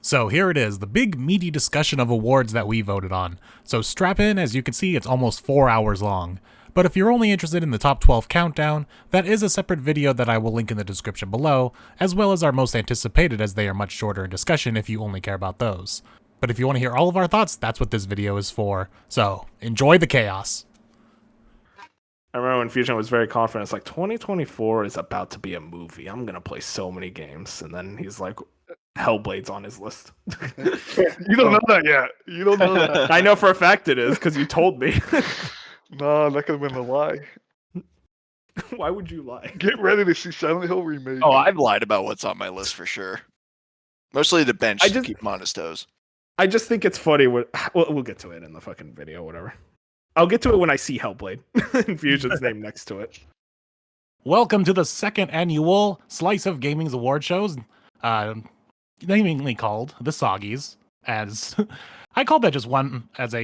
So here it is, the big meaty discussion of awards that we voted on. So strap in, as you can see, it's almost 4 hours long. But if you're only interested in the top 12 countdown, that is a separate video that I will link in the description below, as well as our most anticipated, as they are much shorter in discussion if you only care about those. But if you want to hear all of our thoughts, that's what this video is for. So enjoy the chaos. I remember when Fusion was very confident. It's like 2024 is about to be a movie. I'm gonna play so many games, and then he's like, Hellblade's on his list. You don't know that yet. You don't know that. I know for a fact it is because you told me. No, that could have been a lie. Why would you lie? Get ready to see Silent Hill remake. Oh, I've lied about what's on my list for sure. Mostly the bench to keep him on his toes. I just think it's funny. We'll get to it in the fucking video, whatever. I'll get to it when I see Hellblade and Fusion's name next to it. Welcome to the second annual Slice of Gaming's award shows, namely called the Soggies. As I called that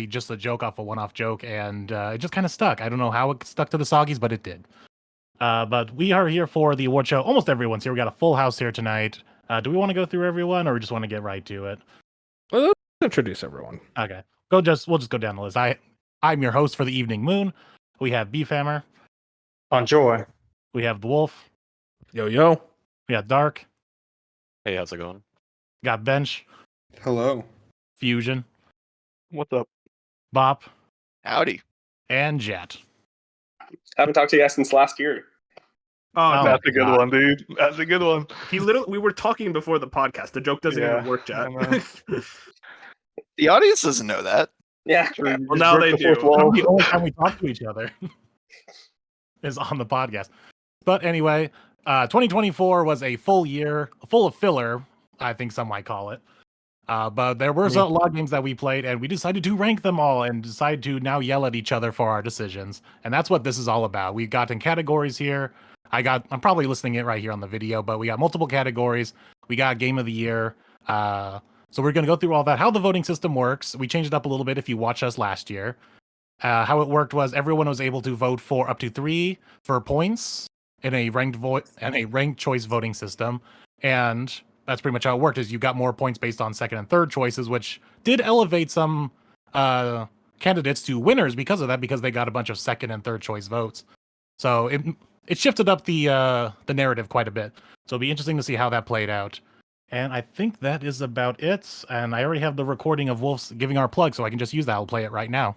just a joke off a one-off joke, and it just kind of stuck. I don't know how it stuck to the Soggies, but it did. But we are here for the award show. Almost everyone's here. We got a full house here tonight. Do we want to go through everyone, or we just want to get right to it? Well, let's introduce everyone. Okay, we'll just go down the list. I'm your host for the Evening Moon. We have Beefhammer. Enjoy. We have the Wolf. Yo. We got Dark. Hey, how's it going? Got Bench. Hello. Fusion. What's up? Bop. Howdy. And Jet. Haven't talked to you guys since last year. Oh, That's a good one, dude. That's a good one. we were talking before the podcast. The joke doesn't even work, Jet. The audience doesn't know that. Yeah. Well, now they do. The only time we talk to each other is on the podcast. But anyway, 2024 was a full year, full of filler, I think some might call it. But there were a lot of games that we played, and we decided to rank them all and decided to now yell at each other for our decisions. And that's what this is all about. We've got in categories here. I'm probably listing it right here on the video, but we got multiple categories. We got Game of the Year. So we're going to go through all that. How the voting system works. We changed it up a little bit if you watched us last year. How it worked was everyone was able to vote for up to 3 for points in a ranked choice voting system. And that's pretty much how it worked, is you got more points based on second and third choices, which did elevate some candidates to winners because of that, because they got a bunch of second and third choice votes. So it shifted up the narrative quite a bit. So it'll be interesting to see how that played out. And I think that is about it. And I already have the recording of Wolf's giving our plug, so I can just use that. I'll play it right now.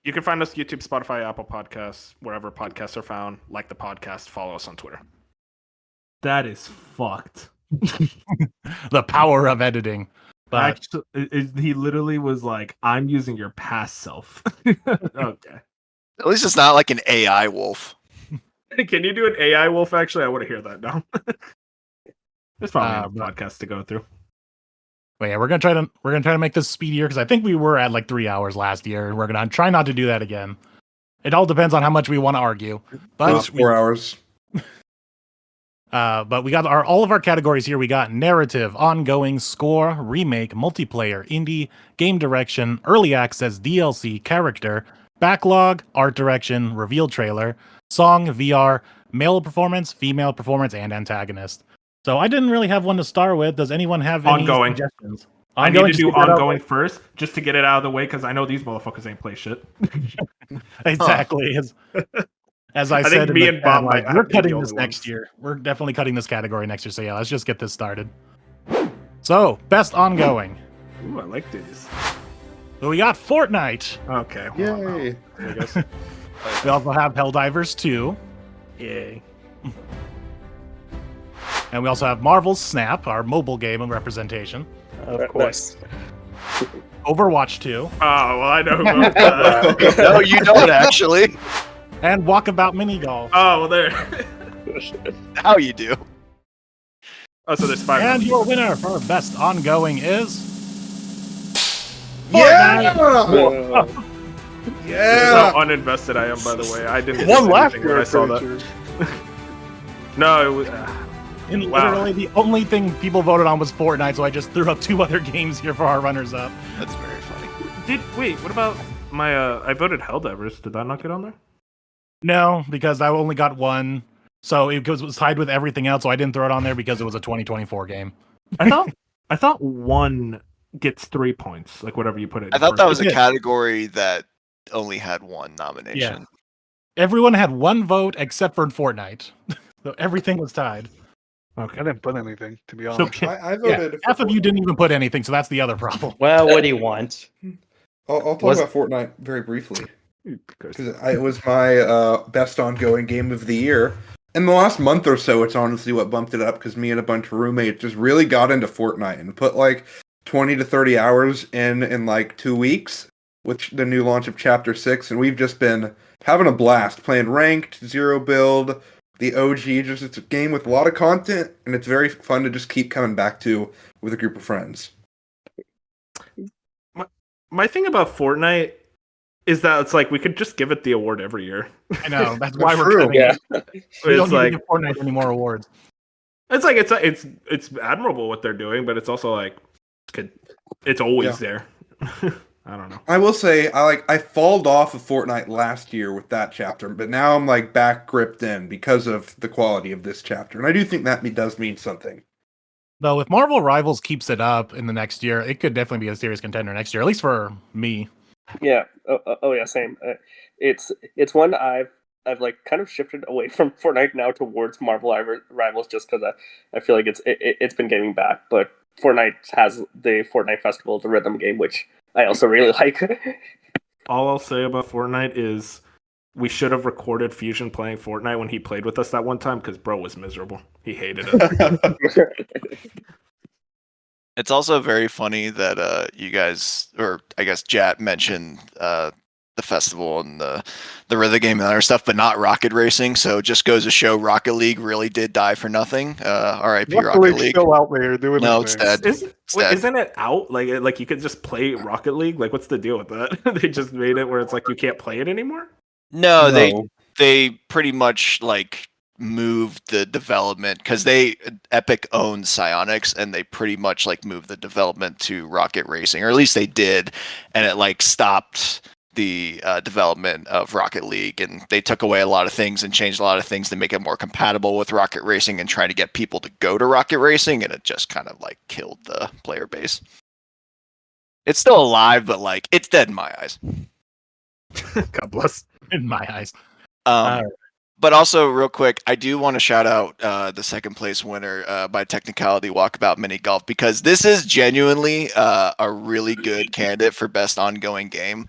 You can find us YouTube, Spotify, Apple Podcasts, wherever podcasts are found. Like the podcast, follow us on Twitter. That is fucked. The power of editing. But Actually, he literally was like, I'm using your past self. Okay. At least it's not like an AI wolf. Can you do an AI wolf, actually? I want to hear that now. There's probably a podcast to go through. But yeah, we're gonna try to make this speedier, because I think we were at like 3 hours last year, and we're gonna try not to do that again. It all depends on how much we want to argue. But 4 hours. But we got all of our categories here. We got narrative, ongoing, score, remake, multiplayer, indie, game direction, early access, DLC, character, backlog, art direction, reveal trailer, song, VR, male performance, female performance, and antagonist. So I didn't really have one to start with. Does anyone have any suggestions? I need to do ongoing first, just to get it out of the way, because I know these motherfuckers ain't play shit. Exactly. As I said, think me and Bob might we're be the cutting only this ones. next year. We're definitely cutting this category next year. So yeah, let's just get this started. So, best ongoing. Ooh, I like these. So we got Fortnite. Okay. Yay. I guess. We also have Helldivers 2. Yay. And we also have Marvel's Snap, our mobile game of representation. Of course. Overwatch 2. Oh, well, I know who wrote that. No, you don't actually. And Walkabout Mini Golf. Oh, well, there. Now you do. Oh, so there's 5. And your winner for best ongoing is... Yeah! Fortnite. This is Yeah! how uninvested I am, by the way. I didn't One miss last anything when year, I saw that. No, it was... And Wow. literally the only thing people voted on was Fortnite, so I just threw up 2 other games here for our runners-up. That's very funny. Wait, what about my... I voted Helldivers. Did that not get on there? No, because I only got 1. So it was tied with everything else, so I didn't throw it on there because it was a 2024 game. I thought I thought one gets 3 points, like whatever you put it. I thought that was a Yeah. category that only had one nomination. Everyone had one vote except for Fortnite. So everything was tied. Okay. I didn't put anything, to be So honest. I voted. For half of you Fortnite. didn't even put anything, so that's the other problem. Well, what do you want? I'll talk Was- about Fortnite very briefly Because because it was my best ongoing game of the year. In the last month or so, it's honestly what bumped it up because me and a bunch of roommates just really got into Fortnite and put like 20 to 30 hours in like 2 weeks with the new launch of Chapter 6, and we've just been having a blast playing ranked, zero build, the OG. Just it's a game with a lot of content, and it's very fun to just keep coming back to with a group of friends. my thing about Fortnite is that it's like we could just give it the award every year. I know. That's why we're true. giving Yeah. it. We don't It's need like to give Fortnite any more awards. it's like it's admirable what they're doing, but it's also like it's always there. I don't know. I will say I falled off of Fortnite last year with that chapter, but now I'm like back gripped in because of the quality of this chapter, and I do think that does mean something. Though, if Marvel Rivals keeps it up in the next year, it could definitely be a serious contender next year, at least for me. Yeah. Oh yeah. Same. It's one I've like kind of shifted away from Fortnite now towards Marvel Rivals just because I feel like it's been getting back. But Fortnite has the Fortnite Festival, the rhythm game, which I also really like. All I'll say about Fortnite is we should have recorded Fusion playing Fortnite when he played with us that one time because bro was miserable. He hated it. It's also very funny that you guys, or I guess Jat mentioned the festival and the rhythm game and other stuff, but not Rocket Racing. So it just goes to show Rocket League really did die for nothing. R.I.P. Rocket League's League. still out there doing No, its it's thing. dead. Isn't it out? Like you could just play Rocket League? Like what's the deal with that? They just made it where it's like you can't play it anymore? No, they pretty much like moved the development because Epic owns Psyonix and they pretty much like moved the development to Rocket Racing, or at least they did, and it like stopped the development of Rocket League, and they took away a lot of things and changed a lot of things to make it more compatible with Rocket Racing and trying to get people to go to Rocket Racing, and it just kind of like killed the player base. It's still alive, but like it's dead in my eyes. God bless. In my eyes. But also, real quick, I do want to shout out the second place winner by Technicality Walkabout Mini Golf, because this is genuinely a really good candidate for best ongoing game.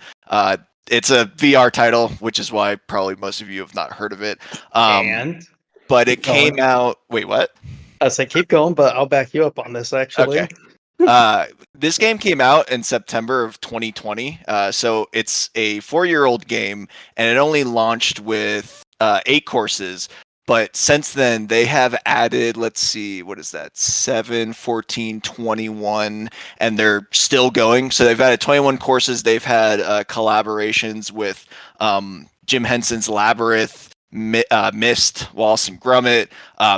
It's a VR title, which is why probably most of you have not heard of it. But it came out. Wait, what? I say keep going, but I'll back you up on this actually. Okay. This game came out in September of 2020. So it's a 4-year-old game, and it only launched with 8 courses. But since then, they have added, let's see, what is that? 7, 14, 21, and they're still going. So they've added 21 courses. They've had collaborations with Jim Henson's Labyrinth, Myst, Wallace and Gromit,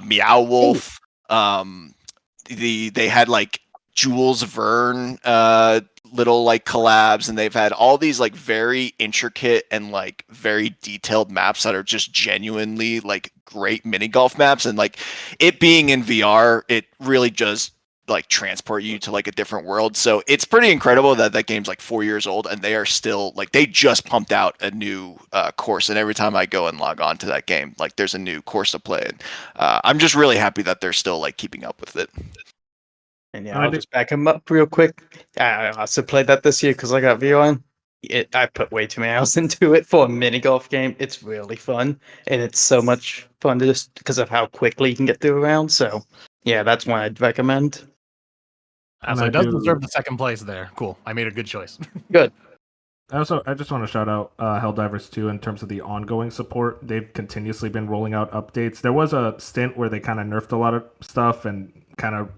Meow Wolf. They had like Jules Verne little like collabs, and they've had all these like very intricate and like very detailed maps that are just genuinely like great mini golf maps, and like it being in VR, it really does like transport you to like a different world. So it's pretty incredible that that game's like 4 years old and they are still like, they just pumped out a new course, and every time I go and log on to that game, like there's a new course to play. And I'm just really happy that they're still like keeping up with it. And yeah, I'll just back him up real quick. I also played that this year because I got VR. I put way too many hours into it for a mini golf game. It's really fun, and it's so much fun just because of how quickly you can get through a round. So yeah, that's one I'd recommend. So it does deserve the second place there. Cool. I made a good choice. Good. I just want to shout out Helldivers 2 in terms of the ongoing support. They've continuously been rolling out updates. There was a stint where they kind of nerfed a lot of stuff and kind of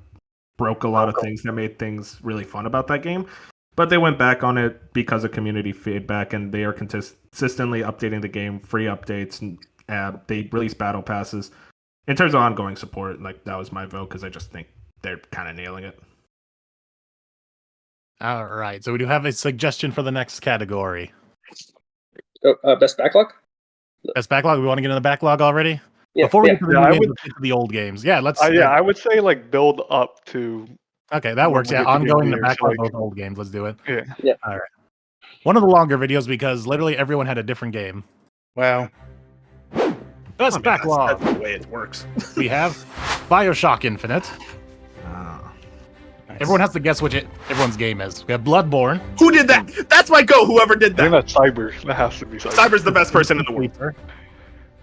broke a lot of things that made things really fun about that game. But they went back on it because of community feedback, and they are consistently updating the game, free updates, and they release battle passes. In terms of ongoing support, like that was my vote because I just think they're kind of nailing it. All right. So we do have a suggestion for the next category. Best backlog? Best backlog. We want to get in the backlog already? Yeah, Before we yeah. get to the new games, let's get to the old games. Yeah, let's. I would say like build up to Okay, that works. Yeah, Like a ongoing the years, backlog, like- both old games. Let's do it. Yeah. All right. One of the longer videos because literally everyone had a different game. Wow. Best I mean, backlog. That's the way it works. We have Bioshock Infinite. Nice. Everyone has to guess which everyone's game is. We have Bloodborne. Who did that? That's my go. Whoever did I think that. that's Cyber. That has to be Cyber. Cyber's the best person in the world. Sleeper.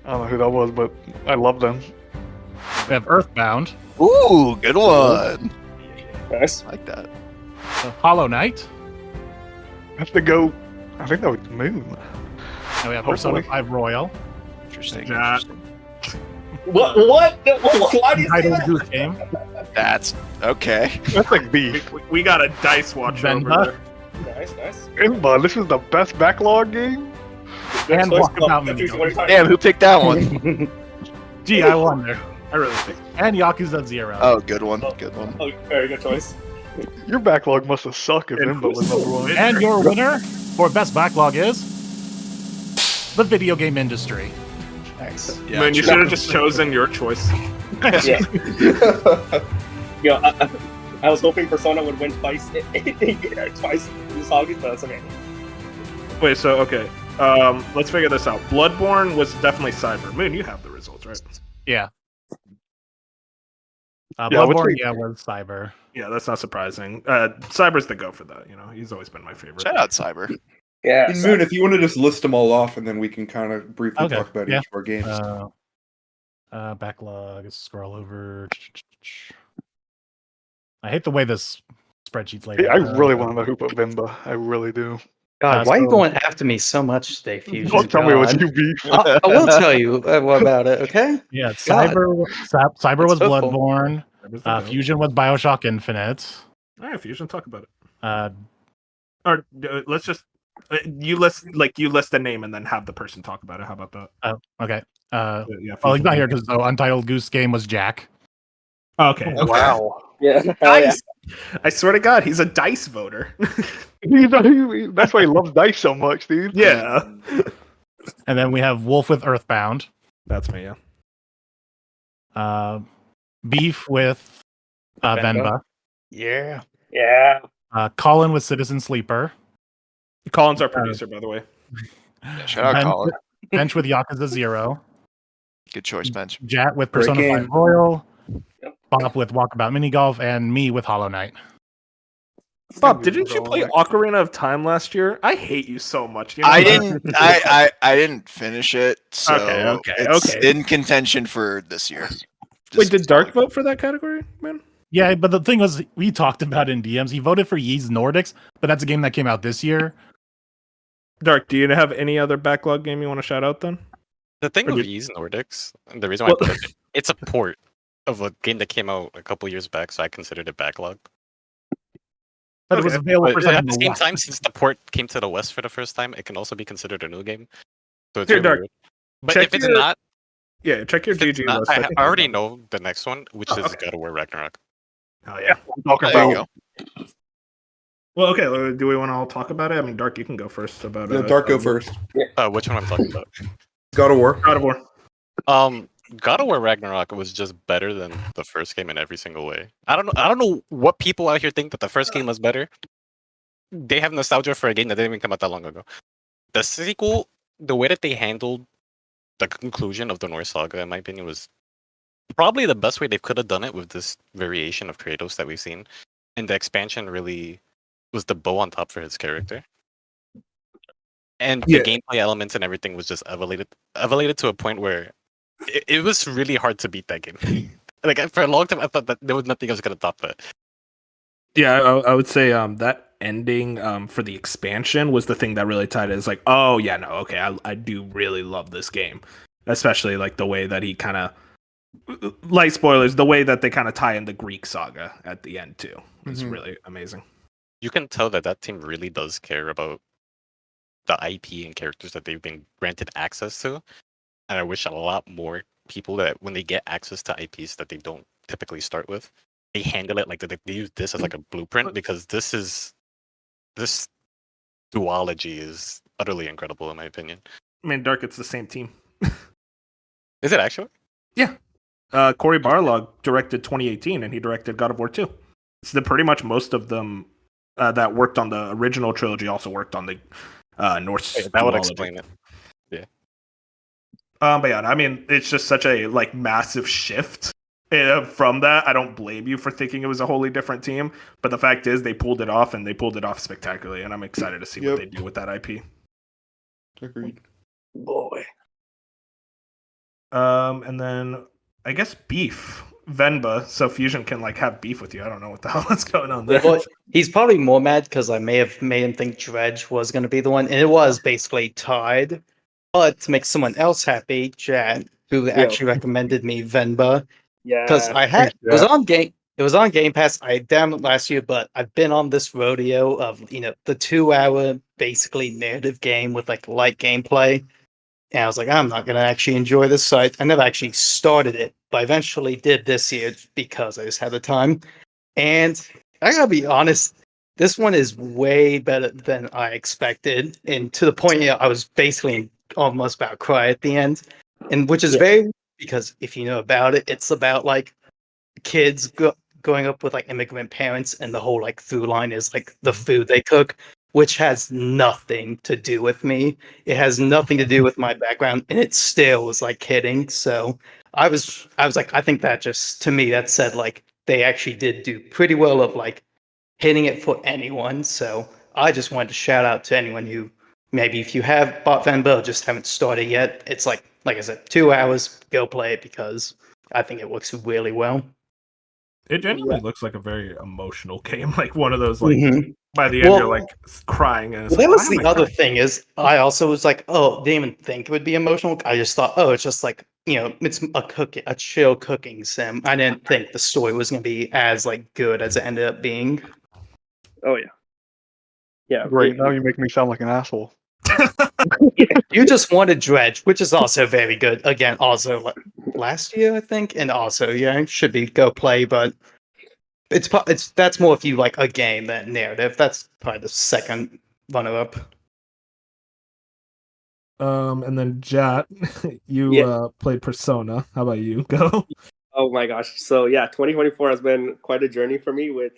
I don't know who that was, but I love them. We have Earthbound. Ooh, good one. Nice. I like that. Hollow Knight. That's the GOAT. I think that was Moon. And we have Persona Hopefully. 5 Royal. Interesting. Yeah. Interesting. What? Why do you say Title that? Goose Game. That's okay. That's like beef. We got a dice watcher over Venba. there. Nice. Imba, this is the best backlog game. And Choice. Walkabout That's Mini what are you talking Damn, who picked that one? Gee, I wonder. I really think. And Yakuza 0. Oh, good one. Good one. Oh, very good choice. Your backlog must have sucked if And Imba was who's number one. the And your winner for Best Backlog is the video game industry. Nice. Yeah, Man, you true. should have just chosen your choice. Yeah. Yo, I was hoping Persona would win twice. Twice in this August, but that's okay. Wait, so okay. Let's figure this out. Bloodborne was definitely Cyber. Moon, you have the results, right? Yeah. Yeah, what's Bloodborne, your- was Cyber. Yeah, that's not surprising. Cyber's the go for that. You know, he's always been my favorite. Shout out Cyber. Yeah. And Moon, if you want to just list them all off, and then we can kind of briefly Okay, talk about yeah. each of our games. Backlog. Scroll over. I hate the way this spreadsheet's laid Hey, out. I really want to know who put Vimba. I really do. God, why are you so- going after me so much today, Fusion? Don't tell me what God. you beef. I will tell you what about it, okay? Yeah, God. Cyber was It's hopeful. Bloodborne. Cyber's the go. Fusion was Bioshock Infinite. All right, Fusion, talk about it. Uh, Or let's just you list the name and then have the person talk about it. How about that? okay. Yeah, Well, he's Fusion. not here because the Untitled Goose Game was Jack. Okay. Wow. Yeah. Oh, yeah. Dice. I swear to God, he's a dice voter. That's why he loves dice so much, dude. Yeah. And then we have Wolf with Earthbound. That's me. Yeah. Beef with Venba. Yeah. Yeah. Colin with Citizen Sleeper. Colin's our producer, by the way. Yeah, shout out Bench, Colin. Bench with Yakuza 0. Good choice, Bench. Jat with Great Persona 5 game. Royal. Yep. Bob with Walkabout Mini Golf. And me with Hollow Knight. Bob, didn't you play Ocarina of Time last year? I hate you so much. You know I that? didn't. I didn't finish it, so Okay, it's okay. in contention for this year. Wait, did Dark vote for that category, man? Yeah, but the thing was, we talked about it in DMs. He voted for Ys Nordics, but that's a game that came out this year. Dark, do you have any other backlog game you want to shout out then? The thing Or with did- Ys Nordics, the reason why Well- I put it, it's a port of a game that came out a couple years back, so I considered it backlog. But it was Okay, available But for at something the to same watch. time, since the port came to the West for the first time, it can also be considered a new game. So it's Here, really Dark, weird. But check if it's your not, Yeah, check your if it's GG not, list. I think already it's- know the next one, which Oh, is okay. God of War Ragnarok. Oh yeah. Talking There you about go. Well, okay. Do we want to all talk about it? I mean, Dark, you can go first about Yeah, Dark, go first. Which one I'm talking about? God of War. God of War. God of War Ragnarok was just better than the first game in every single way. I don't know what people out here think that the first game was better. They have nostalgia for a game that didn't even come out that long ago. The sequel, the way that they handled the conclusion of the Norse saga, in my opinion, was probably the best way they could have done it with this variation of Kratos that we've seen. And the expansion really was the bow on top for his character. And the Yeah. gameplay elements and everything was just elevated to a point where it was really hard to beat that game. Like for a long time, I thought that there was nothing else gonna top that. Yeah, I would say that ending for the expansion was the thing that really tied it. It's like, oh yeah, no, okay, I do really love this game, especially like the way that he kind of, light spoilers, the way that they kind of tie in the Greek saga at the end too. It's Mhm. really amazing. You can tell that team really does care about the IP and characters that they've been granted access to. And I wish a lot more people that when they get access to IPs that they don't typically start with, they handle it like they use this as like a blueprint, because this duology is utterly incredible in my opinion. I mean, Dark, it's the same team. Is it actually? Corey Barlog directed 2018, and he directed God of War 2. pretty much most of them that worked on the original trilogy also worked on the Norse. That would duology. explain it. Yeah. But yeah, I mean, it's just such a like massive shift from that. I don't blame you for thinking it was a wholly different team, but the fact is they pulled it off, and they pulled it off spectacularly, and I'm excited to see what they do with that IP. Agreed. Boy. And then I guess beef. Venba, so Fusion can like have beef with you. I don't know what the hell is going on there. Well, he's probably more mad because I may have made him think Dredge was going to be the one, and it was basically tied. But to make someone else happy, Chad, who actually recommended me Venba, because Yeah. I had it was on Game Pass. I downloaded it last year, but I've been on this rodeo of the 2-hour basically narrative game with like light gameplay. And I was like, I'm not going to actually enjoy this. So I never actually started it, but I eventually did this year because I just had the time. And I got to be honest, this one is way better than I expected. And to the point, I was basically almost about to cry at the end. And which is very, because if you know about it, it's about like kids growing up with like immigrant parents. And the whole like through line is like the food they cook, which has nothing to do with me. It has nothing to do with my background, and it still was like hitting. So I was like, I think that just to me that said like they actually did do pretty well of like hitting it for anyone. So I just wanted to shout out to anyone who maybe if you have bought Van Bell just haven't started yet. It's like I said, 2 hours, go play it because I think it works really well. It genuinely looks like a very emotional game, like one of those like by the end you're like crying. And that was the other thing is I also was like, oh, didn't even think it would be emotional. I just thought, oh, it's just like it's a chill cooking sim. I didn't think the story was going to be as like good as it ended up being. Oh yeah. Yeah. Great. Now you make me sound like an asshole. You just wanted Dredge, which is also very good. Again, also last year I think, and also should be go play, but that's more if you like a game than narrative. That's probably the second runner up. And then Jat, you played Persona. How about you? Go. Oh my gosh. So yeah, 2024 has been quite a journey for me with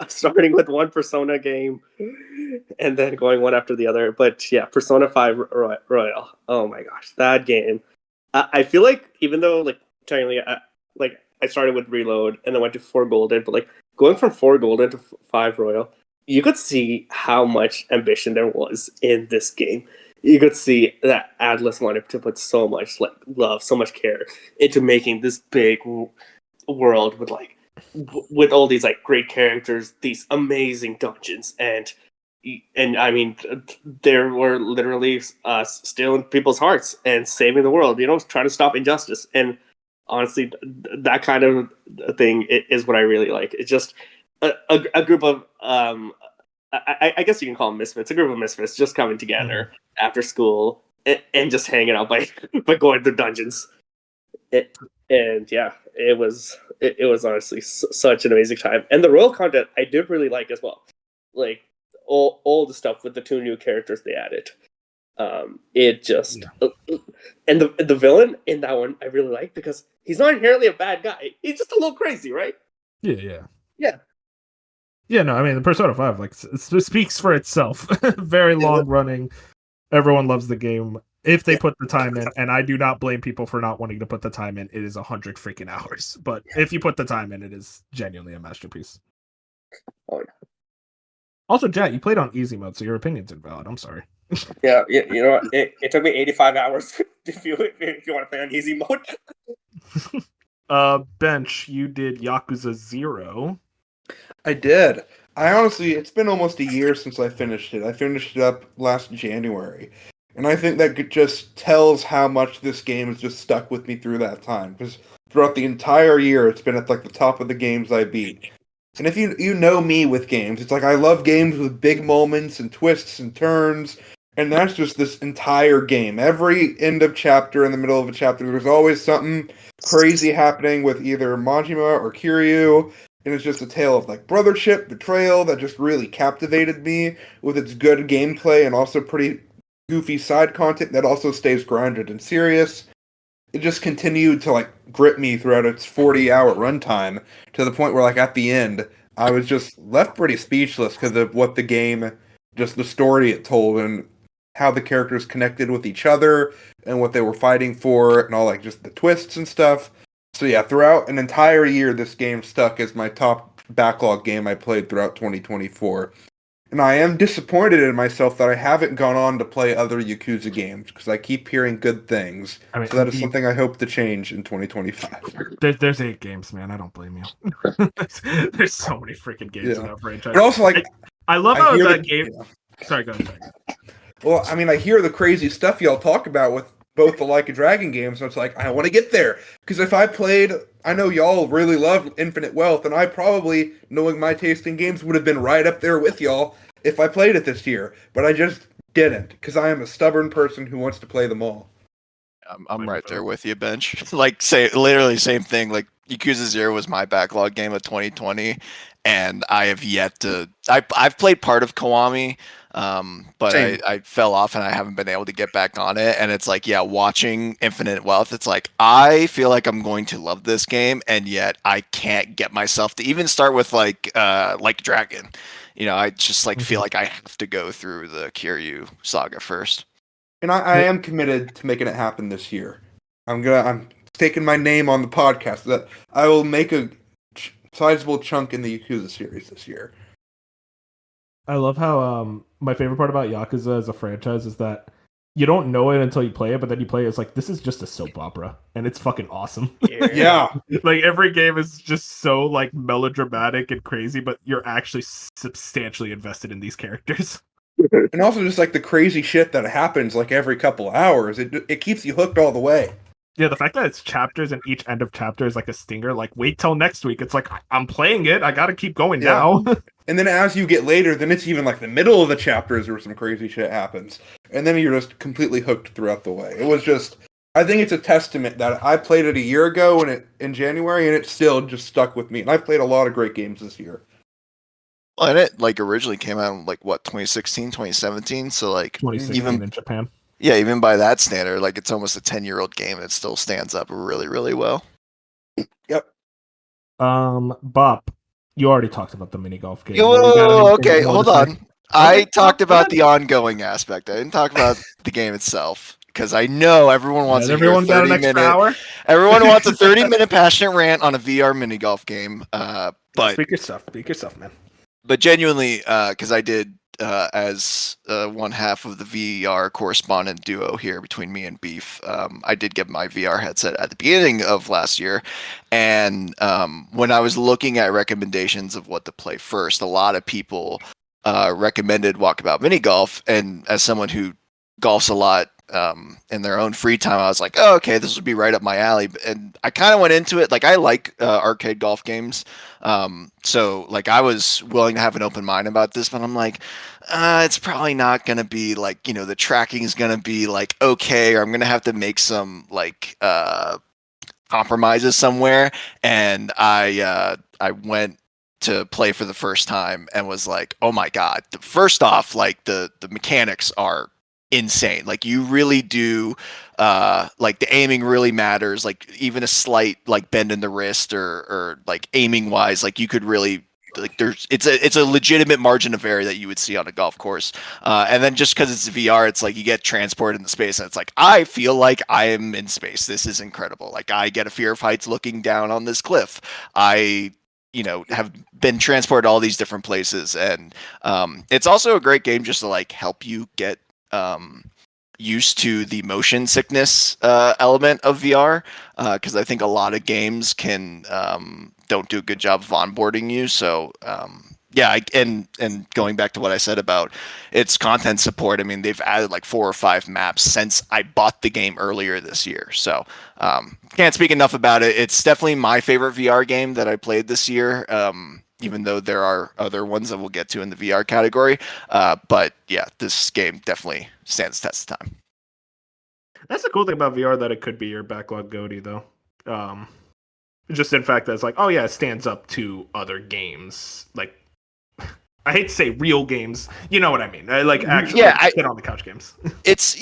starting with one Persona game and then going one after the other. But yeah, Persona 5 Royal. Oh my gosh, that game. I feel like even though like technically I started with Reload and then went to 4 Golden, but like going from 4 Golden to 5 Royal, you could see how much ambition there was in this game. You could see that Atlas wanted to put so much like love, so much care into making this big world with all these like great characters, these amazing dungeons, and I mean, there were literally stealing people's hearts and saving the world. Trying to stop injustice. And honestly, that kind of thing is what I really like. It's just a group of I guess you can call them misfits. A group of misfits just coming together after school and just hanging out by going through dungeons. And yeah, it was honestly such an amazing time. And the royal content I did really like as well. Like all the stuff with the 2 new characters they added. It just and the villain in that one I really like because he's not inherently a bad guy. He's just a little crazy, right? Yeah, no, I mean the Persona 5 like speaks for itself. Very long running. Everyone loves the game. If they put the time in, and I do not blame people for not wanting to put the time in, it is 100 freaking hours. But if you put the time in, it is genuinely a masterpiece. Oh yeah. Also, Jat, you played on easy mode, so your opinion's invalid. I'm sorry. Yeah, you know what? It took me 85 hours if you want to play on easy mode. Bench, you did Yakuza 0. I did. It's been almost a year since I finished it. I finished it up last January. And I think that just tells how much this game has just stuck with me through that time. Because throughout the entire year, it's been at like the top of the games I beat. And if you know me with games, it's like I love games with big moments and twists and turns. And that's just this entire game. Every end of chapter, in the middle of a chapter, there's always something crazy happening with either Majima or Kiryu. And it's just a tale of like brothership, betrayal that just really captivated me with its good gameplay and also pretty goofy side content that also stays grounded and serious. It just continued to like grip me throughout its 40-hour runtime to the point where like at the end, I was just left pretty speechless because of what the game, just the story it told and how the characters connected with each other and what they were fighting for and all like just the twists and stuff. So yeah, throughout an entire year, this game stuck as my top backlog game I played throughout 2024. And I am disappointed in myself that I haven't gone on to play other Yakuza games because I keep hearing good things. I mean, So that is something I hope to change in 2025. There's 8 games, man. I don't blame you. There's so many freaking games in Yeah. that franchise. But also, like, I love I how hear that the- game. yeah. Sorry, go ahead. Well, I mean, I hear the crazy stuff y'all talk about with both the Like a Dragon games, so it's like, I want to get there. Because if I played, I know y'all really love Infinite Wealth, and I probably, knowing my taste in games, would have been right up there with y'all if I played it this year. But I just didn't, because I am a stubborn person who wants to play them all. I'm right there with you, Bench. Like, say literally same thing. Like, Yakuza 0 was my backlog game of 2020, and I have yet to. I've played part of Kiwami, but Same. I fell off and I haven't been able to get back on it. And it's like, yeah, watching Infinite Wealth, it's like I feel like I'm going to love this game, and yet I can't get myself to even start with like Dragon. You know, I just like feel like I have to go through the Kiryu saga first. And I am committed to making it happen this year. I'm taking my name on the podcast that I will make a sizable chunk in the Yakuza series this year. I love how my favorite part about Yakuza as a franchise is that you don't know it until you play it, but then you play it, it's like, this is just a soap opera, and it's fucking awesome. Yeah. Like, every game is just so, like, melodramatic and crazy, but you're actually substantially invested in these characters. And also just like the crazy shit that happens like every couple hours. It keeps you hooked all the way. Yeah, the fact that it's chapters and each end of chapter is like a stinger, like, wait till next week. It's like, I'm playing it, I gotta keep going now. And then as you get later, then it's even like the middle of the chapters where some crazy shit happens. And then you're just completely hooked throughout the way. It was just, I think it's a testament that I played it a year ago in January, and it still just stuck with me. And I've played a lot of great games this year. Well, and it like originally came out in like what 2016, 2017. So like 2016 even in Japan. yeah, even by that standard, like it's almost a 10-year-old game and it still stands up really, really well. Yep. Bop, you already talked about the mini golf game. Okay, hold on. I talked about the ongoing aspect. I didn't talk about the game itself because I know everyone wants to hear a 30-minute. Everyone wants a 30-minute passionate rant on a VR mini golf game. But speak yourself, man. But genuinely, because I did as one half of the VR correspondent duo here between me and Beef, I did get my VR headset at the beginning of last year, and when I was looking at recommendations of what to play first, a lot of people recommended Walkabout Mini Golf, and as someone who golfs a lot in their own free time, I was like, oh, okay, this would be right up my alley. And I kind of went into it like I like arcade golf games, so like I was willing to have an open mind about this, but I'm like, it's probably not gonna be like, the tracking is gonna be like okay, or I'm gonna have to make some like compromises somewhere. And I went to play for the first time and was like, oh my god, first off, like the mechanics are insane. Like you really do like the aiming really matters. Like even a slight like bend in the wrist or like aiming wise, like you could really like it's a legitimate margin of error that you would see on a golf course. And then just because it's VR, it's like you get transported into space and it's like I feel like I am in space. This is incredible. Like I get a fear of heights looking down on this cliff. I have been transported to all these different places, and it's also a great game just to like help you get used to the motion sickness element of VR, because I think a lot of games don't do a good job of onboarding you. So yeah, and going back to what I said about its content support, I mean they've added like 4 or 5 maps since I bought the game earlier this year. So can't speak enough about it. It's definitely my favorite VR game that I played this year. Even though there are other ones that we'll get to in the VR category. But yeah, this game definitely stands the test of time. That's the cool thing about VR, that it could be your backlog goatee, though. Just in fact that it's like, oh yeah, it stands up to other games. Like, I hate to say real games. You know what I mean? Like actually sit on the couch games. It's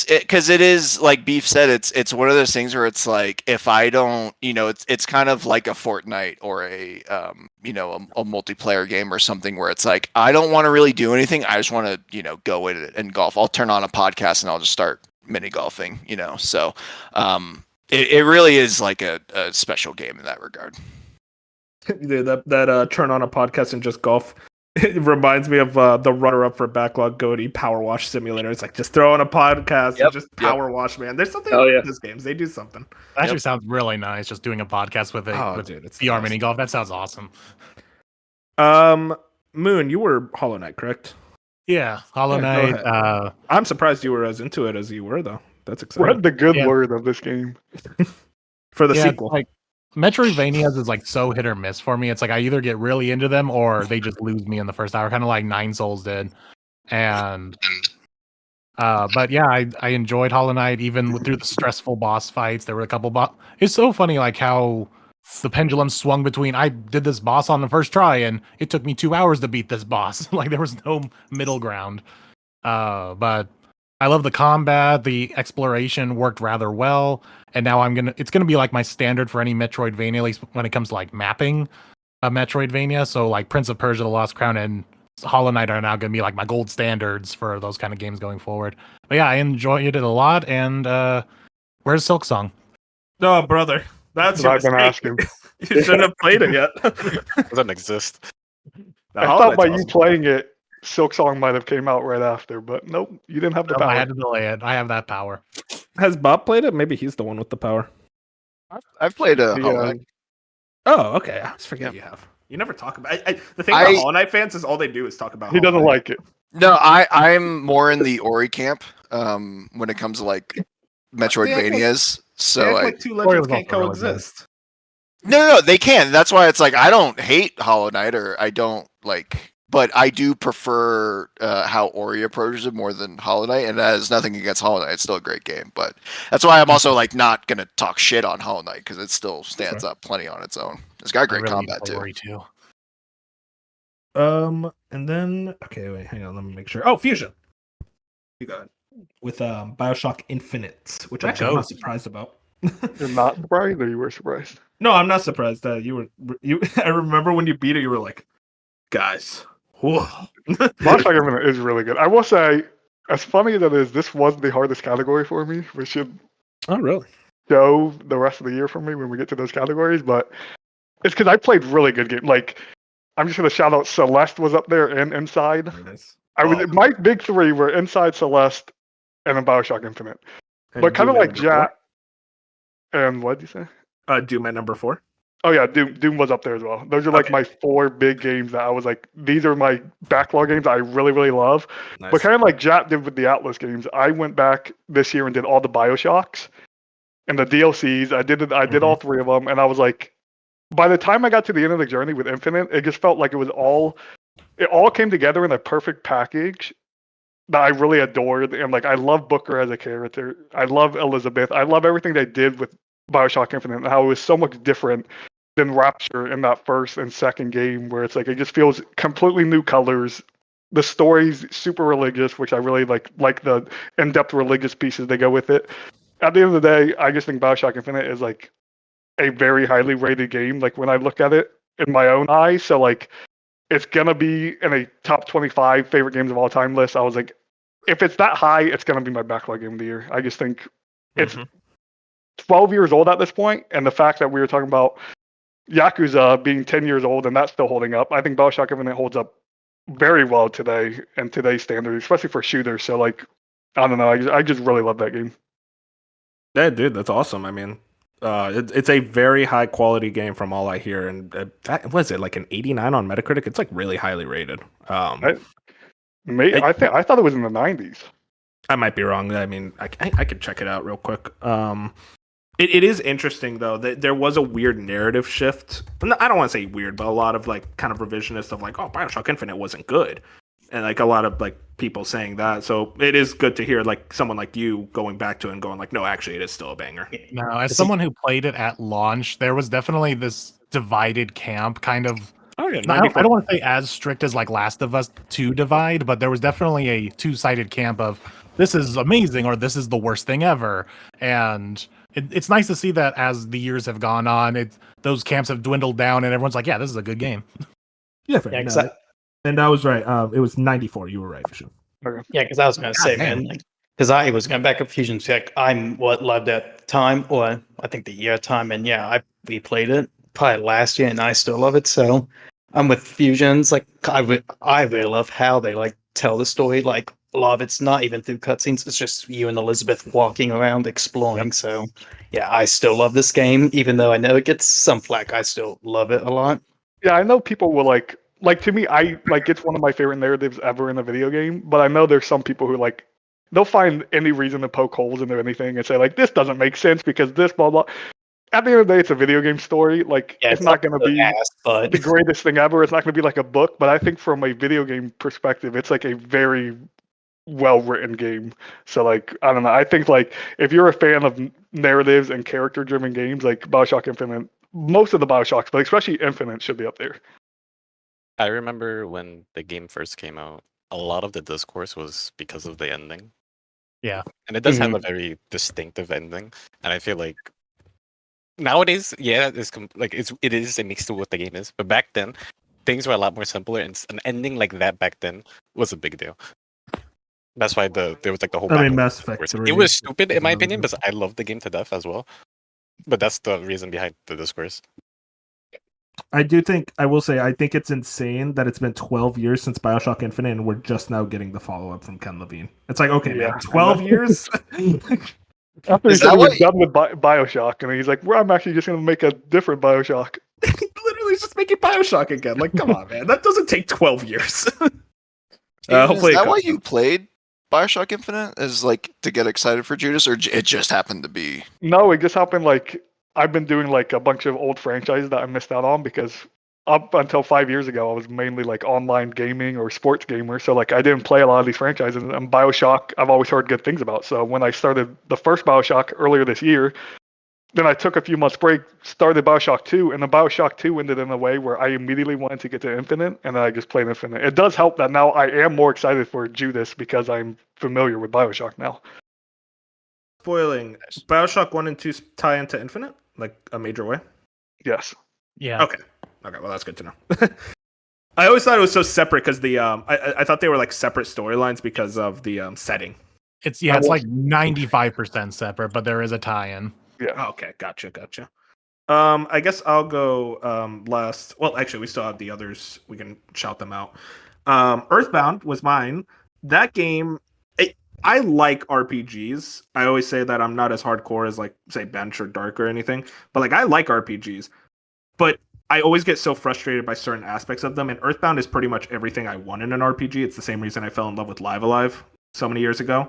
because it is like Beef said. It's one of those things where it's like if I don't, it's kind of like a Fortnite or a a multiplayer game or something where it's like I don't want to really do anything. I just want to go in it and golf. I'll turn on a podcast and I'll just start mini golfing. So it really is like a special game in that regard. that turn on a podcast and just golf. It reminds me of the runner-up for Backlog Goatee Power Wash Simulator. It's like just throw on a podcast and just power wash, man. There's something in these games. They do something. That actually sounds really nice. Just doing a podcast with it's VR mini golf. That sounds awesome. Moon, you were Hollow Knight, correct? Yeah, Hollow Knight. I'm surprised you were as into it as you were, though. That's exciting. Spread the good word of this game for the sequel. Like Metroidvanias is like so hit or miss for me. It's like I either get really into them or they just lose me in the first hour, kind of like Nine Souls did. And but yeah, I enjoyed Hollow Knight even through the stressful boss fights. There were a couple It's so funny like how the pendulum swung between I did this boss on the first try and it took me 2 hours to beat this boss. Like there was no middle ground. But I love the combat, the exploration worked rather well, and now it's gonna be like my standard for any Metroidvania, at least when it comes to like mapping a Metroidvania. So like Prince of Persia: The Lost Crown and Hollow Knight are now gonna be like my gold standards for those kind of games going forward. But yeah, I enjoyed it a lot. And where's Silksong? No, brother, that's what I've been asking. You shouldn't have played it yet. It doesn't exist. I thought by you playing it, Silksong might have came out right after, but nope, you didn't have the power. I had to delay it. I have that power. Has Bob played it? Maybe he's the one with the power. I've played Hollow Knight. Oh, okay. I always forget you have. You never talk about the thing about Hollow Knight fans is all they do is talk about He doesn't like it. No, I'm more in the Ori camp when it comes to like Metroidvanias. So like two legends can't coexist. No, they can. That's why it's like I don't hate Hollow Knight or I don't like, but I do prefer how Ori approaches it more than Hollow Knight, and that has nothing against Hollow Knight. It's still a great game, but that's why I'm also like not gonna talk shit on Hollow Knight because it still stands up plenty on its own. It's got great combat too. Ori too. And then wait, hang on, let me make sure. Oh, Fusion. You got it. With BioShock Infinite, which actually I'm not surprised about. You're not surprised, or you were surprised? No, I'm not surprised that you were. I remember when you beat it, you were like, "Guys, whoa." BioShock Infinite is really good. I will say, as funny as it is, this was the hardest category for me. We should really show the rest of the year for me when we get to those categories, but it's because I played really good games. Like, I'm just gonna shout out Celeste was up there and Inside. Nice. My big three were Inside, Celeste, and then BioShock Infinite. And but kind of Doom like Jack. And what did you say? Doom at number 4. Oh yeah, Doom was up there as well. Those are like my 4 big games that I was like, these are my backlog games I really, really love. Nice. But kind of like Jack did with the Atlas games, I went back this year and did all the BioShocks and the DLCs. I did all 3 of them, and I was like, by the time I got to the end of the journey with Infinite, it just felt like it all came together in a perfect package that I really adored. And like, I love Booker as a character. I love Elizabeth. I love everything they did with BioShock Infinite and how it was so much different than Rapture in that first and second game, where it's like it just feels completely new colors. The story's super religious, which I really like the in-depth religious pieces they go with it. At the end of the day, I just think BioShock Infinite is like a very highly rated game, like when I look at it in my own eyes. So like it's gonna be in a top 25 favorite games of all time list. I was like, if it's that high, it's gonna be my backlog game of the year. I just think it's 12 years old at this point, and the fact that we were talking about Yakuza being 10 years old and that's still holding up, I think BioShock Infinite holds up very well today and today's standards, especially for shooters. So like, I don't know, I just really love that game. Yeah, dude, that's awesome. I mean, it's a very high quality game from all I hear, and was it like an 89 on Metacritic? It's like really highly rated. I thought it was in the 90s. I might be wrong. I mean, I could check it out real quick. It is interesting though that there was a weird narrative shift. I don't want to say weird, but a lot of like kind of revisionist of like, oh, BioShock Infinite wasn't good, and like a lot of like people saying that. So it is good to hear like someone like you going back to it and going like, no, actually, it is still a banger. No, as someone who played it at launch, there was definitely this divided camp kind of Oh yeah, I don't want to say as strict as like Last of Us 2 divide, but there was definitely a two-sided camp of this is amazing or this is the worst thing ever. And it's nice to see that as the years have gone on, those camps have dwindled down and everyone's like, yeah, this is a good game. Yeah, fair. Yeah, and I was right. It was 94. You were right, for sure. yeah, because I was going to say, damn. man, like, because I was going back up Fusion Tech. I'm what loved at the time, or I think the year time, and yeah, we played it probably last year, and I still love it. So I'm with Fusions. Like I really love how they like tell the story. Like a lot of it's not even through cutscenes; it's just you and Elizabeth walking around exploring. Yep. So yeah, I still love this game, even though I know it gets some flack. I still love it a lot. Yeah, I know people will like to me, I like it's one of my favorite narratives ever in a video game. But I know there's some people who like they'll find any reason to poke holes into anything and say like this doesn't make sense because this blah blah. At the end of the day, it's a video game story. Like Yeah, it's not going to be but the greatest thing ever. It's not going to be like a book. But I think from a video game perspective, it's like a very well written game. So like I don't know. I think like if you're a fan of narratives and character driven games like BioShock Infinite, most of the BioShocks, but especially Infinite, should be up there. I remember when the game first came out, a lot of the discourse was because of the ending. Yeah. And it does have a very distinctive ending. And I feel like nowadays, yeah, it is a mix to what the game is. But back then, things were a lot more simpler, and an ending like that back then was a big deal. That's why there was like the whole. I mean, Mass Effect 3 It was stupid in my is another opinion, but I love the game to death as well. But that's the reason behind the discourse. I will say, I think it's insane that it's been 12 years since BioShock Infinite and we're just now getting the follow-up from Ken Levine. It's like, okay, Yeah, man, 12 years? After he Is said that he was what done with BioShock, and he's like, well, I'm actually just going to make a different BioShock. Literally just making BioShock again. Like, come on, man. That doesn't take 12 years. Steven, hopefully is it that why comes you up. played BioShock Infinite? Is like to get excited for Judas, or it just happened to be? No, it just happened like I've been doing like a bunch of old franchises that I missed out on because up until 5 years ago, I was mainly like online gaming or sports gamer. So like I didn't play a lot of these franchises. And BioShock, I've always heard good things about. So when I started the first BioShock earlier this year, then I took a few months break, started BioShock 2, and the BioShock 2 ended in a way where I immediately wanted to get to Infinite, and then I just played Infinite. It does help that now I am more excited for Judas because I'm familiar with BioShock now. Spoiling, BioShock 1 and 2 tie into Infinite? Like, a major way? Yes. Yeah. Okay, well, that's good to know. I always thought it was so separate because I thought they were like separate storylines because of the setting. It's like 95% separate, but there is a tie-in. Yeah. Okay, gotcha. I guess I'll go last. Well, actually, we still have the others. We can shout them out. Earthbound was mine. That game, I like RPGs. I always say that I'm not as hardcore as like say Bench or Dark or anything, but like I like RPGs. But I always get so frustrated by certain aspects of them, and Earthbound is pretty much everything I want in an RPG. It's the same reason I fell in love with Live Alive so many years ago.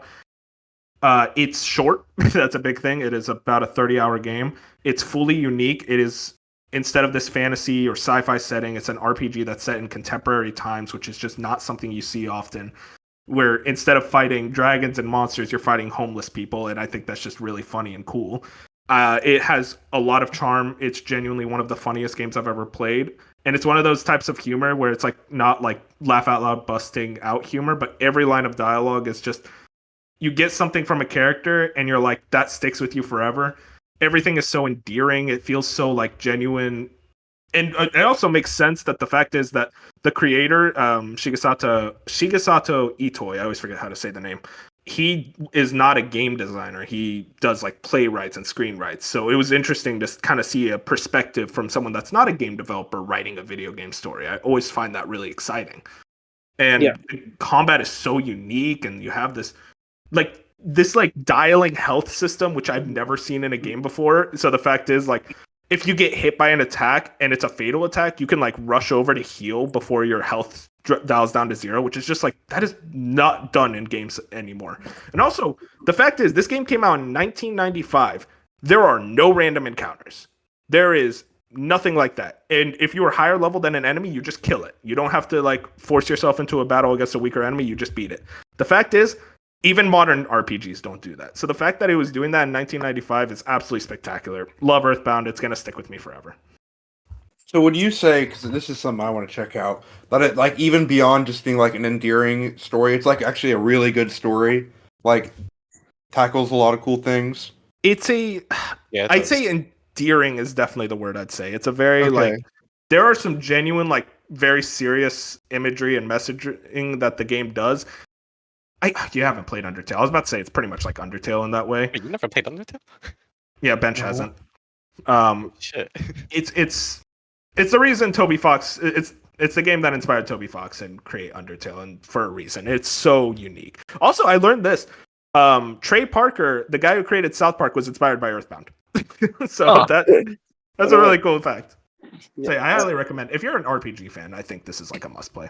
It's short. That's a big thing. It is about a 30-hour game. It's fully unique. It is, instead of this fantasy or sci-fi setting, it's an RPG that's set in contemporary times, which is just not something you see often, where instead of fighting dragons and monsters, you're fighting homeless people, and I think that's just really funny and cool. It has a lot of charm. It's genuinely one of the funniest games I've ever played. And it's one of those types of humor where it's like not like laugh out loud busting out humor, but every line of dialogue is just, you get something from a character and you're like, that sticks with you forever. Everything is so endearing. It feels so like genuine. And it also makes sense that the fact is that the creator, Shigesato Itoi, I always forget how to say the name. He is not a game designer. He does like playwrights and screenwrites. So it was interesting to kind of see a perspective from someone that's not a game developer writing a video game story. I always find that really exciting. And combat is so unique, and you have this dialing health system, which I've never seen in a game before. So the fact is, like, if you get hit by an attack and it's a fatal attack, you can like rush over to heal before your health dials down to 0, which is just like, that is not done in games anymore. And also, the fact is, this game came out in 1995. There are no random encounters. There is nothing like that. And if you are higher level than an enemy, you just kill it. You don't have to like force yourself into a battle against a weaker enemy. You just beat it. The fact is, even modern RPGs don't do that. So the fact that it was doing that in 1995 is absolutely spectacular. Love Earthbound. It's going to stick with me forever. So would you say, because this is something I want to check out, that it, like, even beyond just being like an endearing story, it's like actually a really good story, like tackles a lot of cool things? I'd say endearing is definitely the word I'd say. It's a very like there are some genuine like very serious imagery and messaging that the game does. You haven't played Undertale. I was about to say it's pretty much like Undertale in that way. Wait, you never played Undertale? Yeah, Bench hasn't. Shit. It's the reason Toby Fox. It's the game that inspired Toby Fox and create Undertale, and for a reason. It's so unique. Also, I learned this. Trey Parker, the guy who created South Park, was inspired by Earthbound. So that's a really cool fact. So yeah, I highly recommend. If you're an RPG fan, I think this is like a must play.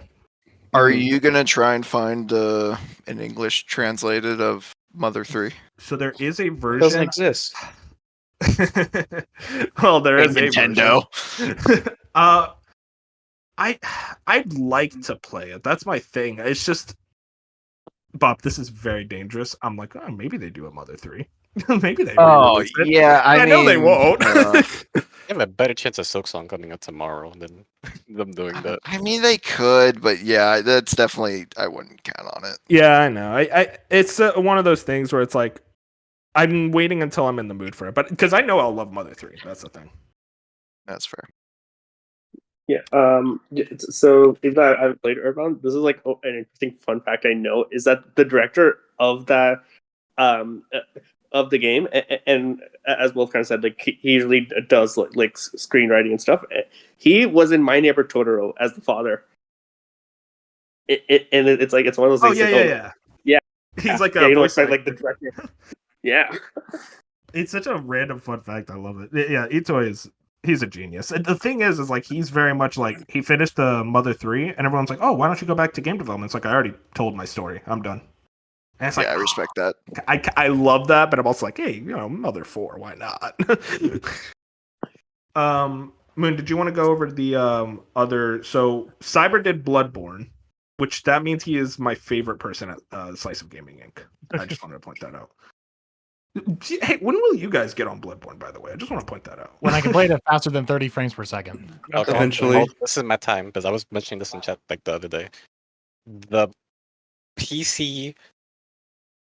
Are you gonna try and find an English translated of Mother 3? So there is a version. It doesn't exist. Well, there is Nintendo. A version. I'd like to play it. That's my thing. It's just, Bob, this is very dangerous. I'm like, oh, maybe they do a Mother 3. Maybe they. Oh yeah, I mean, know they won't. You have a better chance of Silksong coming out tomorrow than them doing that. I mean, they could, but yeah, that's definitely I wouldn't count on it. Yeah, I know. It's one of those things where it's like, I'm waiting until I'm in the mood for it, but because I know I'll love Mother 3. That's the thing. That's fair. Yeah. So if I haven't played Earthbound, this is like an interesting fun fact I know is that the director of that of the game, and as Wolf kind of said, like he usually does like screenwriting and stuff. He was in My Neighbor Totoro as the father. It's like it's one of those things. Yeah. He's like he looks like the director. Yeah. It's such a random fun fact. I love it. Yeah, he's a genius. And the thing is like he's very much like he finished the Mother 3, and everyone's like, oh, why don't you go back to game development? It's like I already told my story. I'm done. And it's like, I respect that. I love that, but I'm also like, hey, Mother 4, why not? Moon, did you want to go over the other? So Cyber did Bloodborne, which that means he is my favorite person at Slice of Gaming Inc. I just wanted to point that out. Hey, when will you guys get on Bloodborne, by the way? I just want to point that out. When I can play it at faster than 30 frames per second. Okay, Eventually. well, this is my time, because I was mentioning this in chat like the other day. The PC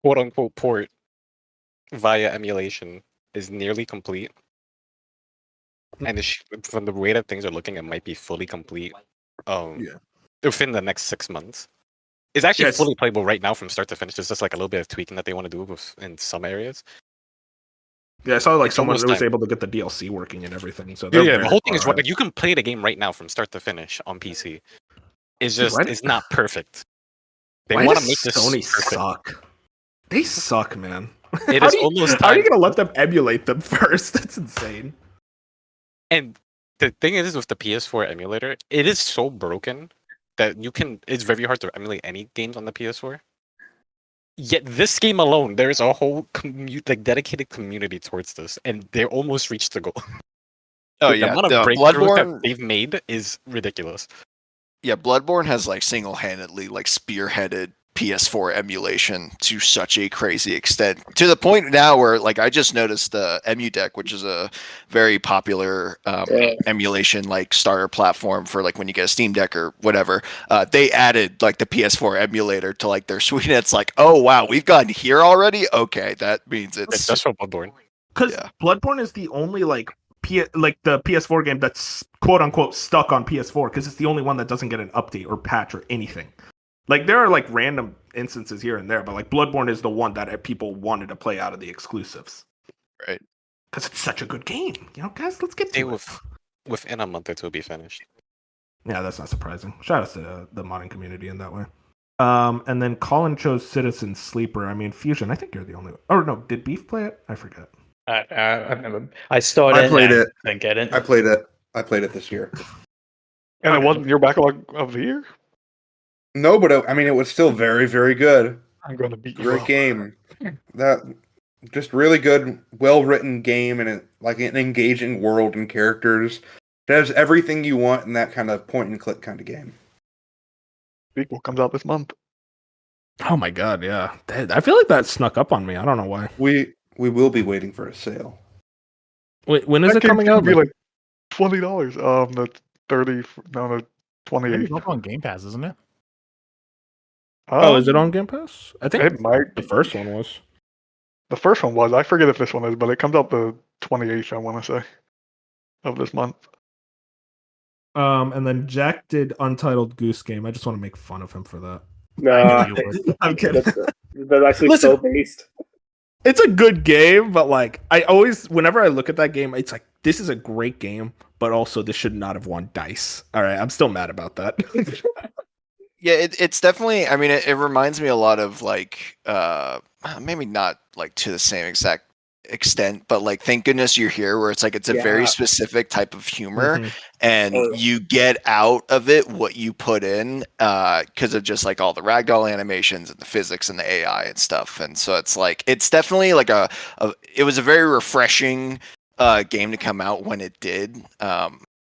quote-unquote port via emulation is nearly complete. And from the way that things are looking, it might be fully complete within the next 6 months. It's actually fully playable right now from start to finish. There's just like a little bit of tweaking that they want to do in some areas. Yeah, I saw like someone who was able to get the DLC working and everything. So yeah, the whole thing is like you can play the game right now from start to finish on PC. It's just it's not perfect. They want to make this Sony perfect. suck. They suck, man. It is almost how are you gonna let them emulate them first? That's insane. And the thing is with the PS4 emulator, it is so broken that it's very hard to emulate any games on the PS4. Yet this game alone, there's a whole dedicated community towards this, and they almost reached the goal. Oh the amount of breakthroughs that they've made is ridiculous. Yeah, Bloodborne has like single-handedly like spearheaded PS4 emulation to such a crazy extent, to the point now where like I just noticed EmuDeck, which is a very popular emulation like starter platform for like when you get a Steam Deck or whatever, they added like the PS4 emulator to like their suite. It's like, oh wow, we've gotten here already. Okay, that means it's just for Bloodborne. Because Bloodborne is the only like the PS4 game that's quote unquote stuck on PS4 because it's the only one that doesn't get an update or patch or anything. Like there are like random instances here and there, but like Bloodborne is the one that people wanted to play out of the exclusives, right? Because it's such a good game, guys. Let's get to it. Within a month or two, will be finished. Yeah, that's not surprising. Shout out to the modding community in that way. And then Colin chose Citizen Sleeper. I mean, Fusion. I think you're the only one. Oh no, did Beef play it? I forget. I've never. I started. I played it. Didn't get it. I played it. I played it this year. And it wasn't your backlog of the year? No, but it was still very, very good. I'm gonna beat you Great up. game. That just really good, well-written game, and like an engaging world and characters. It has everything you want in that kind of point-and-click kind of game. Sequel comes out this month. Oh my god, yeah. I feel like that snuck up on me. I don't know why. We will be waiting for a sale. Wait, when is That it coming out? Be like $20. 30, no, the I think 28th. it's also on Game Pass, isn't it? Oh, is it on Game Pass? I think It might. the first one was. The first one was. I forget if this one is, but it comes out the 28th, I want to say, of this month. And then Jack did Untitled Goose Game. I just want to make fun of him for that. I knew you would. I'm kidding. That's actually so based. It's a good game, but like I always, whenever I look at that game, it's like this is a great game, but also this should not have won dice. All right, I'm still mad about that. Yeah, it's definitely. I mean, it reminds me a lot of like, maybe not like to the same exact extent, but like, thank goodness you're here, where it's like it's a very specific type of humor, and you get out of it what you put in, because of just like all the ragdoll animations and the physics and the AI and stuff. And so it's like it's definitely like it was a very refreshing game to come out when it did.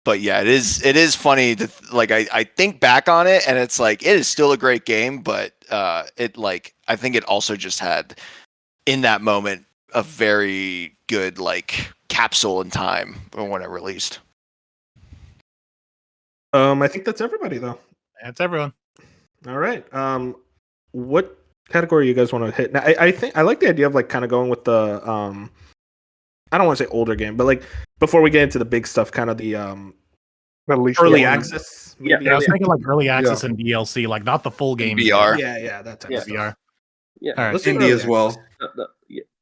But yeah, it is funny to like I think back on it and it's like it is still a great game, but it like I think it also just had in that moment a very good like capsule in time when it released. I think that's everybody though. That's everyone. All right. What category you guys want to hit? Now, I think I like the idea of like kind of going with the I don't want to say older game, but like before we get into the big stuff, kind of the early access. Yeah, I was thinking like early access and DLC, like not the full game. VR. Yeah, that type of stuff. VR. Yeah, All right. Let's indie as well.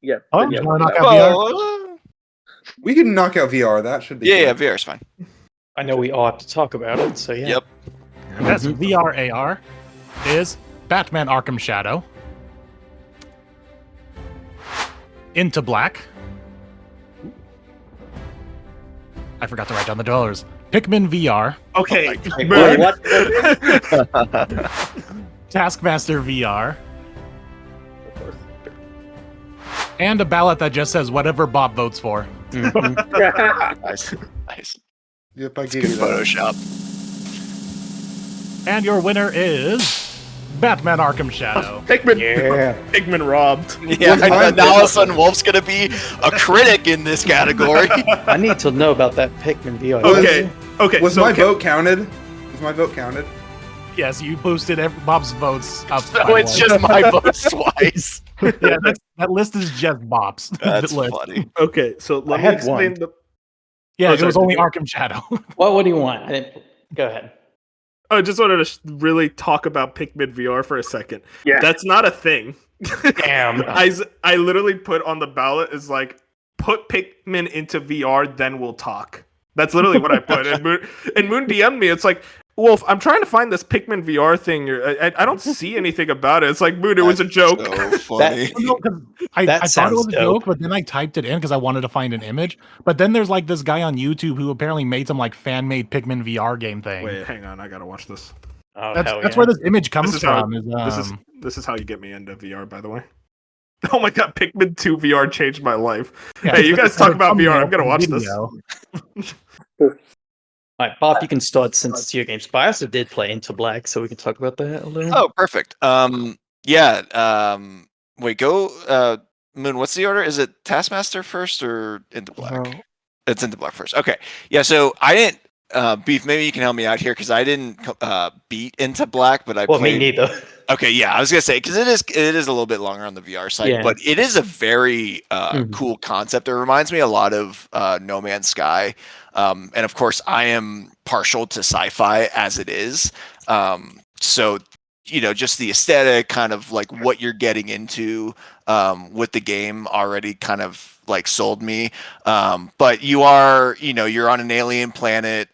Yeah. Oh, you want to knock out VR? We can knock out VR. That should be. Yeah, good. VR is fine. I know we ought to talk about it, so yeah. Yep. Best VR AR is Batman Arkham Shadow, Into Black. I forgot to write down the dollars. Pikmin VR, Okay. Wait, what? Taskmaster VR, Of course. and a ballot that just says whatever Bob votes for. Nice. Yep, I It's give good you that. Photoshop. And your winner is Batman Arkham Shadow. Pikmin robbed. Yeah, I know, now all of a sudden Wolf's gonna be a critic in this category. I need to know about that Pikmin VR. Okay. Was so my vote counted? Was my vote counted? Yes, you boosted Bob's votes up. So by it's one. just my votes twice. Yeah, that list is just Bob's. That's list. funny. Okay, so let me had explain one. the. Yeah, Oh, it was sorry. only Arkham Shadow. What do you want? I didn't. Go ahead. I just wanted to really talk about Pikmin VR for a second. Yeah. That's not a thing. Damn. I literally put on the ballot is like put Pikmin into VR, then we'll talk. That's literally what I put. And Moon DM'd me. It's like, Wolf, I'm trying to find this Pikmin VR thing. I don't see anything about it. It's like, Moon, it was a joke. So funny. No, 'cause I thought it sounds was a dope. joke, but then I typed it in because I wanted to find an image. But then there's like this guy on YouTube who apparently made some like fan-made Pikmin VR game thing. Wait, hang on. I gotta watch this. Oh, That's where this image comes This is how- from. This is how you get me into VR, by the way. Oh my god, Pikmin 2 VR changed my life. Yeah, Hey, you guys it's talk a about VR. I'm thumbnail gonna watch this. video. All right, Bob, you can start since it's your games. But I also did play Into Black, so we can talk about that a little. Oh, perfect. Yeah. Wait, go. Moon, what's the order? Is it Taskmaster first or Into Black? It's Into Black first. Okay. Yeah. So I didn't. Beef, maybe you can help me out here because I didn't beat Into Black, but I Well, played. me neither. Okay, yeah, I was gonna say because it is a little bit longer on the VR side, Yeah. but it is a very Mhm. cool concept. It reminds me a lot of No Man's Sky, and of course, I am partial to sci-fi as it is. So just the aesthetic, kind of like what you're getting into with the game already kind of like sold me. But you're on an alien planet,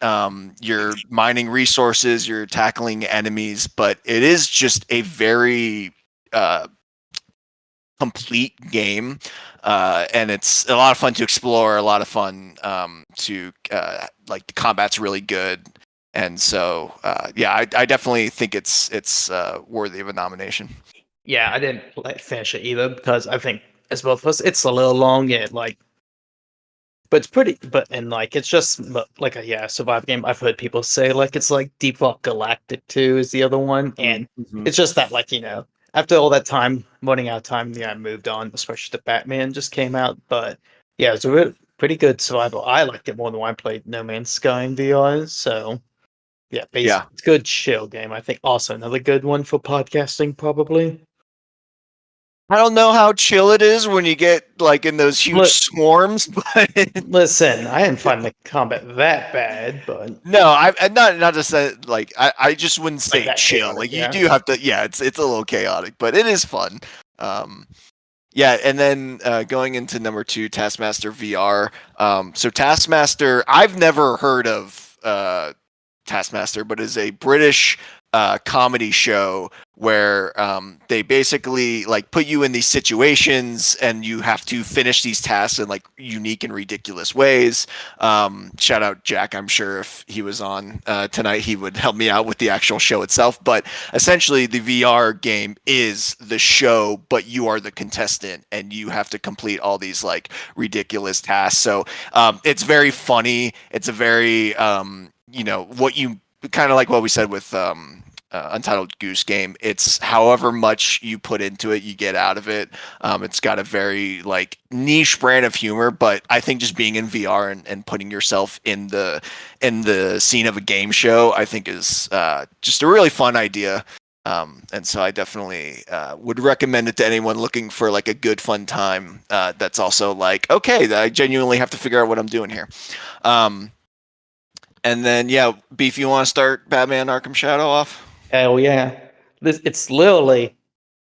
you're mining resources, you're tackling enemies, but it is just a very complete game. And it's a lot of fun to explore, a lot of fun to like the combat's really good. And so, I definitely think it's worthy of a nomination. Yeah, I didn't finish it either because I think, as both of us, it's a little long. Yeah, but it's pretty. It's just like a survival game. I've heard people say like it's like Deep Rock Galactic 2 is the other one, and it's just that after all that time, running out of time, I moved on. Especially the Batman just came out, but yeah, it's a really pretty good survival. I liked it more than when I played No Man's Sky in VR. So Yeah, basically, good chill game. I think also another good one for podcasting, probably. I don't know how chill it is when you get like in those huge swarms, but listen, I didn't find the combat that bad, but no, I not to say like I just wouldn't say that chill. chaotic, Like you yeah. do have to, yeah, it's a little chaotic, but it is fun. Yeah, and then going into number 2, Taskmaster VR. So Taskmaster, I've never heard of Taskmaster, but is a British comedy show where they basically like put you in these situations and you have to finish these tasks in like unique and ridiculous ways. Shout out Jack. I'm sure if he was on tonight, he would help me out with the actual show itself. But essentially, the VR game is the show, but you are the contestant and you have to complete all these like ridiculous tasks. So it's very funny. It's a very what you kind of like what we said with Untitled Goose Game. It's however much you put into it, you get out of it. It's got a very like niche brand of humor, but I think just being in VR and putting yourself in the scene of a game show, I think is just a really fun idea. And so I definitely would recommend it to anyone looking for like a good fun time. That's also like, okay, I genuinely have to figure out what I'm doing here. And then, yeah, Beef, you want to start Batman Arkham Shadow off? Hell yeah. It's literally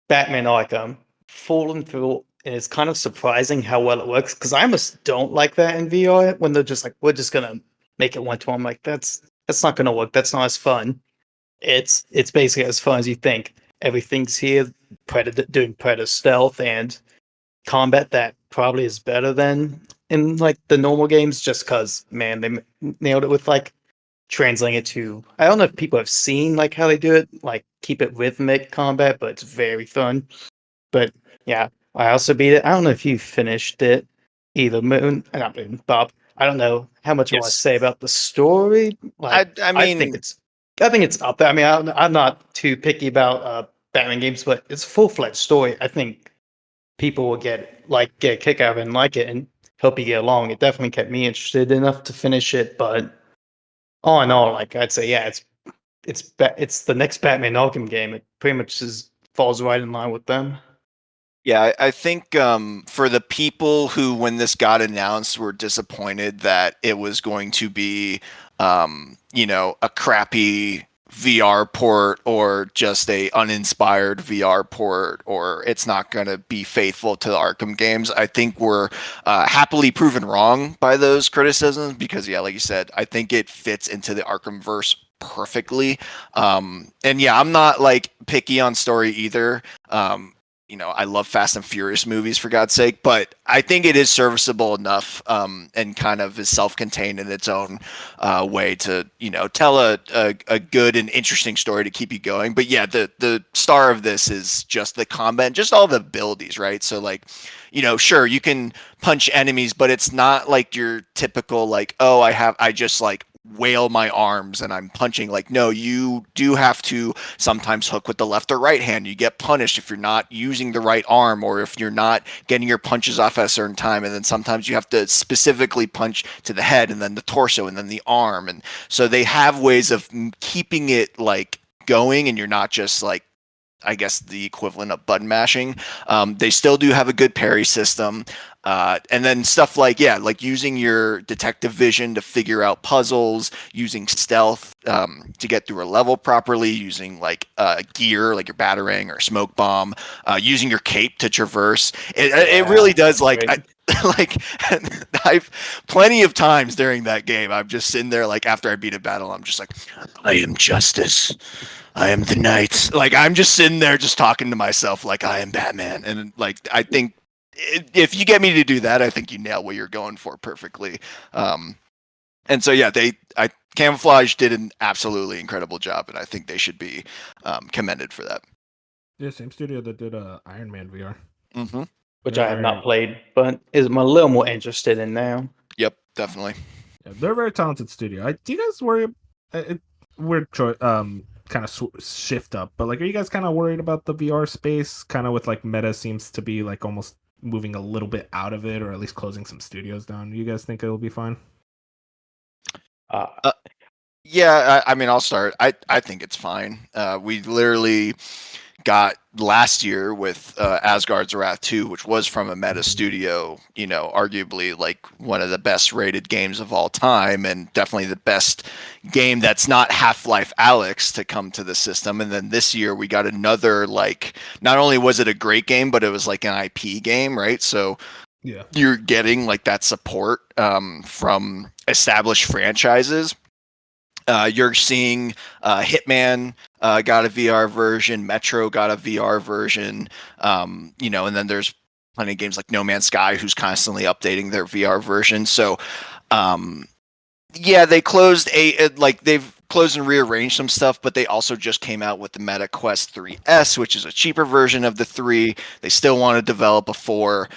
Batman Arkham falling through, and it's kind of surprising how well it works, because I almost don't like that in VR when they're just like, we're just going to make it one-to-one. I'm like, that's not going to work. That's not as fun. It's basically as fun as you think. Everything's here, doing Predator stealth and combat that probably is better than in like the normal games, just because, man, they nailed it with like translating it to, I don't know if people have seen like how they do it, like keep it rhythmic combat, but it's very fun. But yeah, I also beat it. I don't know if you finished it either, not Moon, Bob. I don't know how much I want to say about the story. Like, I mean, I think it's up there. I mean, I'm not too picky about Batman games, but it's a full-fledged story. I think people will get a kick out of it and like it and help you get along. It definitely kept me interested enough to finish it, but all in all, like I'd say, yeah, it's the next Batman Arkham game. It pretty much falls right in line with them. Yeah, I think for the people who, when this got announced, were disappointed that it was going to be, a crappy VR port or just a uninspired VR port, or it's not going to be faithful to the Arkham games, I think we're happily proven wrong by those criticisms, because yeah, like you said, I think it fits into the Arkhamverse perfectly. And yeah, I'm not like picky on story either. I love Fast and Furious movies, for God's sake, but I think it is serviceable enough and kind of is self-contained in its own way to, tell a good and interesting story to keep you going. But yeah, the star of this is just the combat, just all the abilities, right? So like, sure, you can punch enemies, but it's not like your typical like, oh, I just like wail my arms and I'm punching. Like, no, you do have to sometimes hook with the left or right hand. You get punished if you're not using the right arm, or if you're not getting your punches off at a certain time. And then sometimes you have to specifically punch to the head and then the torso and then the arm. And so they have ways of keeping it like going, and you're not just like, I guess, the equivalent of button mashing. They still do have a good parry system. And then stuff like, yeah, like using your detective vision to figure out puzzles, using stealth to get through a level properly, using like gear, like your batarang or smoke bomb, using your cape to traverse. It really does like... I've plenty of times during that game, I'm just sitting there like after I beat a battle, I'm just like, I am justice. I am the knight. Like, I'm just sitting there just talking to myself like I am Batman. And like, I think if you get me to do that, I think you nail what you're going for perfectly. And so, yeah, Camouflage did an absolutely incredible job, and I think they should be commended for that. Yeah, same studio that did Iron Man VR. Mm-hmm. Which I have not played, but I'm a little more interested in now. Yep, definitely. Yeah, they're a very talented studio. Do you guys worry? Weird choice. Kind of shift up, but like, are you guys kind of worried about the VR space? Kind of with like Meta seems to be like almost moving a little bit out of it, or at least closing some studios down. You guys think it'll be fine? Yeah, I mean, I'll start. I think it's fine. We literally got last year with Asgard's Wrath 2, which was from a Meta studio, arguably like one of the best rated games of all time, and definitely the best game that's not Half-Life Alyx to come to the system. And then this year we got another, like, not only was it a great game, but it was like an IP game, right? So Yeah. you're getting like that support from established franchises. You're seeing Hitman got a VR version, Metro got a VR version, and then there's plenty of games like No Man's Sky who's constantly updating their VR version. So, they closed they've closed and rearranged some stuff, but they also just came out with the Meta Quest 3S, which is a cheaper version of the 3. They still want to develop a 4.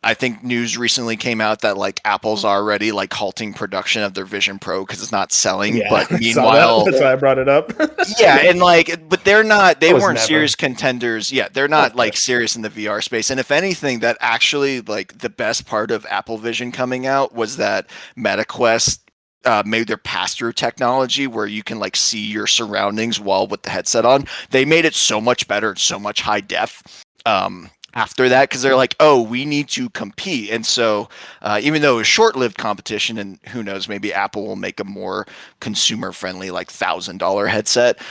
I think news recently came out that like Apple's already like halting production of their Vision Pro because it's not selling. Yeah, But I saw meanwhile, that's why I brought it up. yeah, and but they're not. They weren't never. serious contenders. Yeah, they're not like serious in the VR space. And if anything, that actually like the best part of Apple Vision coming out was that MetaQuest made their pass-through technology where you can like see your surroundings while with the headset on. They made it so much better and so much high def. After that, because they're like, oh, we need to compete. And so even though it was short-lived competition, and who knows, maybe Apple will make a more consumer-friendly like $1,000 headset.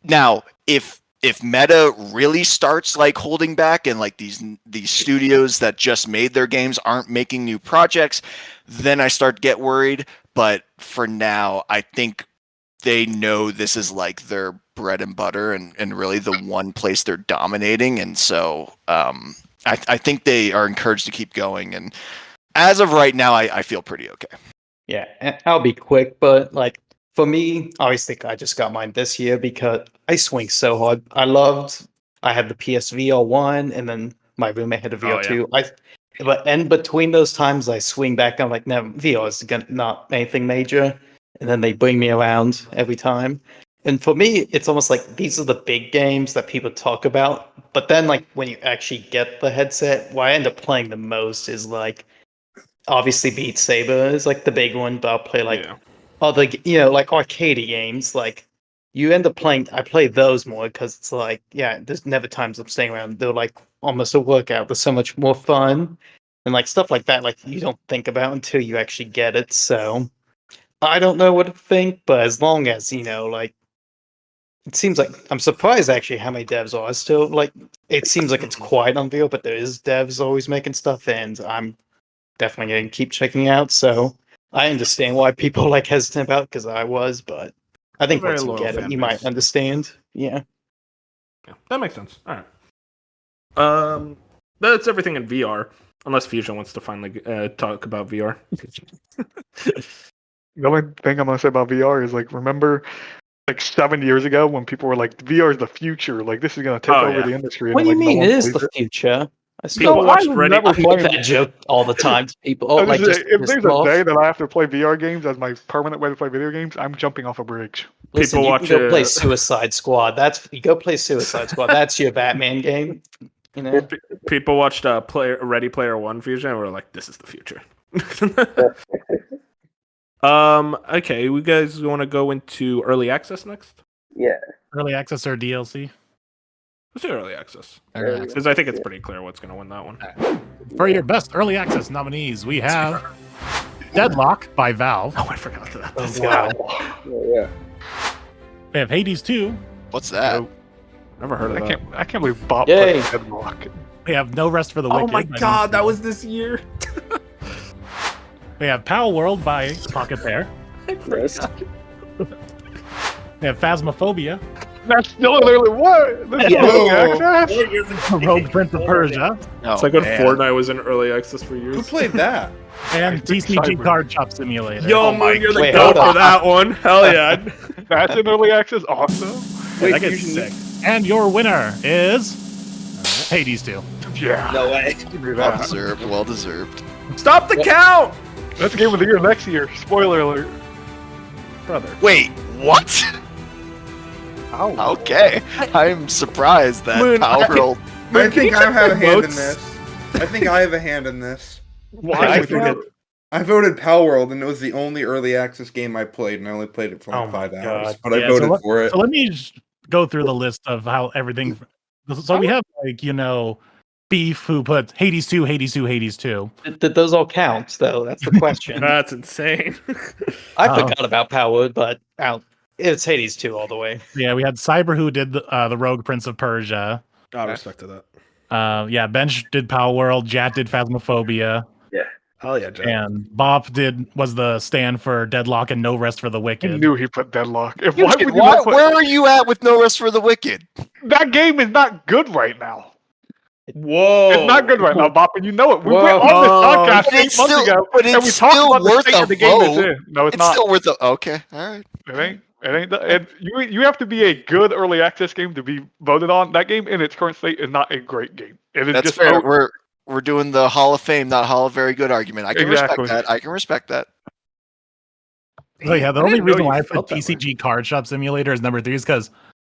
Now, if Meta really starts like holding back and like these studios that just made their games aren't making new projects, then I start to get worried. But for now, I think they know this is like their bread and butter and really the one place they're dominating. And so I think they are encouraged to keep going. And as of right now, I feel pretty okay. Yeah, and I'll be quick, but like for me, I always think I just got mine this year because I swing so hard. I had the PSVR 1 and then my roommate had a VR 2. And between those times I swing back, I'm like, no, VR is not anything major. And then they bring me around every time. And for me, it's almost like these are the big games that people talk about. But then, like, when you actually get the headset, what I end up playing the most is, like, obviously Beat Saber is, like, the big one. But I'll play, like, other, like, arcade games. Like, you end up playing, I play those more because it's like, yeah, there's never times I'm staying around. They're, like, almost a workout. They're so much more fun. And, like, stuff like that, like, you don't think about until you actually get it. So I don't know what to think, but as long as, like, it seems like I'm surprised actually how many devs are still like. It seems like it's quiet on VR, but there is devs always making stuff, and I'm definitely going to keep checking out. So I understand why people like hesitant about it because I was, but I think once you get it, you might understand. Yeah, that makes sense. All right. That's everything in VR, unless Fusion wants to finally talk about VR. The only thing I'm gonna say about VR is like, remember, like 7 years ago when people were like, VR is the future, like this is gonna take over the industry. What do you mean no it is the future? People watch Ready. I make that joke all the time to people. Oh, like just if there's a day that I have to play VR games as my permanent way to play video games, I'm jumping off a bridge. Listen, you can go play Suicide Squad. You go play Suicide Squad. That's your Batman game. People watched Ready Player One Fusion and were like, "This is the future." Okay, you guys want to go into early access next? Yeah. Early access or DLC? Let's do early access. Because I think it's pretty clear what's going to win that one. For your best early access nominees, we have Deadlock by Valve. Oh, I forgot that. Yeah. We have Hades 2. What's that? Never heard of that. I can't believe Bob Yay. put Deadlock. We have No Rest for the Wicked. Oh my god, that was this year. We have Pal World by Pocket Bear. Yes. We have Phasmophobia. That's still literally what? This is early access? Rogue Prince of Persia. It's like when Fortnite was in early access for years. Who played that? And TCG Card Shop Simulator. Yo, you're the goat for that one. Hell yeah. That's in early access? Awesome. That gets sick. And your winner is Hades 2. Yeah. No way. Well deserved. Well deserved. Stop the count! That's game of the year next year. Spoiler alert. Brother. Wait, what? Oh. Okay. I'm surprised that Power World. I think I have a hand in this. I think I have a hand in this. Why? I voted Pal World, and it was the only early access game I played, and I only played it for like 5 hours. But I voted for it. So let me just go through the list of how everything. So we have Beef who put Hades 2, Hades 2, Hades 2. Did those all count though? That's the question. That's insane. I forgot about Powerwood, but it's Hades 2 all the way. Yeah, we had Cyber who did the Rogue Prince of Persia. I respected that. Bench did Power World. Jat did Phasmophobia. Yeah. Hell yeah, Jack. And Bop was the stand for Deadlock and No Rest for the I Wicked. knew he put Deadlock. Where are you at with No Rest for the Wicked? That game is not good right now. Whoa. It's not good right now, Bop, and you know it. We Whoa. went on this podcast But 8 it's months still- ago, but and we it's talked still about the worth state a of the game it's vote. in. No, it's It's not. still worth the okay. All right. It ain't. It ain't. And you have to be a good early access game to be voted on. That game in its current state is not a great game. It is That's just fair. We're doing the Hall of Fame, not Hall of Very Good argument. I can Exactly. respect that. I can respect that. So yeah, the I only didn't know reason you why I put felt that way. TCG Card Shop Simulator as number 3 is because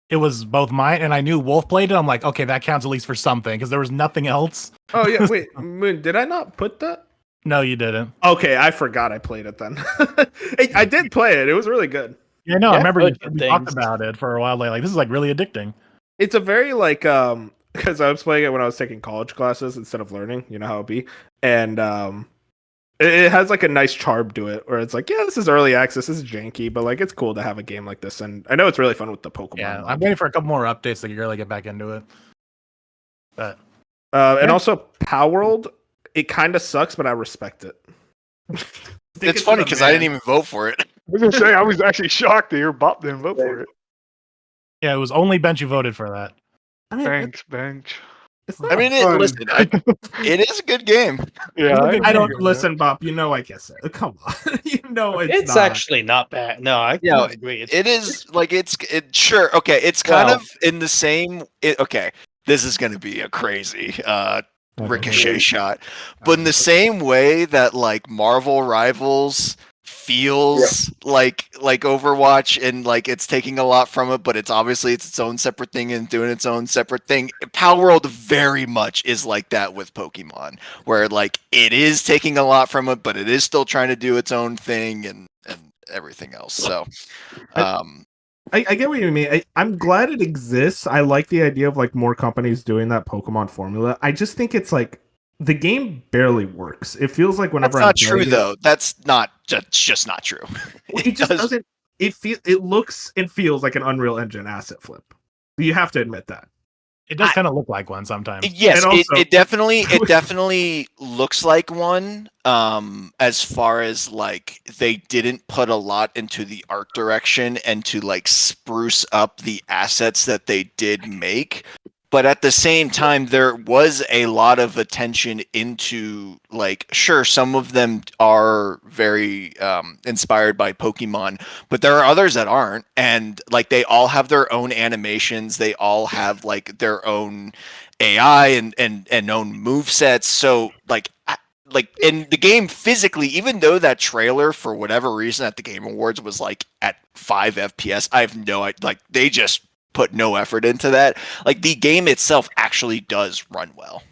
it was both mine, and I knew Wolf played it. I'm like, okay, that counts at least for something because there was nothing else. Oh yeah, wait, Moon, did I not put that? No, you didn't. Okay, I forgot I played it then. I did play it. It was really good. Yeah, no, I remember good we talked things. about it for a while. Like this is like really addicting. It's a very because I was playing it when I was taking college classes instead of learning. You know how it be, and it has like a nice charm to it, where it's like, yeah, this is early access, this is janky, but like it's cool to have a game like this, and I know it's really fun with the Pokemon. Yeah, I'm waiting for a couple more updates to really get back into it. But And also Power World, it kind of sucks, but I respect it. It's funny because I didn't even vote for it. I was gonna say I was actually shocked to hear Bop didn't vote for it. yeah, it was only Bench who voted for that. I mean, Thanks, bench. it's not I mean, fun. it is a good game. Yeah, I don't listen, Bob. You know I guess it. Come on, you know It's not. actually not bad. No, I Yeah, agree. It is like it sure okay. It's kind of in the same. Okay, this is going to be a crazy ricochet shot, but in the same way that like Marvel Rivals feels like Overwatch and like it's taking a lot from it, but it's obviously its own separate thing and doing its own separate thing. Power World very much is like that with Pokemon, where like it is taking a lot from it, but it is still trying to do its own thing and everything else. So I get what you mean. I'm glad it exists. I like the idea of like more companies doing that Pokemon formula. I just think it's like the game barely works. It feels like whenever that's not I'm true playing though. That's not just not true. it just doesn't. It looks and feels like an Unreal Engine asset flip. You have to admit that. It does kind of look like one sometimes. Yes, And also- it definitely looks like one. As far as like they didn't put a lot into the art direction and to like spruce up the assets that they did make. But at the same time, there was a lot of attention into like, sure, some of them are very inspired by Pokemon, but there are others that aren't. And like, they all have their own animations. They all have like their own AI and own movesets. So like in the game physically, even though that trailer for whatever reason at the Game Awards was like at 5 FPS, I have no idea. Like they just put no effort into that. Like the game itself actually does run well.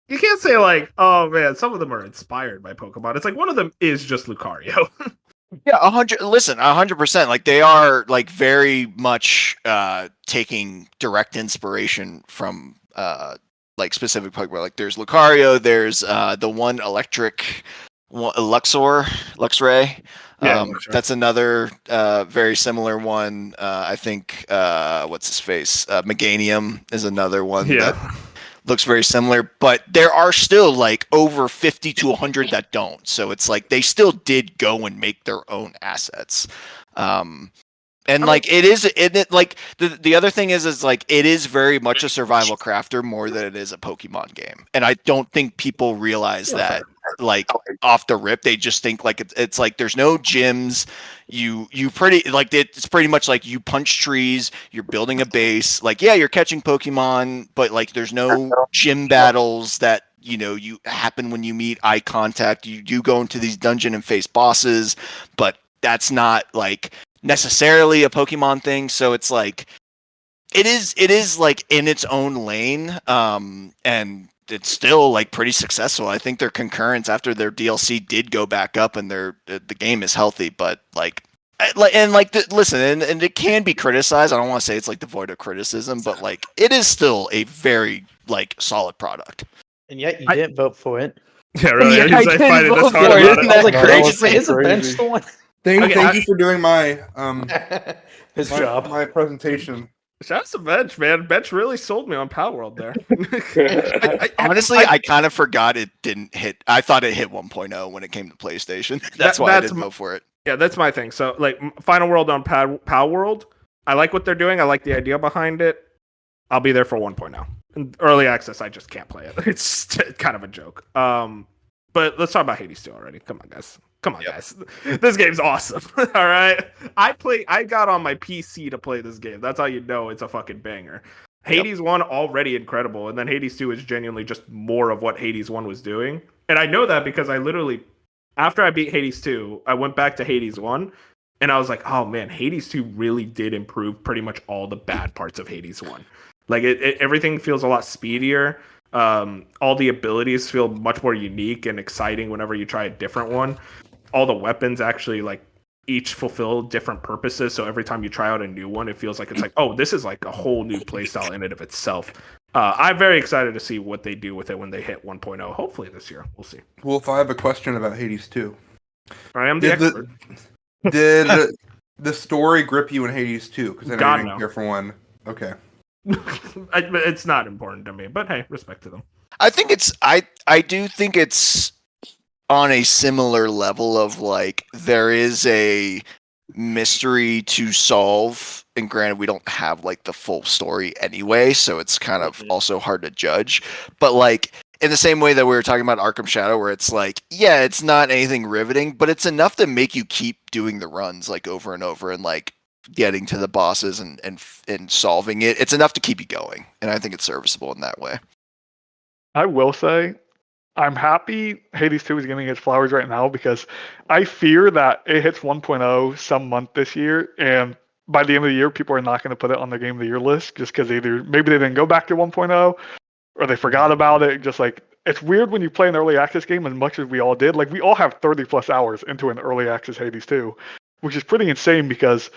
You can't say like, oh man, some of them are inspired by Pokemon. It's like one of them is just Lucario. Yeah, 100. Listen, 100%. Like they are like very much taking direct inspiration from like specific Pokemon. Like there's Lucario. There's the one electric Luxray. That's another very similar one. I think what's his face? Meganium is another one that looks very similar, but there are still like over 50 to 100 that don't. So it's like they still did go and make their own assets. And like like the other thing is like it is very much a survival crafter more than it is a Pokemon game. And I don't think people realize that like off the rip. They just think like it's like there's no gyms. You pretty like it's pretty much like you punch trees, you're building a base. Like yeah, you're catching Pokemon, but like there's no gym battles that you happen when you meet eye contact. You do go into these dungeon and face bosses, but that's not like necessarily a Pokemon thing. So it's like it is like in its own lane. And it's still like pretty successful. I think their concurrence after their DLC did go back up, and the game is healthy. But listen, and it can be criticized. I don't want to say it's like devoid of criticism, but like it is still a very like solid product. And yet you didn't vote for it. Yeah, really. Yeah, I find this hard it. about Isn't it. that I was like, crazy? is a bench the one? Thank you for doing my His my, job. my presentation. Shout out to Bench, man. Bench really sold me on Pal World there. Honestly, I kind of forgot it didn't hit. I thought it hit 1.0 when it came to PlayStation. That's why I didn't vote for it. Yeah, that's my thing. So, like, Final World on Pal World, I like what they're doing. I like the idea behind it. I'll be there for 1.0. In early access, I just can't play it. It's kind of a joke. But let's talk about Hades 2 already. Come on, guys. Guys. This game's awesome. All right. I got on my PC to play this game. That's how you know it's a fucking banger. Hades 1 already incredible, and then Hades 2 is genuinely just more of what Hades 1 was doing. And I know that because I literally, after I beat Hades 2, I went back to Hades 1, and I was like, oh man, Hades 2 really did improve pretty much all the bad parts of Hades 1. Like everything feels a lot speedier. All the abilities feel much more unique and exciting whenever you try a different one. All the weapons actually like each fulfill different purposes. So every time you try out a new one, it feels like it's like, oh, this is like a whole new playstyle in and of itself. I'm very excited to see what they do with it when they hit 1.0. Hopefully this year. We'll see. Wolf, I have a question about Hades 2. I am the expert. Did the story grip you in Hades 2? Because I know God, you didn't care for one. Okay. It's not important to me, but hey, respect to them. I think I do think it's on a similar level of like there is a mystery to solve, and granted we don't have like the full story anyway, so it's kind of also hard to judge. But like in the same way that we were talking about Arkham Shadow, where it's like, yeah, it's not anything riveting, but it's enough to make you keep doing the runs like over and over and like getting to the bosses and solving it. It's enough to keep you going, and I think it's serviceable in that way. I will say, I'm happy Hades 2 is getting its flowers right now because I fear that it hits 1.0 some month this year, and by the end of the year, people are not going to put it on their Game of the Year list just because either maybe they didn't go back to 1.0 or they forgot about it. Just like, it's weird when you play an early access game as much as we all did. Like, we all have 30 plus hours into an early access Hades 2, which is pretty insane because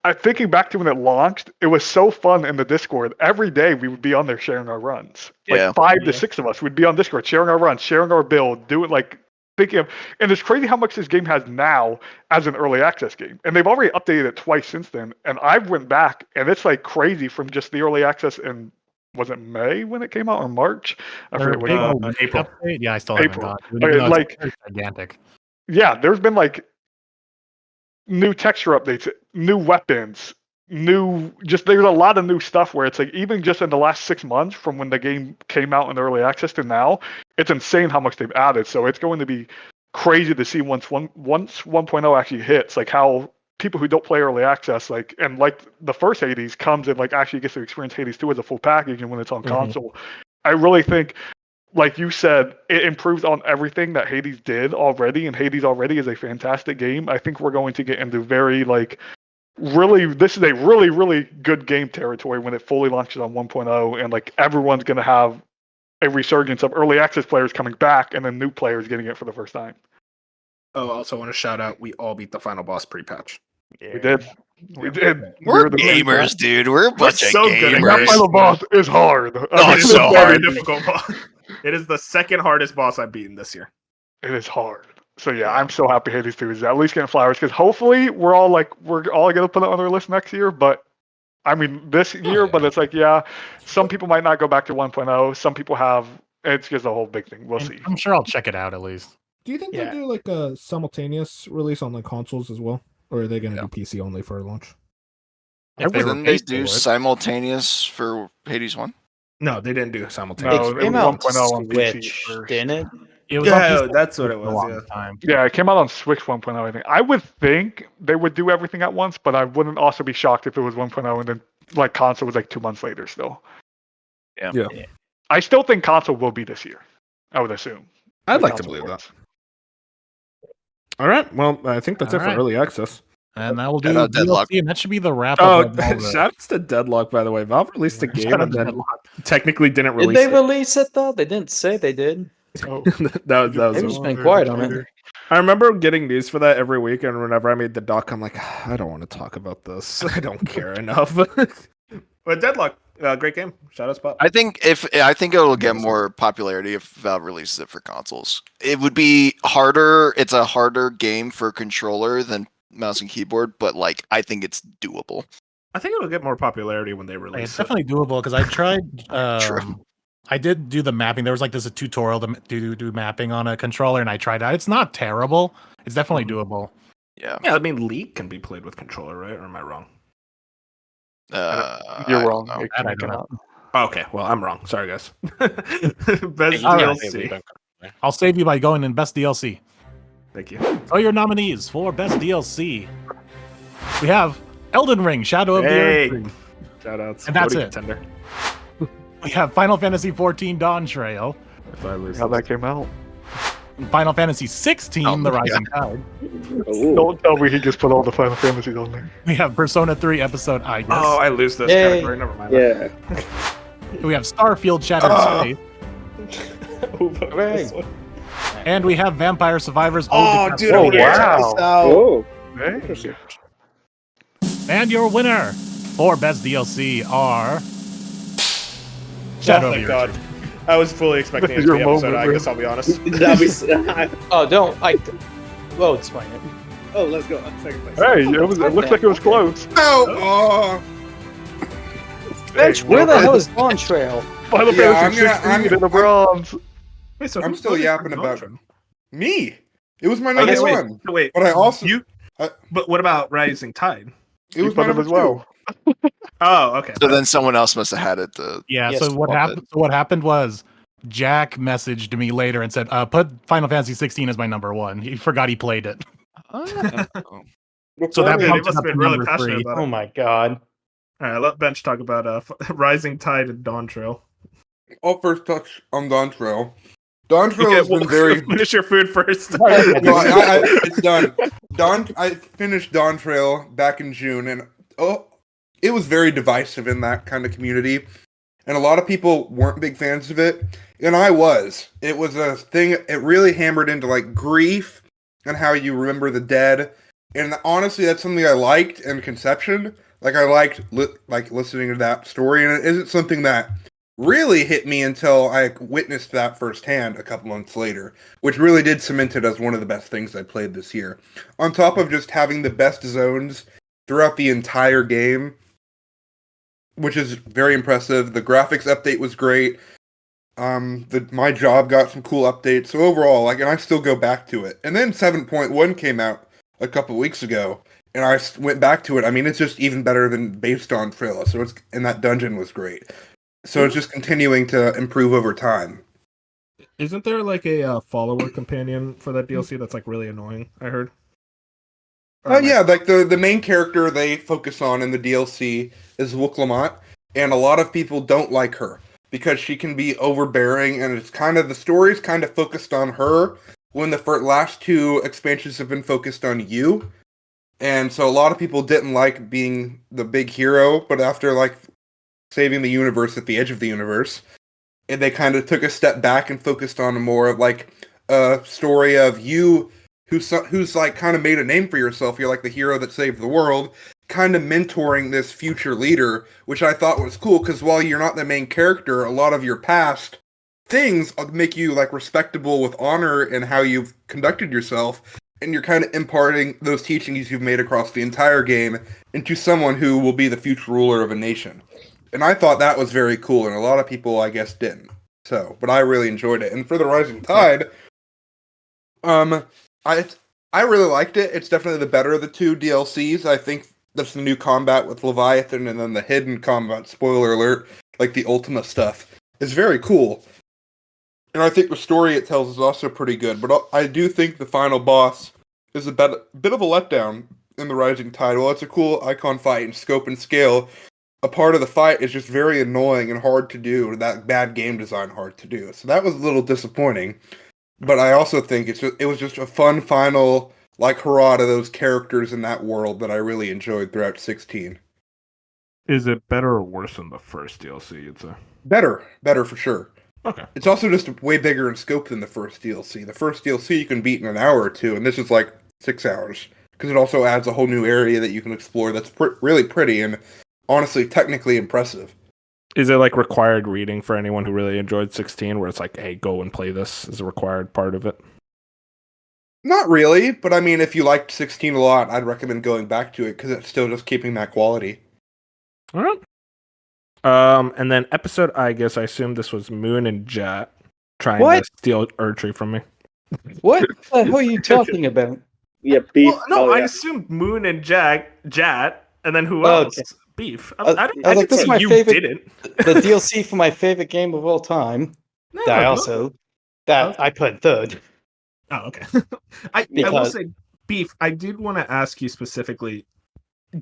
I'm thinking back to when it launched, it was so fun in the Discord. Every day we would be on there sharing our runs. Like 5 to 6 of us would be on Discord sharing our runs, sharing our build, doing like thinking of, and it's crazy how much this game has now as an early access game. And they've already updated it twice since then. And I went back and it's like crazy from just the early access in, was it May when it came out or March? I forget what April. Update? Yeah, I still haven't April. gone. Okay, like gigantic. Yeah, there's been like new texture updates, new weapons, there's a lot of new stuff where it's like even just in the last 6 months from when the game came out in early access to now, it's insane how much they've added. So it's going to be crazy to see once 1.0 actually hits, like how people who don't play early access, like, and like the first Hades comes and like actually gets to experience Hades 2 as a full package and when it's on console. I really think, like you said, it improves on everything that Hades did already, and Hades already is a fantastic game. I think we're going to get into very, like, this is a really, really good game territory when it fully launches on 1.0, and, like, everyone's going to have a resurgence of early access players coming back and then new players getting it for the first time. Oh, I also want to shout out, we all beat the final boss pre-patch. Yeah. We did. We did. We're gamers, dude. We're a bunch of Good. gamers. That final boss is hard. It's so hard. Difficult boss. It is the second hardest boss I've beaten this year. It is hard. So yeah, I'm so happy Hades 2 is at least getting flowers because hopefully we're all gonna put it on our list next year. But I mean this year, but it's like some people might not go back to 1.0. Some people have. It's just a whole big thing. We'll see. I'm sure I'll check it out at least. Do you think they'll do like a simultaneous release on the consoles as well, or are they gonna do PC only for launch? Didn't they do simultaneous for Hades 1? No, they didn't do simultaneous. No, It came out on 1.0 on Switch, PC first. didn't it? It was on Yeah, PC that's what it for a was. long Yeah. time. Yeah, it came out on Switch 1.0. I think. I would think they would do everything at once, but I wouldn't also be shocked if it was 1.0 and then like console was like 2 months later still. Yeah. I still think console will be this year. I would assume. I'd The like to console believe works. that. All right. Well, I think that's All it right. for early access. And that will Shout do out Deadlock. DLC, and that should be the wrap Oh, up of all the... shout outs to Deadlock, by the way. Valve released a Shout game out and to then Deadlock. technically didn't Did release they it. release it though? They didn't say they did. Oh, that was They've just been quiet on it. I remember getting news for that every week, and whenever I made the doc, I'm like, I don't want to talk about this. I don't care enough. But Deadlock, great game. Shout out Spot. I think it'll get more popularity if Valve releases it for consoles. It would be harder. It's a harder game for controller than mouse and keyboard, but like I think it's doable. I think it'll get more popularity when they release It's it. definitely doable because I tried. True. I did do the mapping. There was like this a tutorial to do mapping on a controller, and I tried that. It's not terrible. It's definitely doable. Yeah. Yeah, I mean, League can be played with controller, right? Or am I wrong? you're wrong. know. It That I cannot. don't know. Oh, okay, well, I'm wrong. Sorry, guys. Best All right. DLC. I'll save you by going in best DLC. Thank you. So your nominees for best DLC, we have Elden Ring: Shadow of the Hey. Earth. Shout outs. And that's Voting it. Contender. We have Final Fantasy XIV: Dawn Trail, If I lose How this. that came out. and Final Fantasy XVI: Oh, The yeah. Rising Tide. Ooh. Don't tell me he just put all the Final Fantasies on there. We have Persona 3 Episode I Guess. Oh, I lose this Yay. category. Never mind. Yeah. We have Starfield: Shattered Space, Hooray. and we have Vampire Survivors: Oh, Ode to dude, Oh, I wanna check wow. this out. Oh. Hey. Interesting. And your winner for best DLC are Shadow Oh of my the god. Earth. I was fully expecting it to Your be episode, moment, I bro. guess I'll be honest. That'd be s- Oh, don't. Well, it's fine. oh, let's go. Second place. Hey, it looks like it was close. Oh, Bitch, where the hell is Dawn Trail? Final Yeah, Fantasy I'm 16 in the bronze. Wait, so I'm who's still voting for yapping Dawn about Trail? me. It was my Okay, number wait, one. wait. But I also You, but what about Rising Tide? it was You my put him number as well. Oh, okay. So then someone else must have had it. Yeah. Yes, So what love happened? So what happened was Jack messaged me later and said, "Put Final Fantasy 16 as my number one." He forgot he played it. So that Dude, bumped they it must up have to been really number passionate 3. about Oh it. my god. All right, let Bench talk about Rising Tide and Dawn Trail. I'll first touch on Dawn Trail. Dawn Trail Okay, has well, been very. finish your food first. No, it's done. I finished Dawn Trail back in June, and it was very divisive in that kind of community, and a lot of people weren't big fans of it, and I was. It was a thing. It really hammered into like grief and how you remember the dead, and honestly, that's something I liked in conception. Like I liked listening to that story, and it isn't something that really hit me until I witnessed that firsthand a couple months later, which really did cement it as one of the best things I played this year. On top of just having the best zones throughout the entire game, which is very impressive. The graphics update was great. My job got some cool updates. So overall, and I still go back to it. And then 7.1 came out a couple weeks ago, and I went back to it. I mean, it's just even better than based on Trilla. So and that dungeon was great. So it's just continuing to improve over time. Isn't there like a follower companion for that DLC that's like really annoying? I heard. Oh yeah, like the main character they focus on in the DLC is Wooklamont, and a lot of people don't like her because she can be overbearing, and it's kind of the story's kind of focused on her when the last two expansions have been focused on you, and so a lot of people didn't like being the big hero, but after like saving the universe at the edge of the universe, and they kind of took a step back and focused on more of like a story of you who's like kind of made a name for yourself. You're like the hero that saved the world, kind of mentoring this future leader, which I thought was cool because while you're not the main character, a lot of your past things make you like respectable with honor and how you've conducted yourself, and you're kind of imparting those teachings you've made across the entire game into someone who will be the future ruler of a nation. And I thought that was very cool, and a lot of people, I guess, didn't. So, but I really enjoyed it. And for the Rising Tide, I really liked it. It's definitely the better of the two DLCs. I think that's the new combat with Leviathan, and then the hidden combat, spoiler alert, like the Ultima stuff, is very cool. And I think the story it tells is also pretty good. But I do think the final boss is a bit of a letdown in the Rising Tide. While it's a cool icon fight in scope and scale, a part of the fight is just very annoying and hard to do. That bad game design hard to do. So that was a little disappointing. But I also think it was just a fun final like hurrah to those characters in that world that I really enjoyed throughout 16. Is it better or worse than the first DLC, you'd say? Better for sure. Okay. It's also just way bigger in scope than the first DLC. The first DLC you can beat in an hour or two, and this is like 6 hours. Because it also adds a whole new area that you can explore that's really pretty and honestly technically impressive. Is it like required reading for anyone who really enjoyed 16, where it's like, hey, go and play this is a required part of it? Not really, but I mean, if you liked 16 a lot, I'd recommend going back to it because it's still just keeping that quality. All right. And then episode, I guess I assume this was Moon and Jet trying to steal Erdtree from me. What the hell are you talking about? Yeah, Beef. Well, no, I assumed Moon and Jat, and then who else? Okay. Beef. I didn't this say is my you favorite. didn't. The DLC for my favorite game of all time. No, that I no. also I put third. Oh, okay. I will say, Beef, I did want to ask you specifically,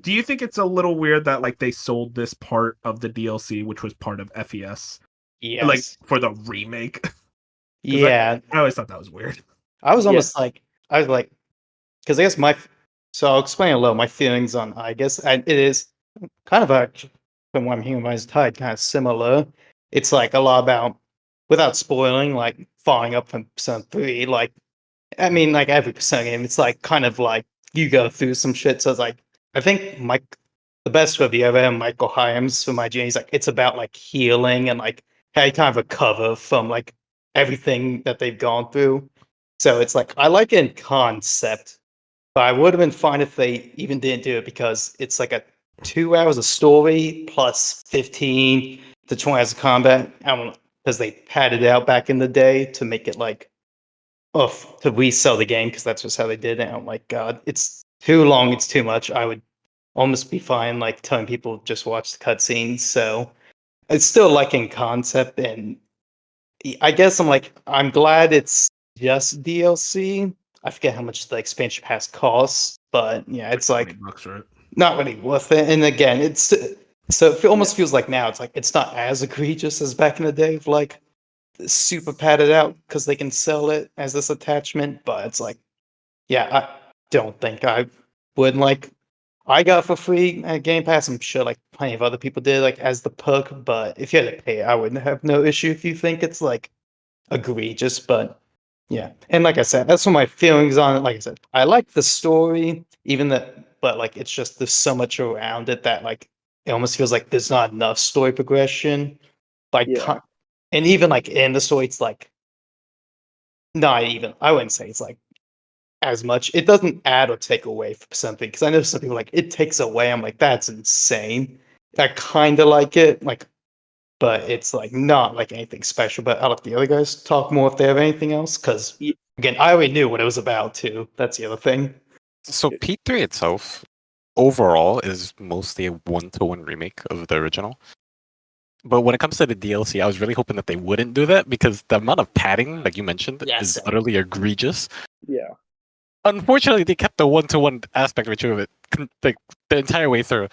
do you think it's a little weird that like they sold this part of the DLC, which was part of FES, Yes. like for the remake? Yeah. I always thought that was weird. I was almost like, because I guess so I'll explain a little my feelings on, I guess, and it is kind of from what I'm hearing about Tide, kind of similar. It's like a lot about, without spoiling, like following up from Persona 3, like, I mean, like every Persona game, it's like kind of like you go through some shit. So it's like, I think the best review ever, Michael Hyams from IGN, he's like, it's about like healing and like how you kind of recover from like everything that they've gone through. So it's like, I like it in concept, but I would have been fine if they even didn't do it because it's like a 2 hours of story plus 15 to 20 hours of combat. I don't know, because they padded it out back in the day to make it like, to resell the game because that's just how they did it. Oh my god, it's too long, it's too much. I would almost be fine like telling people just watch the cutscenes. So it's still like in concept, and I guess I'm glad it's just DLC. I forget how much the expansion pass costs, but yeah, it's like $20, right? Not really worth it. And again, it's so it almost feels like now it's like it's not as egregious as back in the day of like super padded out because they can sell it as this attachment, but it's like, yeah, I don't think I would like. I got it for free at Game Pass. I'm sure like plenty of other people did like as the perk, but if you had to pay, I wouldn't have no issue if you think it's like egregious. But yeah, and like I said, that's what my feelings on it. Like I said, I like the story, but like it's just there's so much around it that like it almost feels like there's not enough story progression. Like, and even like in the story, it's like not even. I wouldn't say it's like as much. It doesn't add or take away from something because I know some people like it takes away. I'm like that's insane. I kind of like it, like, but it's like not like anything special. But I'll let the other guys talk more if they have anything else. Because again, I already knew what it was about too. That's the other thing. So P3 itself, overall, is mostly a one-to-one remake of the original. But when it comes to the DLC, I was really hoping that they wouldn't do that because the amount of padding, like you mentioned, is utterly egregious. Yeah. Unfortunately, they kept the one-to-one aspect ratio of it like the entire way through.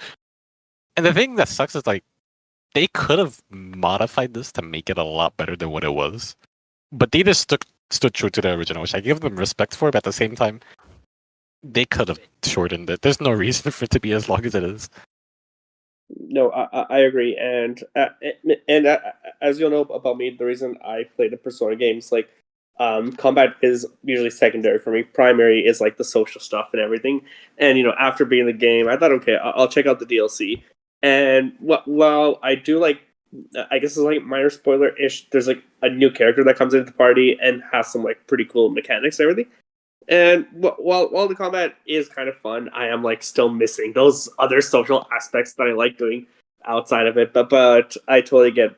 And the thing that sucks is like they could have modified this to make it a lot better than what it was, but they just stood true to the original, which I give them respect for. But at the same time, they could have shortened it. There's no reason for it to be as long as it is. No, I agree, and as you'll know about me, the reason I play the Persona games, like, combat is usually secondary for me. Primary is like the social stuff and everything. And after beating the game, I thought, okay, I'll check out the DLC. And while I do like, I guess it's like minor spoiler-ish. There's like a new character that comes into the party and has some like pretty cool mechanics and everything. And while the combat is kind of fun, I am like still missing those other social aspects that I like doing outside of it. But I totally get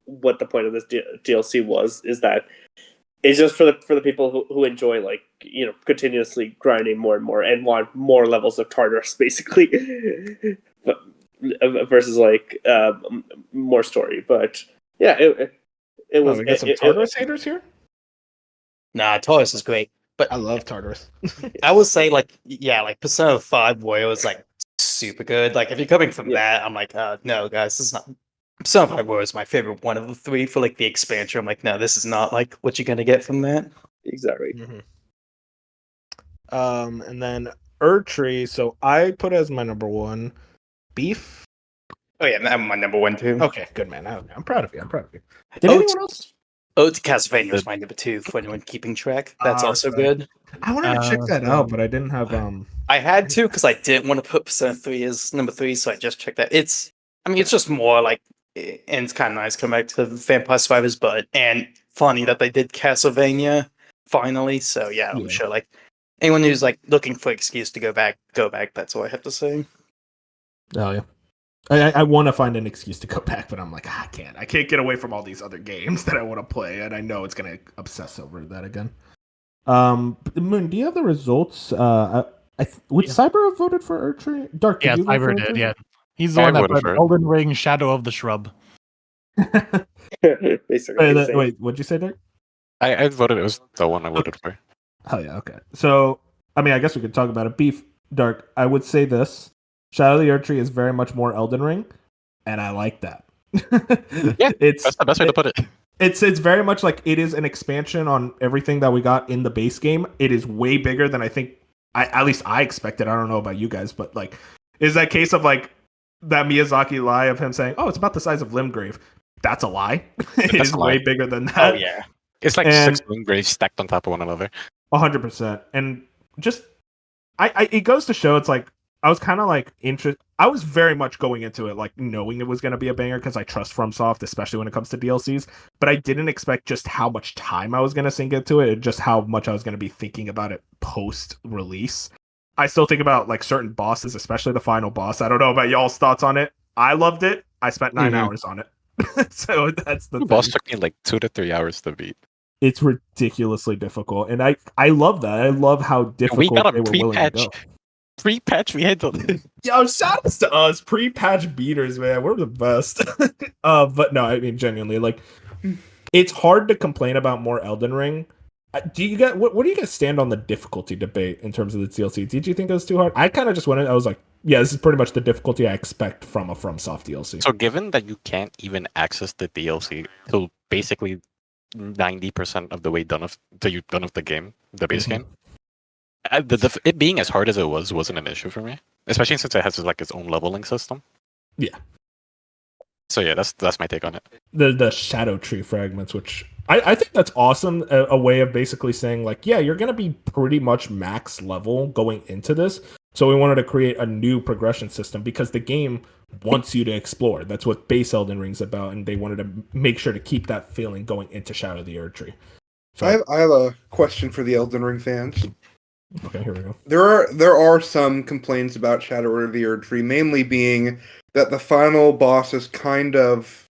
what the point of this DLC was. Is that it's just for the people who enjoy like continuously grinding more and more and want more levels of Tartarus basically, versus like more story. But yeah, it was. We got some Tartarus haters here. Nah, Tartarus is great. But I love Tartarus. I would say like Persona 5 Warrior was like super good. Like if you're coming from that, I'm like, no guys, this is not Persona 5 Warrior is my favorite one of the three for like the expansion. I'm like, no, this is not like what you're gonna get from that. Exactly. Mm-hmm. And then Erdtree. So I put as my number one. Beef. Oh yeah, I'm my number one too. Okay, good man. I'm proud of you. Did anyone else? Ode to Castlevania is my number two for anyone keeping track. That's also okay. good. I wanted to check that out, but I didn't have I had to because I didn't want to put Persona 3 as number 3, so I just checked that. It's just more like, and it's kind of nice coming back to Vampire Survivors, and funny that they did Castlevania finally. So yeah, I'm sure like anyone who's like looking for excuse to go back. That's all I have to say. Oh yeah. I want to find an excuse to go back, but I'm like, I can't get away from all these other games that I want to play, and I know it's gonna obsess over that again. Moon, do you have the results? Would Cyber have voted for Erdtree? Dark, did you vote for Cyber Erdtree? did. Yeah, he's the one that put Elden Ring: Shadow of the Shrub. Basically, wait, what'd you say, Dark? I voted. It was the one I voted for. Oh yeah, okay. So I guess we could talk about it. Beef, Dark. I would say this. Shadow of the Erdtree is very much more Elden Ring, and I like that. Yeah, that's the best way to put it. It's very much like it is an expansion on everything that we got in the base game. It is way bigger than I think at least I expected. I don't know about you guys, but like, is that case of like that Miyazaki lie of him saying, "Oh, it's about the size of Limgrave." That's a lie. It is way bigger than that. Oh yeah, it's like 6 Limgraves stacked on top of one another. 100%, and just it goes to show it's like. I was kind of like I was very much going into it like knowing it was going to be a banger because I trust FromSoft, especially when it comes to DLCs. But I didn't expect just how much time I was going to sink into it, and just how much I was going to be thinking about it post release. I still think about like certain bosses, especially the final boss. I don't know about y'all's thoughts on it. I loved it. I spent 9 hours on it, so that's the boss took me like 2 to 3 hours to beat. It's ridiculously difficult, and I love that. I love how difficult we got they were willing to go. Pre-patch, we handled it. Yo, shout outs to us, pre-patch beaters, man. We're the best. But no, I mean genuinely, like it's hard to complain about more Elden Ring. Do you get what do you guys stand on the difficulty debate in terms of the DLC? Did you think it was too hard? I kind of just went in, I was like, yeah, this is pretty much the difficulty I expect from a FromSoft DLC. So given that you can't even access the DLC till basically 90% of the way done of the game, the base game. It being as hard as it wasn't an issue for me, especially since it has like its own leveling system. Yeah. So yeah, that's my take on it. The Shadow Tree fragments, which I think that's awesome. A way of basically saying like, yeah, you're gonna be pretty much max level going into this. So we wanted to create a new progression system because the game wants you to explore. That's what base Elden Ring's about, and they wanted to make sure to keep that feeling going into Shadow of the Erdtree. So I have a question for the Elden Ring fans. Okay, here we go. There are some complaints about Shadow of the Erdtree, mainly being that the final boss is kind of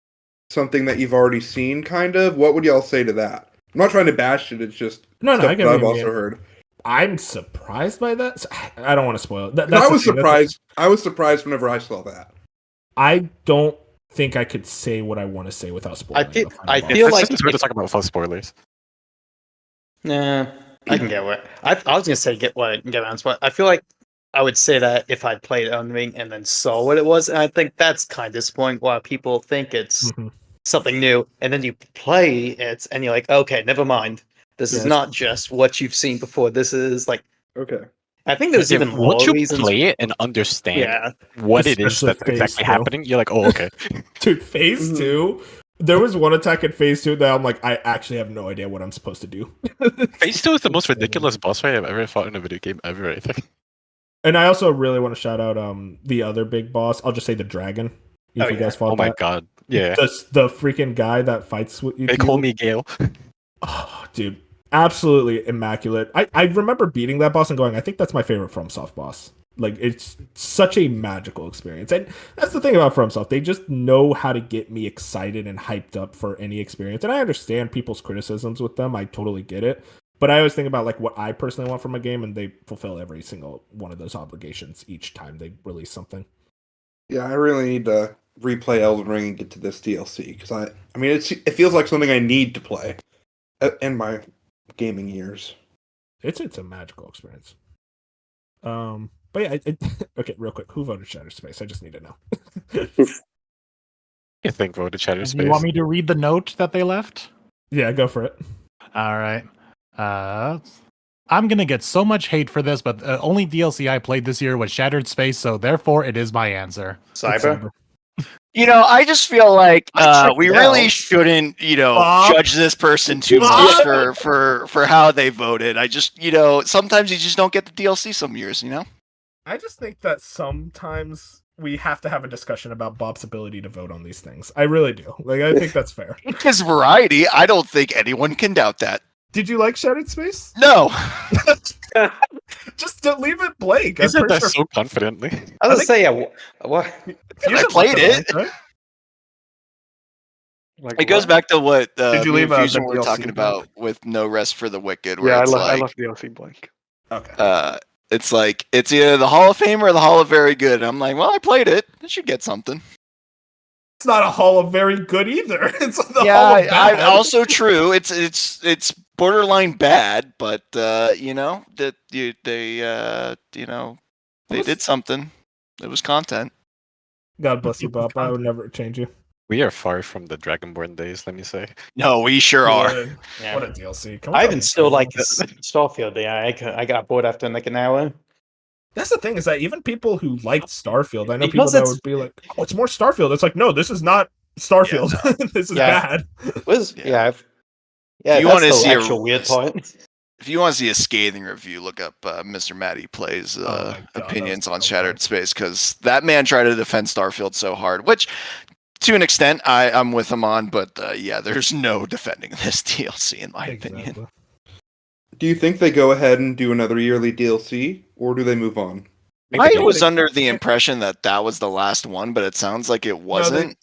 something that you've already seen, kind of. What would y'all say to that? I'm not trying to bash it, it's just stuff I get that what I've you also mean. heard. I'm surprised by that. I don't want to spoil it. I was surprised. I was surprised whenever I saw that. I don't think I could say what I want to say without spoiling. I feel like it's weird to talk about without spoilers. Nah, I can get what I was gonna say. Get around, but I feel like I would say that if I played Elden Ring and then saw what it was, and I think that's kind of disappointing. Why people think it's something new, and then you play it and you're like, okay, never mind. This is not just what you've seen before. This is like okay. I think there's even more once you reasons. play it and understand what it is that's exactly happening, you're like, oh, okay. Dude, phase 2. There was one attack in phase 2 that I'm like, I actually have no idea what I'm supposed to do. Phase 2 is the most ridiculous boss fight I've ever fought in a video game ever, I think. And I also really want to shout out the other big boss. I'll just say the dragon. If you guys fought my god. Yeah. The freaking guy that fights with you. They call me Gale. Oh, dude. Absolutely immaculate. I remember beating that boss and going, I think that's my favorite FromSoft boss. Like, it's such a magical experience. And that's the thing about FromSoft. They just know how to get me excited and hyped up for any experience. And I understand people's criticisms with them. I totally get it. But I always think about like what I personally want from a game, and they fulfill every single one of those obligations each time they release something. Yeah, I really need to replay Elden Ring and get to this DLC because I mean, it feels like something I need to play in my gaming years. It's a magical experience. But yeah, okay, real quick, who voted Shattered Space? I just need to know. You think voted Shattered Space? You want me to read the note that they left? Yeah, go for it. All right. I'm gonna get so much hate for this, but the only DLC I played this year was Shattered Space, so therefore it is my answer. Cyber. I just feel like we it really out. shouldn't, Bob? judge this person too much for how they voted. I just, sometimes you just don't get the DLC some years, I just think that sometimes we have to have a discussion about Bob's ability to vote on these things. I really do. Like, I think that's fair. Because variety, I don't think anyone can doubt that. Did you like Shattered Space? No. Just don't leave it blank. He said that so confidently. I was gonna say, yeah. What? I played it. Right? Like, It goes back to what Did you me leave and the Fusion were DLC talking about with No Rest for the Wicked. Where Yeah, it's I like, left DLC blank. Okay. it's like it's either the Hall of Fame or the Hall of Very Good. And I'm like, well, I played it. It should get something. It's not a Hall of Very Good either. It's the Hall Yeah, of Bad. also true. It's borderline bad, but that they did something. It was content. God bless you, Bob. I would never change you. We are far from the Dragonborn days, let me say. No, we sure are. Yeah. What a DLC. Can we I talk even about still that? like Starfield. Yeah, I got bored after like an hour. That's the thing, is that even people who liked Starfield, I know Because people that it's- would be like, "Oh, it's more Starfield." It's like, no, this is not Starfield. This is Yeah. bad. Was Yeah. yeah. Yeah, If you that's wanna the see a- actual weird part. If you want to see a scathing review, look up Mr. Matty Plays my God, opinions that was on so Shattered bad. Space, because that man tried to defend Starfield so hard, which to an extent I'm with him on, but there's no defending this DLC in my opinion. Exactly. Do you think they go ahead and do another yearly DLC, or do they move on? I was under the impression that was the last one, but it sounds like it wasn't.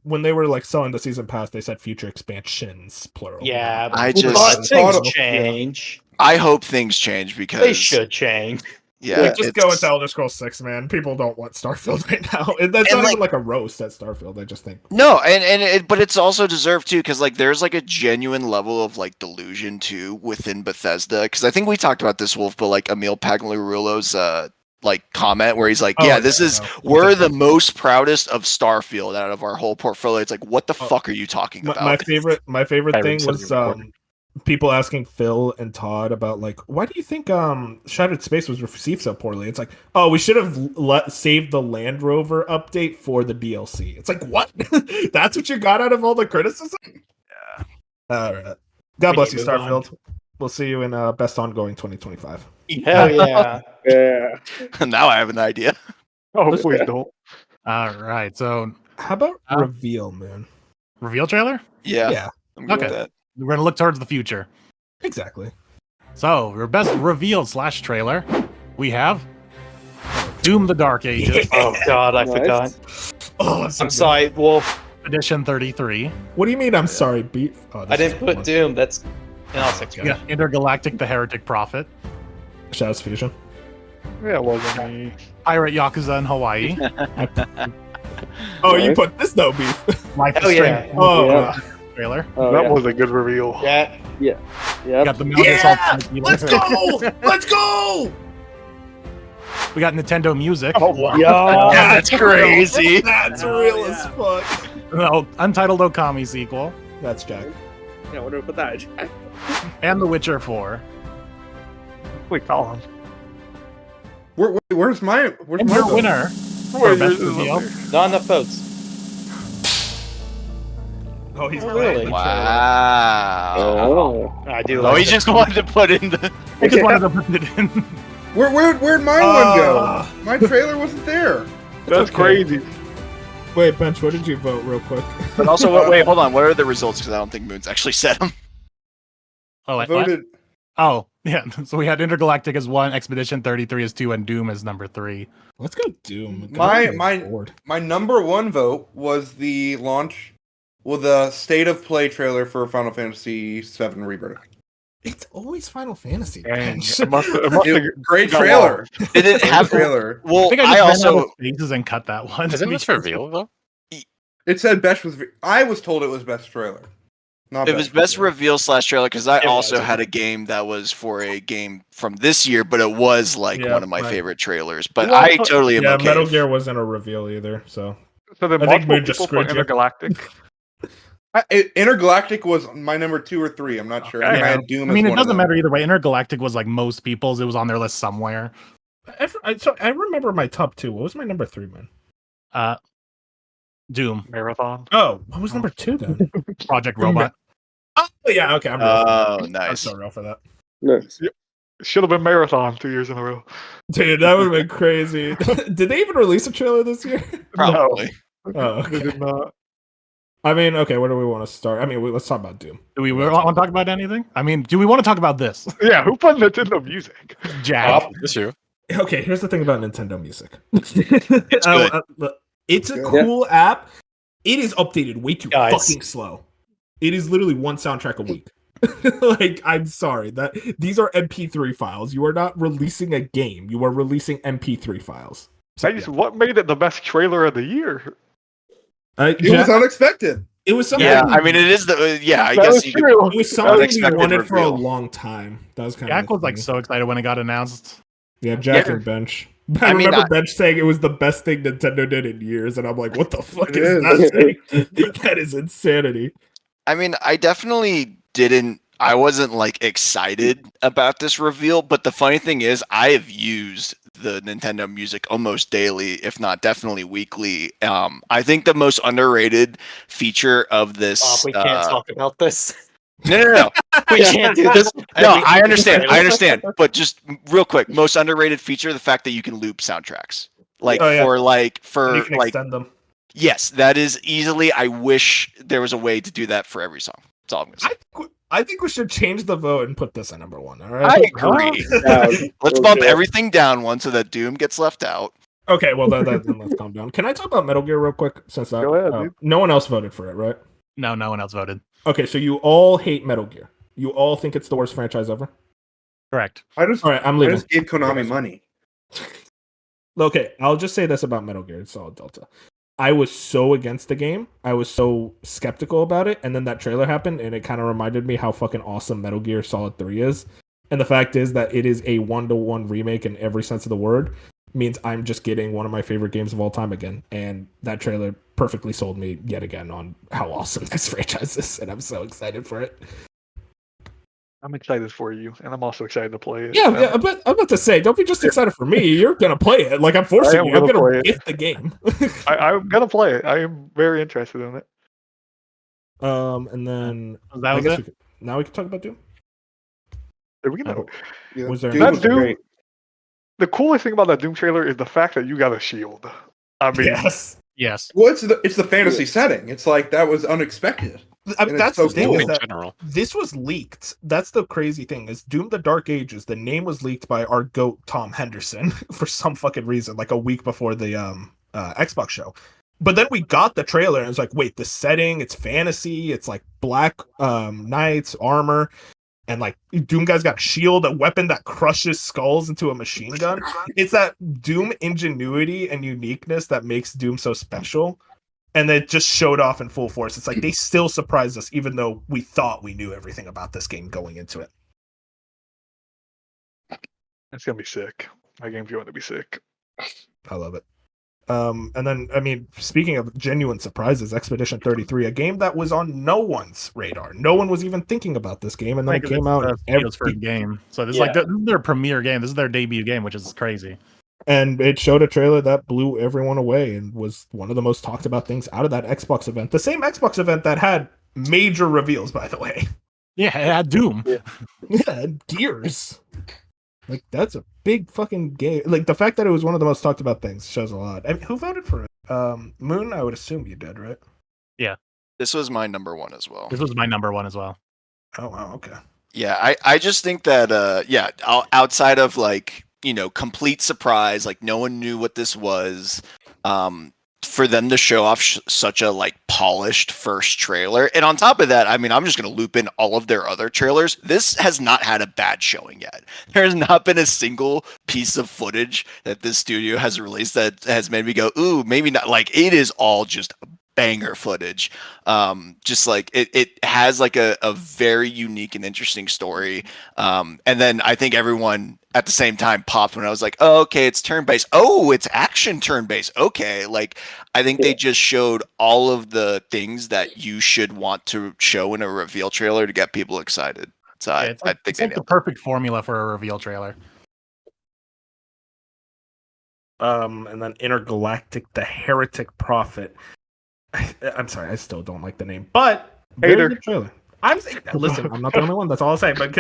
When they were like selling the season pass, they said future expansions, plural. Yeah, I but just- things change. I hope things change because They should change. Yeah, Like, just go it's- into Elder Scrolls 6, man. People don't want Starfield right now. That's And, not like- even like a roast at Starfield. I just think. No, but it's also deserved too, because like there's like a genuine level of like delusion too within Bethesda. Because I think we talked about this, Wolf, but like Emil Pagliarulo's like comment where he's like, we're the most proudest of Starfield out of our whole portfolio. It's like, what the fuck are you talking about? My favorite Irene thing said was it recorded. people asking Phil and Todd about like, why do you think Shattered Space was received so poorly? It's like, oh, we should have saved the Land Rover update for the DLC. It's like, what? That's what you got out of all the criticism? Yeah. All right. God bless you, need to move on. Starfield. We'll see you in Best Ongoing 2025. Hell yeah. Yeah. Now I have an idea. Oh, please don't. All right, so How about Reveal Moon? reveal trailer. Yeah. Yeah, I'm good with Okay. that. We're gonna look towards the future. exactly. So, your best reveal / trailer, we have Doom: The Dark Ages, Oh god, I Nice. forgot. Oh, that's so I'm good. sorry, Wolf. Edition 33. What do you mean? I'm sorry, Beat. Oh, I this didn't is put one. Doom. That's in all six. We got Intergalactic: The Heretic Prophet, Shadows Fusion. Yeah, it wasn't me. Pirate Yakuza in Hawaii, Oh, you Nice. put this no beef. Life is Hell yeah. Strange Oh, Yeah. trailer. Oh, That yeah. was a good reveal. Yeah. We Yep. got the Metal Gear Solid Snake Let's Eater. go! Let's go! We got Nintendo Music. Oh, wow. Yo. That's crazy. That's real as fuck. Untitled Okami sequel, That's Jack. Yeah, where do we put that? and The Witcher 4. Wait, Colin. Where's my And your vote? winner for best reveal. Not enough votes. Oh, he's Oh, playing really? the Wow. Oh. I do. Oh, like he that. just wanted to put in the. I just wanted to put it in. Where'd mine one go? My trailer wasn't there. That's okay. crazy. trailer. Wait, Bench, what did you vote real quick? But also, wait, hold on. What are the results? Because I don't think Moon's actually said them. Oh, I wait, what? voted. Oh, yeah. So we had Intergalactic as 1, Expedition 33 as 2, and Doom as number 3. Let's go Doom. My number one vote was the launch, the state of play trailer for Final Fantasy VII Rebirth. It's always Final Fantasy. Dang, Bench. it must have Great got trailer. Did it Great have? trailer. Well, I think I I just ran out also. of spaces and cut that one. Isn't this reveal though? It said best was. I was told it was best trailer. Not It was best reveal. reveal / trailer because I It also was. had a game that was for a game from this year, but it was like Yeah, one of my right. favorite trailers. But Well, I totally am Yeah, okay. Metal Gear wasn't a reveal either, so So then I think multiple Moon just people for screwed you. Intergalactic. Intergalactic was my number 2 or 3. I'm not sure. And then I had Doom. I mean, as it one of doesn't them. matter either way. Intergalactic was like most people's. It was on their list somewhere. So I remember my top 2. What was my number 3, man? Doom. Marathon. Oh, what was number 2 then? Project Robot. Oh yeah, okay. I'm real for that. I'm nice. so real for that. Nice. Should have been Marathon 2 years in a row. Dude, that would have been crazy. Did they even release a trailer this year? Probably. Oh, okay. They did not. I mean, okay, where do we want to start? I mean, let's talk about Doom. Do we want to talk about anything? I mean, do we want to talk about this? Yeah, who put Nintendo Music? Jack. This year. Okay, here's the thing about Nintendo Music. It's good. It's a good. cool app. It is updated way too Guys. fucking slow. It is literally one soundtrack a week. Like, I'm sorry that these are MP3 files. You are not releasing a game. You are releasing MP3 files. So, What made it the best trailer of the year? It was unexpected. It was something. Yeah, I mean, it is the. Yeah, I That guess was you could. true. It was something we Unexpected wanted for a reveal. long time. That was kind of Jack was like so excited when it got announced. yeah, Jack Yeah. and Bench. I I mean, remember Bench saying it was the best thing Nintendo did in years, and I'm like, what the fuck It is is. that thing? That is insanity. I mean, I definitely didn't. I wasn't like excited about this reveal, but the funny thing is, I have used the Nintendo Music almost daily, if not definitely weekly. I think the most underrated feature of this. Bob, we can't talk about this. No. We can't do this. No, I understand. But just real quick, most underrated feature: the fact that you can loop soundtracks. Like Oh, yeah. for You can extend them. yes, that is easily. I wish there was a way to do that for every song. That's all I'm gonna say. I think we should change the vote and put this at number 1. All I right. agree. Let's We'll bump do it. everything down one so that Doom gets left out. Okay. Well, then let's calm down. Can I talk about Metal Gear real quick? Since that, Go ahead, dude. no one else voted for it, right? No one else voted. Okay, so you all hate Metal Gear. You all think it's the worst franchise ever. Correct. I just, All right, I'm I leaving. just gave Konami money. Okay, I'll just say this about Metal Gear Solid Delta. I was so against the game. I was so skeptical about it, and then that trailer happened, and it kind of reminded me how fucking awesome Metal Gear Solid 3 is. And the fact is that it is a 1-to-1 remake in every sense of the word. Means I'm just getting one of my favorite games of all time again. And that trailer perfectly sold me yet again on how awesome this franchise is, and I'm so excited for it. I'm excited for you, and I'm also excited to play it. Yeah, I'm about to say, don't be just excited for me. You're gonna play it. Like I'm forcing you. I'm gonna play gonna it. gift the game. I'm gonna play it. I am very interested in it. And then That was it. now we can talk about Doom. There we go. Oh, Yeah. Was there Doom That was Doom- great. The coolest thing about that Doom trailer is the fact that you got a shield. I mean, Yes. Yes. Well, it's the fantasy setting. It's like that was unexpected. I mean, And that's it's the so thing cool. is In that general. this was leaked. That's the crazy thing is Doom: The Dark Ages. The name was leaked by our goat Tom Henderson for some fucking reason, like a week before the Xbox show. But then we got the trailer and it's like, wait, the setting, it's fantasy, it's like black knights, armor, and like Doom guy's got a shield, a weapon that crushes skulls into a machine gun. It's that Doom ingenuity and uniqueness that makes Doom so special. And it just showed off in full force. It's like they still surprised us, even though we thought we knew everything about this game going into it. it's gonna be sick. That game's going to be sick. I love it. And then, I mean, speaking of genuine surprises, Expedition 33, a game that was on no one's radar. No one was even thinking about this game, and then it came out. Studio's first game, so this is like this is their premiere game. This is their debut game, which is crazy. And it showed a trailer that blew everyone away and was one of the most talked about things out of that Xbox event. The same Xbox event that had major reveals, by the way. Yeah, it had Doom. Yeah, and Gears. Like, that's a big fucking game. Like, the fact that it was one of the most talked about things shows a lot. I mean, who voted for it? Moon, I would assume you did, right? This was my number one as well. This was my number one as well. Oh, wow, okay. Yeah, I just think that outside of like, you know, complete surprise, like no one knew what this was, for them to show off such a like polished first trailer, and on top of that, I mean, I'm just gonna loop in all of their other trailers. This has not had a bad showing yet. There has not been a single piece of footage that this studio has released that has made me go, ooh, maybe not. Like, it is all just banger footage. Just like it has like a very unique and interesting story. And then I think everyone at the same time popped when I was like, oh, okay, it's turn-based. Oh, it's action turn-based. Okay. Like I think they just showed all of the things that you should want to show in a reveal trailer to get people excited. So I think it's like the perfect formula for a reveal trailer. And then Intergalactic, the Heretic Prophet. I'm sorry, I still don't like the name, but very good trailer. Listen, I'm not the only one. That's all I'll say. But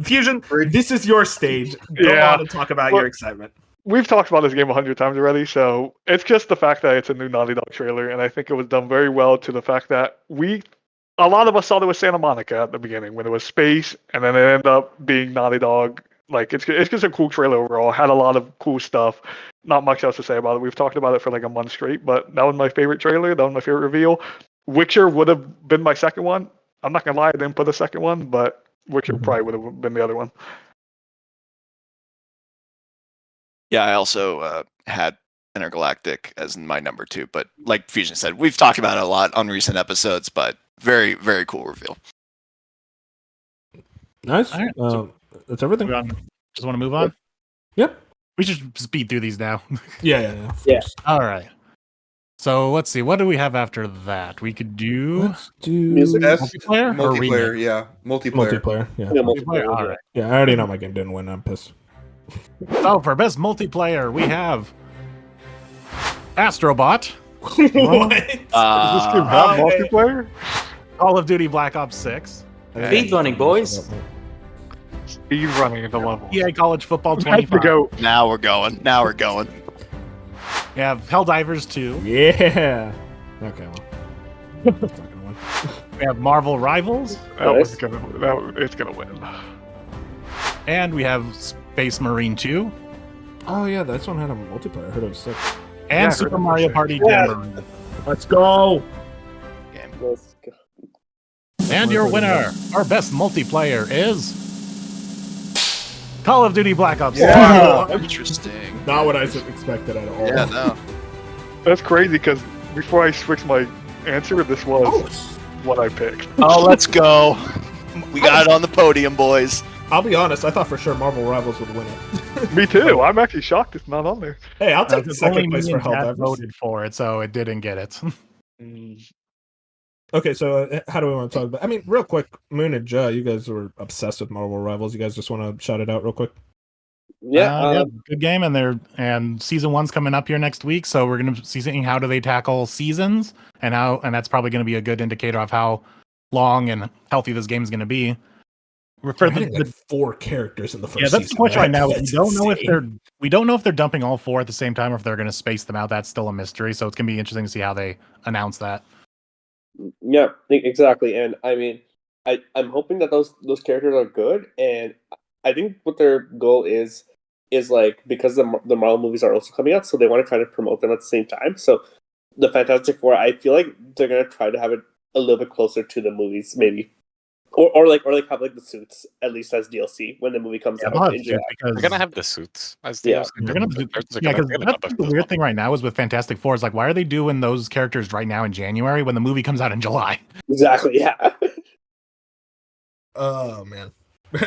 Fusion, this is your stage. Go on and talk about your excitement. We've talked about this game 100 times already, so it's just the fact that it's a new Naughty Dog trailer, and I think it was done very well to the fact that a lot of us thought it was Santa Monica at the beginning when it was space, and then it ended up being Naughty Dog. Like it's just a cool trailer overall. Had a lot of cool stuff. Not much else to say about it. We've talked about it for like a month straight, but that was my favorite trailer. That was my favorite reveal. Witcher would have been my second one. I'm not gonna lie, I didn't put a second one, but Witcher probably would have been the other one. Yeah, I also had Intergalactic as my number 2, but like Fusion said, we've talked about it a lot on recent episodes, but very, very cool reveal. Nice. All right, so that's everything. Just want to move on? Yep. We should speed through these now. Yeah. All right. So let's see. What do we have after that? We could do Let's do music. multiplayer. Or Multiplayer, remake? yeah. Multiplayer. Yeah. Multiplayer. All right. Yeah, I already know my game didn't win. I'm pissed. So for best multiplayer, we have Astrobot, What? Does this game have multiplayer? Call of Duty Black Ops 6, Speedrunning, boys. Speed running at the level. EA College Football Let's 25. go. Now we're going. We have Helldivers 2. Yeah. Okay. Well. That's not gonna win. We have Marvel Rivals, It's gonna win. and we have Space Marine 2, Oh yeah, this one had a multiplayer. I heard it was sick. and Yeah, Super I heard Mario it was Party Yeah. Jamboree. Let's go. Let's go. And your winner, our best multiplayer, is Call of Duty Black Ops 6. Yeah. Interesting. Not what I expected at all. Yeah, no. That's crazy because before I switched my answer, this was what I picked. Oh, let's go. We got it on the podium, boys. I'll be honest. I thought for sure Marvel Rivals would win it. Me too. I'm actually shocked it's not on there. Hey, I'll take Only second place me for and Kat Helldivers. voted for it, so it didn't get it. Okay, so how do we want to talk about? I mean, real quick, Moon and Ja, you guys were obsessed with Marvel Rivals. You guys just want to shout it out real quick? Yeah, good game, and season 1's coming up here next week, so we're gonna see seeing how do they tackle seasons and that's probably going to be a good indicator of how long and healthy this game is going to be. For like 4 characters in the first. Yeah, that's the season, question right now. That's We don't know if they're dumping all 4 at the same time or if they're going to space them out. That's still a mystery. So it's going to be interesting to see how they announce that. yeah, exactly. And I mean, I'm hoping that those characters are good, and I think what their goal is like, because the Marvel movies are also coming out, so they want to try to promote them at the same time. So the Fantastic Four, I feel like they're gonna try to have it a little bit closer to the movies, maybe, or have like the suits at least as DLC when the movie comes out. They're gonna have the suits as DLC. They're gonna that's the weird thing right now is with Fantastic Four is like, why are they doing those characters right now in January when the movie comes out in July? Exactly. Yeah. Oh man.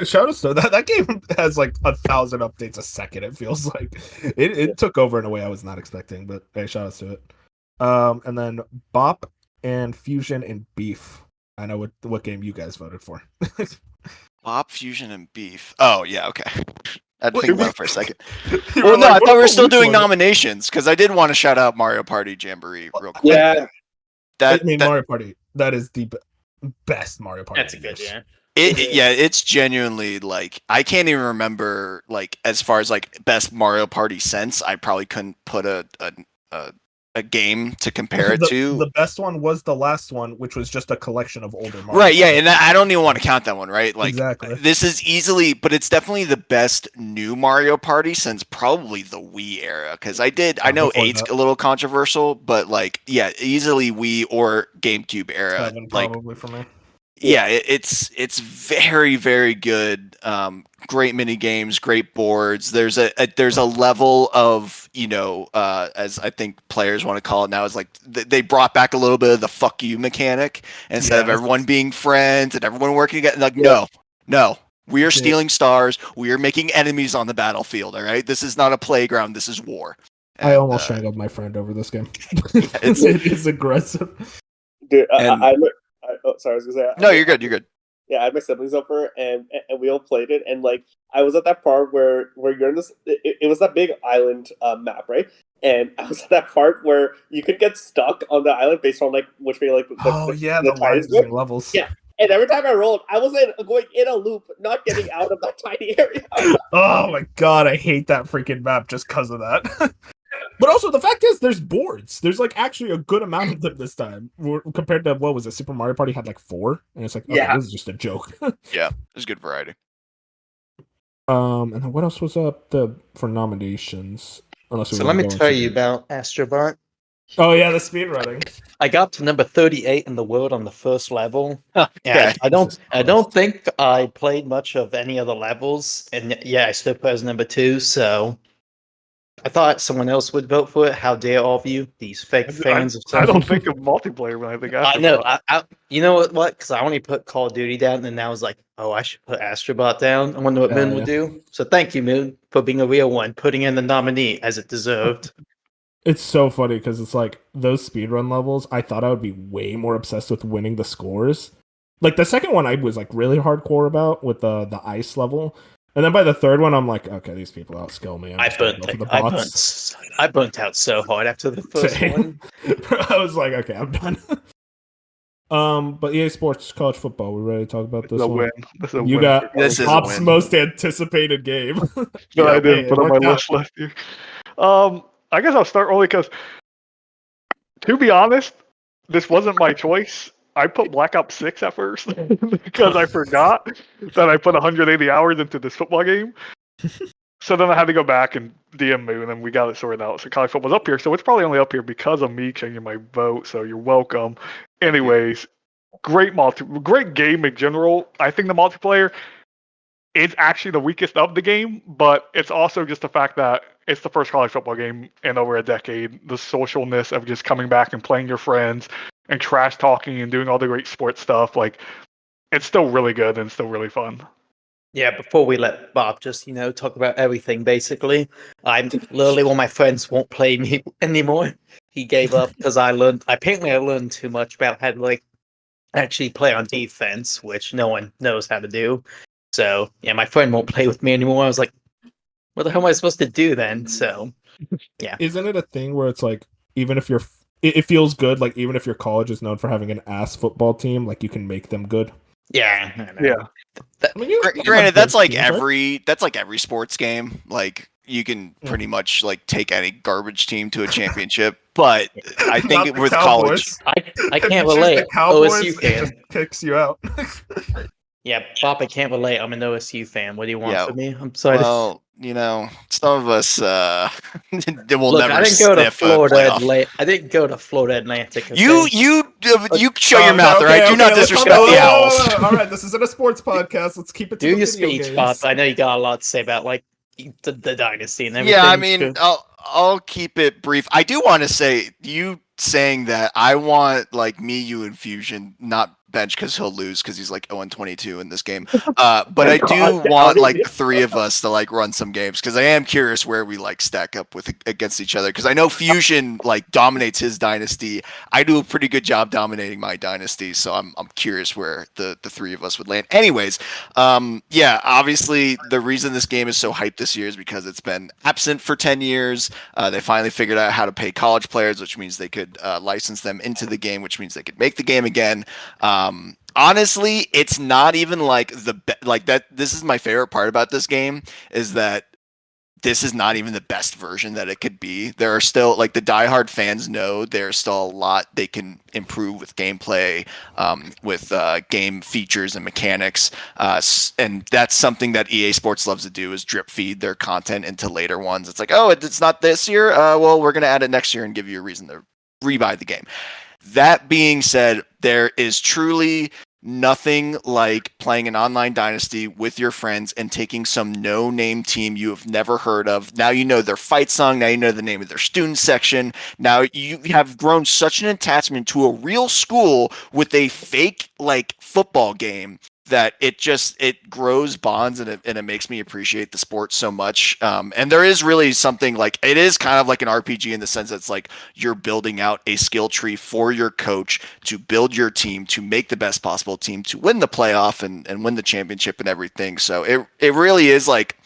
Shout out to that game has like 1,000 updates a second. It feels like it took over in a way I was not expecting, but hey, shout out to it. And then Bop and Fusion and Beef. I know what game you guys voted for. Bop, Fusion, and Beef. Oh yeah, okay. I had to think about it for a second. You Well, were no, like, I thought we were what still which doing one? nominations because I did want to shout out Mario Party Jamboree real quick. Yeah. Mario Party. That is the best Mario Party. That's a good game. It's genuinely like I can't even remember like as far as like best Mario Party since I probably couldn't put a game to compare it to. The best one was the last one, which was just a collection of older Mario. Right, yeah, and I don't even want to count that one, right? Like exactly. This is easily, but it's definitely the best new Mario Party since probably the Wii era. Because I know 8's a little controversial, but like, yeah, easily Wii or GameCube era. 7 like, probably for me. yeah, it's very, very good. Great mini games, great boards. There's a level of, as I think players want to call it now, is like they brought back a little bit of the fuck you mechanic instead of everyone being friends and everyone working together. Like, no. We are stealing stars. We are making enemies on the battlefield. All right, this is not a playground. This is war. I almost strangled my friend over this game. It is aggressive. Dude, sorry, I was gonna say. No, you're good. You're good. Yeah, I had my siblings over, and we all played it, and like I was at that part where you're in this. It was that big island map, right? And I was at that part where you could get stuck on the island based on like which way like the rising levels. Yeah. And every time I rolled, I was going in a loop, not getting out of that tiny area. Oh my god, I hate that freaking map just because of that. But also, the fact is, there's boards. There's like actually a good amount of them this time compared to what was it? Super Mario Party had like 4, and it's like, okay, this is just a joke. Yeah, there's good variety. And then what else was up for nominations? So let me tell you about Astrobot. Oh yeah, the speedrunning. I got to number 38 in the world on the first level. Okay. I don't think I played much of any other levels, and yeah, I still put as number 2. So I thought someone else would vote for it. How dare all of you, these fake fans of I something. don't think of multiplayer when I think Astrobot. I know. You know what? Because I only put Call of Duty down, and now I was like, oh, I should put Astrobot down. I wonder what Moon would do. So thank you, Moon, for being a real one, putting in the nominee as it deserved. It's so funny because it's like those speedrun levels, I thought I would be way more obsessed with winning the scores. Like the second one I was like really hardcore about with the ice level. And then by the third one, I'm like, okay, these people outskill me. I burnt out so hard after the first one. I was like, okay, I'm done. But EA Sports College Football, we ready to talk about this one? Win. This is a You win got Pop's win. most anticipated game. No, I didn't put on my list last year. I guess I'll start early because, to be honest, this wasn't my choice. I put Black Ops 6 at first because I forgot that I put 180 hours into this football game. So then I had to go back and DM Moon, and we got it sorted out. So college football's up here. So it's probably only up here because of me changing my vote. So you're welcome. Anyways, great game in general. I think the multiplayer is actually the weakest of the game, but it's also just the fact that it's the first college football game in over a decade. The socialness of just coming back and playing your friends and trash talking and doing all the great sports stuff, like it's still really good and still really fun. Yeah, before we let Bob just, talk about everything, basically, I'm literally one of my friends won't play me anymore. He gave up because I learned too much about how to actually play on defense, which no one knows how to do. So yeah, my friend won't play with me anymore. I was like, what the hell am I supposed to do then? So yeah. Isn't it a thing where it's like, even if it feels good, like even if your college is known for having an ass football team, like you can make them good? Yeah. Yeah. I mean, granted, that's like every sports game. Like you can pretty much like take any garbage team to a championship, but I think with college, I can't relate. OSU fan kicks you out. Yeah, Bob, I can't relate. I'm an OSU fan. What do you want from me? I'm sorry. Well, some of us will Look, never I didn't go to sniff Florida I didn't go to Florida Atlantic. Okay? You shut your mouth, all right? Do not disrespect the Owls. All right, this isn't a sports podcast. Let's keep it to do your speech, Bob. I know you got a lot to say about the dynasty and everything. Yeah, I mean, I'll keep it brief. I do want to say you saying that I want me, you, and Fusion not bench because he'll lose because he's 0-22 in this game. But I do want 3 of us to run some games because I am curious where we stack up against each other because I know Fusion dominates his dynasty. I do a pretty good job dominating my dynasty, so I'm curious where the 3 of us would land. Anyways, yeah, obviously the reason this game is so hyped this year is because it's been absent for 10 years. They finally figured out how to pay college players, which means they could license them into the game, which means they could make the game again. Honestly, it's not even that. This is my favorite part about this game is that this is not even the best version that it could be. There are still the diehard fans know there's still a lot they can improve with gameplay, with game features and mechanics, and that's something that EA Sports loves to do is drip feed their content into later ones. It's like, oh, it's not this year. Well, we're gonna add it next year and give you a reason to rebuy the game. That being said, there is truly nothing like playing an online dynasty with your friends and taking some no-name team you have never heard of. Now you know their fight song. Now you know the name of their student section. Now you have grown such an attachment to a real school with a fake like football game that it grows bonds and it makes me appreciate the sport so much. And there is really something like, it is kind of like an RPG in the sense that it's like you're building out a skill tree for your coach to build your team, to make the best possible team, to win the playoff and win the championship and everything. So it really is like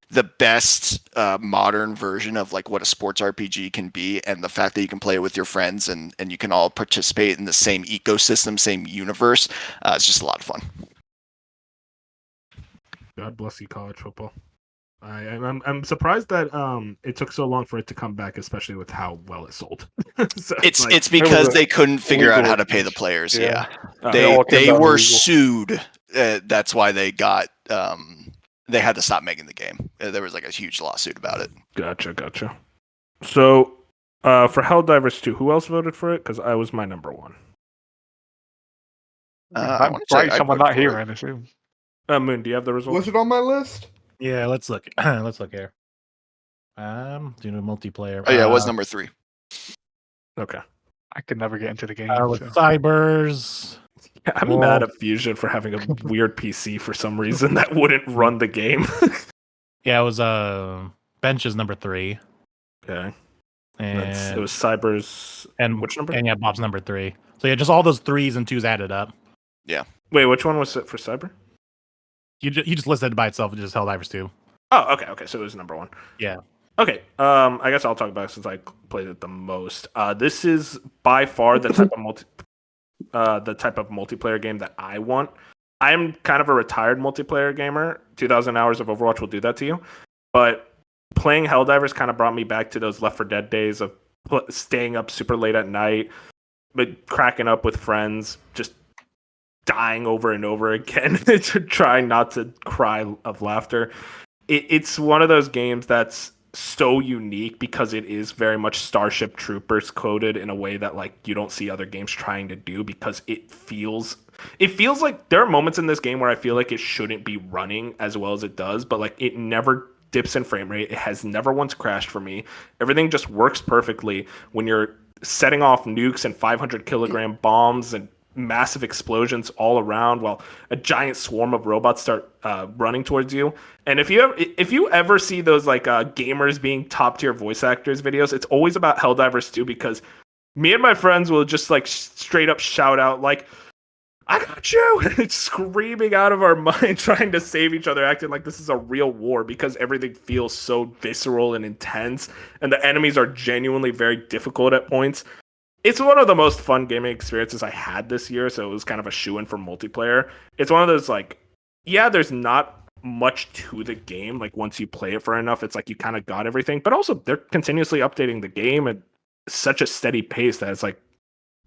the best modern version of like what a sports RPG can be, and the fact that you can play it with your friends and you can all participate in the same ecosystem, same universe. It's just a lot of fun. God bless you, college football. I'm surprised that it took so long for it to come back, especially with how well it sold. So it's because they couldn't figure out how to pay the players. Yeah, they were sued. That's why they got they had to stop making the game. There was like a huge lawsuit about it. Gotcha. So for Helldivers 2, who else voted for it? Because I was my number one. I'm right. Someone not here, I assume. Moon, do you have the results? Was it on my list? Yeah, let's look. Let's look here. Doing a multiplayer. Oh yeah, it was number 3. Okay. I could never get into the game. With Cybers. I'm mad at Fusion for having a weird PC for some reason that wouldn't run the game. Yeah, it was Bench is number 3. Okay. And it was Cybers and which number? And yeah, Bob's number 3. So yeah, just all those 3s and 2s added up. Yeah. Wait, which one was it for Cyber? You just listed it by itself. It just Helldivers 2. Oh, okay. So it was number 1. Yeah. Okay. I guess I'll talk about it since I played it the most. This is by far the type of multiplayer game that I want. I'm kind of a retired multiplayer gamer. 2,000 hours of Overwatch will do that to you. But playing Helldivers kind of brought me back to those Left 4 Dead days of staying up super late at night, but cracking up with friends, just dying over and over again, trying not to cry of laughter. It's one of those games that's so unique because it is very much Starship Troopers coded in a way that like you don't see other games trying to do, because it feels like there are moments in this game where I feel like it shouldn't be running as well as it does, but like it never dips in frame rate. It has never once crashed for me. Everything just works perfectly when you're setting off nukes and 500-kilogram bombs and massive explosions all around while a giant swarm of robots start running towards you. And if you ever see those like gamers being top tier voice actors videos, it's always about Helldivers 2, because me and my friends will just like straight up shout out like, "I got you!" screaming out of our mind, trying to save each other, acting like this is a real war, because everything feels so visceral and intense, and the enemies are genuinely very difficult at points. It's one of the most fun gaming experiences I had this year, so it was kind of a shoo-in for multiplayer. It's one of those, like, yeah, there's not much to the game. Like, once you play it for enough, it's like you kind of got everything. But also, they're continuously updating the game at such a steady pace that it's like,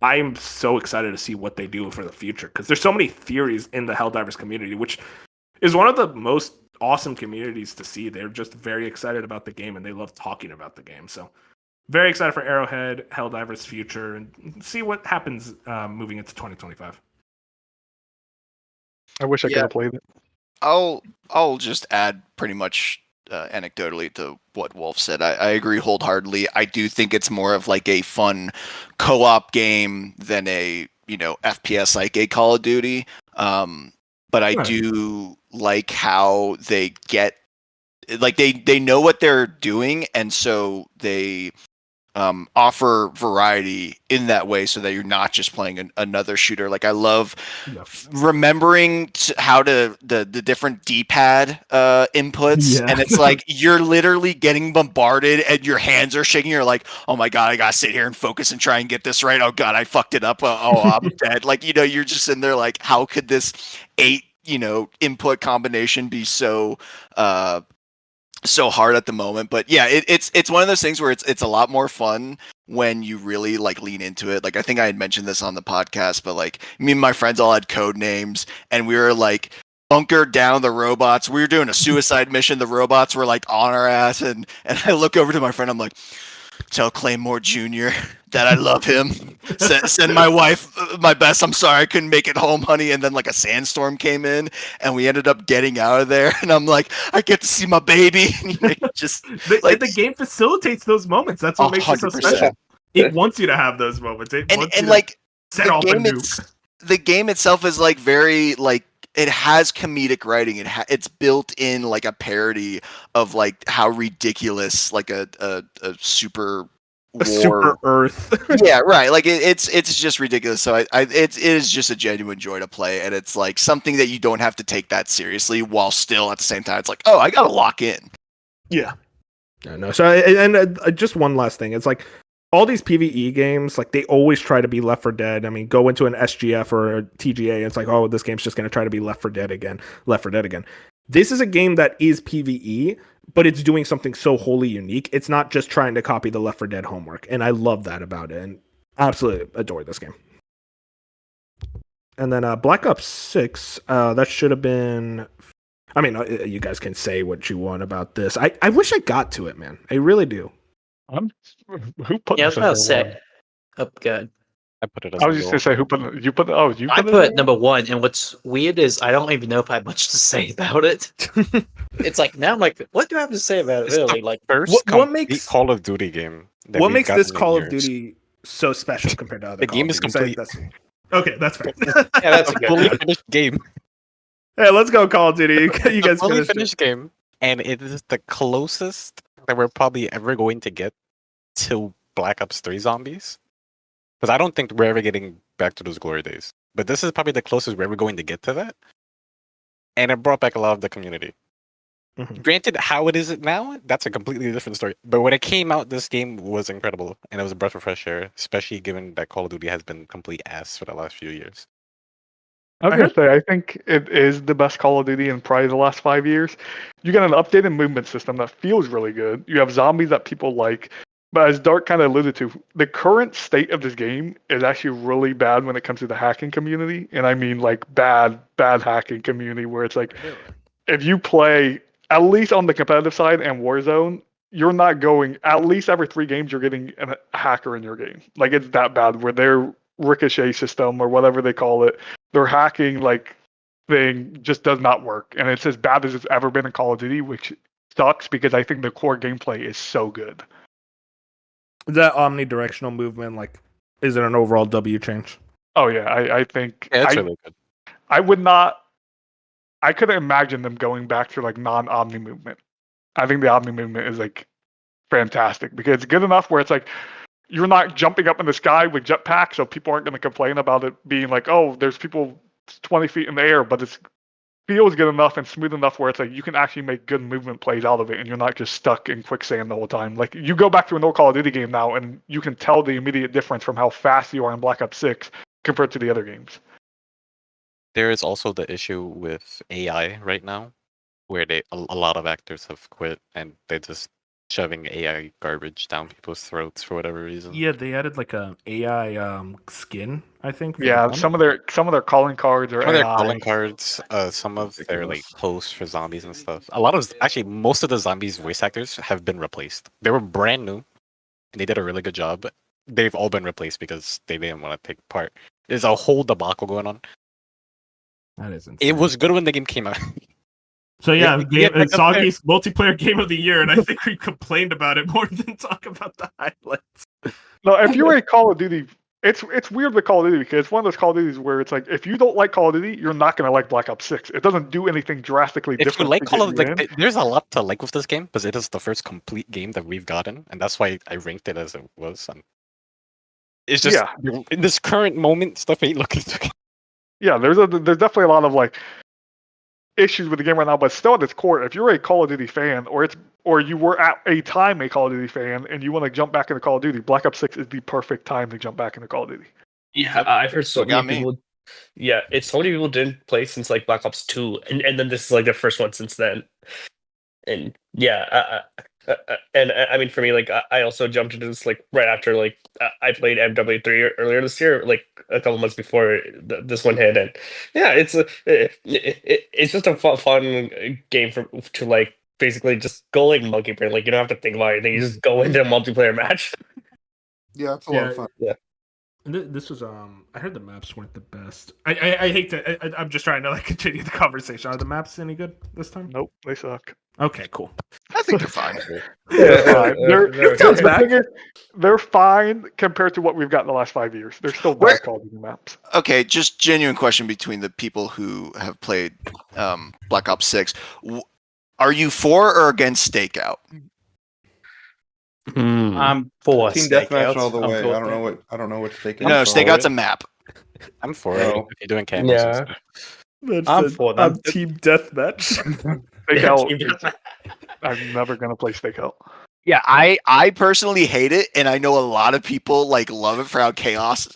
I'm so excited to see what they do for the future, because there's so many theories in the Helldivers community, which is one of the most awesome communities to see. They're just very excited about the game, and they love talking about the game, so... Very excited for Arrowhead, Helldivers' future, and see what happens moving into 2025. I wish I could have played it. I'll just add pretty much anecdotally to what Wolf said. I agree wholeheartedly. I do think it's more of like a fun co-op game than a FPS like a Call of Duty. But I do like how they get like they know what they're doing, and so they offer variety in that way, so that you're not just playing another shooter. Like I love remembering how to the different D-pad inputs, and it's like you're literally getting bombarded and your hands are shaking. You're like, oh my god, I gotta sit here and focus and try and get this right. Oh god, I fucked it up. Oh, I'm dead. Like you're just in there like, how could this 8 input combination be so hard at the moment? But yeah, it's one of those things where it's a lot more fun when you really like lean into it. Like I think I had mentioned this on the podcast, but like me and my friends all had code names, and we were like bunkered down the robots. We were doing a suicide mission. The robots were like on our ass, and I look over to my friend. I'm like, Tell Claymore Jr. that I love him. Send my wife my best. I'm sorry I couldn't make it home, honey. And then like a sandstorm came in, and we ended up getting out of there. And I'm like, I get to see my baby. Just the game facilitates those moments. That's what makes it so 100%. special. It wants you to have those moments. It wants you and to like set the off a game, nuke. the game itself is like very like it has comedic writing. It's built in like a parody of like how ridiculous like a super war. Super Earth. Yeah, right. Like it's just ridiculous. So it is just a genuine joy to play, and it's like something that you don't have to take that seriously, while still at the same time it's like, oh, I gotta lock in. Yeah. No. So and just one last thing. It's like all these PvE games, like they always try to be Left 4 Dead. I mean, go into an SGF or a TGA, it's like, oh, this game's just going to try to be Left 4 Dead again. This is a game that is PvE, but it's doing something so wholly unique. It's not just trying to copy the Left 4 Dead homework, and I love that about it, and absolutely adore this game. And then Black Ops 6, that should have been... I mean, you guys can say what you want about this. I wish I got to it, man. I really do. Who put Yeah, I was this about to as say. number one? Oh, good. I put it as I was just gonna say who put it. You put it. Oh, you I put put it. it number one, and what's weird is I don't even know if I have much to say about it. It's like now I'm like, what do I have to say about it? It's Really, the like first what makes Call of Duty game. That what we've makes this gotten in Call of years. Duty so special compared to other The Call game of is Duties? complete. Okay, that's fair. yeah, that's a A fully good. finished game. Hey, let's go Call of Duty. You It's a guys fully finished it. finished game, and it is the closest that we're probably ever going to get to Black Ops 3 zombies. Because I don't think we're ever getting back to those glory days. But this is probably the closest we're ever going to get to that. And it brought back a lot of the community. Mhm. Granted, how it is now, that's a completely different story. But when it came out, this game was incredible. And it was a breath of fresh air, especially given that Call of Duty has been complete ass for the last few years. I was gonna say, I think it is the best Call of Duty in probably the last 5 years. You got an updated movement system that feels really good. You have zombies that people like, but as Dark kind of alluded to, the current state of this game is actually really bad when it comes to the hacking community, and I mean like bad hacking community where it's like, if you play at least on the competitive side and Warzone, you're not going at least every 3 games you're getting a hacker in your game. Like it's that bad where their ricochet system or whatever they call it, their hacking like thing just does not work, and it's as bad as it's ever been in Call of Duty, which sucks because I think the core gameplay is so good. That omnidirectional movement, like, is it an overall W change? Oh yeah, I think Yeah, it's really good. I would not. I couldn't imagine them going back to like non-omni movement. I think the omni movement is like fantastic because it's good enough where it's like you're not jumping up in the sky with jetpacks, so people aren't going to complain about it being like, oh, there's people 20 feet in the air, but it feels good enough and smooth enough where it's like you can actually make good movement plays out of it, and you're not just stuck in quicksand the whole time. Like you go back to an old Call of Duty game now, and you can tell the immediate difference from how fast you are in Black Ops 6 compared to the other games. There is also the issue with AI right now, where a lot of actors have quit and they're just shoving AI garbage down people's throats for whatever reason. Yeah, they added like a AI skin, I think. Yeah, some of their calling cards are Some of their AI. calling cards, some of their like posts for zombies and stuff. A lot of actually most of the zombies voice actors have been replaced. They were brand new, and they did a really good job. They've all been replaced because they didn't want to take part. There's a whole debacle going on. That is insane. It was good when the game came out. So yeah, like a Soggy's multiplayer game of the year, and I think we complained about it more than talk about the highlights. No, if you're a Call of Duty, it's weird with Call of Duty because it's one of those Call of Duties where it's like if you don't like Call of Duty, you're not going to like Black Ops 6. It doesn't do anything drastically If you different. like to Call get of you in. there's a lot to like with this game because it is the first complete game that we've gotten, and that's why I ranked it as it was. And it's just in this current moment, stuff ain't looking so good. Yeah, there's definitely a lot of like issues with the game right now, but still at its core, if you're a Call of Duty fan or you were at a time a Call of Duty fan and you want to jump back into Call of Duty, Black Ops 6 is the perfect time to jump back into Call of Duty. Yeah, I've heard so What got many me? people. Yeah, it's so many people didn't play since like Black Ops 2, and then this is like their first one since then. And yeah, and I mean for me, like I also jumped into this like right after like I played MW3 earlier this year, like a couple months before this one hit, and yeah, it's just a fun game to like basically just go like monkey brain. Like you don't have to think about anything. You just go into a multiplayer match. Yeah, it's a lot of fun. Yeah. This was I heard the maps weren't the best. I hate to. I'm just trying to like continue the conversation. Are the maps any good this time? Nope, they suck. Okay, cool. I think they're fine. They're fine compared to what we've got in the last 5 years. They're still bad quality maps. Okay, just genuine question between the people who have played Black Ops 6. Are you for or against Stakeout? I'm for Team Stakeout. deathmatch all the way. For I don't know what Stakeout. No, Stakeout's a map. I'm for it. No. If you're doing camos. Yeah. I'm for them. Team Deathmatch. Stakeout. I'm never gonna play Stakeout. Yeah, I personally hate it, and I know a lot of people like love it for how chaotic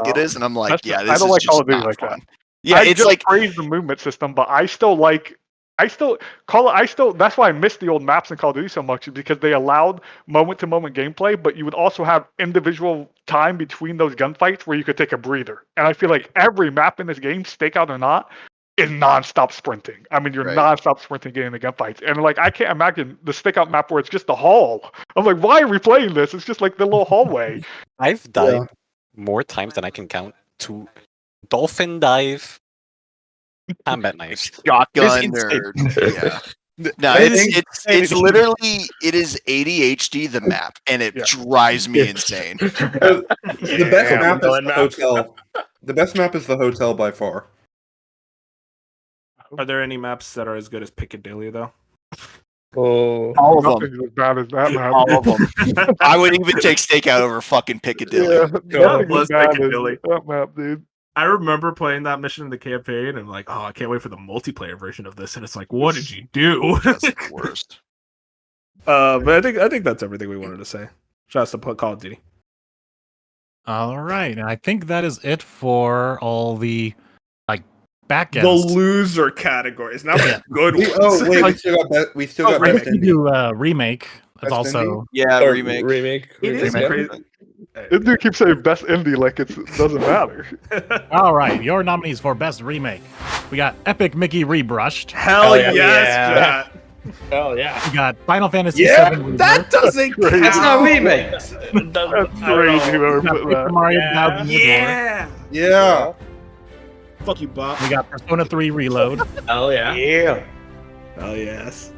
it is, and I'm like, this I don't is like just Call of Duty not like fun. that. Yeah, it's like praise the movement system, but that's why I miss the old maps in Call of Duty so much, because they allowed moment to moment gameplay, but you would also have individual time between those gunfights where you could take a breather. And I feel like every map in this game, Stakeout or not, is non-stop sprinting. I mean, you're non-stop sprinting getting the gunfights. And like, I can't imagine the Stakeout map where it's just the hall. I'm like, why are we playing this? It's just like the little hallway. I've died more times than I can count to dolphin dive combat knives. shotgun or no, it's literally it is ADHD the map, and it drives me insane. The best map is the hotel. The best map is the hotel by far. Are there any maps that are as good as Piccadilly though? Oh, All of them. Nothing's as bad as that map. All of them. I would even take Stakeout over fucking Piccadilly. Nothing's as bad as Piccadilly. that map, dude. I remember playing that mission in the campaign and like, oh, I can't wait for the multiplayer version of this. And it's like, what did you do? That's the worst. But I think that's everything we wanted to say. Shout out to Call of Duty. All right, and I think that is it for all the back The ends. loser categories. Now Yeah. good ones. We still got best We ending. do remake. That's Best also ending? Yeah, or remake. It is Remake. crazy. This dude keeps saying best indie like it doesn't matter. all right. Your nominees for best remake. We got Epic Mickey Rebrushed. Hell yeah. yes, Chat. oh yeah. We got Final Fantasy Yeah, VII. That doesn't count. It's not remake. That's crazy. Whoever We got put Paper that. Mario Yeah. Thousand Year Door. Yeah. Yeah. Fuck you, Bob. We got Persona 3 Reload. Oh yeah. Yeah. Oh yes.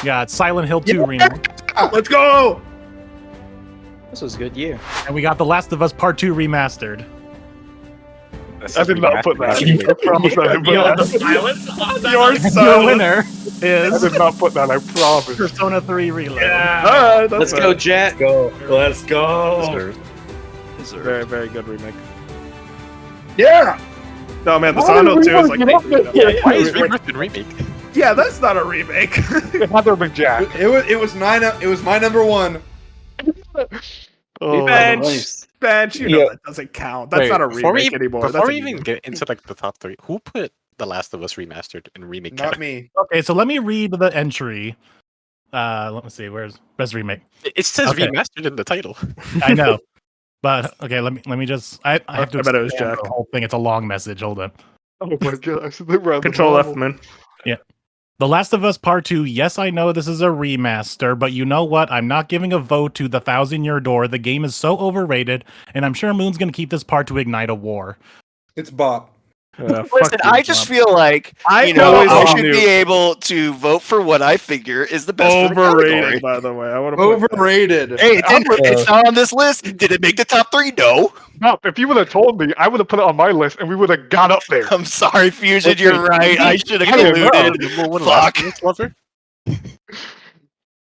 We got Silent Hill 2 Remake. Let's go. This was a good year. And we got The Last of Us Part 2 Remastered. I did not put that. I promise I didn't put Yo, the that. silence on that. Your And your son. winner I is did not put that. I promise. Persona 3 Reload. Yeah. All right, Let's go, Jet. Go. Let's go. Deserved. Very, very good remake. Yeah. No man, the Silent Hill 2 is like. Why is Rebirth remake? Yeah, that's not a remake. It had to have been Jack. It was my number one. Oh, Bench, you know that doesn't count. That's Wait, not a before remake we, anymore. Before That's we a even remake. get into like the top three, who put The Last of Us remastered in remake? Not category? me. Okay, so let me read the entry. Let me see. Where's best remake? It says Okay. remastered in the title. I know, but okay. Let me just. I have to. I bet it was expand Jack. the whole thing. It's a long message. Hold on. Oh my gosh. They were at the Control F, bottom. man. The Last of Us Part 2. Yes, I know this is a remaster, but you know what? I'm not giving a vote to The Thousand Year Door. The game is so overrated, and I'm sure Moon's going to keep this part to ignite a war. It's Bob. Fuck Listen, you, I just Bob. feel like I you know always I should knew- be able to vote for what I figure is the best for the category. Overrated, by the way. I want to Overrated. Hey, it's not on this list. Did it make the top three? No. No, if you would have told me, I would have put it on my list and we would have got up there. I'm sorry, Fusion. You're right. I should have I didn't colluded. Fuck.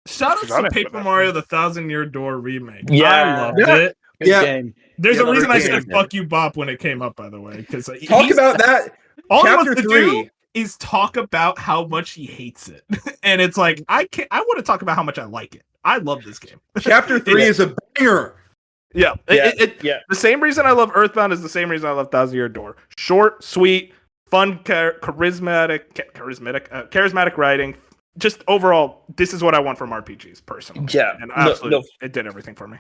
Shout out Got to it. Paper Mario: The Thousand Year Door remake. Yeah. I loved Yeah. it. Good Yeah. game. There's Yeah, a reason I another said game. "fuck you, Bop" when it came up. By the way, because Talk about that. all he Chapter wants to 3. do is talk about how much he hates it, and it's like I want to talk about how much I like it. I love this game. Chapter 3 is a banger. Yeah, Yeah. yeah. The same reason I love Earthbound is the same reason I love Thousand Year Door. Short, sweet, fun, charismatic writing. Just overall, this is what I want from RPGs personally. Yeah. and No, absolutely, no. it did everything for me.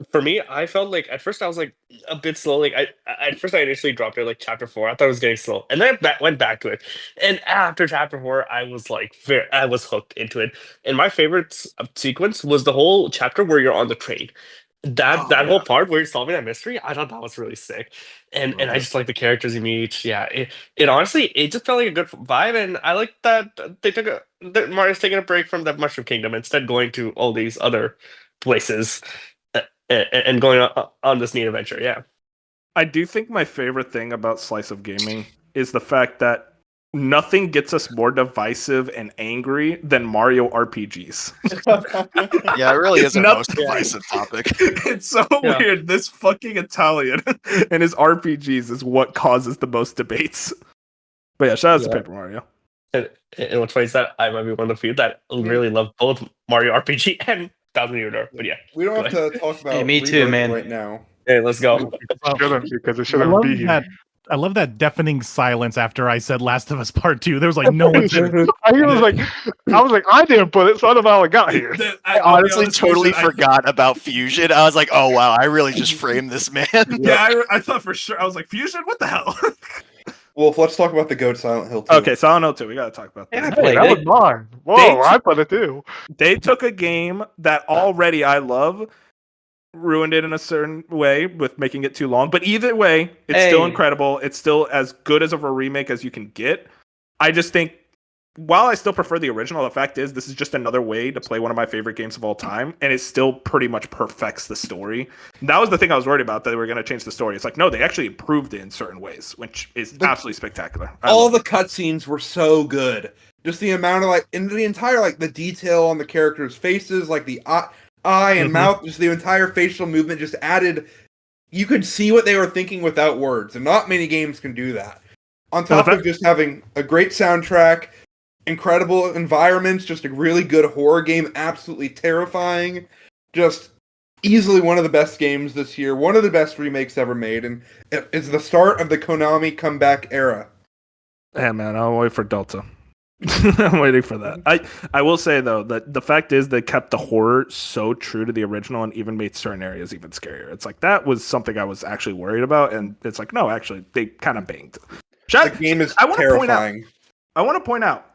For me, I felt like at first I was like a bit slow. Like at first I initially dropped it like chapter 4. I thought it was getting slow, and then I went back to it. And after chapter 4, I was like I was hooked into it. And my favorite sequence was the whole chapter where you're on the train. That whole part where you're solving that mystery, I thought that was really sick. And I just like the characters you meet. Yeah, it honestly it just felt like a good vibe, and I like that that Mario's taking a break from that Mushroom Kingdom, instead going to all these other places and going on this neat adventure. Yeah. I do think my favorite thing about Slice of Gaming is the fact that nothing gets us more divisive and angry than Mario RPGs. Yeah, it really is a Nothing- most divisive topic. It's so weird. This fucking Italian and his RPGs is what causes the most debates. But yeah, shout out to Paper Mario. And what's funny is that I might be one of the few that really love both Mario RPG and Thousand Year Door. But yeah, We don't have to talk about me too, Rebirth man. right now. hey, let's go. Shouldn't, because it I shouldn't love be here. that. I love that deafening silence after I said Last of Us Part 2. There was like no one said it. I was like, I didn't put it, so I don't know how it got here. I honestly totally forgot about Fusion. I was like, oh wow, I really just framed this man. Yeah, I thought for sure. I was like, Fusion? What the hell? Wolf, let's talk about the GOAT Silent Hill 2. Okay, Silent Hill 2. We got to talk about this. Yeah, I Hey, played that it. was mine. Whoa, I put it too. They took a game that already I love, ruined it in a certain way with making it too long. But either way, it's still incredible. It's still as good as of a remake as you can get. I just think, while I still prefer the original, the fact is this is just another way to play one of my favorite games of all time, and it still pretty much perfects the story. And that was the thing I was worried about, that they were going to change the story. It's like, no, they actually improved it in certain ways, which is absolutely spectacular. All the cutscenes were so good. Just the amount of in the entire the detail on the characters' faces, like the eye and mouth, just the entire facial movement just added. You could see what they were thinking without words, and not many games can do that. On top of just having a great soundtrack, incredible environments, just a really good horror game, absolutely terrifying, just easily one of the best games this year, one of the best remakes ever made, and it's the start of the Konami comeback era. Yeah, man, I'll wait for Delta. I'm waiting for that. I will say though that the fact is they kept the horror so true to the original and even made certain areas even scarier. It's like that was something I was actually worried about, and it's like no, actually they kind of banged. The game is terrifying. I want to point out,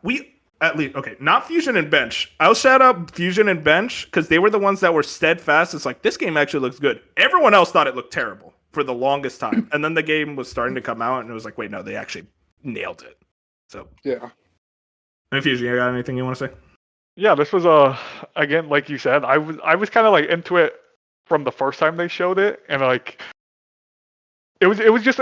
not Fusion and Bench. I'll shout out Fusion and Bench because they were the ones that were steadfast. It's like, this game actually looks good. Everyone else thought it looked terrible for the longest time. And then the game was starting to come out and it was like, wait, no, they actually nailed it. So, yeah. And Fusion, you got anything you want to say? Yeah, this was again, like you said, I was kind of into it from the first time they showed it, and it was just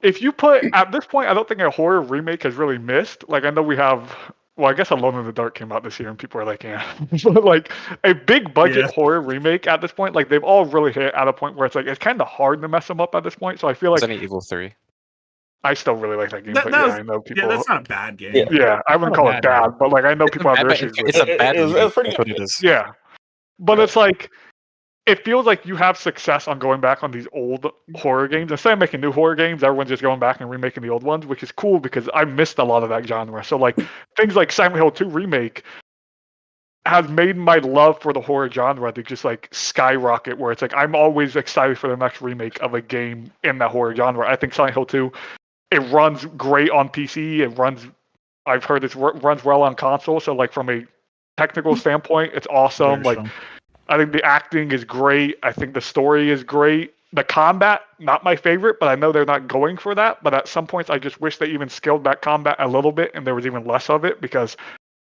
if you put at this point, I don't think a horror remake has really missed. Like I know we have, I guess Alone in the Dark came out this year, and people are like, yeah, but a big budget horror remake at this point, they've all really hit at a point where it's kind of hard to mess them up at this point. So I feel like Resident Evil 3. I still really like that game, but I know people. Yeah, that's not a bad game. Yeah, I wouldn't call it bad, but I know people have their issues with it. It's a bad game. It's pretty That's what it is. Yeah, but it's it feels like you have success on going back on these old horror games. Instead of making new horror games, everyone's just going back and remaking the old ones, which is cool because I missed a lot of that genre. So things like Silent Hill 2 Remake has made my love for the horror genre to just skyrocket, where it's I'm always excited for the next remake of a game in that horror genre. I think Silent Hill 2, it runs great on PC. I've heard it runs well on console. So from a technical standpoint, it's awesome. I think the acting is great. I think the story is great. The combat, not my favorite, but I know they're not going for that. But at some points, I just wish they even scaled back combat a little bit and there was even less of it, because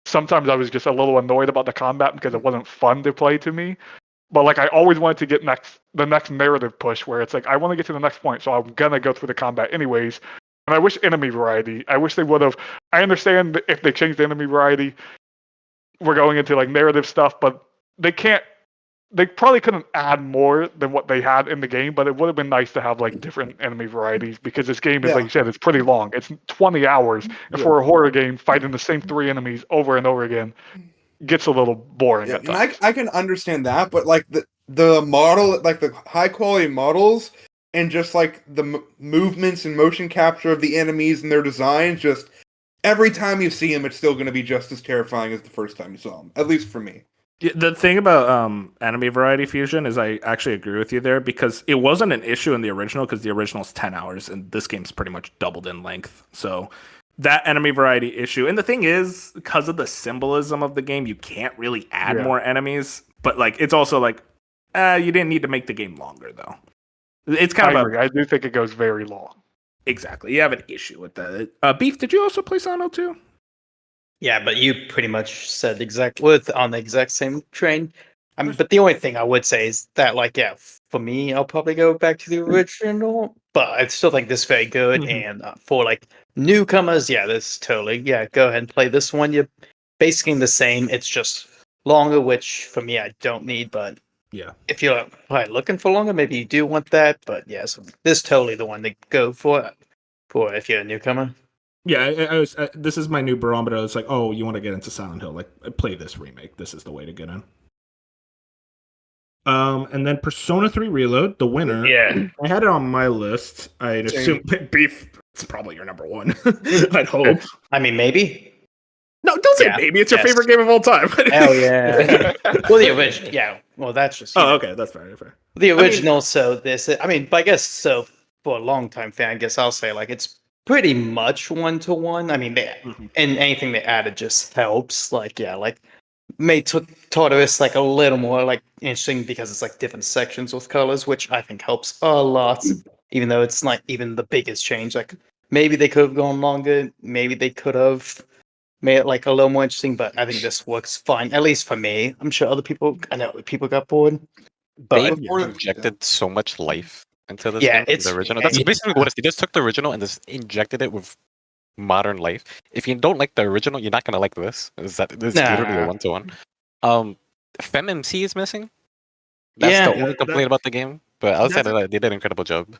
sometimes I was just a little annoyed about the combat because it wasn't fun to play to me. But I always wanted to get the next narrative push where it's I want to get to the next point, so I'm going to go through the combat anyways. And I wish enemy variety. I wish they would have. I understand if they changed the enemy variety, we're going into narrative stuff, but they can't. They probably couldn't add more than what they had in the game, but it would have been nice to have different enemy varieties, because this game is, like you said, it's pretty long. It's 20 hours, and for a horror game, fighting the same 3 enemies over and over again gets a little boring at times. I can understand that, but the model, the high quality models, and just the movements and motion capture of the enemies and their designs, just every time you see them, it's still going to be just as terrifying as the first time you saw them. At least for me. The thing about enemy variety fusion is I actually agree with you there because it wasn't an issue in the original because the original is 10 hours and this game's pretty much doubled in length. So that enemy variety issue. And the thing is, because of the symbolism of the game, you can't really add more enemies. But like it's also like, you didn't need to make the game longer though. It's kind of I do think it goes very long. Exactly. You have an issue with that. Beef, did you also play Sano 2? Yeah, but you pretty much said on the exact same train. I mean, but the only thing I would say is that, like, yeah, for me, I'll probably go back to the original, but I still think this is very good. And for like newcomers, yeah, this totally, go ahead and play this one. You're basically the same. It's just longer, which for me I don't need. But yeah, if you're probably looking for longer, maybe you do want that. But yeah, so this is totally the one to go for if you're a newcomer. Yeah, this is my new barometer. It's like, oh, you want to get into Silent Hill? Like, play this remake. This is the way to get in. And then Persona 3 Reload, the winner. Yeah, I had it on my list. I'd assume Beef. It's probably your number one. I'd hope. I mean, maybe. No, don't say maybe. It's your favorite game of all time. Hell yeah. Well, the original. Yeah. Well, that's just. Oh, okay. That's fair. The original. But I guess so. For a long time fan, I guess I'll say like it's pretty much 1-to-1. I mean, and anything they added just helps. Like, made Tartarus like a little more like interesting because it's like different sections with colors, which I think helps a lot. Even though it's not even the biggest change. Like, maybe they could have gone longer. Maybe they could have made it like a little more interesting. But I think this works fine, at least for me. I'm sure other people. I know people got bored. But they injected so much life into this game, the original. That's basically what it is. They just took the original and just injected it with modern life. If you don't like the original, you're not gonna like this. This is literally a 1-to-1. FemMC is missing. That's the only complaint about the game. But outside of that, they did an incredible job.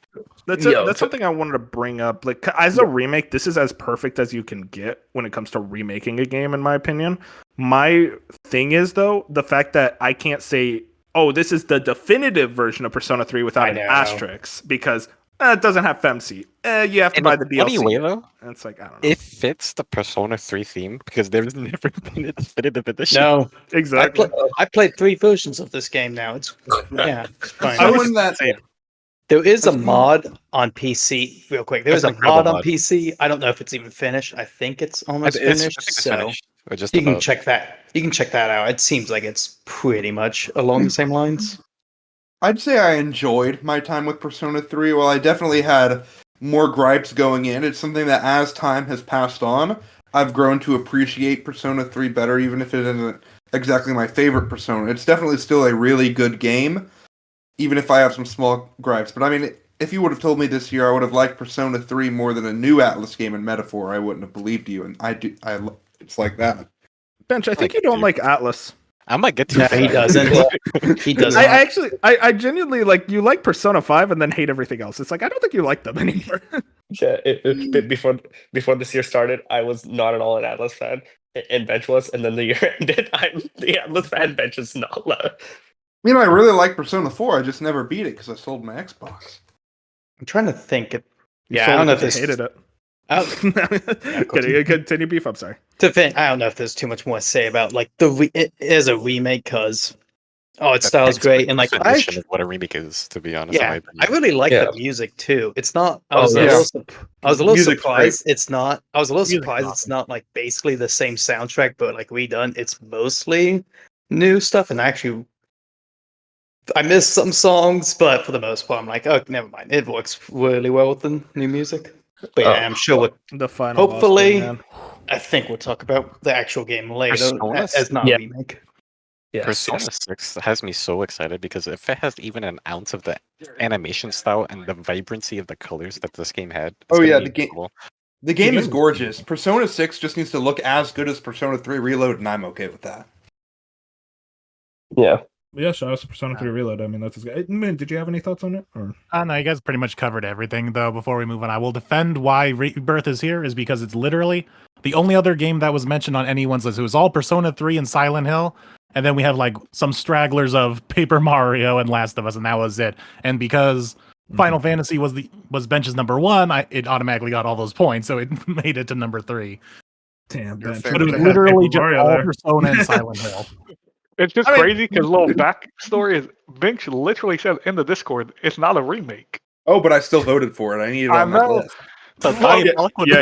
That's something I wanted to bring up. Like, as a remake, this is as perfect as you can get when it comes to remaking a game, in my opinion. My thing is, though, the fact that I can't say, oh, this is the definitive version of Persona 3 without an asterisk, because it doesn't have FemC. You have to buy the DLC. Anyway, though, and it's like, I don't know. It fits the Persona 3 theme because there's never been a definitive edition. No, exactly. I played 3 versions of this game now. It's it's fine. There is a mod on PC, real quick. There is a mod on PC. I don't know if it's even finished. I think it's almost finished. You can check that. You can check that out. It seems like it's pretty much along the same lines. I'd say I enjoyed my time with Persona 3. While I definitely had more gripes going in, it's something that as time has passed on, I've grown to appreciate Persona 3 better, even if it isn't exactly my favorite Persona. It's definitely still a really good game, even if I have some small gripes. But I mean, if you would have told me this year I would have liked Persona 3 more than a new Atlas game in Metaphor, I wouldn't have believed you. And it's like that. Bench, I think you don't like Atlas. I might get to No, he doesn't. He doesn't. I genuinely like you like Persona 5 and then hate everything else. It's like I don't think you like them anymore. Before this year started, I was not at all an Atlas fan, and Bench was, and then the year ended. I'm the Atlas fan. Bench is not. You know, I really like Persona 4. I just never beat it because I sold my Xbox. I'm trying to think. I don't know if this hated it. Continue, Beef. I'm sorry. I don't know if there's too much more to say about like it is a remake because its style's great and like definition of what a remake is, to be honest. Yeah, I really like the music too. It's not. I was a little surprised. It's not. I was a little surprised. It's not like basically the same soundtrack, but like redone. It's mostly new stuff, and actually, I missed some songs, but for the most part, I'm like, oh, never mind. It works really well with the new music. But yeah, I'm sure the final. Hopefully, I think we'll talk about the actual game later as not a remake. Yeah, Persona 6 has me so excited because if it has even an ounce of the animation style and the vibrancy of the colors that this game had, the game is gorgeous. Persona 6 just needs to look as good as Persona 3 Reload, and I'm okay with that. Yeah. Yeah, shout out to Persona 3 Reload. I mean, that's good. Min, did you have any thoughts on it? Or no, you guys pretty much covered everything, though. Before we move on, I will defend why Rebirth is here is because it's literally the only other game that was mentioned on anyone's list. It was all Persona 3 and Silent Hill, and then we have like some stragglers of Paper Mario and Last of Us, and that was it. And because Final Fantasy was Bench's number 1, it automatically got all those points, so it made it to number 3. Damn, but it was literally just all Persona and Silent Hill. It's just crazy because little backstory is Vince literally says in the Discord, it's not a remake. Oh, but I still voted for it. I need it I on my know. list. Yeah,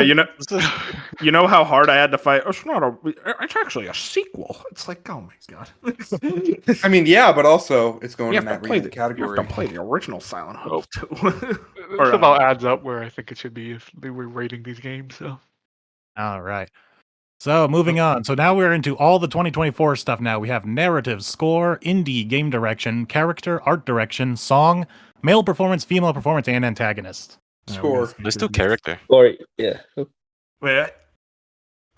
you know how hard I had to fight. Oh, it's not it's actually a sequel. It's like, oh my god. I mean, yeah, but also it's going You in have that to play remake category. You have to play the original Silent Hill too. It's about adds up where I think it should be if they were rating these games. So. All right. So moving on. So now we're into all the 2024 stuff now. We have narrative, score, indie, game direction, character, art direction, song, male performance, female performance, and antagonist. Score. Let's do character. Or yeah. Wait,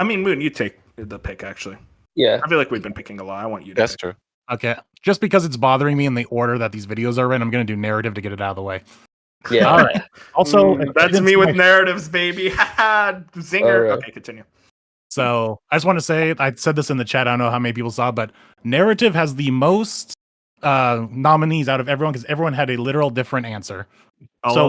I mean, Moon, you take the pick, actually. Yeah. I feel like we've been picking a lot. I want you to That's pick. true. Okay. Just because it's bothering me in the order that these videos are in, I'm going to do narrative to get it out of the way. Yeah. All right. Also, That's me with narratives, baby. Zinger. Right. Okay, continue. So I just want to say, I said this in the chat. I don't know how many people saw, but narrative has the most nominees out of everyone because everyone had a literal different answer. So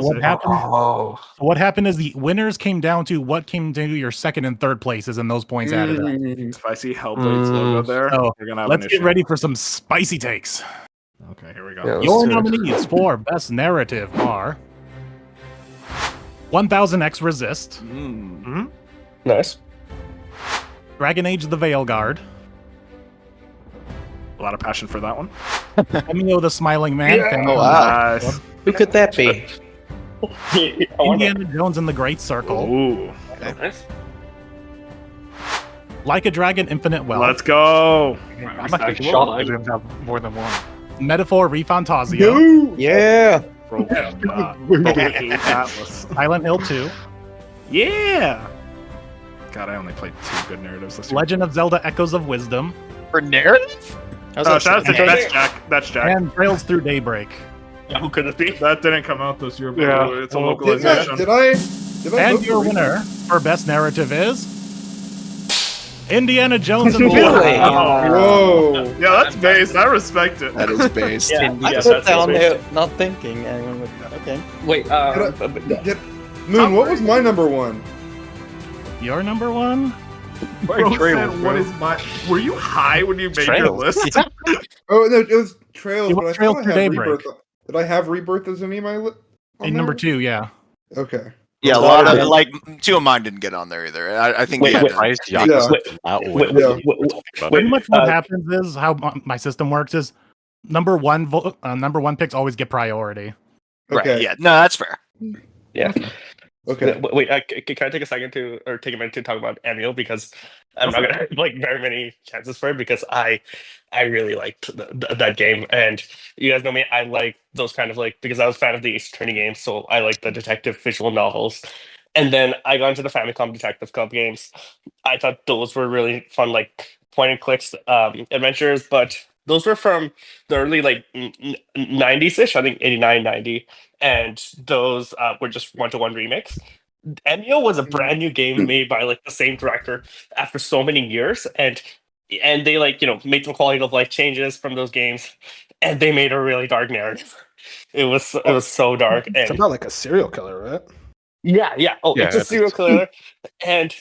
what happened is the winners came down to what came to your second and third places, and those points added up. If I see Hellblade's logo there, So you're gonna have let's an get issue. ready for some spicy takes. Okay, here we go. Yeah, Your let's do it. nominees for best narrative are 1000X Resist, Nice. Dragon Age: The Veilguard, A lot of passion for that one. Emio the Smiling Man, Family Nice. Who could that be? I wonder. Indiana Jones and the Great Circle, Ooh, Nice. Like a Dragon: Infinite Wealth, let's go. I'm actually shocked I didn't have more than one. Metaphor Refantasio, Yeah. Oh my god. I hate Atlas. Silent Hill 2, Yeah. God, I only played 2 good narratives this year. Legend of Zelda: Echoes of Wisdom, For narrative? Oh, shout out to that's Jack. That's Jack. and Trails Through Daybreak. Yeah, who could it be? That didn't come out this year, but Yeah. it's a Well, localization. Did I And vote your for winner for best narrative is Indiana Jones and the Really? Whoa. Yeah, that's based. I respect it. That is based. Yeah, I yes, put that's down based. there not thinking. Anyone would, okay. Wait, Moon, what was my number one? Your number one? Bro Trails, said, bro. "What is my?" Were you high when you made your Trails. list? Oh no, it was Trails. It But was I Trails thought I Through had Daybreak. Rebirth. Did I have Rebirth as any of my list? In number 2, yeah. Okay. Yeah, a lot of like 2 of mine didn't get on there either. I think Wait, we had wait. to Christ, make- Yeah. Pretty much what happens is how my system works is number one picks always get priority. Right, Okay. yeah. No, that's fair. yeah. Okay. Wait, can I take a second or take a minute to talk about Emil because I'm not gonna have like very many chances for it because I really liked that game and you guys know me. I like those kind of like because I was a fan of the Ace Attorney games, so I like the detective visual novels. And then I got into the Famicom Detective Club games. I thought those were really fun, like point and clicks adventures, but those were from the early like 90s ish, I think 89, 90. And those were just one-to-one remakes. Emio was a brand new game made by like the same director after so many years, and they like made some quality of life changes from those games, and they made a really dark narrative. It was so dark, It's and about like a serial killer, right? yeah. Oh, Yeah, it's a it's- serial killer, and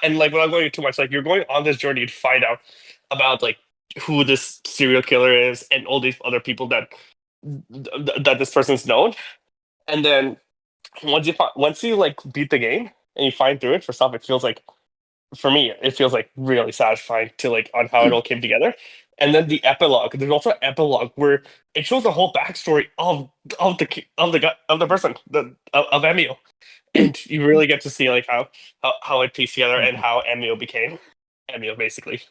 like without going too much, like you're going on this journey to find out about like who this serial killer is and all these other people that this person's known, and then once you like beat the game and you find through it for stuff, it feels like for me it feels like really satisfying to like on how it all came together. And then the epilogue. There's also an epilogue where it shows the whole backstory of the person of Emio, and you really get to see like how it pieced together and how Emio became Emio basically.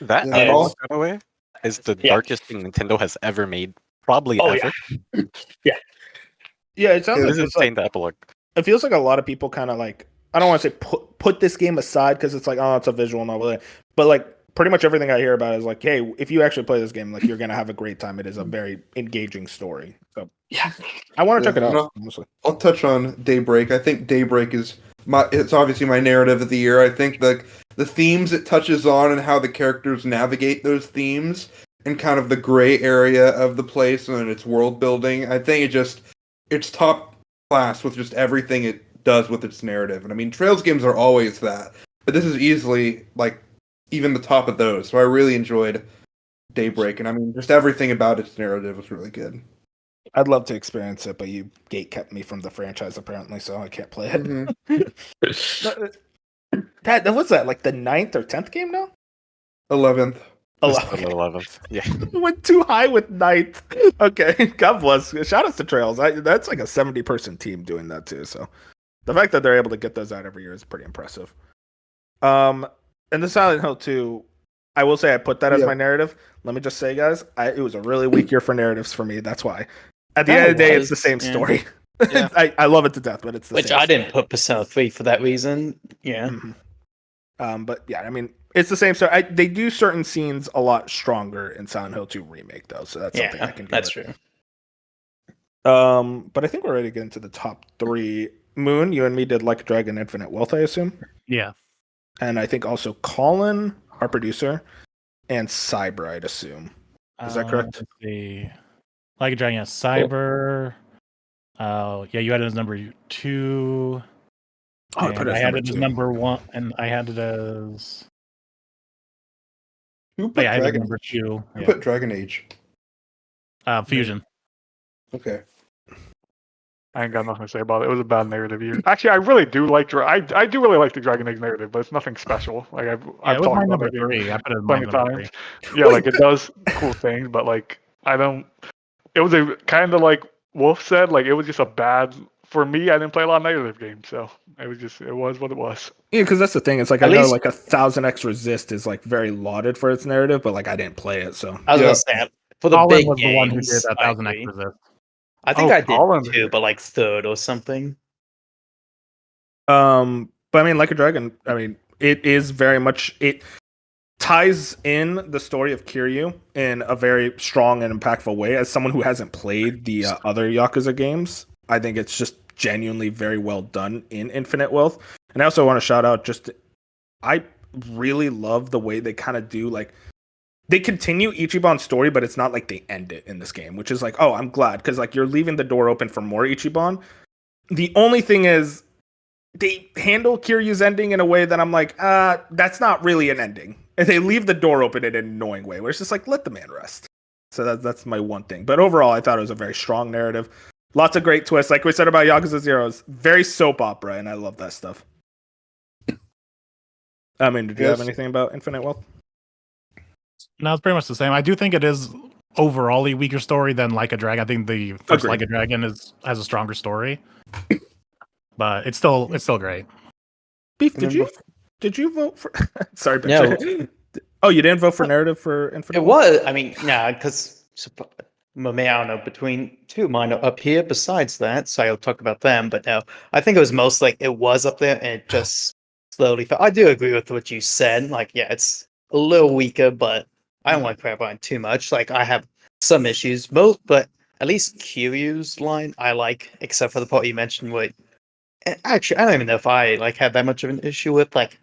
That Yeah, epilogue, by the way, is the Yeah. darkest thing Nintendo has ever made. Probably Oh, ever. Yeah, it sounds It like is it's like insane, the epilogue. it feels like a lot of people kind of like I don't want to say put this game aside because it's like it's a visual novel, but like pretty much everything I hear about is like, hey, if you actually play this game, like you're gonna have a great time. It is a very engaging story. So Yeah. I want to check it out. No. Honestly. I'll touch on Daybreak. I think Daybreak is it's obviously my narrative of the year. I think the themes it touches on and how the characters navigate those themes and kind of the gray area of the place and its world building. I think it's top class with just everything it does with its narrative. And I mean, Trails games are always that, but this is easily like even the top of those. So I really enjoyed Daybreak, and I mean, just everything about its narrative was really good. I'd love to experience it, but you gate kept me from the franchise apparently, so I can't play it. That was that like the 9th or 10th game now? 11th. This is the 11th. Yeah. Went too high with 9th. Okay, God bless. Shout out to Trails. That's like a 70-person team doing that too. So the fact that they're able to get those out every year is pretty impressive. And the Silent Hill 2, I will say I put that as my narrative. Let me just say, guys, it was a really weak year for narratives for me. That's why. At the end of the day, it's the same story. Yeah. I love it to death, but it's the Which same I story. didn't put Persona 3 for that reason. Yeah. But yeah, I mean, it's the same story. They do certain scenes a lot stronger in Silent Hill 2 Remake, though, so that's something I can give That's it. true. But I think we're ready to get into the top 3. Moon, you and me did Like a Dragon Infinite Wealth, I assume? Yeah. And I think also Colin, our producer, and Cyber, I'd assume. Is that correct? Let's see. Like a Dragon, yes. Cyber. Oh, yeah, you had it as number 2. Oh, I put it I as had number it as 2. number 1, and I had it as. Who put Yeah, I had it as Dragon? number 2. Who put Dragon Age? Fusion. Okay. I ain't got nothing to say about it. It was a bad narrative year. Actually, I really do like. I do really like the Dragon Age narrative, but it's nothing special. Like I've It was talked my about number that game 3. I put it as my plenty of number times. 3. Yeah, like it does cool things, but like I don't. It was a kind of like Wolf said. Like it was just a bad. For me, I didn't play a lot of narrative games, so it was what it was. Yeah, because that's the thing. It's like At I know least- like 1000X Resist is like very lauded for its narrative, but like I didn't play it, so I was gonna say for the Colin big was the one who games, did I 1000 agree. X Resist. I think Oh, I did Colin. too, but like 3rd or something. But I mean, Like a Dragon, I mean, it is very much it ties in the story of Kiryu in a very strong and impactful way. As someone who hasn't played the other Yakuza games, I think it's just genuinely very well done in Infinite Wealth. And I also want to shout out I really love the way they kind of do like they continue Ichiban's story, but it's not like they end it in this game, which is like, oh, I'm glad because like you're leaving the door open for more Ichiban. The only thing is they handle Kiryu's ending in a way that I'm like, that's not really an ending. And they leave the door open in an annoying way, where it's just like, let the man rest. So that's my one thing. But overall, I thought it was a very strong narrative. Lots of great twists. Like we said about Yakuza 0, it's very soap opera, and I love that stuff. I mean, did you have anything about Infinite Wealth? No, it's pretty much the same. I do think it is overall a weaker story than Like a Dragon. I think the first Agreed. Like a Dragon has a stronger story, but it's still great. Beef, did you vote for? Sorry, No. Benji. Oh, you didn't vote for narrative for Infinite It Wealth? was. I mean, nah, because I don't know, between 2 of mine are up here. Besides that, so I'll talk about them. But no, I think it was most like it was up there, and it just slowly fell. I do agree with what you said. Like, yeah, it's a little weaker, but I don't like crap on too much. Like, I have some issues, but at least Kiryu's line I like, except for the part you mentioned. Where actually, I don't even know if I like had that much of an issue with like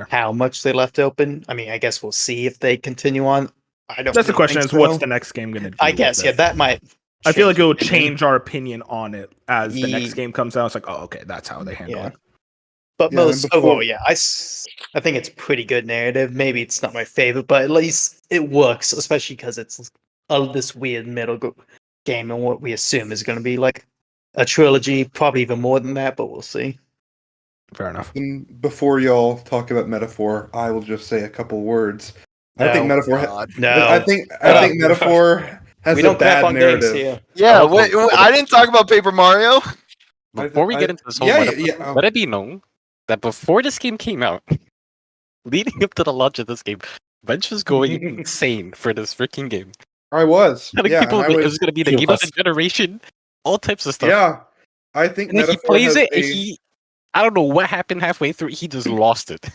how much they left open. I mean, I guess we'll see if they continue on. I don't. That's the really question: think is so. what's the next game going to do? I guess, yeah, that might. I feel like it will opinion. change our opinion on it as the next game comes out. It's like, oh, okay, that's how they handle it. But Yeah, and most before- overall, yeah, I think it's pretty good narrative. Maybe it's not my favorite, but at least it works, especially because it's this weird middle game and what we assume is going to be like a trilogy, probably even more than that, but we'll see. Fair enough. And before y'all talk about Metaphor, I will just say a couple words. I think No. Metaphor. No. I think Metaphor has We a don't crap bad on games narrative. here. Yeah, wait, I didn't talk about Paper Mario. Before we get into this whole yeah, metaphor, yeah, let it be known that before this game came out, leading up to the launch of this game, Bench was going insane for this freaking game. I was. Telling Yeah, people and I it was- was going to be the game of the generation, all types of stuff. Yeah, I think And then he Metaphor plays has it, and a- I don't know what happened halfway through, he just lost it.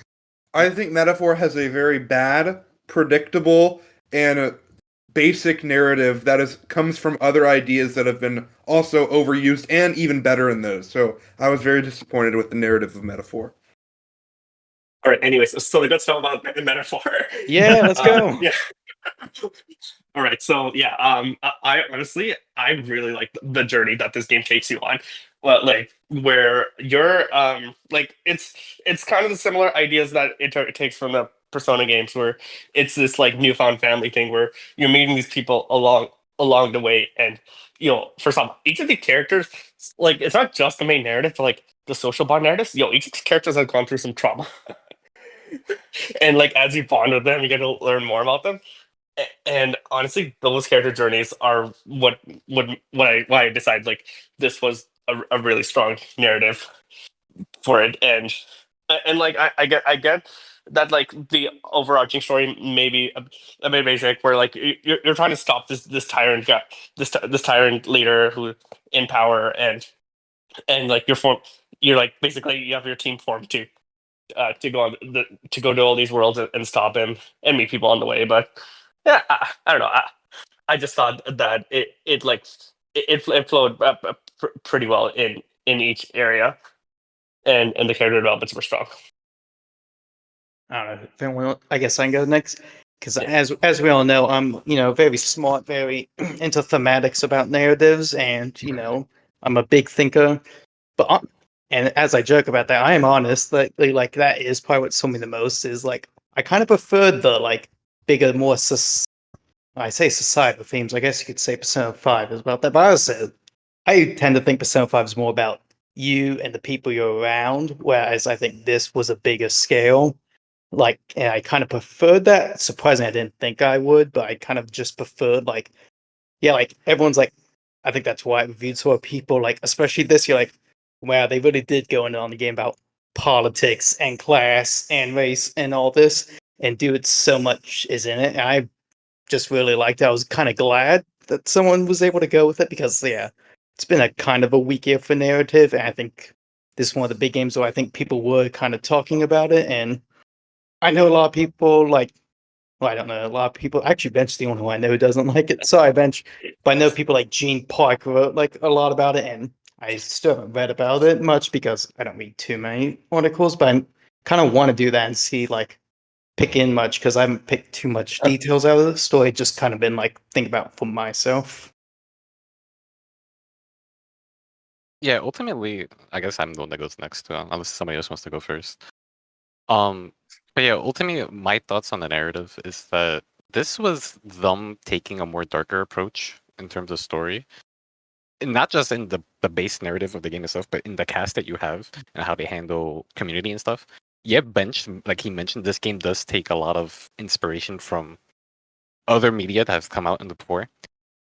I think Metaphor has a very bad, predictable, and a basic narrative that comes from other ideas that have been also overused and even better in those. So I was very disappointed with the narrative of Metaphor. All right. Anyways, so let's talk about Metaphor. Yeah, let's go. Yeah. All right. So yeah, I honestly, I really like the journey that this game takes you on. Well, like where you're, like it's kind of the similar ideas that it takes from the Persona games where it's this like newfound family thing where you're meeting these people along the way, and for some each of the characters, like it's not just the main narrative, but like the social bond narratives. Each of the characters have gone through some trauma, and like as you bond with them, you get to learn more about them. And honestly, those character journeys are why I decided like this was a really strong narrative for it, and like I get that like the overarching story maybe a bit basic, where like you're trying to stop this tyrant guy, this tyrant leader who in power, and like you're like basically you have your team formed to go to go to all these worlds and stop him and meet people on the way. But yeah, I don't know. I just thought that it flowed pretty well in each area, and the character developments were strong. I don't know. I guess I can go next because as we all know, I'm very smart, very into thematics about narratives, and I'm a big thinker. But and as I joke about that, I am honest. Like that is probably what sold me the most. Is like I kind of preferred the like bigger, more I say societal themes. I guess you could say Persona 5 is about that. But I tend to think Persona 5 is more about you and the people you're around, whereas I think this was a bigger scale. Like, and I kind of preferred that. Surprisingly, I didn't think I would, but I kind of just preferred like everyone's like, I think that's why I reviewed so many people, like, especially this year, like, wow, they really did go in on the game about politics and class and race and all this, and dude, so much is in it. And I just really liked it. I was kind of glad that someone was able to go with it because, yeah, it's been a kind of a weak year for narrative, and I think this is one of the big games where I think people were kind of talking about it, and I know a lot of people like. Well, I don't know. A lot of people actually, Bench the only one I know who doesn't like it. Sorry, Bench, but I know people like Gene Park wrote like a lot about it, and I still haven't read about it much because I don't read too many articles. But I kind of want to do that and see like pick in much because I haven't picked too much details out of the story. Just kind of been like think about for myself. Yeah, ultimately, I guess I'm the one that goes next, unless somebody else wants to go first. But yeah, ultimately, my thoughts on the narrative is that this was them taking a more darker approach in terms of story. And not just in the base narrative of the game itself, but in the cast that you have and how they handle community and stuff. Yeah, Bench, like he mentioned, this game does take a lot of inspiration from other media that has come out in the before.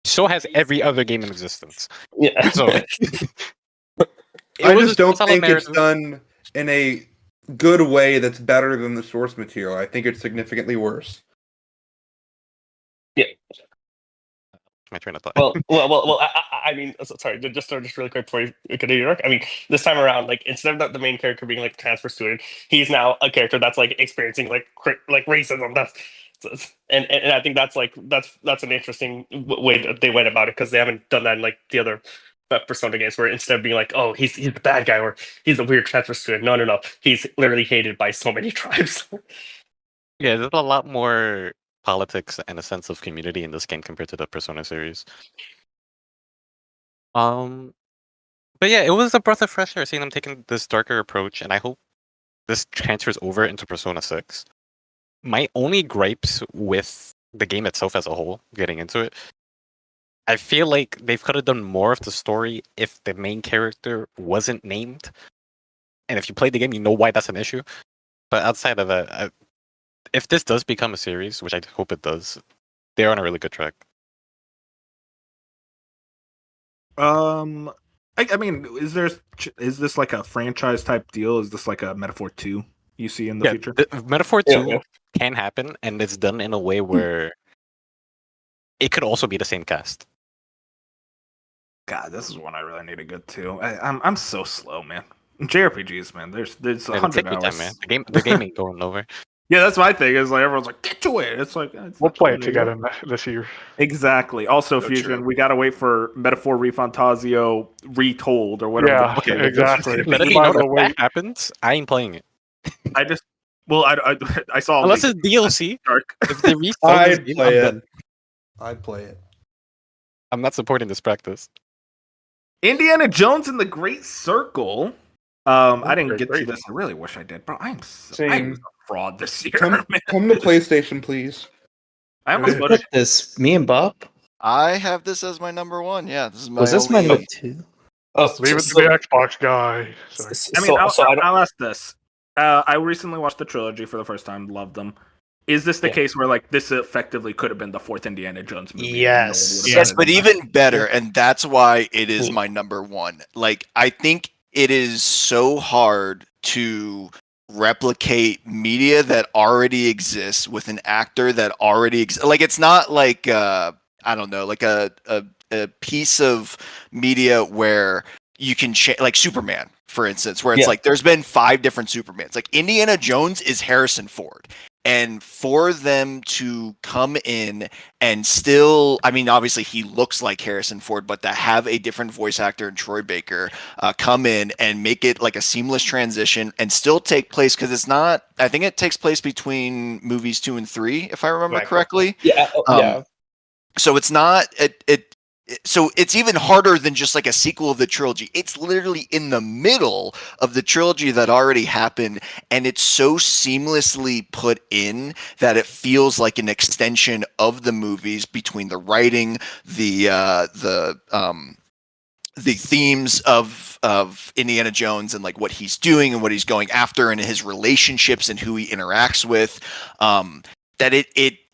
So has every other game in existence. Yeah. So I just don't think it's done in a good way that's better than the source material. I think it's significantly worse. Yeah. My train of thought. Well. I mean, sorry, just really quick before you continue, York. I mean, this time around, like instead of the main character being like transfer student, he's now a character that's like experiencing like racism. And I think that's an interesting way that they went about it because they haven't done that in like the other Persona games where instead of being like, oh, he's the bad guy or he's a weird transfer student. No, he's literally hated by so many tribes. Yeah, there's a lot more politics and a sense of community in this game compared to the Persona series. But yeah, it was a breath of fresh air seeing them taking this darker approach, and I hope this transfers over into Persona 6. My only gripes with the game itself as a whole, getting into it, I feel like they could have done more of the story if the main character wasn't named. And if you played the game, you know why that's an issue. But outside of that, if this does become a series, which I hope it does, they're on a really good track. I mean, is this like a franchise type deal? Is this like a Metaphor 2 you see in the future? Metaphor 2 can happen, and it's done in a way where it could also be the same cast. God, this is one I really need to get to. I'm so slow, man. JRPGs, man. There's 100 hours. Time, man. The game ain't going nowhere. Yeah, that's my thing. Is like everyone's like, get to it. It's like we'll play it together this year. Exactly. Also, so Fusion, true. We gotta wait for Metaphor Refantasio retold or whatever. Yeah, okay, exactly. Let me know if that happens. I ain't playing it. I saw unless it's DLC. If they I'd play it. I'd play it. I'm not supporting this practice. Indiana Jones and the Great Circle. I didn't get to this. I really wish I did, bro. I'm a fraud this year. Come to PlayStation, please. I almost Who voted. put this? Me and Bob? I have this as my number one. Yeah, this is my Was this my only. number 2? Just leave it to the Xbox guy. Sorry. I mean, I don't. I'll ask this. I recently watched the trilogy for the first time. Loved them. Is this the case where like this effectively could have been the fourth Indiana Jones movie? Yes. Yes, but even better, and that's why it is my number one. Like, I think it is so hard to replicate media that already exists with an actor that already exists. Like, it's not like I don't know, like a piece of media where you can like Superman, for instance, where it's like there's been 5 different Supermans. Like, Indiana Jones is Harrison Ford. And for them to come in and still, I mean, obviously he looks like Harrison Ford, but to have a different voice actor in Troy Baker come in and make it like a seamless transition and still take place, because it's not, I think it takes place between movies 2 and 3, if I remember correctly. Yeah. So it's not, so it's even harder than just like a sequel of the trilogy. It's literally in the middle of the trilogy that already happened, and it's so seamlessly put in that it feels like an extension of the movies between the writing, the themes of Indiana Jones and like what he's doing and what he's going after and his relationships and who he interacts with. That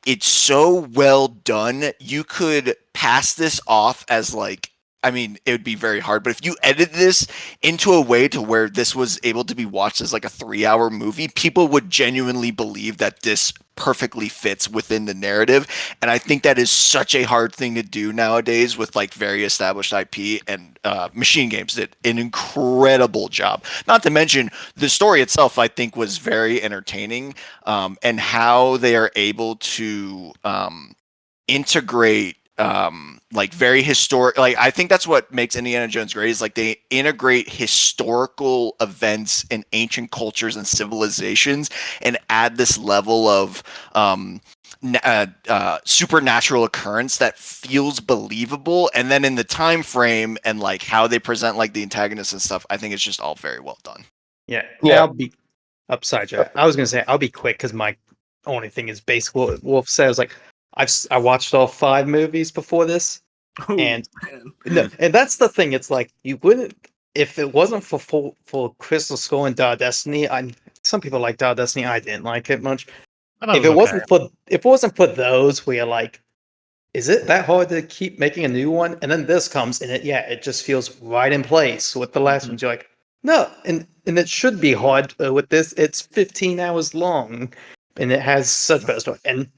it's so well done. You could pass this off as like, I mean, it would be very hard, but if you edit this into a way to where this was able to be watched as like a 3-hour movie, people would genuinely believe that this perfectly fits within the narrative. And I think that is such a hard thing to do nowadays with like very established IP, and Machine Games did an incredible job. Not to mention the story itself, I think, was very entertaining, and how they are able to integrate like very historic, like I think that's what makes Indiana Jones great, is like they integrate historical events and ancient cultures and civilizations and add this level of supernatural occurrence that feels believable. And then in the time frame and like how they present like the antagonists and stuff, I think it's just all very well done. Yeah. I'll be upside down. I was gonna say I'll be quick because my only thing is basically what Wolf says. Like I watched all 5 movies before this, and that's the thing. It's like you wouldn't, if it wasn't for Crystal Skull and Dark Destiny. Some people like Dark Destiny. I didn't like it much. If it wasn't for those, where you're like, is it that hard to keep making a new one? And then this comes and it just feels right in place with the last one. You're like, no, and it should be hard with this. It's 15 hours long, and it has such better story and.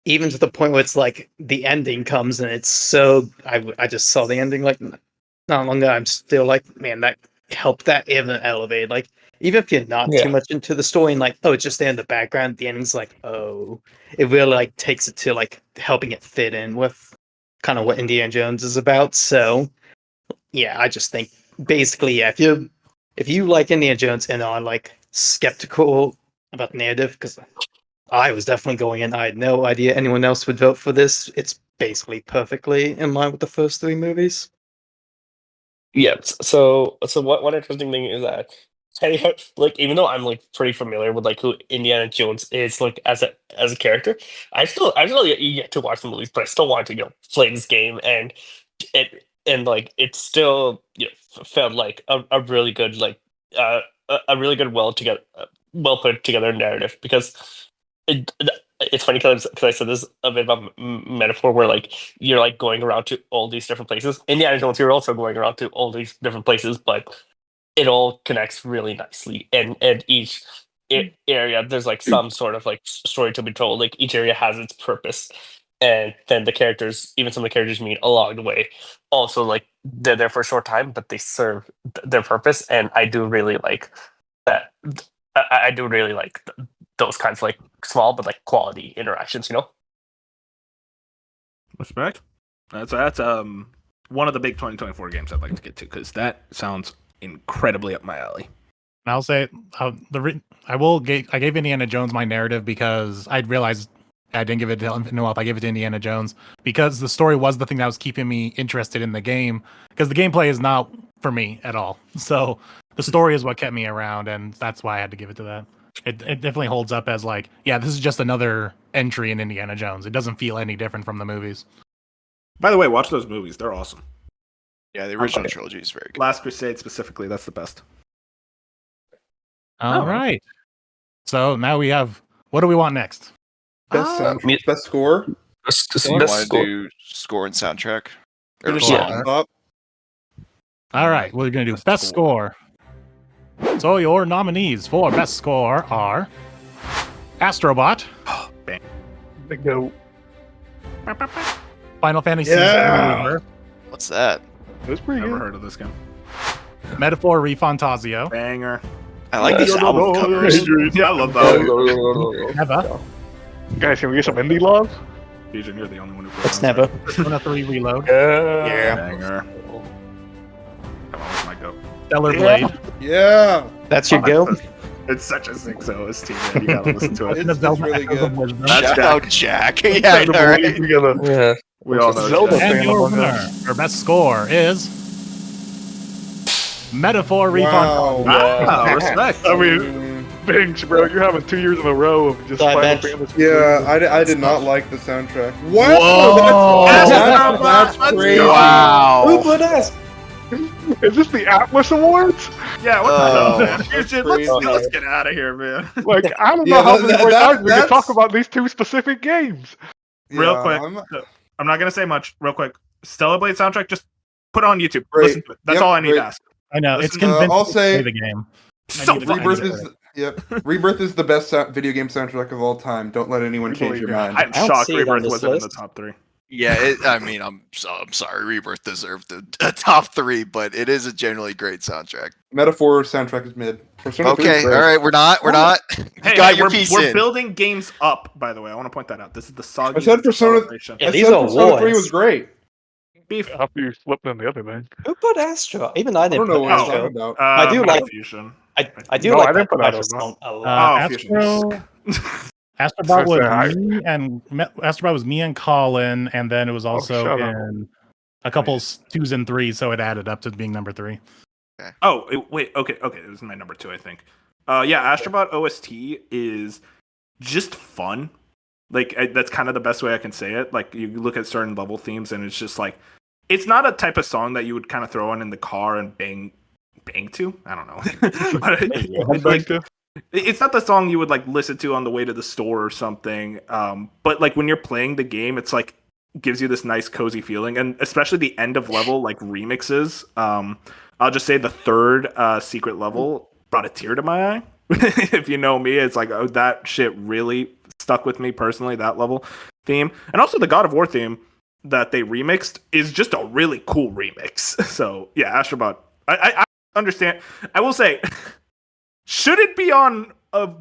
Even to the point where it's like the ending comes and it's so I just saw the ending like not long ago. I'm still like, man, that helped that even elevate. Like even if you're not too much into the story and like, oh, it's just there in the background, the ending's like, oh, it really like takes it to like helping it fit in with kind of what Indiana Jones is about. So yeah, I just think basically, if you like Indiana Jones and are like skeptical about the narrative, because I was definitely going in. I had no idea anyone else would vote for this. It's basically perfectly in line with the first 3 movies. Yeah. So one interesting thing is that like even though I'm like pretty familiar with like who Indiana Jones is like as a character, I still yet to watch the movies, but I still want to play this game, and it still felt like a really good like a really good well put together narrative, because it's funny because I said this a bit of a metaphor where like you're like going around to all these different places. Indiana Jones, you're also going around to all these different places, but it all connects really nicely. And each area, there's like some sort of like story to be told. Like each area has its purpose, and then the characters, even some of the characters you meet along the way, also like they're there for a short time, but they serve their purpose. And I do really like that. I do really like those kinds of like small but like quality interactions, Respect. That's one of the big 2024 games I'd like to get to, because that sounds incredibly up my alley. I'll say I gave Indiana Jones my narrative because I'd realized I didn't give it to Noel. I gave it to Indiana Jones because the story was the thing that was keeping me interested in the game, because the gameplay is not for me at all. So the story is what kept me around, and that's why I had to give it to that. It definitely holds up as like, yeah, this is just another entry in Indiana Jones. It doesn't feel any different from the movies. By the way, watch those movies. They're awesome. Yeah, the original trilogy is very good. Last Crusade specifically, that's the best. All right. So now we have, what do we want next? Best soundtrack, best score. Do you want to do score and soundtrack? Or Finish song? it up. All right, we're going to do best score. So your nominees for best score are Astrobot, Bingo. Final Fantasy Yeah. VII, What's that? It was pretty Never good. heard of this game. Metaphor Refantazio, Banger. I like these album covers. Yeah, I love that. Never, Guys, can we get some indie love? Fusion, you're the only one who That's never. Persona 3 Reload, Yeah. Banger. Come on, where's my go? Stellar Blade, Yeah. That's your go. It's such a sick OST, man. You gotta listen to it. Legend of Zelda really Echoes of good. Wisdom, That's Shout Jack. out Jack. Yeah, I know, right? Yeah. We all know Zelda. Jack. and fan your among winner us. for best score is Metaphor Wow. Refantazio. Wow, respect. I mean, Binks, bro, you're having 2 years in a row of just I Final bet. Fantasy. Yeah, I did not like the soundtrack. Wow, Whoa. that's crazy. Wow. Who put us? Is this the Atlas Awards? Yeah, what the Oh, hell, man? that's Fusion, crazy. let's get out of here, man. Like, I don't Yeah, know how that- many more that- times we can that's- talk about these two specific games. Real Yeah, quick, I'm not gonna say much. Real quick, Stellar Blade soundtrack. Just put it on YouTube. Great. Listen to it. That's Yep, all I need great. to ask. I know, it's Listen, convincing I'll to say- play the game. So need to fucking Rebirth find good. it. is Rebirth is the best video game soundtrack of all time. Don't let anyone change your mind. I'm I don't shocked see it on Rebirth this wasn't in the list. top 3. Yeah, I mean, I'm sorry. Rebirth deserved a top 3, but it is a generally great soundtrack. Metaphor soundtrack is mid. Persona 3 is Okay, all great. right, we're not. You Hey, got your we're, piece we're in. building games up. By the way, I want to point that out. This is the Soggy I said Persona- celebration. Yeah, I these said are Persona 3 awards. was great. Beef. After you slipped in the other thing. Who put Astro? Even I I didn't don't know put what you're Astro. talking about. I do like- Fusion. I do No, I like didn't that put title Astro, song a lot. Oh, Fusion. Astrobot That's alright. was me and Astrobot was me and Colin, and then it was also shut up. in a couple 2s and 3s, so it added up to being number 3. Oh, wait. Okay. This is my number 2, I think. Yeah, Astrobot OST is just fun. Like that's kind of the best way I can say it. Like you look at certain level themes, and it's just like it's not a type of song that you would kind of throw on in the car and bang to. I don't know. But it's like, it's not the song you would like listen to on the way to the store or something. But like when you're playing the game, it's like gives you this nice cozy feeling, and especially the end of level like remixes. I'll just say the third secret level brought a tear to my eye. If you know me, it's like, oh, that shit really stuck with me personally, that level theme. And also the God of War theme that they remixed is just a really cool remix. So yeah, Astrobot. I understand. I will say, should it be on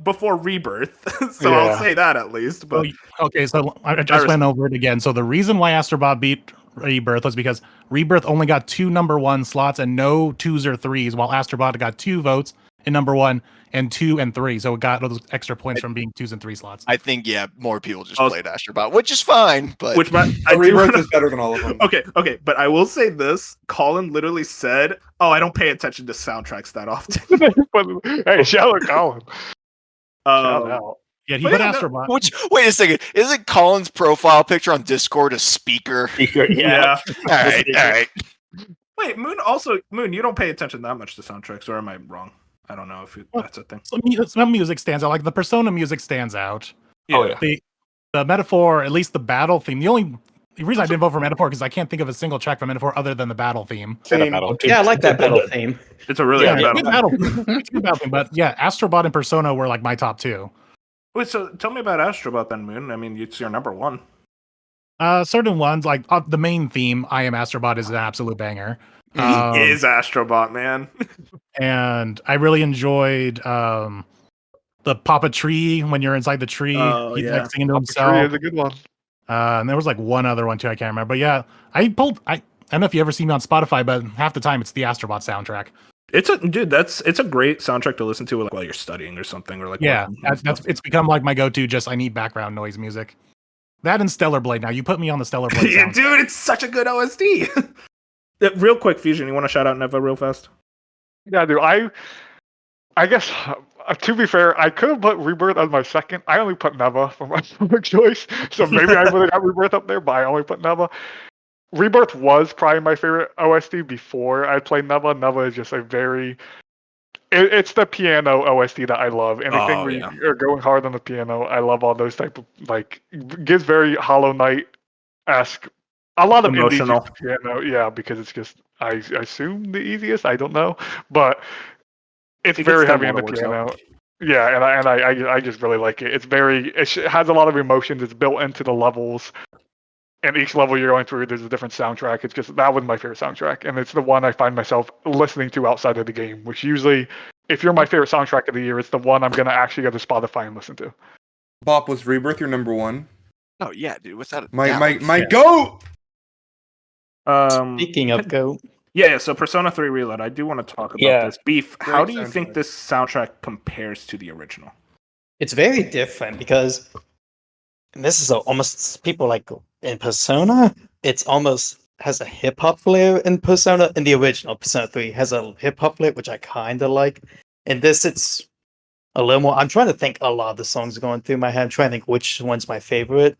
before Rebirth? So I'll say that at least. But Okay, so I just went over it again. So the reason why Astrobot beat Rebirth was because Rebirth only got 2 number 1 slots and no 2s or 3s, while Astrobot got 2 votes in number 1 and 2 and 3. So it got those extra points from being 2s and 3 slots. I think more people just played Astrobot, which is fine. But Rebirth is better than all of them. Okay, but I will say this: Colin literally said, "Oh, I don't pay attention to soundtracks that often." Hey, shout out Colin. Shout out. Yeah, he But put yeah, Astrobot. wait a second, isn't Colin's profile picture on Discord a speaker? Yeah. All right. Wait, Moon. You don't pay attention that much to soundtracks, or am I wrong? I don't know if that's a thing. Some music stands out. Like the Persona music stands out. Oh, yeah. The Metaphor, at least the battle theme. The reason I didn't vote for Metaphor because I can't think of a single track from Metaphor other than the battle theme. Yeah, I like that battle theme. It's a really Yeah, good battle. good battle theme. It's a good battle theme. But yeah, Astrobot and Persona were like my top 2. Wait, so tell me about Astrobot then, Moon. I mean, it's your number 1. Certain ones, like the main theme, I Am Astrobot, is an absolute banger. He is Astrobot, man. And I really enjoyed the Papa Tree when you're inside the tree. He's like singing to himself. Tree is a good one. And there was like one other one too, I can't remember. But yeah, I don't know if you ever see me on Spotify, but half the time it's the Astrobot soundtrack. It's a great soundtrack to listen to like, while you're studying or something, or like it's become like my go-to. Just I need background noise music. That and Stellar Blade. Now you put me on the Stellar Blade. Yeah, dude, it's such a good OST. Real quick, Fusion, you want to shout out Neva real fast? Yeah, dude. I guess to be fair, I could have put Rebirth as my second. I only put Neva for my choice, so maybe I really got Rebirth up there, but I only put Neva. Rebirth was probably my favorite OST before I played Neva. Neva is just a very it's the piano OST that I love. Anything where you are going hard on the piano, I love all those type of like gives very Hollow Knight esque. A lot of Emotional. indies use piano, yeah, because it's just I assume the easiest. I don't know, but it's very heavy in the piano. Yeah, and I just really like it. It's very it has a lot of emotions. It's built into the levels. And each level you're going through, there's a different soundtrack. It's just that was my favorite soundtrack, and it's the one I find myself listening to outside of the game. Which usually, if you're my favorite soundtrack of the year, it's the one I'm gonna actually go to Spotify and listen to. Bop, was Rebirth your number one? Oh yeah, dude. Without a My doubt. goat. Speaking of goat, Yeah, so Persona 3 Reload, I do want to talk about this. Beef, Great how do you soundtrack. think this soundtrack compares to the original? it's very different because and this is almost people like in Persona. It's almost has a hip hop flair in Persona. In the original Persona 3 has a hip hop flair, which I kind of like. In this, it's a little more. I'm trying to think. A lot of the songs are going through my head. I'm trying to think which one's my favorite.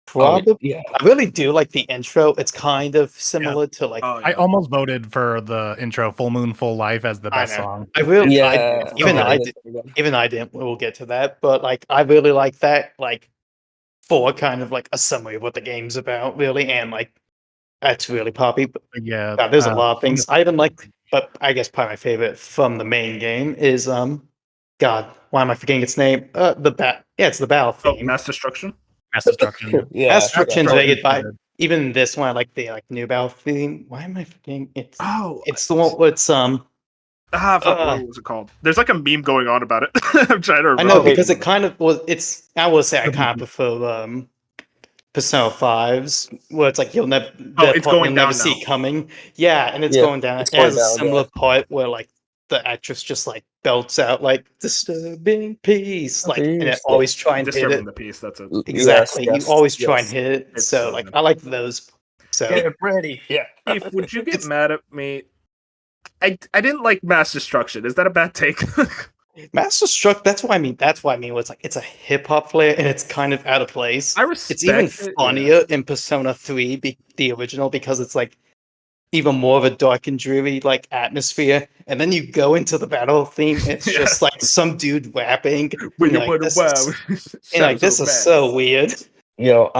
Probably. yeah. I really do like the intro. It's kind of similar to like. Oh, I almost voted for the intro "Full Moon, Full Life" as the best song. I really, Yeah. even yeah, I that's did, pretty good. even I didn't. We'll get to that, but like I really like that. Like for kind of like a summary of what the game's about, really, and like that's really poppy. But Yeah, there's a lot of things I even like, but I guess probably my favorite from the main game is God, why am I forgetting its name? Yeah, it's the battle Oh, theme. Mass Destruction? Mass Destruction. Yeah. Mass Destruction's yeah. very good. By even this one, I like the new battle theme. Why am I forgetting? It's the one with Fuck, what was it called? There's like a meme going on about it. I'm trying to remember. I know because it kind of was. It's I will say I kind of prefer Persona 5's where it's like you'll never it's going you'll never down see now. coming. Yeah, and it's Yeah, going down. it's It has going a down, similar part where like the actress just like belts out like disturbing peace, like and it Peace, always try and hit Disturbing it. the Peace, that's it. Exactly. Yes, You always try yes. and hit it. It's So so like good. I like those. So Get ready. Yeah. Beef, would you get mad at me? I didn't like Mass Destruction. Is that a bad take? Master Struck, that's what I mean. That's what I mean. It's like it's a hip hop flair and it's kind of out of place. I respect It's even it, funnier in Persona 3, the original, because it's like even more of a dark and dreary like atmosphere. And then you go into the battle theme, it's Yeah. just like some dude rapping. When and you you're put like, a this wow. is- and like this is so weird. You know,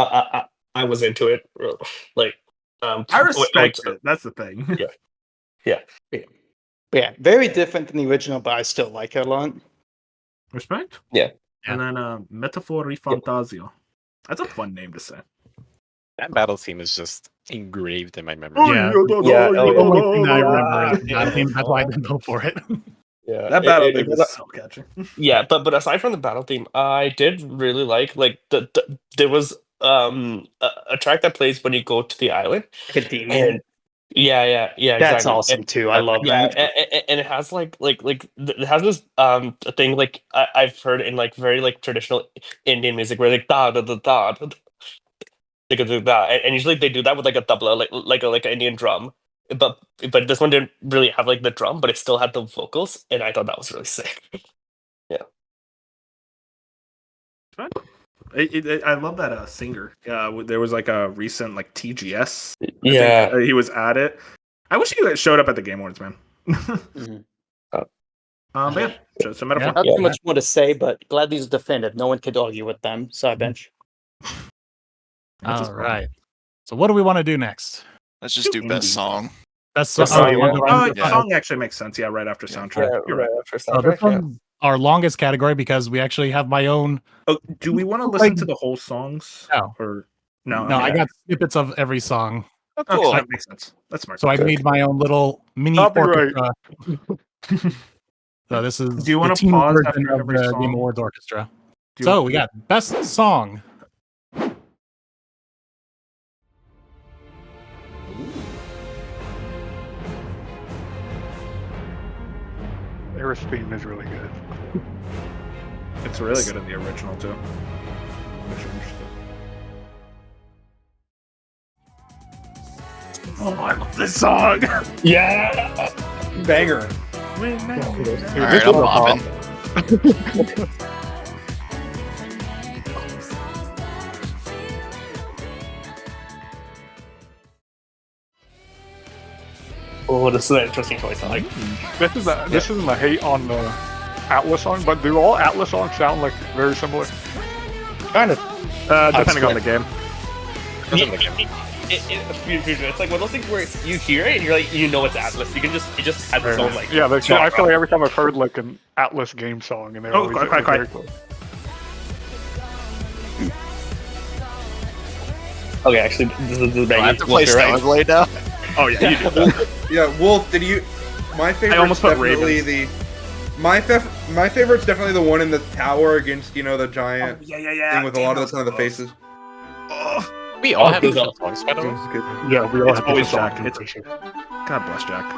I was into it. Like, I respect it. That's the thing. Yeah. But yeah, very different than the original, but I still like it a lot. Respect? Yeah. And then Metaphor Fantasio. That's a fun name to say. That battle theme is just engraved in my memory. Yeah. Yeah, The oh, only yeah. thing I remember is the Yeah. battle theme. That's why I didn't vote for it. Yeah. That battle it theme was is so catchy. Yeah, but aside from the battle theme, I did really like there was a track that plays when you go to the island. Academia. And yeah, That's exactly. awesome too. I love Yeah, that. and it has it has this thing like I've heard in like very like traditional Indian music where like da da da da da, they could do that, and usually they do that with like a tabla, like an Indian drum. But this one didn't really have like the drum, but it still had the vocals, and I thought that was really sick. I love that singer. There was like a recent like TGS. I Yeah. think, he was at it. I wish he showed up at the Game Awards, man. But yeah, so Metaphor. Not too much more to say, but glad these are definitive. No one could argue with them. Side bench. All right. So what do we want to do next? Let's just do best song. Best Best song. song, you want to go on? Oh, song actually makes sense. Yeah, right after soundtrack. You're right. After So this soundtrack, yeah. one's our longest category because we actually have my own. Oh, do we want to listen to the whole songs? No. Or no? No, I okay. got snippets of every song. Oh, Okay, cool. that makes sense. That's smart. So I made my own little mini Copyright. orchestra. So this is Do you the want to teen pause version after of every the song? Game Awards orchestra. Do you- So we got best song. Aerith theme is really good. It's really good in the original too. Which I'm interested. Oh, I love this song. Yeah. Banger. Dude, Alright, I'm bopping. Oh, this is an interesting choice. I like. This isn't a hate on the Atlas song, but do all Atlas songs sound like very similar? Kind of. Depending on the game. It's like one of those things where you hear it and you're like, you know it's Atlas. It just has its own like. Yeah, I feel like every time I've heard like an Atlas game song, and they're always quite. very close. Okay, actually, this is the I have to play Starblade now. Oh yeah, you do. Yeah, Wolf. Did you? My favorite's almost put definitely Ravens. my favorite's definitely the one in the tower against the giant thing with a lot of the faces. We all have different songs, by the way. Yeah, we all It's have always different Jack. songs. God bless Jack.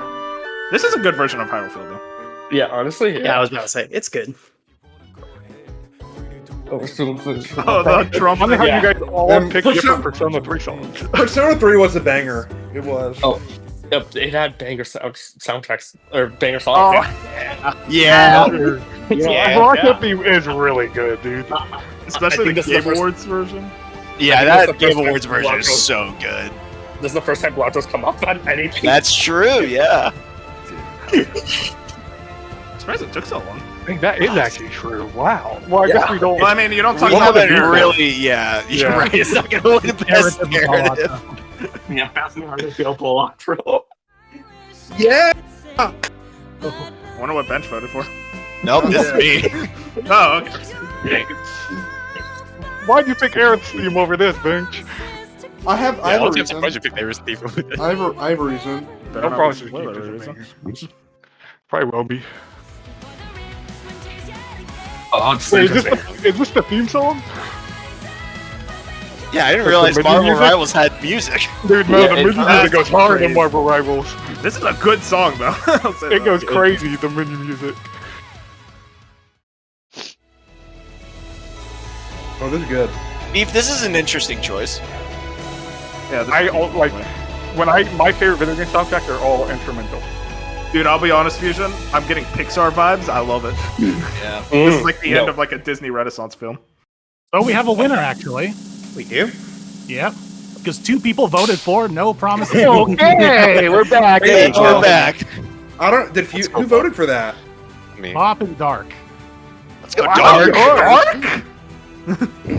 This is a good version of Hyrule Field, though. Yeah, honestly. Yeah, I was about to say it's good. Oh, the drum. I wonder how Yeah. you guys all Um, pick different Persona 3 songs. Persona 3 was a banger. It was. Oh, yep, it had banger soundtracks or banger songs. Yeah. Rocket theme is really good, dude. Especially I the think this is the Game first- Awards version. Yeah, I think that's that the Game first Awards time version is Blackout- so good. This is the first time Blotto's come up on anything. That's true, yeah. Surprised it took so long. I think that is actually true. Wow. Well, I guess Yeah. we don't. Well, I mean, you don't talk We about the haven't narrative. really, yeah, you're Yeah. right. It's not going to win the best narrative. Yeah, Fast and Hard feel pull on bro. Yeah. Wonder what Bench voted for. Nope, this is me. Oh, okay. Why'd you pick Aaron's theme over this, Bench? I have I was a reason. surprised you picked Ares Thief over this. I have a reason. No promise to keep this. Probably will be. Oh, it's Wait, interesting. is this the theme song? Yeah, I didn't realize the Marvel music? Rivals had music. Dude, no, Yeah, the it- music goes hard in crazy. Marvel Rivals. This is a good song, though. I'll say It that. goes crazy, the menu music. Oh, this is good. Beef, this is an interesting choice. Yeah, this I is- all, like my favorite video game soundtracks are all instrumental. Dude, I'll be honest, Fusion. I'm getting Pixar vibes. I love it. Yeah. This is like the end No. of like a Disney Renaissance film. Oh, we have a winner actually. We do. Yep. Because 2 people voted for No Promises. Okay, we're back. Hey, we're back. I don't. Who voted for that? Me. Pop and Dark. Let's go Wow, Dark.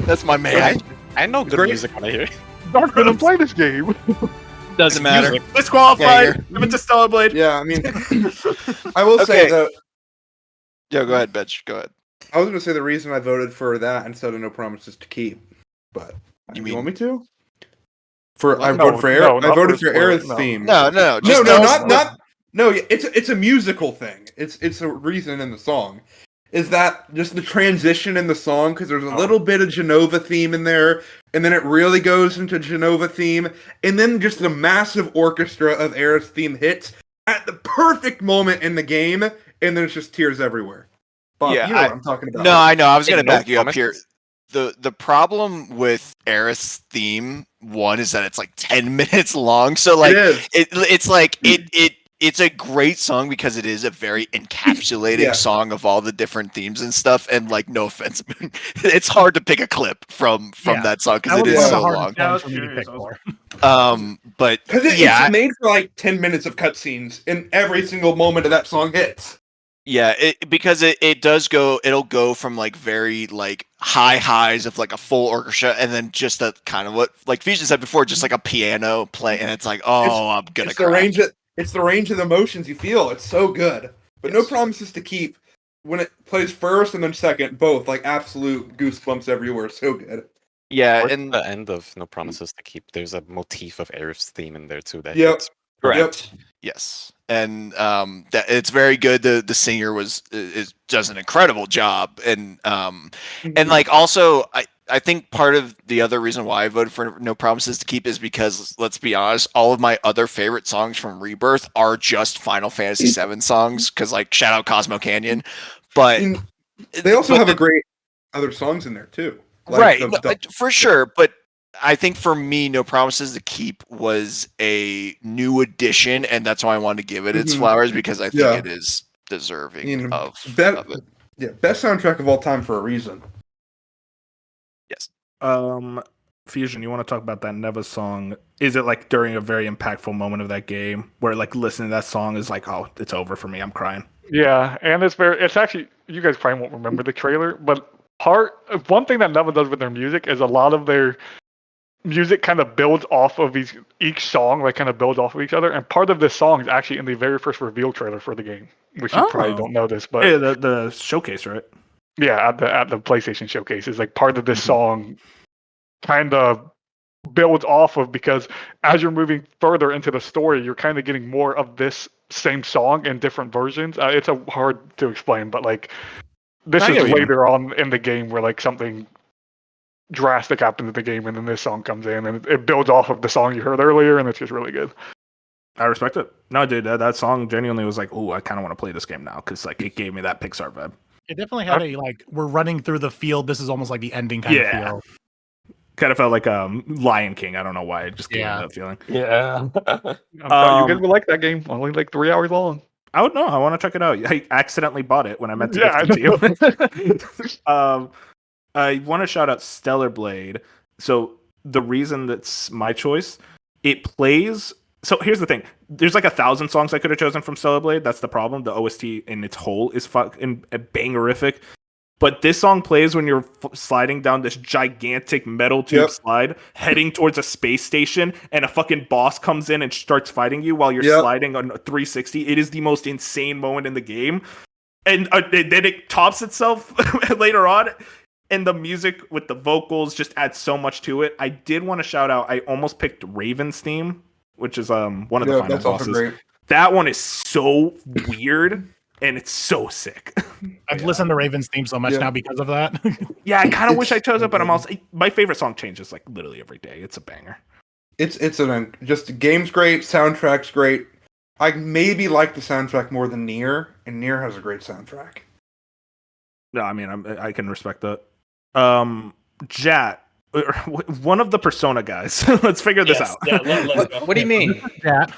That's my man. I know good Great. music when I hear it. Dark didn't play this game. Doesn't matter. Music. Disqualified. Yeah, Give it to Stellar Blade. Yeah, I mean, I will say Okay. though. Yo, go ahead, bitch. Go ahead. I was going to say the reason I voted for that instead of No Promises to Keep, but You you want me to? No, I voted for no, I not voted for for Aerith's no. theme. No, no, just no, tell us not. No, it's a musical thing. It's a reason in the song. Is that just the transition in the song? Because there's a little bit of Genova theme in there, and then it really goes into Genova theme, and then just the massive orchestra of Aerith's theme hits at the perfect moment in the game, and there's just tears everywhere. Bob, Yeah, you know what I'm talking about. No, I know. I was gonna No back you up promises. here. The problem with Aerith's theme one is that it's like 10 minutes long. So like it is. it's like it's a great song because it is a very encapsulating Yeah. song of all the different themes and stuff. And like, no offense, it's hard to pick a clip from Yeah. that song because That it was is one of so the long. hardest Yeah, I ones was for me to curious. pick I was for. But Because yeah, it's made for like 10 minutes of cutscenes, and every single moment of that song hits. yeah, because it does go. It'll go from like very like high highs of like a full orchestra, and then just a kind of what like Fusion said before, just like a piano play, and it's like, oh, I'm gonna It's the cry. range of the emotions you feel. It's so good. But No Promises to Keep, when it plays first and then second, both like absolute goosebumps everywhere. So good. Yeah, Towards and the end of No Promises to Keep, there's a motif of Aerith's theme in there too. That Yep. hits. correct. Yes, and that it's very good. The singer does an incredible job, and like also I think part of the other reason why I voted for No Promises to Keep is because, let's be honest, all of my other favorite songs from Rebirth are just Final Fantasy VII songs, because like shout out Cosmo Canyon, but They also but have the- a great other songs in there too. right, the- but for sure. But I think for me, No Promises to Keep was a new addition, and that's why I wanted to give it its Mhm. flowers, because I think Yeah. it is deserving of it. Yeah, best soundtrack of all time for a reason. Yes. Fusion, you want to talk about that Neva song? Is it like during a very impactful moment of that game where like listening to that song is like, oh, it's over for me, I'm crying? Yeah, and it's actually, you guys probably won't remember the trailer, but one thing that Neva does with their music is a lot of their music kind of builds off of each song, like kind of builds off of each other. And part of this song is actually in the very first reveal trailer for the game, which you probably don't know this, but yeah, the showcase, right? Yeah, at the PlayStation showcase is like part of this song kind of builds off of, because as you're moving further into the story, you're kind of getting more of this same song in different versions. It's hard to explain, but like this is later on in the game where like something drastic happens in the game, and then this song comes in, and it builds off of the song you heard earlier, and it's just really good. I respect it. No, dude, that song genuinely was like, oh, I kind of want to play this game now because like it gave me that Pixar vibe. It definitely had a like we're running through the field. This is almost like the ending kind of feel. Kind of felt like Lion King. I don't know why. It just gave me that feeling. Yeah. You guys would like that game. Only like 3 hours long. I would know. I want to check it out. I accidentally bought it when I meant to gift it to you. I want to shout out Stellar Blade. So the reason that's my choice, it plays. So here's the thing. There's like 1,000 songs I could have chosen from Stellar Blade. That's the problem. The OST in its whole is fucking bangerific. But this song plays when you're sliding down this gigantic metal tube slide, heading towards a space station, and a fucking boss comes in and starts fighting you while you're sliding on 360. It is the most insane moment in the game. And then it tops itself later on. And the music with the vocals just adds so much to it. I did want to shout out, I almost picked Raven's theme, which is one of the final bosses. That one is so weird. And it's so sick. I've listened to Raven's theme so much now because of that. Yeah, I kind of wish I chose it, but I'm also my favorite song changes like literally every day. It's a banger. It's just game's great, soundtrack's great. I maybe like the soundtrack more than Nier, and Nier has a great soundtrack. No, I mean I can respect that. Jat, one of the Persona guys. Let's figure this out. Yeah, let's go. What do you mean? Jat.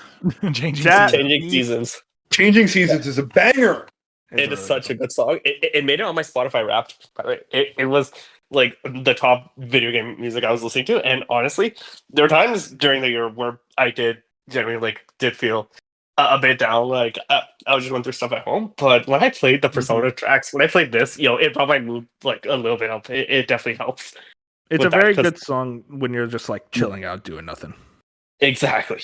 Changing Seasons. Changing Seasons is a banger. It is such a good song. It made it on my Spotify Wrapped. By the way, it was like the top video game music I was listening to. And honestly, there were times during the year where I did genuinely did feel a bit down. Like I was just going through stuff at home. But when I played the Persona tracks, when I played this, it brought my mood like a little bit up. It definitely helps. It's a very good song when you're just like chilling out doing nothing. Exactly.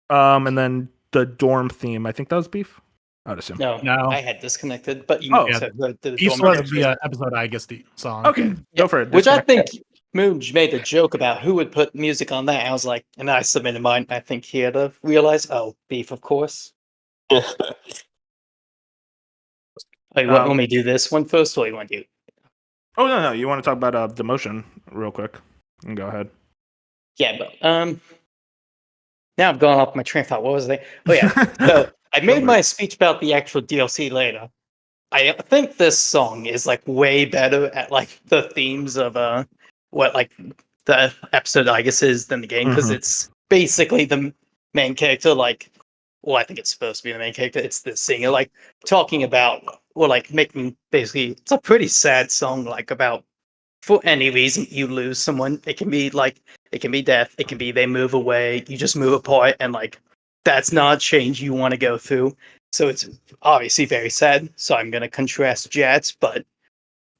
And then the dorm theme, I think that was Beef. I would assume. No, I had disconnected. But you said the Beef was the episode I guess the song. Okay, go for it. Which I think Mooj made a joke about who would put music on that. I was like, and I submitted mine. I think he had to realize, Beef, of course. Wait, want me to do this one first, or you want to do? Oh no, you want to talk about Demotion real quick? And go ahead. Yeah, but now I've gone off my train of thought. What was they? Oh yeah. So I made my speech about the actual DLC later. I think this song is like way better at like the themes of what like the episode I guess is than the game, because it's basically the main character, like, well, I think it's supposed to be the main character. It's the singer, like talking about, or like making basically, it's a pretty sad song, like about for any reason you lose someone. It can be like, it can be death, it can be they move away, you just move apart, and like that's not a change you want to go through. So it's obviously very sad. So I'm gonna contrast Jats, but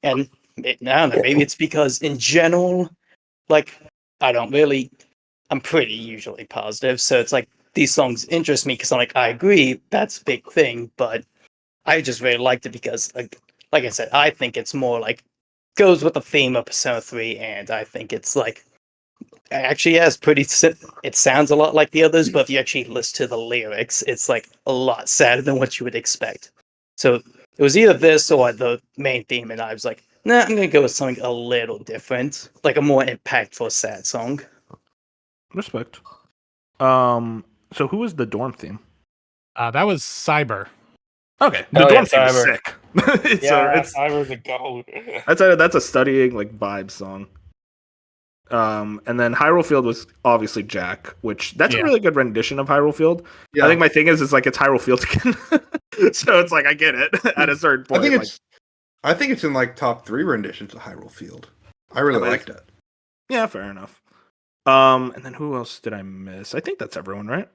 I don't know, maybe it's because in general, like I'm pretty usually positive. So it's like these songs interest me because I'm like, I agree, that's a big thing, but I just really liked it because like I said, I think it's more like goes with the theme of Persona 3, and I think it's like actually it sounds a lot like the others, but if you actually listen to the lyrics, it's like a lot sadder than what you would expect. So it was either this or the main theme, and I was like, nah, I'm gonna go with something a little different, like a more impactful sad song. Respect. So who was the dorm theme? That was Cyber. Okay, the dorm theme is sick. Cyber's a goat. That's a studying like vibe song. And then Hyrule Field was obviously Jack, which that's a really good rendition of Hyrule Field. Yeah. I think my thing is like it's Hyrule Field again. So it's like I get it at a certain point. I think it's in like top 3 renditions of Hyrule Field. I really liked it. Yeah, fair enough. And then who else did I miss? I think that's everyone, right?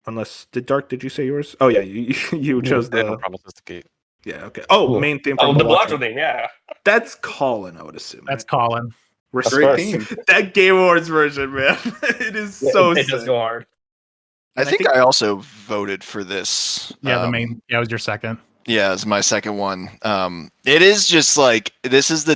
Unless did you say yours? Oh yeah, you chose the Promises to Gate. Yeah, okay. Oh, main theme from the Backlog thing, yeah. That's Colin, I would assume. That's Colin. Great theme. That Game Awards version, man. It is so It sick. does go hard. I think I also voted for this. Yeah, the main. Yeah, it was your second. Yeah, it's my second one. It is just like this is the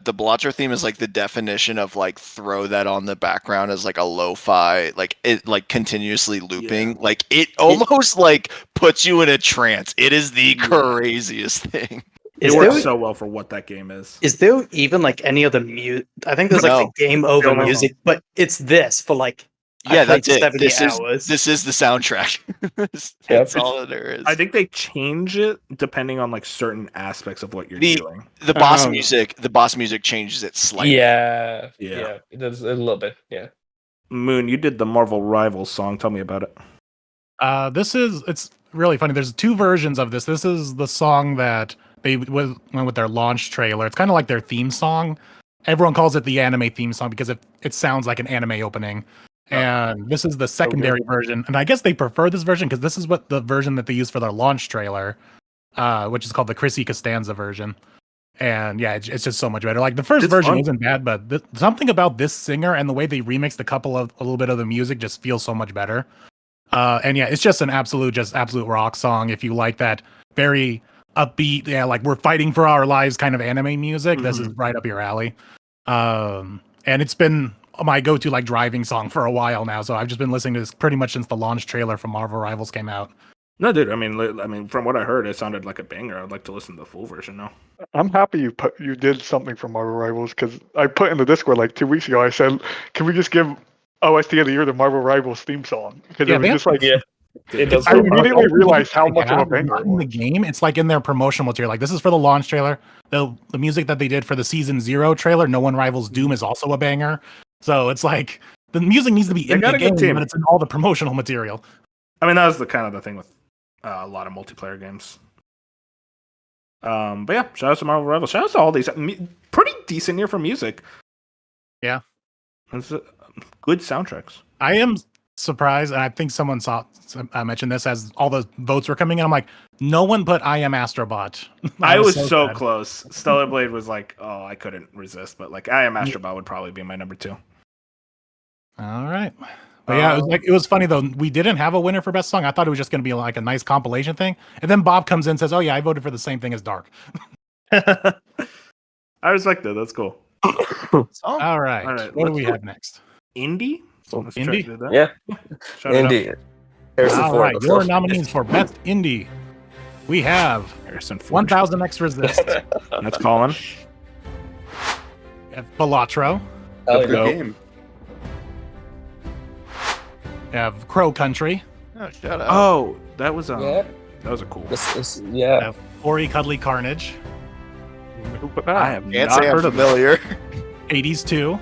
Balatro theme is like the definition of like throw that on the background as like a lo-fi, like it like continuously looping. Yeah. Like it almost like puts you in a trance. It is the craziest thing. It works so well for what that game is. Is there even like any other music? I think there's like the game over music, but it's this for like yeah, that's it. 70 This is the soundtrack. That's all there is. I think they change it depending on like certain aspects of what you're doing. The boss music changes it slightly. Yeah. It does a little bit. Yeah. Moon, you did the Marvel Rivals song. Tell me about it. It's really funny. There's 2 versions of this. This is the song that they went with their launch trailer. It's kind of like their theme song. Everyone calls it the anime theme song because it sounds like an anime opening. And this is the secondary version. And I guess they prefer this version because this is what the version that they used for their launch trailer, which is called the Chrissy Costanza version. And yeah, it's just so much better. Like the first version isn't bad, but something about this singer and the way they remixed a little bit of the music just feels so much better. And yeah, it's just an absolute rock song. If you like that very upbeat, like we're fighting for our lives kind of anime music, this is right up your alley. And it's been my go-to like driving song for a while now. So I've just been listening to this pretty much since the launch trailer for Marvel Rivals came out. No, dude. I mean, from what I heard, it sounded like a banger. I'd like to listen to the full version now. I'm happy you did something for Marvel Rivals because I put in the Discord like 2 weeks ago. I said, "Can we just give OST of the year the Marvel Rivals theme song?" Because it was just like it does. I immediately realized how much of a banger in the game. It's like in their promotional material. Like this is for the launch trailer. The music that they did for the Season 0 trailer, No One Rivals Doom, is also a banger. So it's like the music needs to be in the game, but it's in all the promotional material. I mean, that was the kind of the thing with a lot of multiplayer games. But yeah, shout out to Marvel Rivals. Shout out to all these pretty decent year for music. Yeah, it's good soundtracks. I am surprised, and I think someone I mentioned this as all the votes were coming in. I'm like, no one put I Am Astrobot. I was so close. Stellar Blade was like, oh, I couldn't resist, but like I Am Astrobot would probably be my number 2. All right. But yeah, it was funny though. We didn't have a winner for best song. I thought it was just going to be like a nice compilation thing. And then Bob comes in and says, "Oh yeah, I voted for the same thing as Dark." I respect that. That's cool. All right. What do we have next? Indie? Indie? Yeah. Indie. All right. Your nominees for best indie. We have 1000 X Resist. That's Colin. We have Balatro. Good game. We have Crow Country. Oh, shut up. Oh, that was that was a cool. We have Ori Cuddly Carnage. I have Can't not say heard I'm familiar. Hades 2.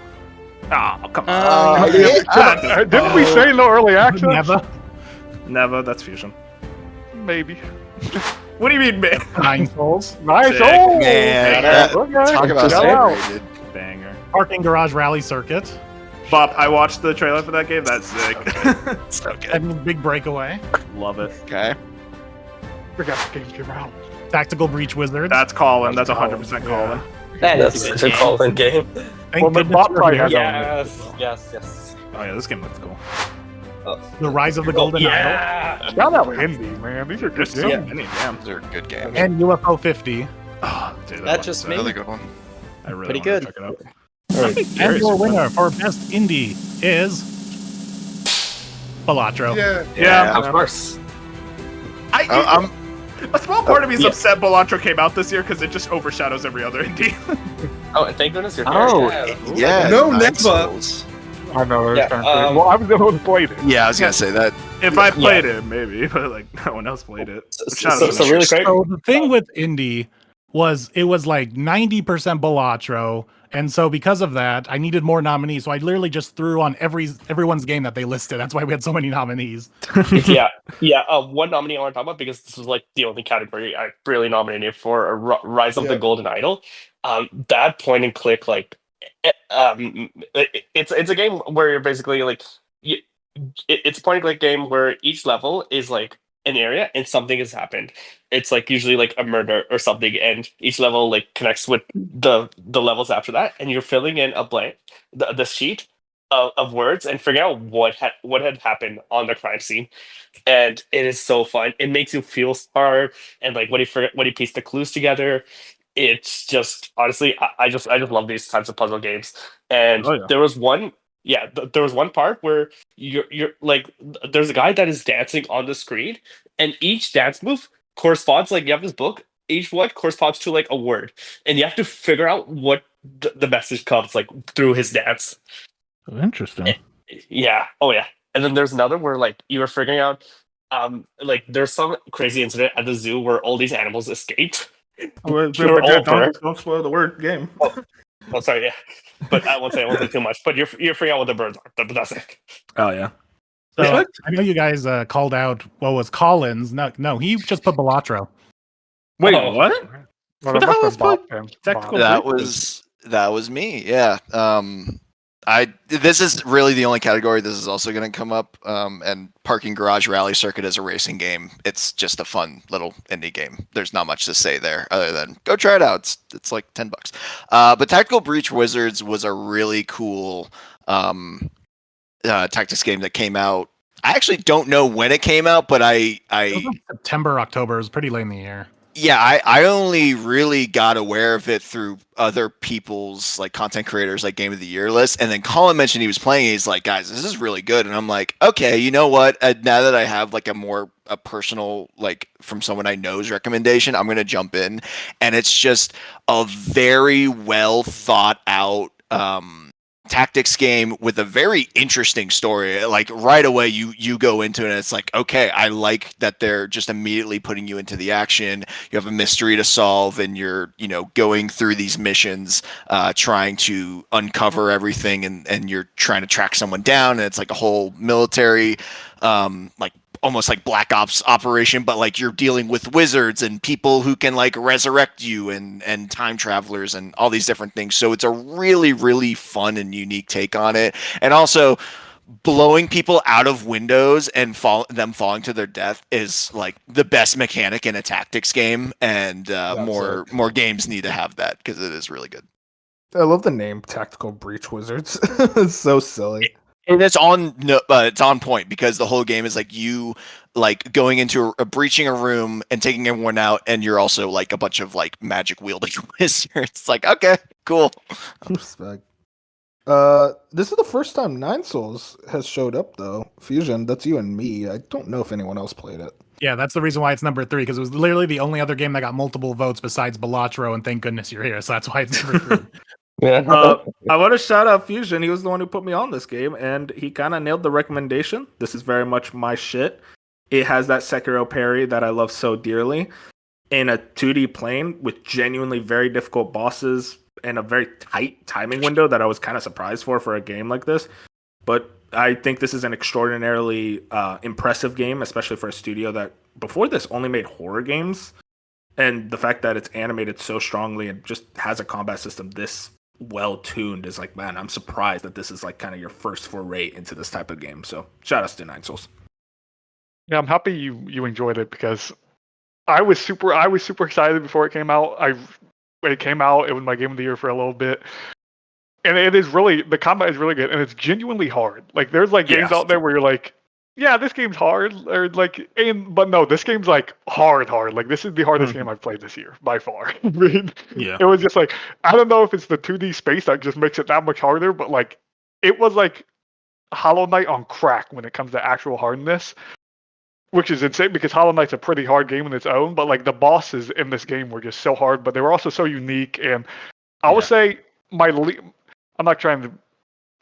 Oh, come on. Didn't we say no early access? Never. That's Fusion. Maybe. What do you mean, man? 9 Souls. Nice. Oh, Man, talk about separated. Banger. Parking Garage Rally Circuit. Bob, I watched the trailer for that game. That's sick. So good. And Big Breakaway. Love it. Okay. Forgot the game came out. Tactical Breach Wizards. That's Colin. That's 100% Colin. That's such a Colin game. Thank goodness Bob we're probably here. has Yes. Oh yeah, this game looks cool. The Rise of the Golden Idol. Shout out indie, man. These are good So games. many, damn. These are good games. And UFO 50. Oh, dude, That's just me. Another good one. I really Pretty wanna good. check it out. And your winner for best indie is Balatro. Yeah. Of course. I'm A small part of me is upset Balatro came out this year because it just overshadows every other indie. Oh, and thank goodness you're here. Oh, yeah. No, Nine never. Souls. I know. Yeah, Well, I was the one who played it. Yeah, I was gonna say that. If I played it, maybe, but like no one else played it. So really quick. So the thing with indie, was like 90% Balatro. And so because of that, I needed more nominees. So I literally just threw on everyone's game that they listed. That's why we had so many nominees. Yeah. One nominee I want to talk about, because this was like the only category I really nominated for, Rise of the Golden Idol. That point and click, like, it's a game where you're basically like, it's a point and click game where each level is like an area and something has happened. It's like usually like a murder or something, and each level like connects with the levels after that, and you're filling in a blank, the sheet of words, and figuring out what had happened on the crime scene. And it is so fun. It makes you feel smart, and like when you piece the clues together, it's just honestly, I just love these types of puzzle games. And there was one. Yeah, there was one part where you're like, there's a guy that is dancing on the screen, and each dance move corresponds, like, you have this book, each one corresponds to like a word, and you have to figure out what the message comes like through his dance. Interesting. Yeah. Oh yeah. And then there's another where like you were figuring out, like there's some crazy incident at the zoo where all these animals escaped. Don't spoil the word game. Oh, sorry, yeah. But I won't say too much. But you're figuring out what the birds are. But that's it. Oh yeah. So I know you guys called out what was Collins. No, he just put Balatro. Wait, what? What the hell was That was me. Yeah. This is really the only category this is also going to come up. And Parking Garage Rally Circuit is a racing game. It's just a fun little indie game. There's not much to say there other than go try it out. It's like $10. But Tactical Breach Wizards was a really cool tactics game that came out. I actually don't know when it came out, but it was like September, October. It was pretty late in the year. Yeah, I only really got aware of it through other people's like content creators like Game of the Year list, and then Colin mentioned he was playing it. He's like, guys, this is really good, and I'm like, okay, you know what? Now that I have like a personal, like, from someone I know's recommendation, I'm gonna jump in, and it's just a very well thought out tactics game with a very interesting story. Like right away you go into it and it's like, okay, I like that they're just immediately putting you into the action. You have a mystery to solve, and you're going through these missions trying to uncover everything, and you're trying to track someone down, and it's like a whole military like almost like Black Ops operation, but like you're dealing with wizards and people who can like resurrect you, and time travelers and all these different things. So it's a really, really fun and unique take on it. And also blowing people out of windows and them falling to their death is like the best mechanic in a tactics game. And more games need to have that because it is really good. I love the name Tactical Breach Wizards. It's so silly. And it's on point because the whole game is like you like going into breaching a room and taking everyone out, and you're also like a bunch of like magic wielding wizards. It's like, okay, cool. Respect. This is the first time Nine Souls has showed up though. Fusion, that's you and me. I don't know if anyone else played it. Yeah, that's the reason why it's number 3, because it was literally the only other game that got multiple votes besides Balatro, and thank goodness you're here. So that's why it's number 3. I want to shout out Fusion. He was the one who put me on this game, and he kind of nailed the recommendation. This is very much my shit. It has that Sekiro parry that I love so dearly in a 2D plane with genuinely very difficult bosses and a very tight timing window that I was kind of surprised for a game like this. But I think this is an extraordinarily impressive game, especially for a studio that before this only made horror games. And the fact that it's animated so strongly and just has a combat system this well tuned is like, man, I'm surprised that this is like kind of your first foray into this type of game. So shout outs to Nine Souls. Yeah, I'm happy you enjoyed it because I was super excited before it came out. When it came out, it was my game of the year for a little bit. And the combat is really good, and it's genuinely hard. Like there's like games out there where you're like, yeah, this game's hard, or like, but no, this game's like hard. Like this is the hardest game I've played this year by far. I mean, it was just like, I don't know if it's the 2D space that just makes it that much harder, but like it was like Hollow Knight on crack when it comes to actual hardness, which is insane because Hollow Knight's a pretty hard game in its own. But like the bosses in this game were just so hard, but they were also so unique. And I would say I'm not trying to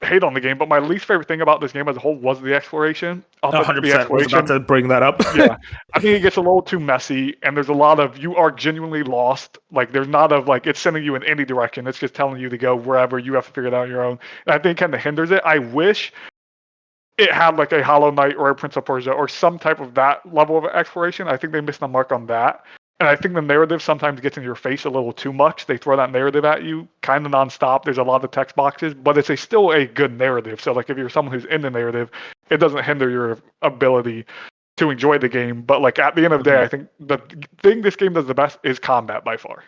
hate on the game, but my least favorite thing about this game as a whole was the exploration. 100%. Was about to bring that up. Yeah, I think it gets a little too messy, and there's a lot of you are genuinely lost. Like there's not of like it's sending you in any direction. It's just telling you to go wherever. You have to figure it out on your own. And I think kind of hinders it. I wish it had like a Hollow Knight or a Prince of Persia or some type of that level of exploration. I think they missed the mark on that. And I think the narrative sometimes gets in your face a little too much. They throw that narrative at you kind of nonstop. There's a lot of text boxes, but it's still a good narrative. So like if you're someone who's in the narrative, it doesn't hinder your ability to enjoy the game. But like at the end of the day, I think the thing this game does the best is combat by far.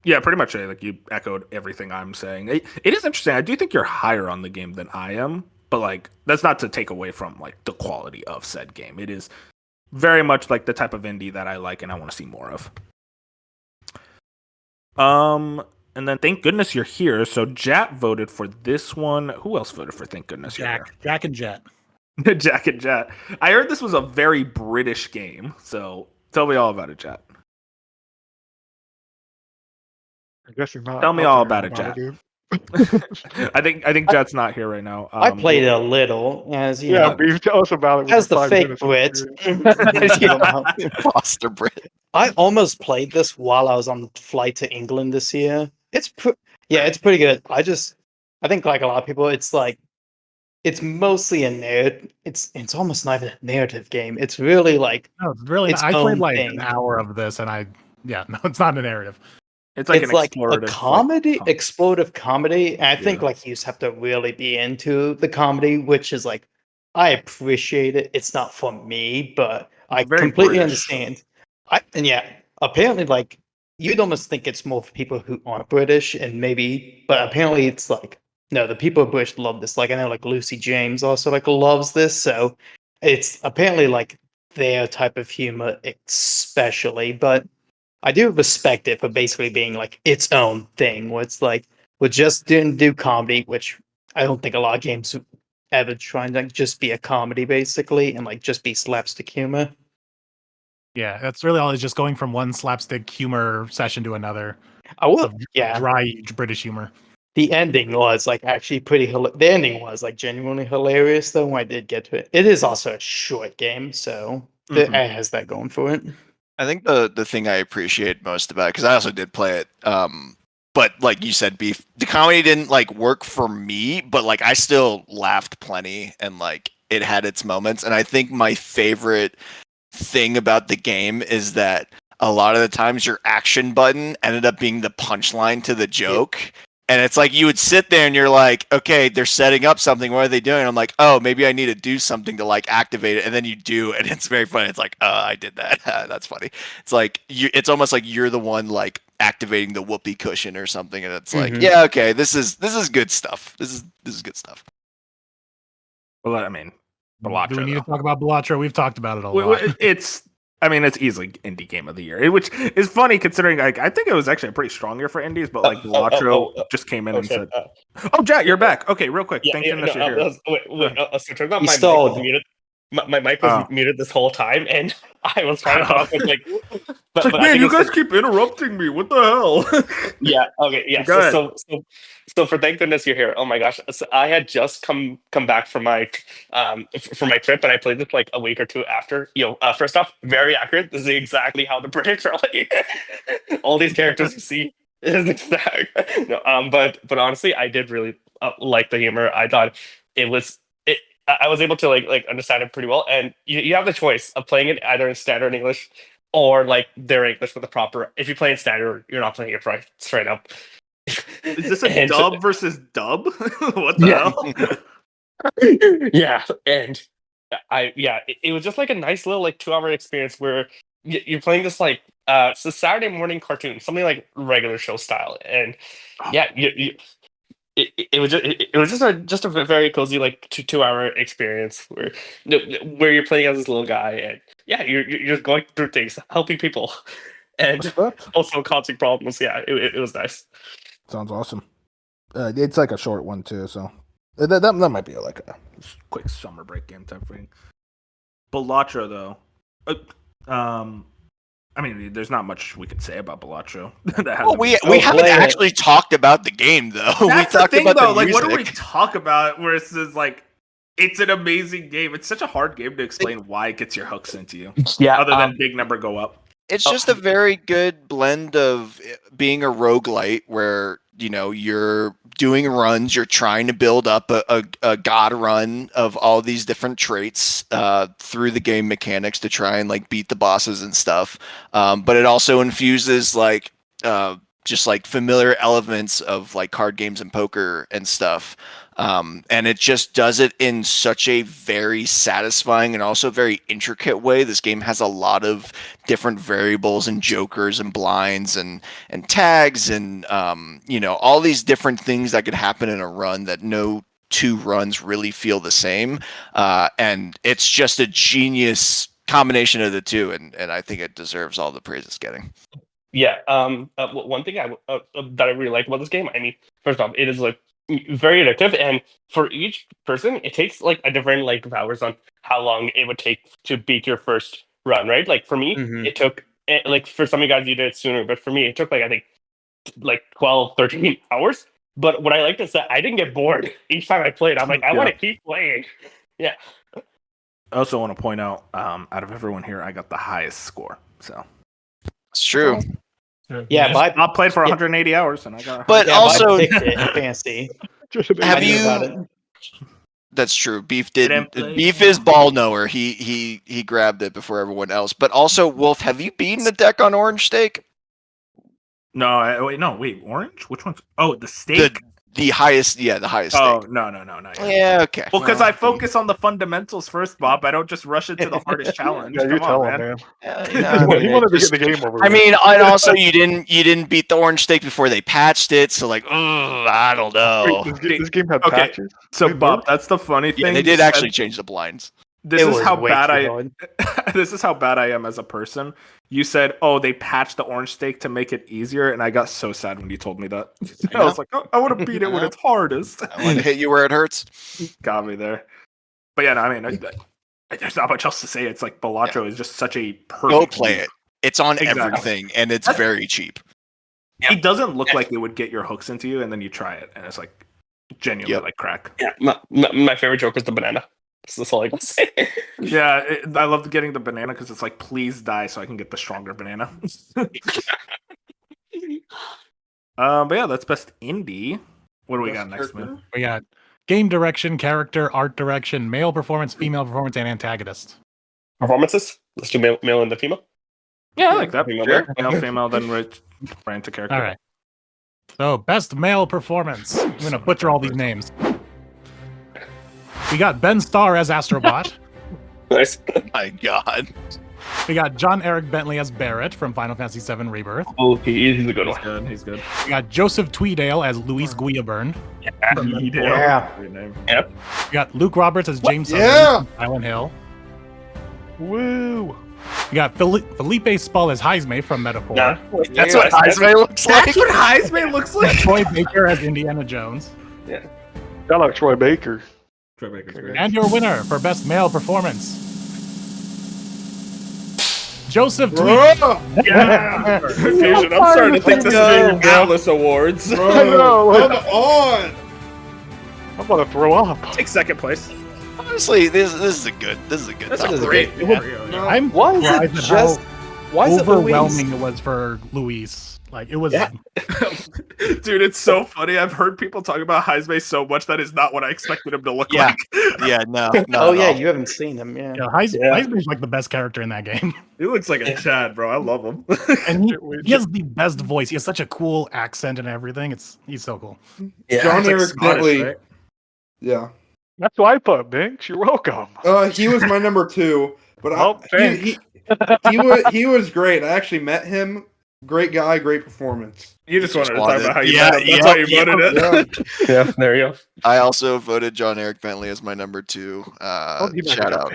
Yeah, pretty much. Like you echoed everything I'm saying. It is interesting. I do think you're higher on the game than I am, but like that's not to take away from like the quality of said game. It is very much like the type of indie that I like and I want to see more of. And then thank goodness you're here. So Jat voted for this one. Who else voted for thank goodness you're here? Jack and Jet. Jack and Jet. I heard this was a very British game, so tell me all about it, Jat. I guess you're not. Tell me all about it, Jat. I think Jet's not here right now. I played it a little, as you know. Beef, tell us about it. As the fake Brit. Foster Brit. I almost played this while I was on flight to England this year. It's pretty good. I think like a lot of people, it's like it's mostly a narrative. It's almost not even a narrative game. It's really like no, it's really. I played like an hour of this, and no, it's not a narrative. It's like a comedy, explosive comedy. And I think like you just have to really be into the comedy, which is like I appreciate it. It's not for me, but I completely understand. Apparently like you'd almost think it's more for people who aren't British, and maybe, but apparently it's like no, the people of British love this. Like I know like Lucy James also like loves this, so it's apparently like their type of humor especially, but I do respect it for basically being like its own thing, where it's like we just didn't do comedy, which I don't think a lot of games ever try and like just be a comedy basically, and like just be slapstick humor. Yeah, that's really all. Is just going from one slapstick humor session to another. Dry British humor. The ending was like actually pretty. The ending was like genuinely hilarious, though. When I did get to it, it is also a short game, so it has that going for it. I think the thing I appreciate most about it, because I also did play it, but like you said, Beef, the comedy didn't like work for me, but like I still laughed plenty and like it had its moments. And I think my favorite thing about the game is that a lot of the times your action button ended up being the punchline to the joke. And it's like you would sit there and you're like, okay, they're setting up something. What are they doing? And I'm like, oh, maybe I need to do something to like activate it. And then you do, and it's very funny. It's like, I did that. That's funny. It's like it's almost like you're the one like activating the whoopee cushion or something. And it's like, yeah, okay, this is good stuff. This is good stuff. Well, I mean, Backlog. Do we need to talk about Backlog? We've talked about it a lot. It's easily indie game of the year, which is funny considering like I think it was actually a pretty strong year for indies, but like Backlog just came in and said, "Oh, Jack, you're back. Okay, real quick. Thank goodness you're here." So turns out my mic was muted. My mic was muted this whole time, and I was trying to talk with like. But man, you guys keep interrupting me. What the hell? Yeah. Okay. Yeah. So for thank goodness you're here. Oh my gosh. So I had just come back from my trip, and I played this like a week or two after. First off, very accurate. This is exactly how the British are like. All these characters you see is exact. No. But honestly, I did really like the humor. I thought it was. I was able to like understand it pretty well, and you have the choice of playing it either in standard English or like their English with the proper. If you play in standard, you're not playing it right straight up. Is this a dub versus dub? What the hell? Yeah, and it was just like a nice little like 2-hour experience where you're playing this like it's a Saturday morning cartoon, something like regular show style, and It was just a very cozy like 2-hour experience where you're playing as this little guy, and you're just going through things, helping people, and also causing problems. Yeah, it was nice. Sounds awesome. It's like a short one too, so that might be like a quick summer break game type thing. Backlog though, I mean, there's not much we could say about Balatro. Well, we haven't actually talked about the game though. That's we talked the thing, about though. the Like, music. what do we talk about? Where it's just like, it's an amazing game. It's such a hard game to explain why it gets your hooks into you. Yeah. Other than big number go up. It's just a very good blend of being a roguelite where, you're doing runs, you're trying to build up a god run of all these different traits through the game mechanics to try and like beat the bosses and stuff. But it also infuses just like familiar elements of like card games and poker and stuff. And it just does it in such a very satisfying and also very intricate way. This game has a lot of different variables and jokers and blinds and tags and all these different things that could happen in a run that no two runs really feel the same. And it's just a genius combination of the two, and I think it deserves all the praise it's getting. Yeah. One thing that I really like about this game, I mean, first off, it is like very addictive, and for each person, it takes like a different like hours on how long it would take to beat your first run, right? Like for me, it took like for some of you guys you did it sooner, but for me, it took like I think like 12, 13 hours. But what I liked is that I didn't get bored each time I played. I'm like, I want to keep playing. Yeah. I also want to point out, out of everyone here, I got the highest score. So it's true. Yeah, but I played for 180 hours, and I got. But also, I picked it, fancy. Have you? That's true. Beef didn't. Beef is ball knower. He grabbed it before everyone else. But also, Wolf, have you beaten the deck on Orange Steak? No, wait, Orange? Which one's? Oh, the steak. The highest, the highest. Oh, stake. no, not yet. Yeah, okay. Well, because I focus on the fundamentals first, Bob. I don't just rush into the hardest challenge. Yeah, you Come on, tell him, man. He wanted to get the game over. I mean, and also you didn't beat the Orange Steak before they patched it, so like, I don't know. Wait, this game had patches. So, Bob, that's the funny thing. Yeah, they did actually change the blinds. This is how bad this is how bad I am as a person. You said, "Oh, they patched the Orange Steak to make it easier," and I got so sad when you told me that. I was like, "Oh, I want to beat it when it's hardest." I want to hit you where it hurts. Got me there. But yeah, no, I mean, there's not much else to say. It's like Balatro is just such a perfect. Go play it. It's on everything, and it's very cheap. It doesn't look like it would get your hooks into you, and then you try it, and it's like genuinely like crack. Yeah, my favorite joke is the banana. That's all I can say. Yeah, I love getting the banana because it's like, please die so I can get the stronger banana. But yeah, that's best indie. What do we got next, man? We got game direction, character, art direction, male performance, female performance, and antagonist. Performances? Let's do male and the female. Yeah, I like that. Female, male, female, then right into character. All right. So, best male performance. I'm going to butcher all these names. We got Ben Starr as Astrobot. Nice. My God. We got John Eric Bentley as Barrett from Final Fantasy VII Rebirth. Oh, he's a good one. He's good. We got Joseph Tweedale as Luis Guillaburn. Yeah. Great name. Yep. We got Luke Roberts as James Sutherland from Silent Hill. Woo! We got Felipe Spall as Heisme from Metaphor. Nah. That's what Heisme looks like. That's what Heisman looks like. Troy Baker as Indiana Jones. Yeah. I like Troy Baker. Troy Baker's great. And your winner for best male performance, Joseph Tweedale. Yeah. Fusion, I'm starting to think this is being Atlas Awards. I know. Come on! I'm gonna throw up. Take second place. Honestly, this is a good. This is a good. That's top a three. great. I'm Why is surprised it at just? how Why is it overwhelming Louise? it was for Luis. Like it was. Yeah. Dude, it's so funny. I've heard people talk about Heisme so much that is not what I expected him to look Yeah. like. Yeah, no. Oh yeah, you haven't seen him. Yeah. Heisman's like the best character in that game, He looks like a Chad, bro. I love him. and he has the best voice. He has such a cool accent and everything. He's so cool. Yeah. John It's like Eric Scottish, Bentley. right? Yeah. That's what I put, Binks. You're welcome. He was my number 2, but thanks. he was great. I actually met him. Great guy, great performance. You just wanted to talk wanted- about how you yeah, met him. That's yeah, why you voted it. Yeah. Yeah, there you go. I also voted John Eric Bentley as my number 2. Don't give me Shout that. out.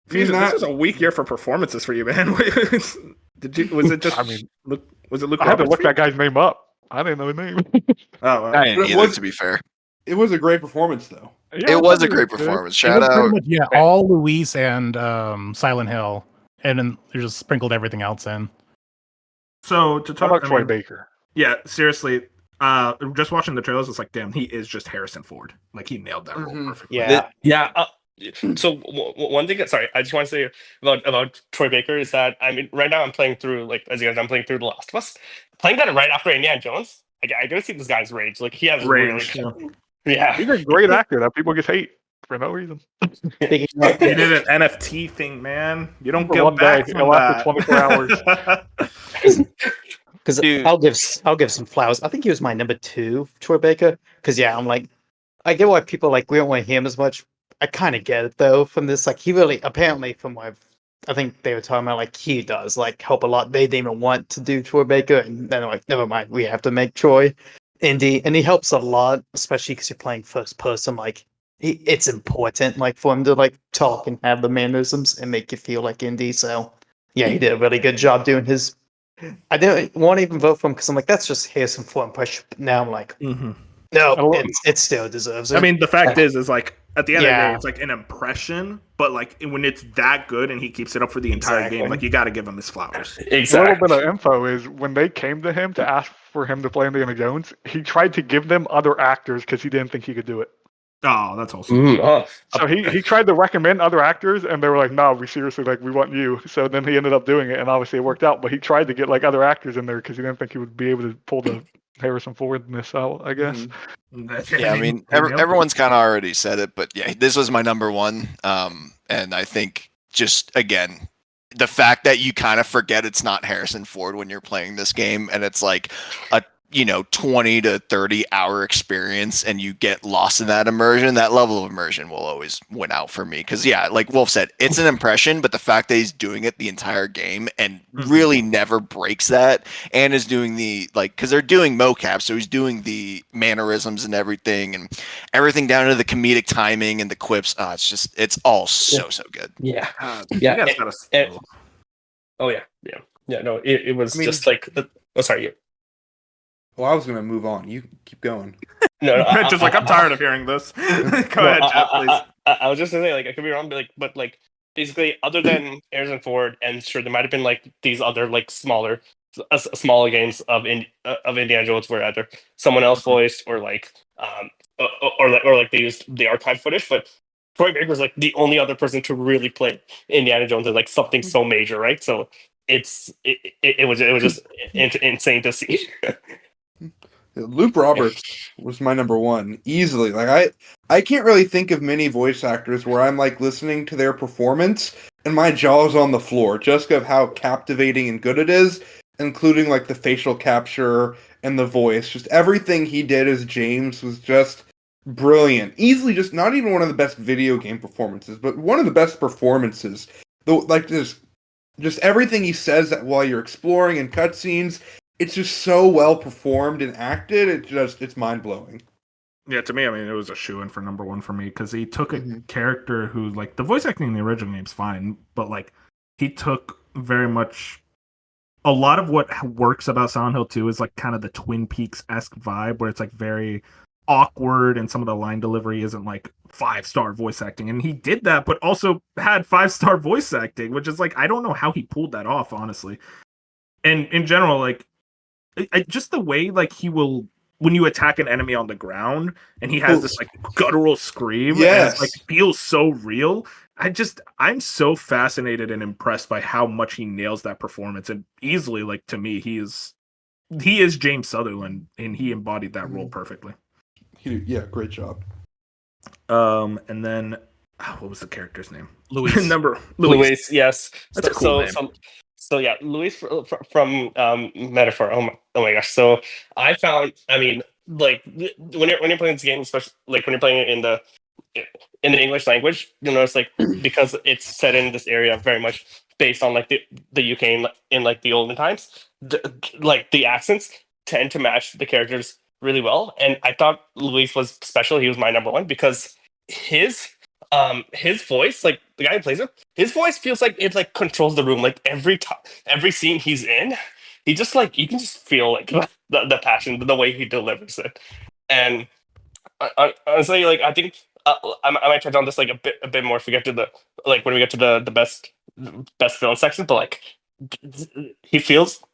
Fusion, Not- this was a weak year for performances for you, man. Was it just? I mean, was it Luke? I had to Roberts look for you? that guy's name up. I didn't know his name. Oh, wow. I didn't It either, was- to be fair. It was a great performance, though. Yeah, It was a pretty great good. performance. It Shout was pretty out. much, all Luis and Silent Hill, and then they just sprinkled everything else in. So to How talk about I Troy mean, Baker? Yeah, seriously. Just watching the trailers, it's like, damn, he is just Harrison Ford. Like he nailed that role perfectly. Yeah. So one thing, sorry, I just want to say about Troy Baker is that I mean, right now I'm playing through as you guys, I'm playing through The Last of Us. Playing that right after Indiana Jones, I gotta see this guy's rage. Like he has Range. yeah. He's a great actor that people just hate for no reason. Speaking He of, did an NFT thing, man. You don't For go one back day, from it lasted that. 24 hours. because Dude. I'll give some flowers. I think he was my number 2, Troy Baker. Because I'm like, I get why people we don't want to hear him as much. I kind of get it though from this. Like he really apparently from what I think they were talking about, like he does help a lot. They didn't even want to do Troy Baker, and then like never mind, we have to make Troy indie, and he helps a lot, especially because you're playing first person. Like it's important for him to talk and have the mannerisms and make you feel like indie. So yeah, he did a really good job doing his. I didn't want to even vote for him because I'm like, that's just Harrison Ford impression. But now I'm like, no, it still deserves it. I mean, the fact is like at the end of the day, Yeah. it's like an impression, but like when it's that good and he keeps it up for the entire game, like you got to give him his flowers. A little bit of info is when they came to him to ask for him to play Indiana Jones, he tried to give them other actors because he didn't think he could do it. Oh, that's awesome. So he tried to recommend other actors, and they were like, "No, we seriously we want you." So then he ended up doing it, and obviously it worked out. But he tried to get other actors in there because he didn't think he would be able to pull the Harrison Fordness out. I guess. Yeah, I mean, everyone's kind of already said it, but yeah, this was my number one. And I think just again, the fact that you kind of forget it's not Harrison Ford when you're playing this game, and it's like a 20 to 30 hour experience, and you get lost in that immersion. That level of immersion will always win out for me because yeah, like Wolf said, it's an impression, but the fact that he's doing it the entire game and really never breaks that, and is doing the because they're doing mocap, so he's doing the mannerisms and everything down to the comedic timing and the quips. It's all so good. Yeah. Yeah. Oh yeah. No, it was just sorry. Well, I was gonna move on. You keep going. No, just I'm tired of hearing this. Go ahead, Jeff, please. I was just gonna say, I could be wrong, but basically, other than Harrison Ford, and sure, there might have been these other smaller games of Indiana Jones where either someone else voiced or or they used the archive footage, but Troy Baker was the only other person to really play Indiana Jones as something so major, right? So it was just insane to see. Luke Roberts was my number 1 easily. I can't really think of many voice actors where I'm listening to their performance and my jaw's on the floor just of how captivating and good it is, including the facial capture and the voice. Just everything he did as James was just brilliant. Easily just not even one of the best video game performances, but one of the best performances. Just everything he says while you're exploring in cutscenes. It's just so well performed and acted. It's mind blowing. Yeah, to me, I mean, it was a shoo-in for number 1 for me because he took a character who, the voice acting in the original game's fine, but he took very much a lot of what works about Silent Hill 2 is kind of the Twin Peaks-esque vibe where it's very awkward and some of the line delivery isn't 5-star voice acting, and he did that, but also had 5-star voice acting, which is I don't know how he pulled that off, honestly. And in general, just the way he will, when you attack an enemy on the ground and he has this guttural scream, yes, and it feels so real. I'm so fascinated and impressed by how much he nails that performance, and easily to me he is James Sutherland, and he embodied that role perfectly. Great job. And then what was the character's name? Luis. Luis, yes. That's a cool name. So yeah, Luis from Metaphor. Oh my gosh! So I found, I mean, when you're playing this game, especially when you're playing it in the English language, you'll notice because it's set in this area very much based on the UK in the olden times, the accents tend to match the characters really well. And I thought Luis was special. He was my number 1 because his voice, the guy who plays him, his voice feels like it controls the room. Every scene he's in, he just you can just feel the passion, the way he delivers it. And honestly, I think I might touch on this a bit more if we get to the when we get to the best best villain section, but like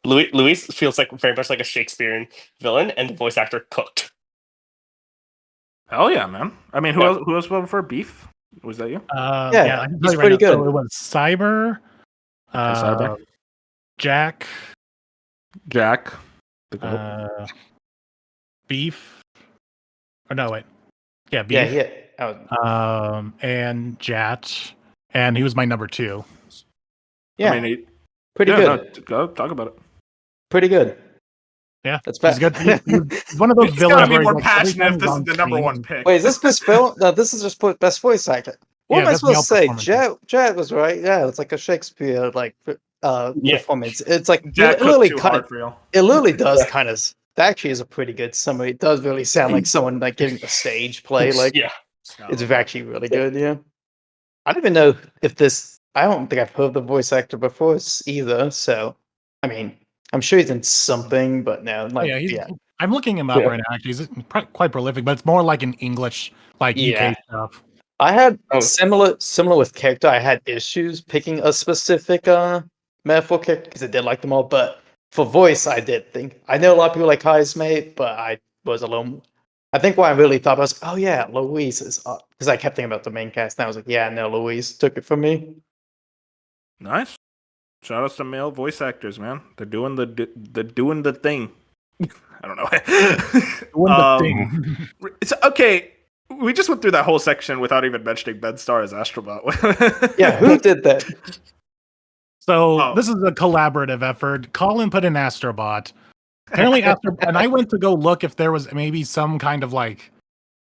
Luis feels like very much like a Shakespearean villain, and the voice actor cooked. Hell yeah, man. I mean, who else voted for Beef? Was that you? I can tell he's you pretty now. good. So it was Cyber, Cyber. Jack, The goat. Beef. Or no, wait. Yeah, Beef. Yeah. And Jat, and he was my number 2. Yeah, I mean, pretty good. No, go talk about it. Pretty good. Yeah, That's bad. He's good. He's one of those He's villains. gotta be where more he's like, every passionate time if this he's is on the number screen- one pick. Wait, is this best film? No, this is just best voice actor. What Yeah, am I that's male supposed to say? performance. Jet was right. Yeah, it's like a Shakespeare performance. It's like Jack it literally cooked too kind hard of for you. it literally does kind of that actually is a pretty good summary. It does really sound like someone like giving a stage play. Like Yeah. it's actually really good. Yeah, I don't even know if this. I don't think I've heard the voice actor before either. So, I mean, I'm sure he's in something, but no, like I'm looking him up right now. Actually, he's quite prolific, but it's more like in English, like UK stuff. I had similar with character. I had issues picking a specific metaphor character because I did like them all, but for voice, I did think I know a lot of people like Kai's mate, but I was a little. I think what I really thought was, oh yeah, Louise is because I kept thinking about the main cast, and I was like, yeah, no, Louise took it from me. Nice. Shout out to male voice actors, man. They're doing the thing. I don't know. Doing the thing. It's okay. We just went through that whole section without even mentioning Ben Starr as Astrobot. Yeah, who did that? So this is a collaborative effort. Colin put in Astrobot. Apparently, and I went to go look if there was maybe some kind of like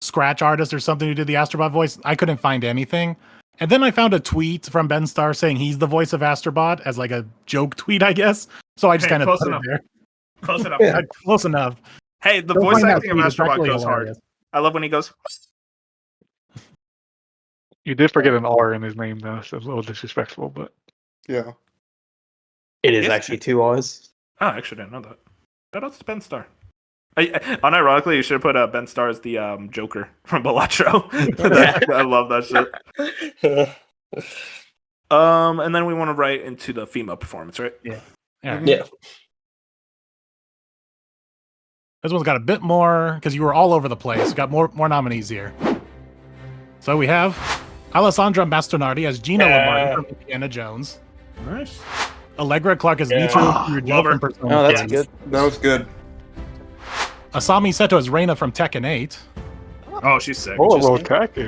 scratch artist or something who did the Astrobot voice. I couldn't find anything. And then I found a tweet from Ben Starr saying he's the voice of Astrobot as like a joke tweet, I guess. So I just kind of put it there. Close enough. Yeah, close enough. Hey, the Go voice find that acting of tweet. It's Astrobot actually goes hilarious. hard. I love when he goes. You did forget an R in his name, though, so it's a little disrespectful, but Yeah. It is Yes. actually 2 R's. Oh, I actually didn't know that. Shout out to Ben Starr. Unironically, you should have put Ben Starr as the Joker from Balatro. I love that shit. And then we want to write into the female performance, right? Yeah. Yeah. This one's got a bit more because you were all over the place. Got more nominees here. So we have Alessandra Bastonardi as Gina Lombardi from Indiana Jones. Nice. Allegra Clark as Mitra love her. from Persona Oh, that's 3. good. That was good. Asami Seto as Reina from Tekken 8. Oh, she's sick. oh, She's well, sick. attacking.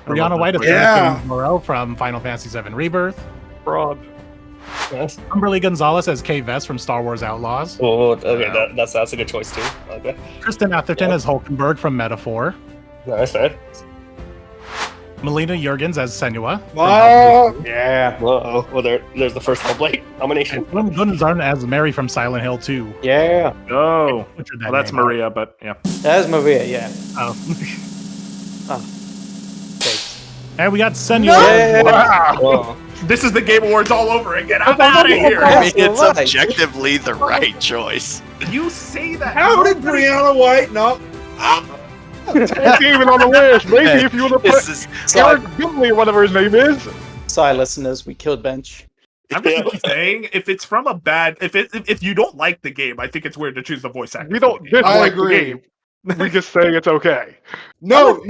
Brianna White as Yeah. Anakin Moreau from Final Fantasy VII Rebirth. Fraud. Yes. Kimberly Gonzalez as Kay Vess from Star Wars Outlaws. Oh, okay, that's a good choice too. Okay. Kristen Atherton as Hulkenberg from Metaphor. Nice, right? Melina Jurgens as Senua. Yeah. Whoa. Well, there's the first Hellblade nomination. And Bloom Gunzarn as Mary from Silent Hill 2. Yeah. Oh, Butchered well, that's name out. Maria, but yeah. That is Maria, yeah. Oh. Okay. And we got Senua. Yeah. Whoa. This is the Game Awards all over again. I'm out of here. I mean, it's Right. objectively the right choice. You say that. How did Brianna White not? It's even on the list. Maybe if you would have This put is Eric Gimley or whatever his name is. Sorry, listeners, we killed Bench. I'm just saying, if it's from a bad, if you don't like the game, I think it's weird to choose the voice actor. We don't I dislike the agree. game. We just say it's okay. No,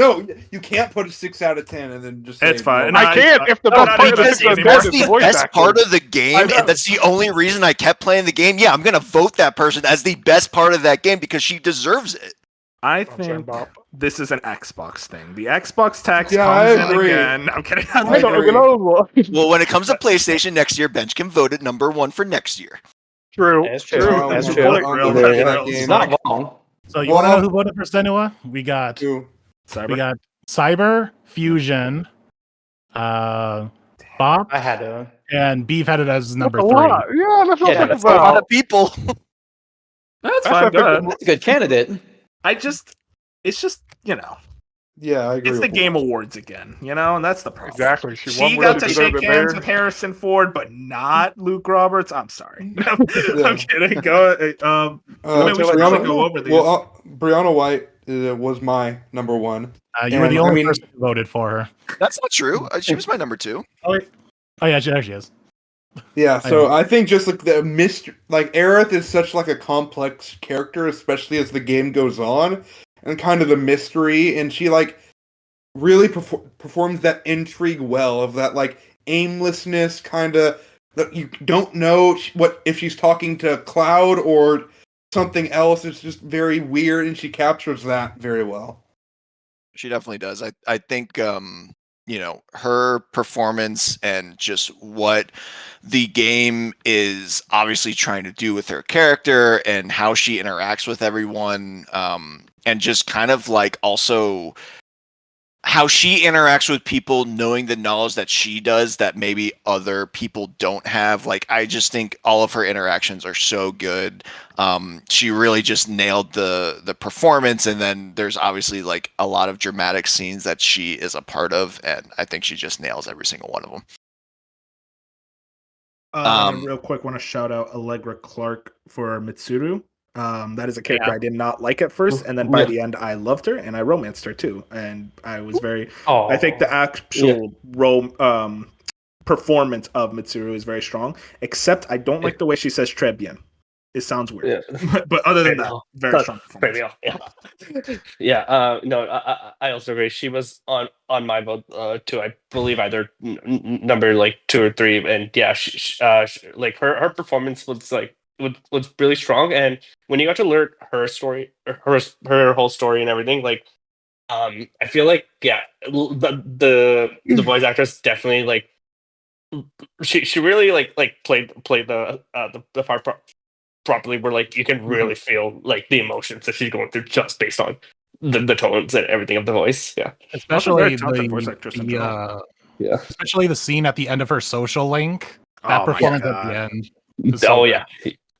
you can't put a 6 out of 10 and then just say It's fine. no. I can't if the No, best no, part of no, the that's six easy. is That's the voice best actor. part of the I game, know. and that's the only reason I kept playing the game. Yeah, I'm gonna vote that person as the best part of that game because she deserves it. I I'm sorry, think Bob. this is an Xbox thing. The Xbox tax Yeah, I comes in agree. again. I'm kidding. I don't agree. know. Well, when it comes to PlayStation next year, Bench can vote it number 1 for next year. True. That's true. True. That's I'll true. vote on Real. that It's game. not wrong. So you want to Well- know who voted for Senua? We got Cyber. Cyber, Fusion, Bob, I had a. and Beef had it as number A 3. lot. Yeah, that's what Yeah, I'm That's a lot about. of people. That's That's fine. not Go ahead. That's a good candidate. It's just, Yeah, I agree. it's the with Game Awards again, and that's the problem. Exactly. She won got to she shake deserved it hands there. with Harrison Ford, but not Luke Roberts. I'm sorry. I'm Yeah. kidding. Go. I mean, we should probably go over these. Well, Brianna White was my number 1. You were the And, only I mean- person who voted for her. That's not true. She was my number 2. Oh yeah, she actually is. Yeah, so I think just like the mystery, like Aerith is such like a complex character, especially as the game goes on, and kind of the mystery, and she like really performs that intrigue well of that like aimlessness kind of that you don't know what if she's talking to Cloud or something else. It's just very weird, and she captures that very well. She definitely does. I think her performance and just what the game is obviously trying to do with her character and how she interacts with everyone, and just kind of like also how she interacts with people, knowing the knowledge that she does that maybe other people don't have. Like, I just think all of her interactions are so good. She really just nailed the performance, and then there's obviously like a lot of dramatic scenes that she is a part of, and I think she just nails every single one of them. Real quick, want to shout out Allegra Clark for Mitsuru. That is a character Yeah. I did not like at first, and then by the end, I loved her and I romanced her too. And I was very. I think the actual performance of Mitsuru is very strong. Except I don't like the way she says "très bien." It sounds weird. But other than that, very strong performance. No, I also agree. She was on my vote too. I believe either number like 2 or 3, and yeah, like her performance was like was really strong. And when you got to learn her story, her whole story and everything, like I feel like the voice actress definitely like she really like played the part properly, where like you can really feel like the emotions that she's going through just based on the tones and everything of the voice. Yeah, especially voice actress in general. especially the scene at the end of her social link. That performance at the end.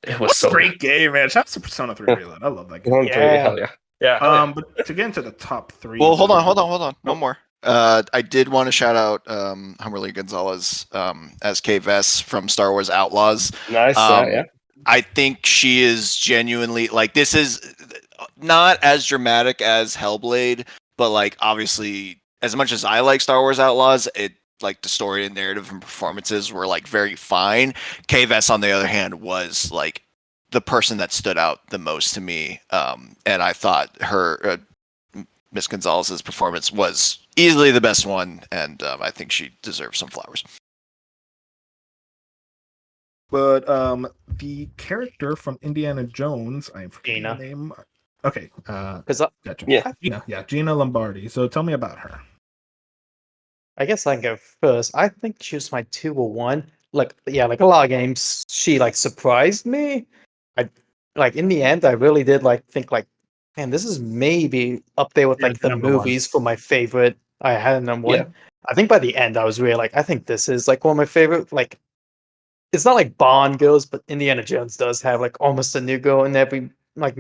It was so great game, man. Shout out to Persona 3 Reload. I love that game. Hell yeah. But to get into the top 3. Well, hold on. One more. I did want to shout out Humberly Gonzalez as Kay Vess from Star Wars Outlaws. Nice. I think she is genuinely like, this is not as dramatic as Hellblade, but like obviously as much as I like Star Wars Outlaws, it like the story and narrative and performances were like very fine. Kay Vess, on the other hand, was like the person that stood out the most to me, and I thought her Miss Gonzalez's performance was easily the best one, and I think she deserves some flowers. But the character from Indiana Jones, I'm forgetting the name. Okay, gotcha. Gina Lombardi. So tell me about her. I guess I can go first. I think she was my 2 or 1. Like a lot of games, she like surprised me. I like in the end, I really did like think like, man, this is maybe up there with like the movies for my favorite. I had number 1. Yeah. I think by the end, I was really like, I think this is like one of my favorite. Like, it's not like Bond goes, but Indiana Jones does have like almost a new girl in every like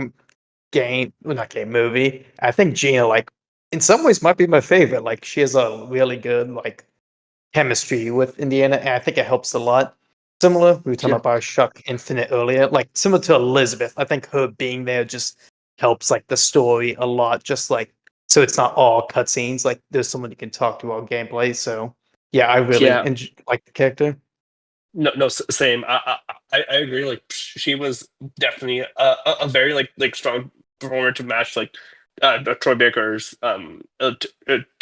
game, well, not game, movie. I think Gina, like, in some ways might be my favorite. Like, she has a really good like chemistry with Indiana, and I think it helps a lot. Similar, we were talking about Bioshock Infinite earlier, like similar to Elizabeth. I think her being there just helps like the story a lot. Just like, so it's not all cutscenes. Like, there's someone you can talk to while gameplay. So yeah, I really like the character. No, same. I agree. Like, she was definitely a very like strong performer to match like Troy Baker's to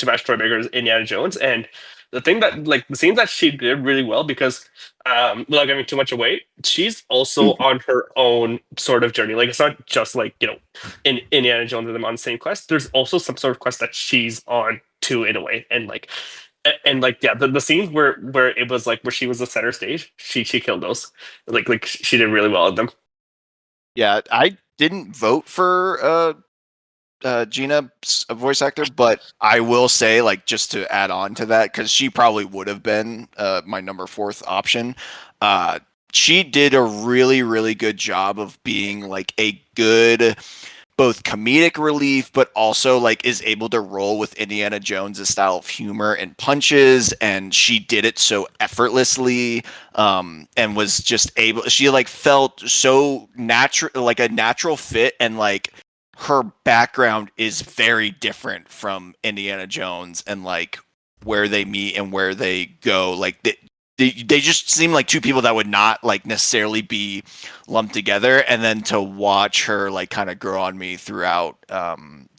match Troy Baker's Indiana Jones. And the thing that like the scenes that she did really well, because without giving too much away, she's also on her own sort of journey. Like, it's not just like, you know, in Indiana Jones and them on the same quest. There's also some sort of quest that she's on too, in a way. And like the scenes where it was like where she was the center stage, she killed those. Like she did really well at them. Yeah, I didn't vote for Gina, a voice actor, but I will say, like, just to add on to that, because she probably would have been my number 4th option. She did a really, really good job of being like a good both comedic relief, but also like is able to roll with Indiana Jones' style of humor and punches, and she did it so effortlessly, and was just able. She like felt so natural, like a natural fit, and like her background is very different from Indiana Jones, and like where they meet and where they go. Like they just seem like two people that would not like necessarily be lumped together, and then to watch her like kind of grow on me throughout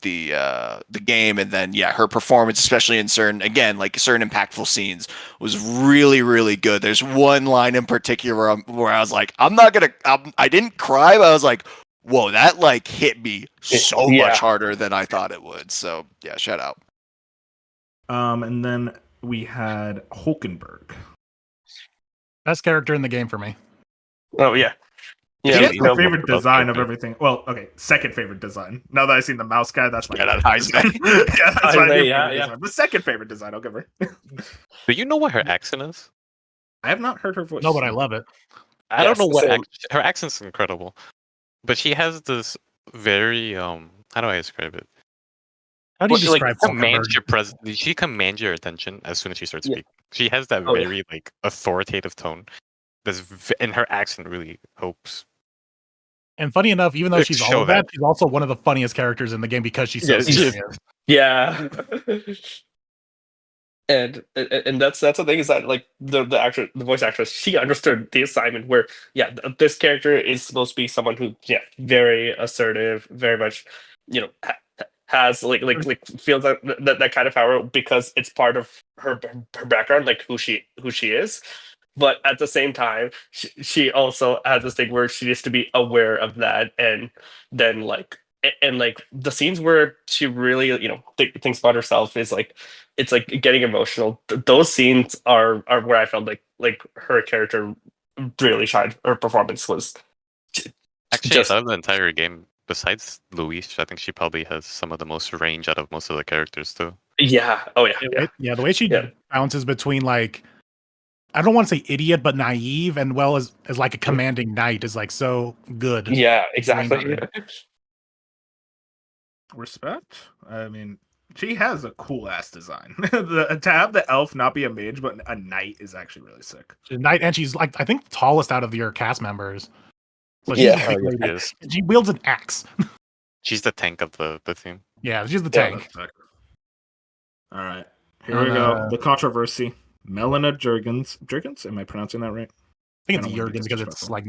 the game, and then her performance, especially in certain impactful scenes, was really, really good. There's one line in particular where I was like, I didn't cry, but I was like, whoa, that like hit me so much harder than I thought it would. So yeah, shout out. And then we had Hulkenberg. Best character in the game for me. Oh yeah. Yeah, that's my favorite design of everything. Well, okay, second favorite design. Now that I've seen the mouse guy, that's my that Heisman. Yeah, that's my favorite design. The second favorite design, I'll give her. Do you know what her accent is? I have not heard her voice. No, but I love it. I don't know what her accent's incredible, but she has this very how do I describe it? How do you describe She commands your attention as soon as she starts speaking. She has that very like authoritative tone. And her accent really hopes. And funny enough, even though she's all of that, she's also one of the funniest characters in the game because she's so serious. Yeah. And that's the thing, is that like the voice actress, she understood the assignment where this character is supposed to be someone who very assertive, very much has like feels that kind of power because it's part of her background, like who she is. But at the same time, she also has this thing where she needs to be aware of that, and then like the scenes where she really thinks about herself is like it's like getting emotional. Those scenes are where I felt like her character really shined. Her performance was actually out of the entire game. Besides Luis, I think she probably has some of the most range out of most of the characters too. Yeah. Oh yeah. The way she bounces between like, I don't want to say idiot, but naive, and as like a commanding knight is like so good. Yeah, exactly. Respect. I mean, she has a cool ass design. To have the elf not be a mage but a knight is actually really sick. She's a knight, and she's like I think the tallest out of your cast members. So she wields an axe. She's the tank of the team. Yeah, she's the tank. All right, here we go. The controversy. Melina Jurgens. Am I pronouncing that right? I think it's Jurgens because it's like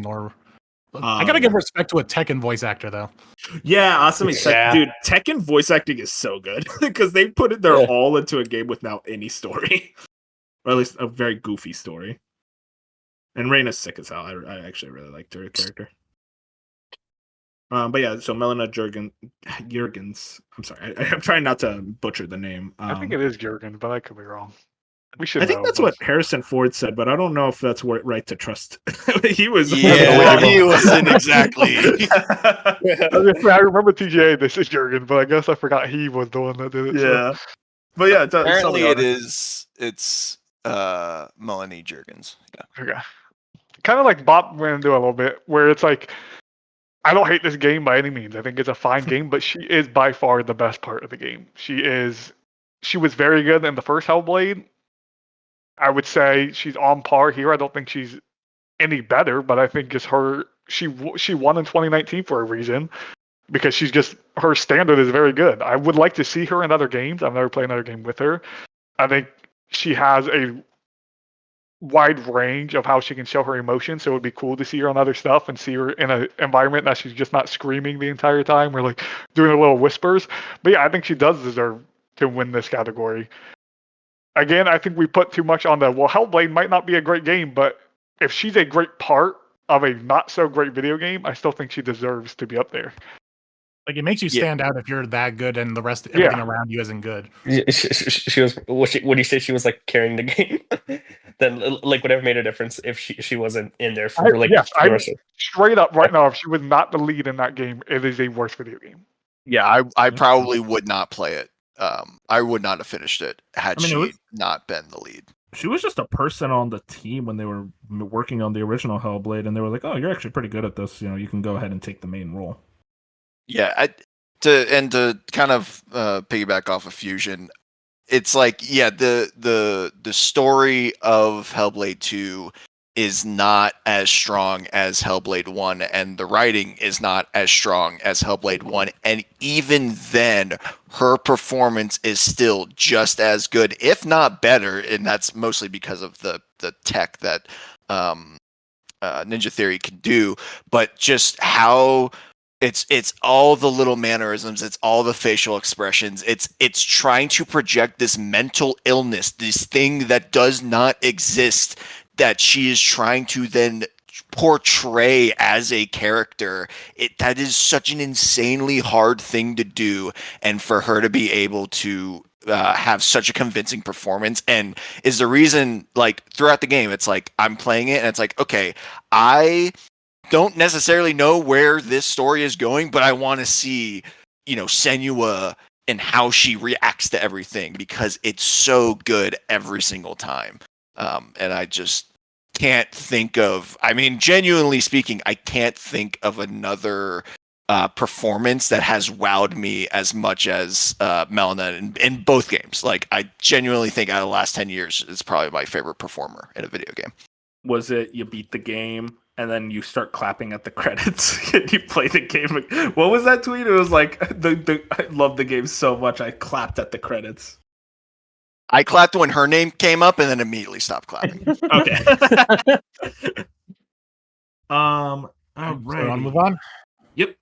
I gotta give respect to a Tekken voice actor though. Yeah, awesome. Dude, Tekken voice acting is so good because they put it all into a game without any story, or at least a very goofy story. And Reina's sick as hell. I actually really liked her character. But yeah, so Melina Jurgens. I'm sorry, I'm trying not to butcher the name. I think it is Jurgens, but I could be wrong. I think that's what Harrison Ford said, but I don't know if that's right to trust. He was. Yeah, he wasn't exactly. I remember TJ. This is Jurgen, but I guess I forgot he was the one that did it. Yeah, but yeah, apparently it's Melanie Jurgens. Yeah. Okay. Kind of like Bob ran into a little bit, where it's like, I don't hate this game by any means. I think it's a fine game, but she is by far the best part of the game. She was very good in the first Hellblade. I would say she's on par here. I don't think she's any better, but I think it's she won in 2019 for a reason, because her standard is very good. I would like to see her in other games. I've never played another game with her. I think she has a wide range of how she can show her emotions, so it would be cool to see her on other stuff and see her in an environment that she's just not screaming the entire time or like doing a little whispers. But yeah, I think she does deserve to win this category. Again, I think we put too much on Hellblade might not be a great game, but if she's a great part of a not so great video game, I still think she deserves to be up there. Like, it makes you stand out if you're that good and the rest everything around you isn't good. She was. What do you say? She was like carrying the game. Then like whatever made a difference if she wasn't in there for straight up right now. If she was not the lead in that game, it is a worse video game. Yeah, I probably would not play it. I would not have finished it had she not been the lead. She was just a person on the team when they were working on the original Hellblade, and they were like, "Oh, you're actually pretty good at this. You can go ahead and take the main role." Yeah, to kind of piggyback off of Fusion, it's like the story of Hellblade 2 is not as strong as Hellblade 1, and the writing is not as strong as Hellblade 1. And even then, her performance is still just as good, if not better, and that's mostly because of the tech that Ninja Theory can do, but just how it's all the little mannerisms, it's all the facial expressions, it's trying to project this mental illness, this thing that does not exist, that she is trying to then portray as a character. That is such an insanely hard thing to do, and for her to be able to have such a convincing performance, and is the reason, like, throughout the game, it's like I'm playing it and it's like, okay, I don't necessarily know where this story is going, but I want to see, Senua and how she reacts to everything, because it's so good every single time. And I just can't think of, genuinely speaking, I can't think of another performance that has wowed me as much as Melina in both games. Like, I genuinely think out of the last 10 years, it's probably my favorite performer in a video game. Was it you beat the game and then you start clapping at the credits and you play the game? What was that tweet? It was like, I love the game so much I clapped at the credits. I clapped when her name came up and then immediately stopped clapping. Okay. All So right. I'll move on. Yep.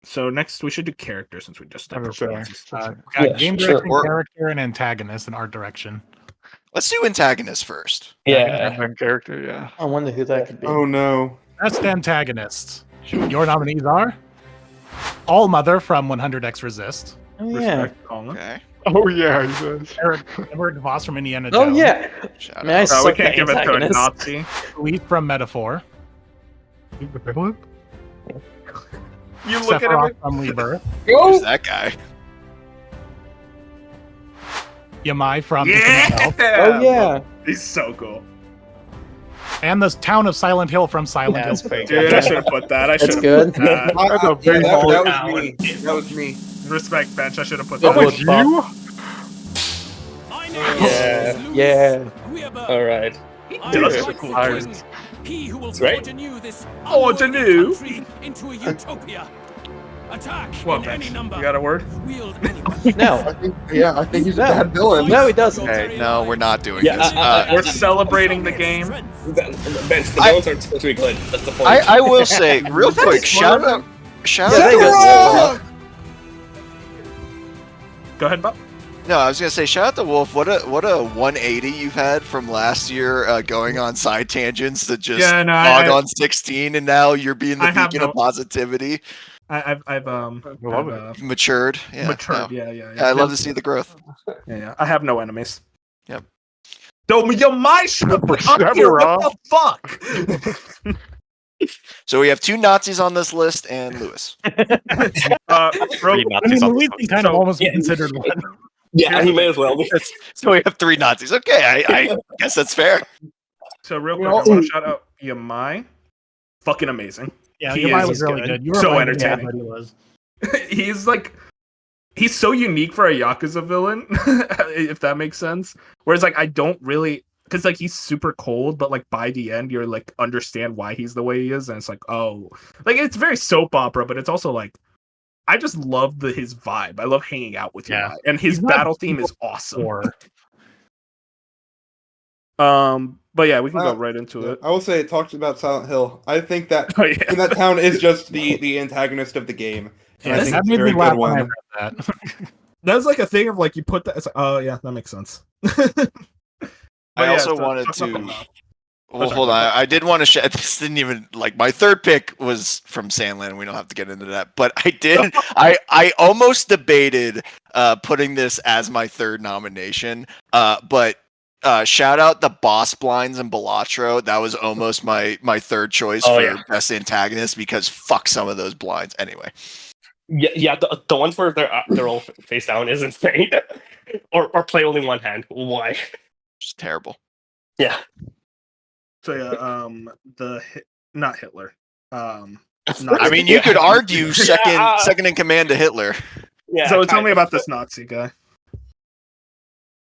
So next we should do character, since we just did performances. Game direction, character, and antagonist, and art direction. Let's do antagonist first. Yeah. And then character, yeah. I wonder who that could be. Oh no. Best antagonist. Your nominees are All Mother from 100x Resist, Oh yeah. Respect, Colin. Okay. Oh yeah, he does. Eric Voss from Indiana Oh Jones, yeah. Shout Man, I out. No, we suck can't at give it to a antagonists. Nazi. Louis from Metaphor, You look at Sephiroth him. from Rebirth, Who's that guy? Yamai from Yeah. Infinite Health, Oh yeah. He's so cool. and the town of Silent Hill from Silent Yeah, Hill. that's pretty Dude, I should have put that. I That's should good. have. That's a big that ball. was me. That was me. Respect, bench. I should have put That that. was you? Yeah. Yeah. All right. Those are cool. Irons. He who will Right? forge anew this Forge anew? country into a utopia. Attack What, in any bench? number. You got a word? Wield any No. I think he's a No. bad villain. No, he doesn't. Okay, no, we're not doing Yeah, this. We're celebrating the game. Bench, the villains aren't supposed to be good. That's the point. I will say real quick, shout out Yeah, to they the got- Wolf. Go ahead, Bob. No, I was gonna say shout out to Wolf. What a 180 you've had from last year, going on side tangents to just Yeah, no, log on 16, and now you're being the I have beacon no- of positivity. I've love it. You've matured. Yeah, matured. no. Yeah. I love to see the growth. Yeah. I have no enemies. Yep. Yo, my shit up here. What the fuck? So we have 2 Nazis on this list and Lewis. Bro, Three I mean, Nazis on Louis this can kind of So- almost be considered one. Yeah, he may as well be. So we have 3 Nazis. Okay, I guess that's fair. So real quick, I want to shout out Yamai. Fucking amazing. Yeah, He Yamai is was really good. good. You were So right, yeah, entertaining. but he was. He's so unique for a Yakuza villain, if that makes sense. Whereas I don't really, because he's super cold, but by the end you're understand why he's the way he is, and it's it's very soap opera, but it's also I just love his vibe. I love hanging out with Yeah. Yamai, and his He's not battle theme is awesome. Or But yeah, we can go right into it. I will say it talks about Silent Hill. I think that Oh yeah. that town is just the antagonist of the game. And I yeah, think that it's a made very me laugh good when I one. read that. That's a thing of you put that. It's oh yeah, that makes sense. I also wanted to. Well, hold on. I did want to share. This didn't even my third pick was from Sandland. We don't have to get into that, but I did. I almost debated putting this as my third nomination. But shout out the boss blinds and Balatro. That was almost my third choice for best antagonist, because fuck some of those blinds. Anyway. Yeah. The ones where they're all face down is insane. or play only one hand. Why? Just terrible. Yeah. So yeah, not Hitler. I mean, you could argue second in command to Hitler. Yeah. So tell me about this Nazi guy.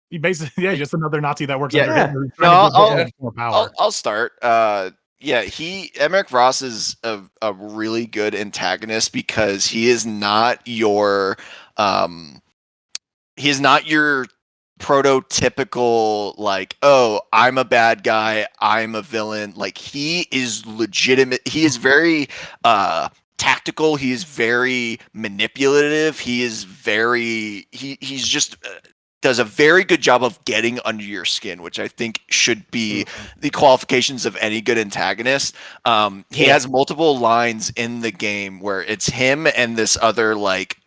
He basically, just another Nazi that works Yeah. under Hitler. No, trying to give him more power. I'll start. Yeah, Emmerich Ross is a really good antagonist because he is not your prototypical like, oh, I'm a bad guy, I'm a villain. Like he is legitimate. He is very tactical, he is very manipulative, he's just does a very good job of getting under your skin, which I think should be the qualifications of any good antagonist. He has multiple lines in the game where it's him and this other like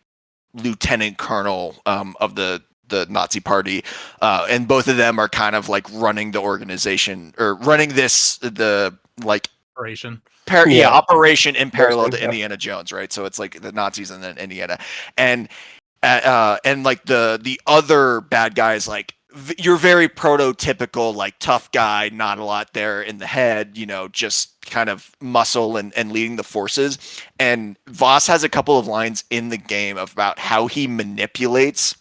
lieutenant colonel of the Nazi party, and both of them are kind of like running the organization or running the like Operation. Operation in parallel to Indiana Jones, right? So it's like the Nazis and then Indiana, and like the other bad guys, like you're very prototypical, like tough guy, not a lot there in the head, you know, just kind of muscle and leading the forces. And Voss has a couple of lines in the game about how he manipulates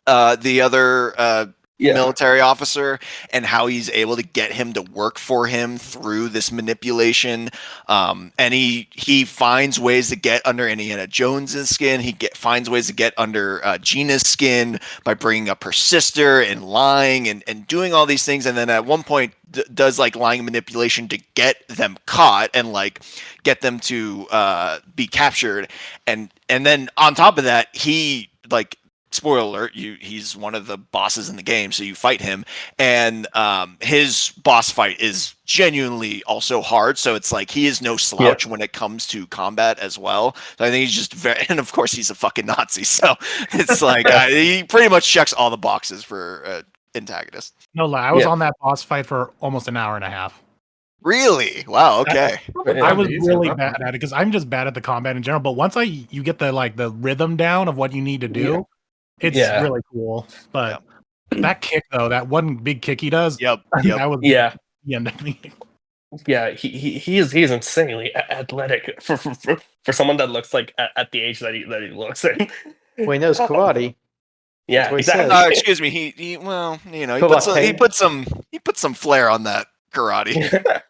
the other military officer and how he's able to get him to work for him through this manipulation. And he finds ways to get under Indiana Jones's skin. He finds ways to get under Gina's skin by bringing up her sister and lying and doing all these things. And then at one point does like lying and manipulation to get them caught and like get them to be captured. And then on top of that, he like, spoiler alert, he's one of the bosses in the game, so you fight him, and his boss fight is genuinely also hard, so it's like he is no slouch when it comes to combat as well. So I think he's just very, and of course he's a fucking Nazi, so it's like he pretty much checks all the boxes for antagonist. No lie, I was on that boss fight for almost an hour and a half. Really? Wow. Okay. I was really bad at it because I'm just bad at the combat in general. But once you get the rhythm down of what you need to do, it's really cool. But that kick though, that one big kick he does, that was the end of me. Yeah, he's insanely athletic for someone that looks like at the age that he looks. Well, he knows karate. Yeah, exactly. Excuse me. He well, you know, he put some flair on that karate.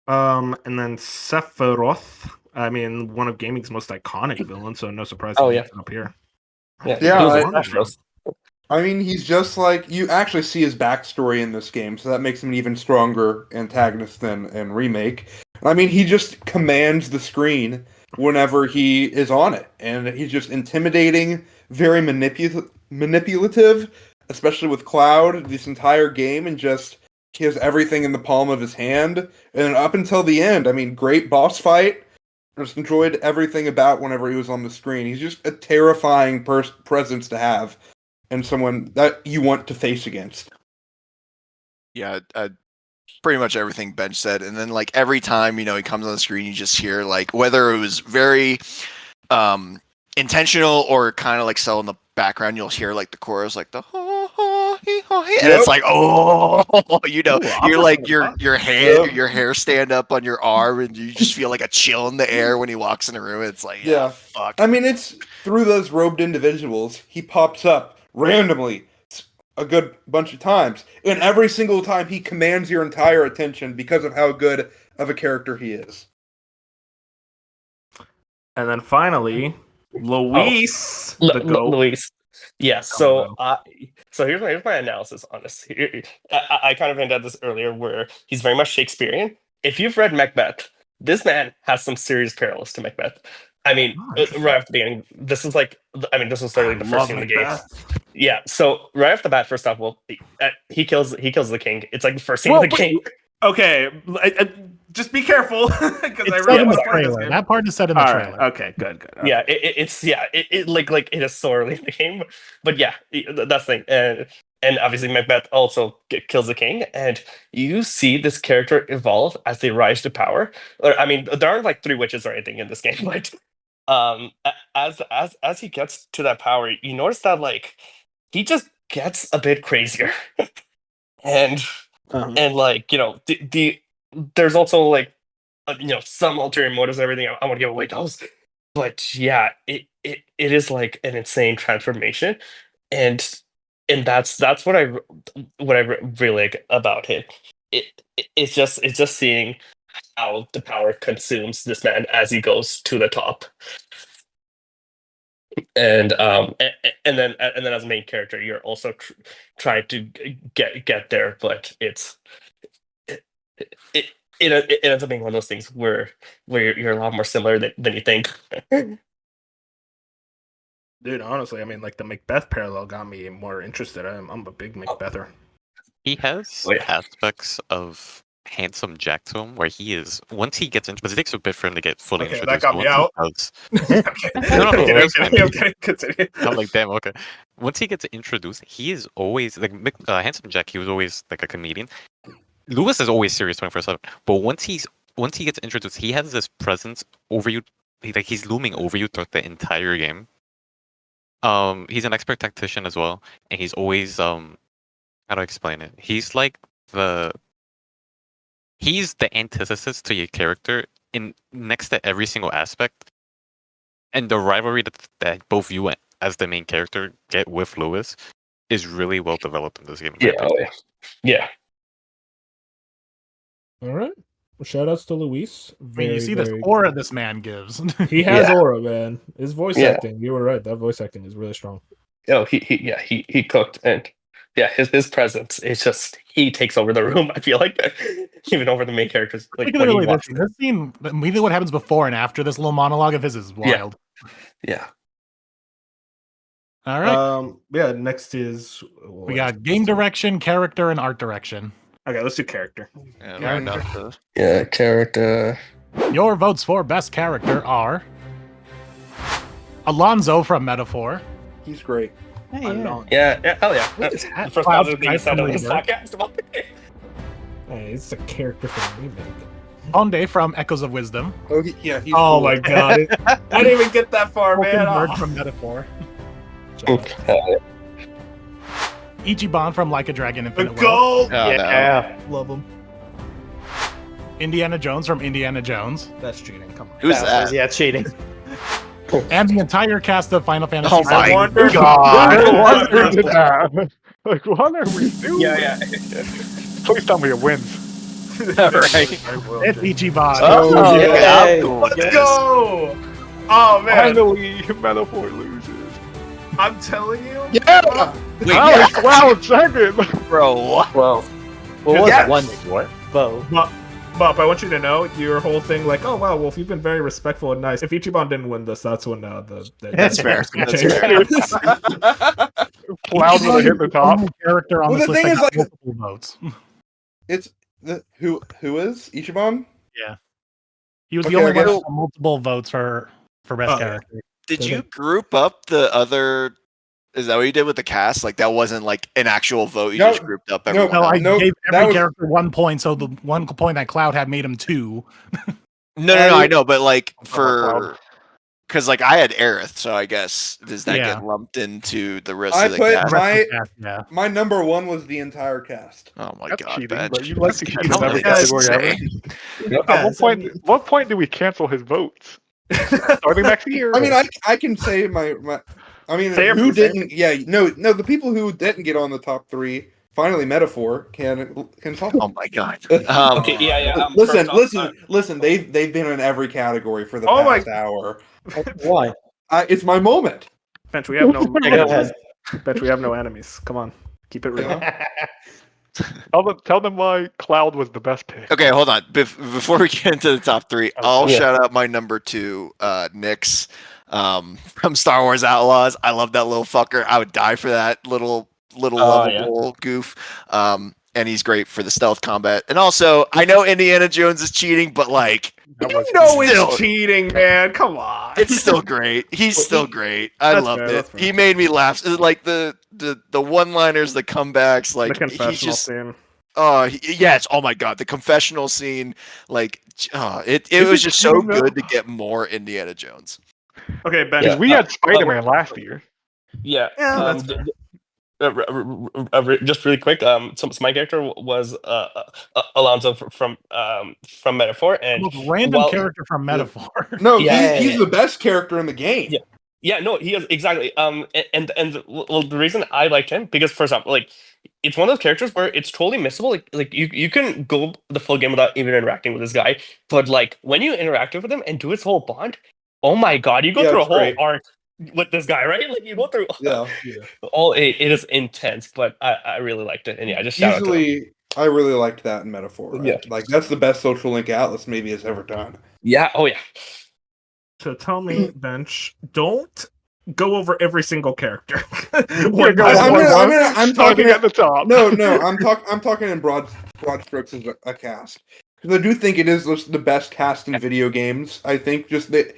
And then Sephiroth. I mean, one of gaming's most iconic villains, so no surprise he's up here. I mean, he's just like, you actually see his backstory in this game, so that makes him an even stronger antagonist than in Remake. I mean, he just commands the screen whenever he is on it, and he's just intimidating, very manipulative, especially with Cloud, this entire game, and just he has everything in the palm of his hand, and up until the end, I mean, great boss fight. Just enjoyed everything about whenever he was on the screen. He's just a terrifying presence to have, and someone that you want to face against. Yeah, pretty much everything Bench said. And then like every time, you know, he comes on the screen, you just hear like whether it was very intentional or kind of like so in the background, you'll hear like the chorus, like the and it's like, oh, you know, you're like your hair stand up on your arm, and you just feel like a chill in the air when he walks in the room. It's like, fuck. I mean, it's through those robed individuals, he pops up randomly a good bunch of times, and every single time he commands your entire attention because of how good of a character he is. And then finally, Luis, the GOAT. Luis. Yeah, so here's my analysis on this. I kind of hinted at this earlier, where he's very much Shakespearean. If you've read Macbeth, this man has some serious parallels to Macbeth. I mean, right off the beginning, this is literally the first scene in the game. Yeah, so right off the bat, first off, he kills the king. It's like the first scene of the game. Okay, just be careful because I really the trailer. That part is set in the trailer. Right. Okay, good. Okay. Yeah, it it is so early in the game, but yeah, that's the thing. And obviously Macbeth also kills the king, and you see this character evolve as they rise to power. I mean, there aren't like 3 witches or anything in this game, but as he gets to that power, you notice that like he just gets a bit crazier, and like, you know, there's also like you know, some ulterior motives and everything. I want to give away those, but yeah, it is like an insane transformation, and and that's what I really like about him. It's just seeing how the power consumes this man as he goes to the top, and then as a main character, you're also trying to get there, but it, it it ends up being one of those things where you're a lot more similar than you think. Dude, honestly, I mean, like the Macbeth parallel got me more interested. I'm a big Macbether. He has aspects of Handsome Jack to him where he is once he gets into, because it takes a bit for him to get fully introduced. That got me out. Continue. I'm like, damn, okay. Once he gets introduced, he is always like Handsome Jack. He was always like a comedian. Lewis is always serious 24/7. But once he gets introduced, he has this presence over you. He's looming over you throughout the entire game. He's an expert tactician as well, and he's always how do I explain it? He's the antithesis to your character in next to every single aspect, and the rivalry that both you as the main character get with Lewis is really well developed in this game. Yeah. All right. Well, shout outs to Luis. You see this aura this man gives. He has aura, man. His voice acting. You were right. That voice acting is really strong. Oh, he cooked, and his presence. It's just he takes over the room. I feel like even over the main characters. Like this scene, immediately what happens before and after this little monologue of his is wild. Yeah. All right. Yeah. Next is we got game direction, character, and art direction. Okay, let's do character. Yeah, character. Your votes for best character are Alonzo from Metaphor. He's great. Hell yeah. The first positive thing you said on this podcast about the game. Hey, it's a character from Remake. Honde from Echoes of Wisdom. Oh, he's cool. My god. I didn't even get that far, man. Bird from Metaphor. Ichiban from Like a Dragon Infinite World. Love him. Indiana Jones from Indiana Jones. That's cheating. Come on. Who's that? Yeah, cheating. And the entire cast of Final Fantasy. Oh my God! Like, what are we doing? Yeah. Please tell me it wins. Right. It's Ichiban. Let's go! Oh man! Finally, Metaphor loses. I'm telling you. Yeah. Wait, wow, second, bro. Well, what was one vote? Bop, I want you to know your whole thing, like, oh wow, Wolf, you've been very respectful and nice. If Ichiban didn't win this, that's when that's fair. That's fair. Cloud would have hit the top. Character on Well, this the list thing that is, got like, multiple votes. It's who is Ichiban? Yeah, he was Okay, the only I one guess- with multiple votes for best character. Did you group up the other? Is that what you did with the cast? Like that wasn't like an actual vote. You No, just grouped up everyone. No, I Nope, gave that every was- character 1 point, so the 1 point that Cloud had made him 2. No, I know, but like because like I had Aerith, so I guess does that get lumped into the rest I of the put cast? my number one was the entire cast. Oh my That's god, cheating, Ben. but you like to cheat in That's every insane. category ever. At what point do we cancel his votes? Starting next year. I mean, I can say my. I mean, Fair, who fair. didn't? Yeah, no, the people who didn't get on the top 3. Finally, Metaphor can talk. Oh my god. Okay, yeah. Listen. They've been in every category for the Oh my- past hour. Why? It's my moment. Bench, we have no. Go ahead. Bench, we have no enemies. Come on, keep it real. Tell them why Cloud was the best pick. Okay, hold on. Before we get into the top 3, I'll shout out my number 2, Nyx, from Star Wars Outlaws. I love that little fucker. I would die for that little lovable goof. And he's great for the stealth combat. And also, I know Indiana Jones is cheating, but like, It's cheating, man. Come on. it's still great. He's still great. I That's loved fair, it. that's fair. He made me laugh. It's like the one-liners, the comebacks, like The he confessional just. scene. Yes. Oh my god, the confessional scene. Like, it was just so good to get more Indiana Jones. Okay, Ben. Because we had Spider-Man last year. Yeah. that's fair. Just really quick. So my character was Alonzo from Metaphor, and Most random character from Metaphor. No, Yeah. he's the best character in the game. Yeah. Yeah, no, he is exactly. Well, the reason I liked him because first off, like, it's one of those characters where it's totally missable. Like you can go the full game without even interacting with this guy, but like when you interact with him and do his whole bond, oh my god, you go through a it's whole great. arc with this guy, right? Like you go through Yeah. all it is intense, but I really liked it, and yeah, just shout out to him. Easily, I really liked that in Metaphor. Yeah. Like that's the best social link Atlas maybe has ever done. Yeah. Oh yeah. So tell me, Bench, don't go over every single character. I'm talking at the top. No, I'm talking in broad strokes as a cast. Because I do think it is just the best cast in video games. I think just that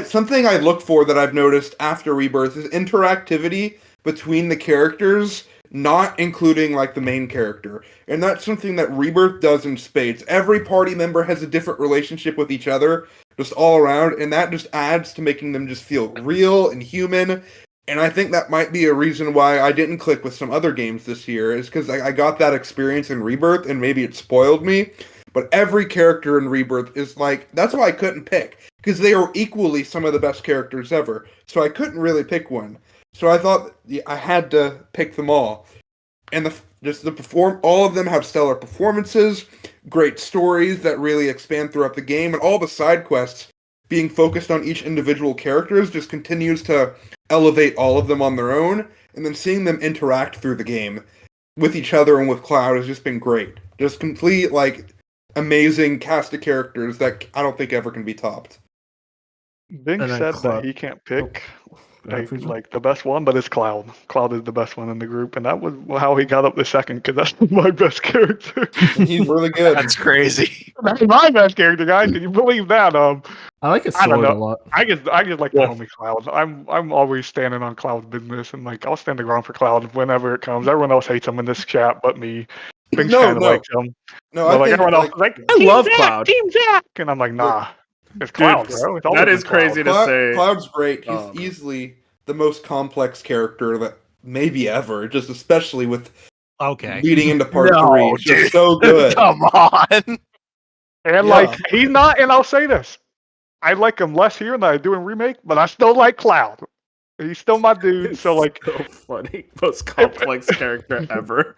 something I look for that I've noticed after Rebirth is interactivity between the characters, not including like the main character. And that's something that Rebirth does in spades. Every party member has a different relationship with each other, just all around, and that just adds to making them just feel real and human. And I think that might be a reason why I didn't click with some other games this year, is because I got that experience in Rebirth, and maybe it spoiled me. But every character in Rebirth is like, that's why I couldn't pick, because they are equally some of the best characters ever. So I couldn't really pick one. So I thought I had to pick them all. And all of them have stellar performances, great stories that really expand throughout the game, and all the side quests being focused on each individual characters just continues to elevate all of them on their own, and then seeing them interact through the game with each other and with Cloud has just been great. Just complete, like, amazing cast of characters that I don't think ever can be topped. Bing said that he can't pick like the best one, but it's Cloud. Cloud is the best one in the group, and that was how he got up the second, because that's my best character. He's really good. That's crazy. That's my best character, guys. Can you believe that? I like his I don't sword a know. lot. I just like the homie Cloud. I'm always standing on Cloud's business, and like I'll stand the ground for Cloud whenever it comes. Everyone else hates him in this chat, but me. Bing kind of likes him. No, but I like think everyone else is like, I love Cloud. Team Jack, and I'm like, nah, it's Cloud, bro. It's that is crazy to say. Cloud's great. He's easily the most complex character that maybe ever, just especially with leading into part 3. It's just so good. Come on. And like he's not, and I'll say this. I like him less here than I do in Remake, but I still like Cloud. He's still my dude. So like, so funny, most complex character ever.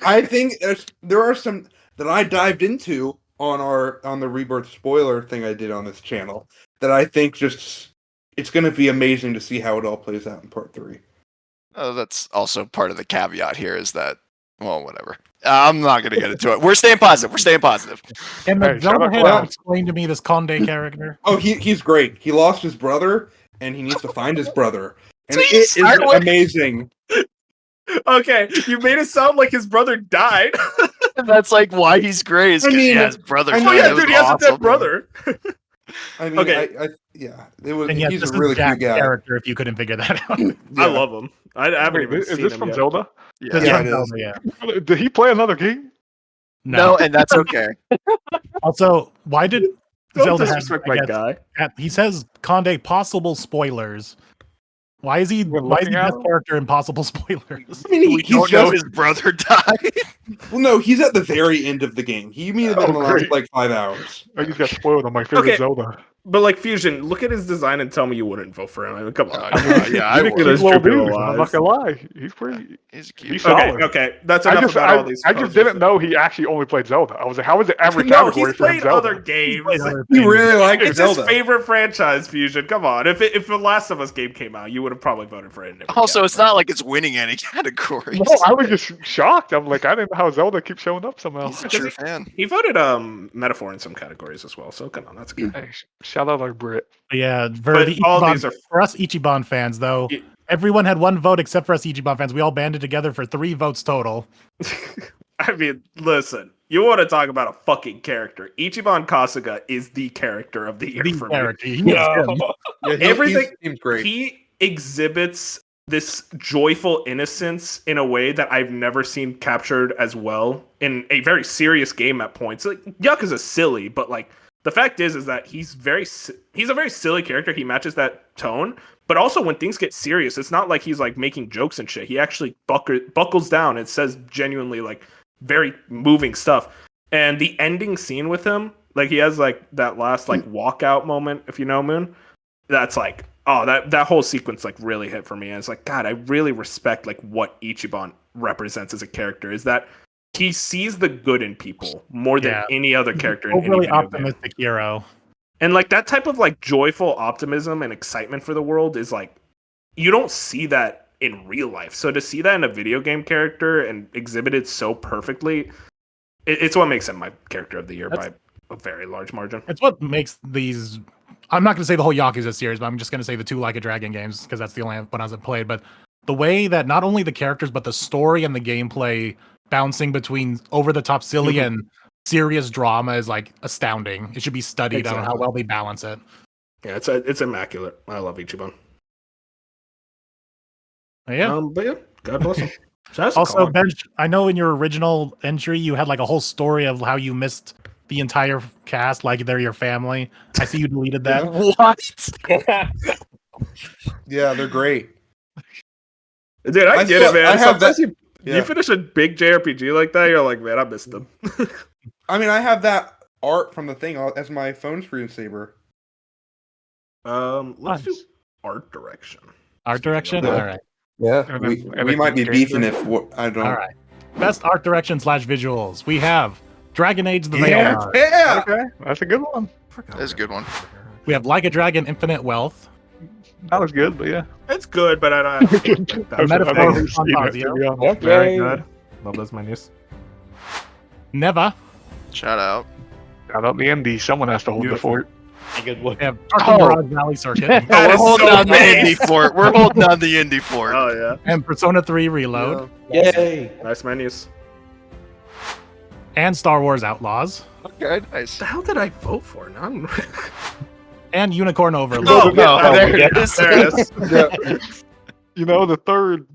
I think there are some that I dived into on the Rebirth spoiler thing I did on this channel that I think just it's going to be amazing to see how it all plays out in part 3. That's also part of the caveat here is that, well, whatever. I'm not going to get into it. We're staying positive. And the Zelda head explain to me this Conde character. Oh, he's great. He lost his brother, and he needs to find his brother. And it is amazing. Okay, you made it sound like his brother died. And that's like why he's great. I mean, his brother. I Oh yeah, dude, he has a dead brother. I mean, okay. It was. And yet, he's this a really is Jack's cute guy. character. If you couldn't figure that out, I love him. I haven't even is seen this him from yet. Zelda? Yeah, it is. Zelda, yeah. Did he play another game? No, and that's okay. Also, why did Don't Zelda disrespect my guy. He says Conde possible spoilers. Why is he the best character in possible spoilers? I mean, we don't know his brother died. Well, no, he's at the very end of the game. He may have been in the last like 5 hours. I just got spoiled on my favorite Zelda. But like Fusion, look at his design and tell me you wouldn't vote for him. I mean, come on. I would. He's low dude. I'm not gonna lie. He's pretty. He's cute. He's solid. Okay. That's enough about all these. I just didn't know he actually only played Zelda. I was like, how is it every No, category he's for him played Zelda? other games. He really liked It's Zelda. his favorite franchise, Fusion. Come on. If the Last of Us game came out, you would have probably voted for it. Also, it's not like it's winning any categories. No, I was just shocked. I'm like, I didn't know how Zelda keeps showing up somehow. He's a true fan. He voted Metaphor in some categories as well. So come on, that's good. Hey, shout out our Brit. Yeah, But all these are for us Ichiban fans, though. Everyone had one vote except for us Ichiban fans. We all banded together for 3 votes total. I mean, listen, you want to talk about a fucking character. Ichiban Kasuga is the character of the year for me. Yeah, Everything seems great. He exhibits this joyful innocence in a way that I've never seen captured as well in a very serious game at points. Like Yakuza's silly, but like the fact is that he's a very silly character. He matches that tone, but also when things get serious, it's not like he's like making jokes and shit. He actually buckles down and says genuinely like very moving stuff. And the ending scene with him, like he has like that last like walkout moment, if you know Moon, that's like that whole sequence like really hit for me. And it's like, God, I really respect like what Ichiban represents as a character. Is that he sees the good in people more than any other character in any Overly video game. optimistic hero. And like that type of like joyful optimism and excitement for the world is like you don't see that in real life. So to see that in a video game character and exhibited so perfectly, it's what makes him my character of the year by a very large margin. It's what makes these. I'm not going to say the whole Yakuza series, but I'm just going to say the 2 Like a Dragon games because that's the only one I hasn't played. But the way that not only the characters but the story and the gameplay bouncing between over the top silly and serious drama is like astounding. It should be studied on how well they balance it. Yeah, it's immaculate. I love Ichiban. Yeah. But yeah, God bless him. Also, Bench, I know in your original entry you had like a whole story of how you missed the entire cast, like they're your family. I see you deleted that. What? Yeah, they're great. Dude, I get it, man. I have Sometimes that. you finish a big JRPG like that, you're like, man, I missed them. I mean, I have that art from the thing as my phone screensaver. Let's do art direction. Art direction? Yeah. All right. Yeah, we might be beefing if I don't. All right. Best art direction / visuals. We have Dragon Age: The Veil. Yeah. Okay, that's a good one. That's a good one. We have Like a Dragon: Infinite Wealth. That was good, but yeah. It's good, but I don't. Metaphor Fantasio. Very good. Love those menus. Never. Shout out. Shout out the MD. Someone has to hold the fort. A good one. We have Parking Garage Valley Circuit. We're holding on the indie fort. We're holding on the indie fort. Oh yeah. And Persona 3 Reload. Yay! Nice menus. And Star Wars Outlaws. Okay, nice. The hell did I vote for? None. And Unicorn Overlord. Oh, no. There it is. You know, the third.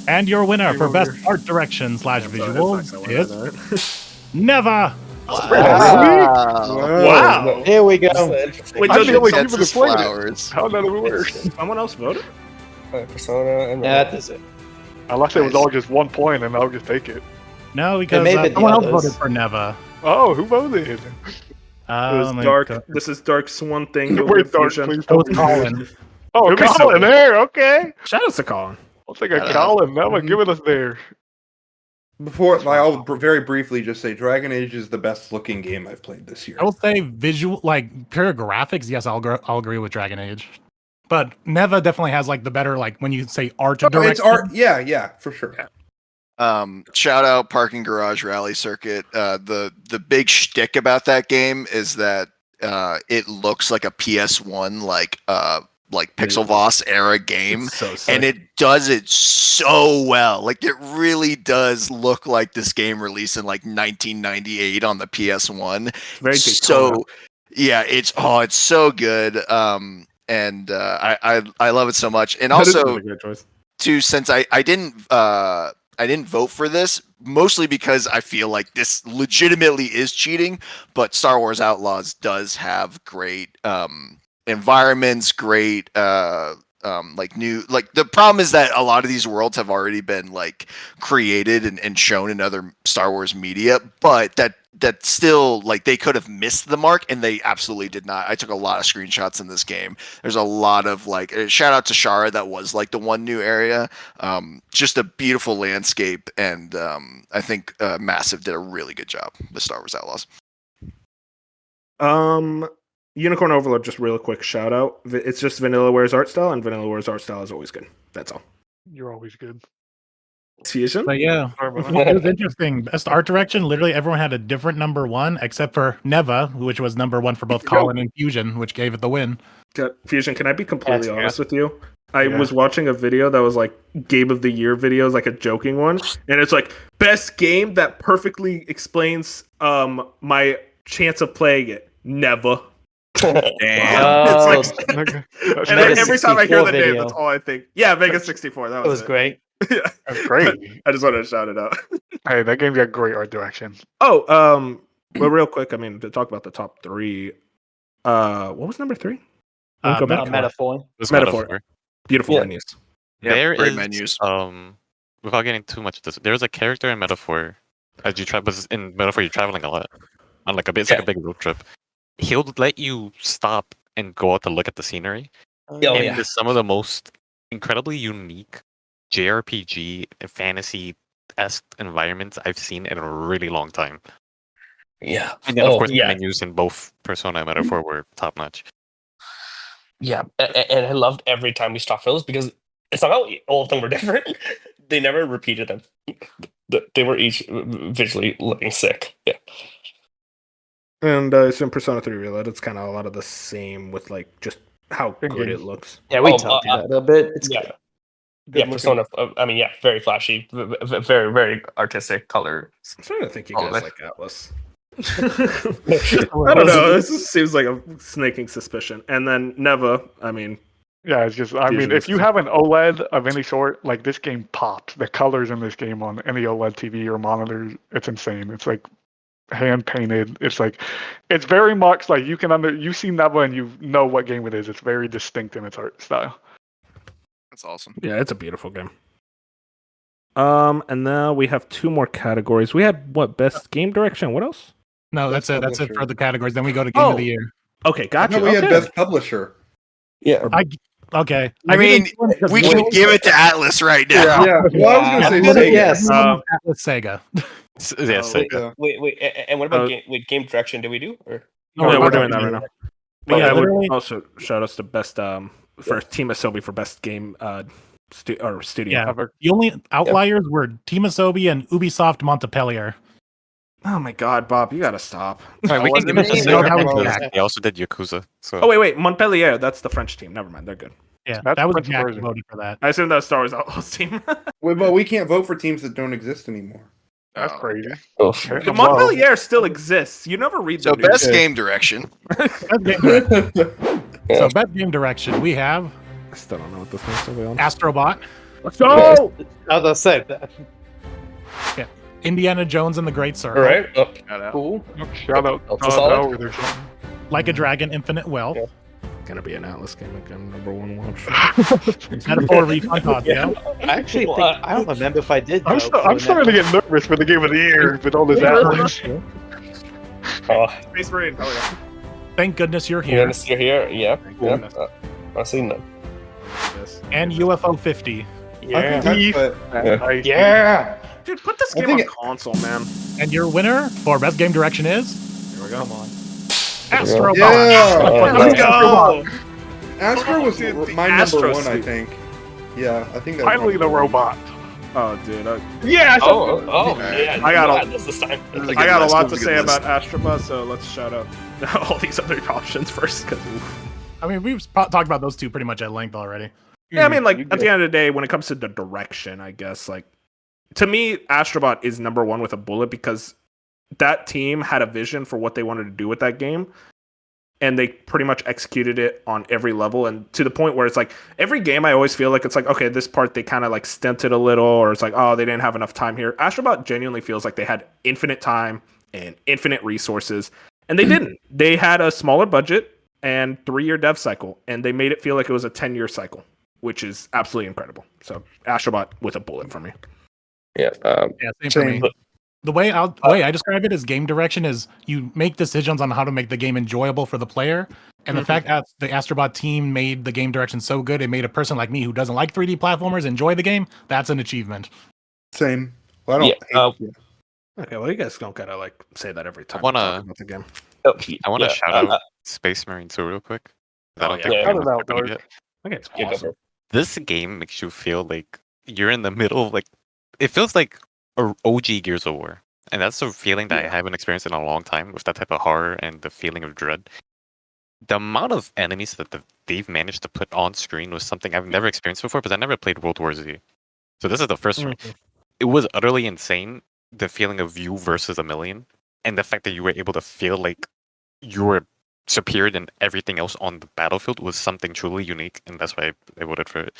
And your winner for best art direction / visuals is Never. Wow. Here we go. Wait, I does feel like Gets even his the play flowers. How did that even work? someone else voted? Persona and Yeah, that is it. Unless it was all just 1 point and I'll just take it. No, because may have been the someone else others. voted for Never. Oh, who voted? It was Dark. This is Dark's one thing. Wait, Dark, please That was don't. Colin. Oh, It'll be Colin so- there, okay. Shout out to Colin. I'll take a Colin. That one, give it us there. Before, I'll very briefly just say Dragon Age is the best looking game I've played this year. I will say visual, like pure graphics. Yes, I'll agree with Dragon Age, but Neva definitely has like the better, like when you say art direction. It's art, yeah, for sure. Shout out Parking Garage Rally Circuit. The big shtick about that game is that it looks like a PS1 like Pixel Voss era game, So sick. and it does it so well. Like it really does look like this game released in like 1998 on the PS1. very So yeah, it's so good. And I love it so much. And That is a also really great choice. too, since I didn't vote for this, mostly because I feel like this legitimately is cheating, but Star Wars Outlaws does have great environments, great like new, like the problem is that a lot of these worlds have already been like created and shown in other Star Wars media, but that still, like, they could have missed the mark, and they absolutely did not. I took a lot of screenshots in this game. There's a lot of, like, shout out to Shara, that was, like, the one new area. Just a beautiful landscape, and I think Massive did a really good job with Star Wars Outlaws. Unicorn Overlord, just real quick shout out. It's just Vanillaware's art style, and Vanillaware's art style is always good. That's all. You're always good. Fusion? But yeah, it was interesting. Best art direction, literally everyone had a different number one, except for Neva, which was number one for both Colin and Fusion, which gave it the win. Fusion, can I be completely honest with you? I was watching a video that was like Game of the Year videos, like a joking one, and it's like best game that perfectly explains my chance of playing it. Never. Damn. It's like, Okay. and every time I hear the name, video. that's all I think. Yeah, Vegas 64. That It was was great. Yeah. That's great. I just wanted to shout it out. Hey, that game's got great art direction. Oh, well, real quick, I mean, to talk about the top three. What was number three? Go back. Metaphor. This Metaphor. Beautiful Yeah. menus. There great is, menus. without getting too much of this, there's a character in Metaphor. As you travel in Metaphor, you're traveling a lot on like it's like a big road trip. He'll let you stop and go out to look at the scenery, Oh, and yeah. some of the most incredibly unique JRPG and fantasy-esque environments I've seen in a really long time. Yeah. And then, of Oh, course, the yeah. menus in both Persona and Metaphor were top-notch. Yeah, and I loved every time we stopped for those because it's not how all of them were different. They never repeated them. They were each visually looking sick. Yeah. And it's in Persona 3 Reload. It's kind of a lot of the same with like just how good it looks. Yeah, we talked about that a bit. It's yeah. good. Yeah, looking. Persona. I mean, yeah, very flashy, very, very artistic color. I'm starting to think you all of guys it. like Atlas. I don't know. This seems like a snaking suspicion. And then Neva, I mean, Yeah, it's just, I mean, if you have an OLED of any sort, like this game pops. The colors in this game on any OLED TV or monitor, it's insane. It's like hand painted. It's like, it's very much like you've seen Neva and you know what game it is. It's very distinct in its art style. That's awesome. yeah, it's a beautiful game. And now we have 2 more categories. We had what, best game direction? What else? No, that's Best it. That's it publisher. for the categories. Then we go to game of the year. Okay, I gotcha. thought we had Okay. best publisher. Yeah. Okay. I mean, we can give it to Atlas right now. Yeah. Well, I was I'm gonna gonna say guess Sega. Atlas Sega. Yeah, Oh, Sega. Yeah. Wait, and what about game direction? Did we do? Or No, yeah, we're about doing that right now. But Yeah, I would literally- also shout us to best for Team Asobi for best game studio. Yeah. The only outliers were Team Asobi and Ubisoft Montpellier. Oh my god, Bob, you gotta stop. All right, we can wasn't give it to me. Sega No, that was because Jack. they also did Yakuza. So Oh wait, Montpellier, that's the French team. Never mind, they're good. Yeah, That's that was Prince Jack version. voted for that. I assume that was Star Wars Outlaws team. But we can't vote for teams that don't exist anymore. That's Oh, crazy. okay. The Montpellier still exists. You never read the So news. best game direction. Best game direction. So best game direction, we have I still don't know what this thing's to be on. Astrobot, Let's go! As I said, that. Indiana Jones and the Great Circle, All right. Oh, Cool. Shout out. That's a solid. Over there, something. Like a Dragon, Infinite Wealth, Yeah. Gonna be an Atlas game again, #1 watch. Metaphor Refund Audio, I actually think I don't remember if I did. I'm, vote I'm for starting to that. get nervous for the game of the year with all this Atlas. oh, Space Marine, hell yeah. Thank Goodness You're you're Here, here. Yeah. goodness. I've seen them. Yes. and UFO 50. Yeah. Nice. Yeah. Dude, put this I game on think console, man. And your winner for best game direction is Here we go. Come on. Astrobot. Yeah. Let's go! Astro was Dude, the my Astro number 1, I suit. think. Yeah, I think that. Finally, the robot. Oh, dude, Yes. Yeah. I got this time. This is a I good got a list. lot This to is a good say list. about Astrobot, so let's shout out all these other options first. Because I mean, we've talked about those two pretty much at length already. yeah, I mean, like at the end of the day, when it comes to the direction, I guess like to me, Astrobot is #1 with a bullet because that team had a vision for what they wanted to do with that game, and they pretty much executed it on every level, and to the point where it's like every game I always feel like it's like, okay, this part they kind of like stinted a little, or it's like, oh, they didn't have enough time here. Astrobot genuinely feels like they had infinite time and infinite resources, and they didn't. They had a smaller budget and 3-year dev cycle, and they made it feel like it was a 10-year cycle, which is absolutely incredible. So Astrobot with a bullet for me. Yeah. Yeah, same for me. The way I describe it as game direction is you make decisions on how to make the game enjoyable for the player, and the fact that the Astrobot team made the game direction so good, it made a person like me who doesn't like 3D platformers enjoy the game. That's an achievement. Same. Well, I don't. Yeah, Okay, well, you guys don't gotta like say that every time. I wanna- we talk about the game. I want to yeah, shout out Space Marine 2 real quick. I Oh, don't yeah. think Yeah. anyone's Shout it out, talked about it Dark. yet. Okay, it's Yeah, go awesome. for it. This game makes you feel like you're in the middle of like it feels like a OG Gears of War, and that's a feeling that I haven't experienced in a long time with that type of horror and the feeling of dread. The amount of enemies that they've managed to put on screen was something I've never experienced before, because I never played World War Z, so this is the first one. It was utterly insane. The feeling of you versus a million, and the fact that you were able to feel like you were superior than everything else on the battlefield was something truly unique, and that's why I voted for it.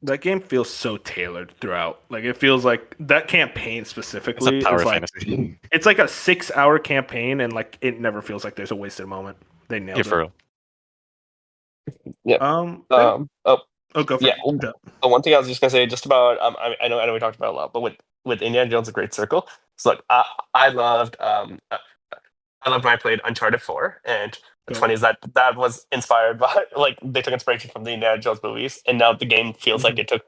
That game feels so tailored throughout. Like it feels like that campaign It's specifically a tower is like fantasy. it's like a 6-hour campaign, and like it never feels like there's a wasted moment. They nailed Yeah, it. for real. Yeah. Oh, go for yeah. it. One thing I was just gonna say, just about I know we talked about it a lot, but with Indiana Jones: The Great Circle, so like I loved I loved when I played Uncharted 4, and what's Cool. funny is that was inspired by like they took inspiration from the Indiana Jones movies, and now the game feels like it took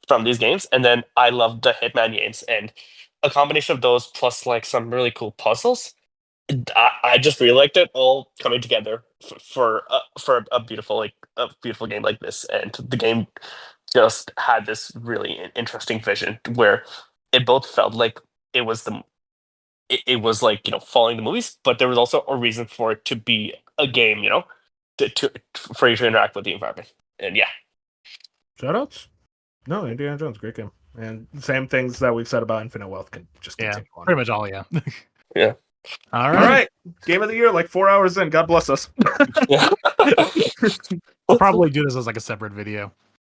from these games. And then I loved the Hitman games, and a combination of those plus like some really cool puzzles. I just really liked it all coming together for a beautiful game like this, and the game just had this really interesting vision where it both felt like it was it was like following the movies, but there was also a reason for it to be a game, for you to interact with the environment. And yeah, Shoutouts? No, Indiana Jones, great game. And same things that we've said about Infinite Wealth can just continue on. Pretty much all, yeah. yeah. All All right. right, game of the year, like 4 hours in. God bless us. Yeah. I'll probably do this as like a separate video.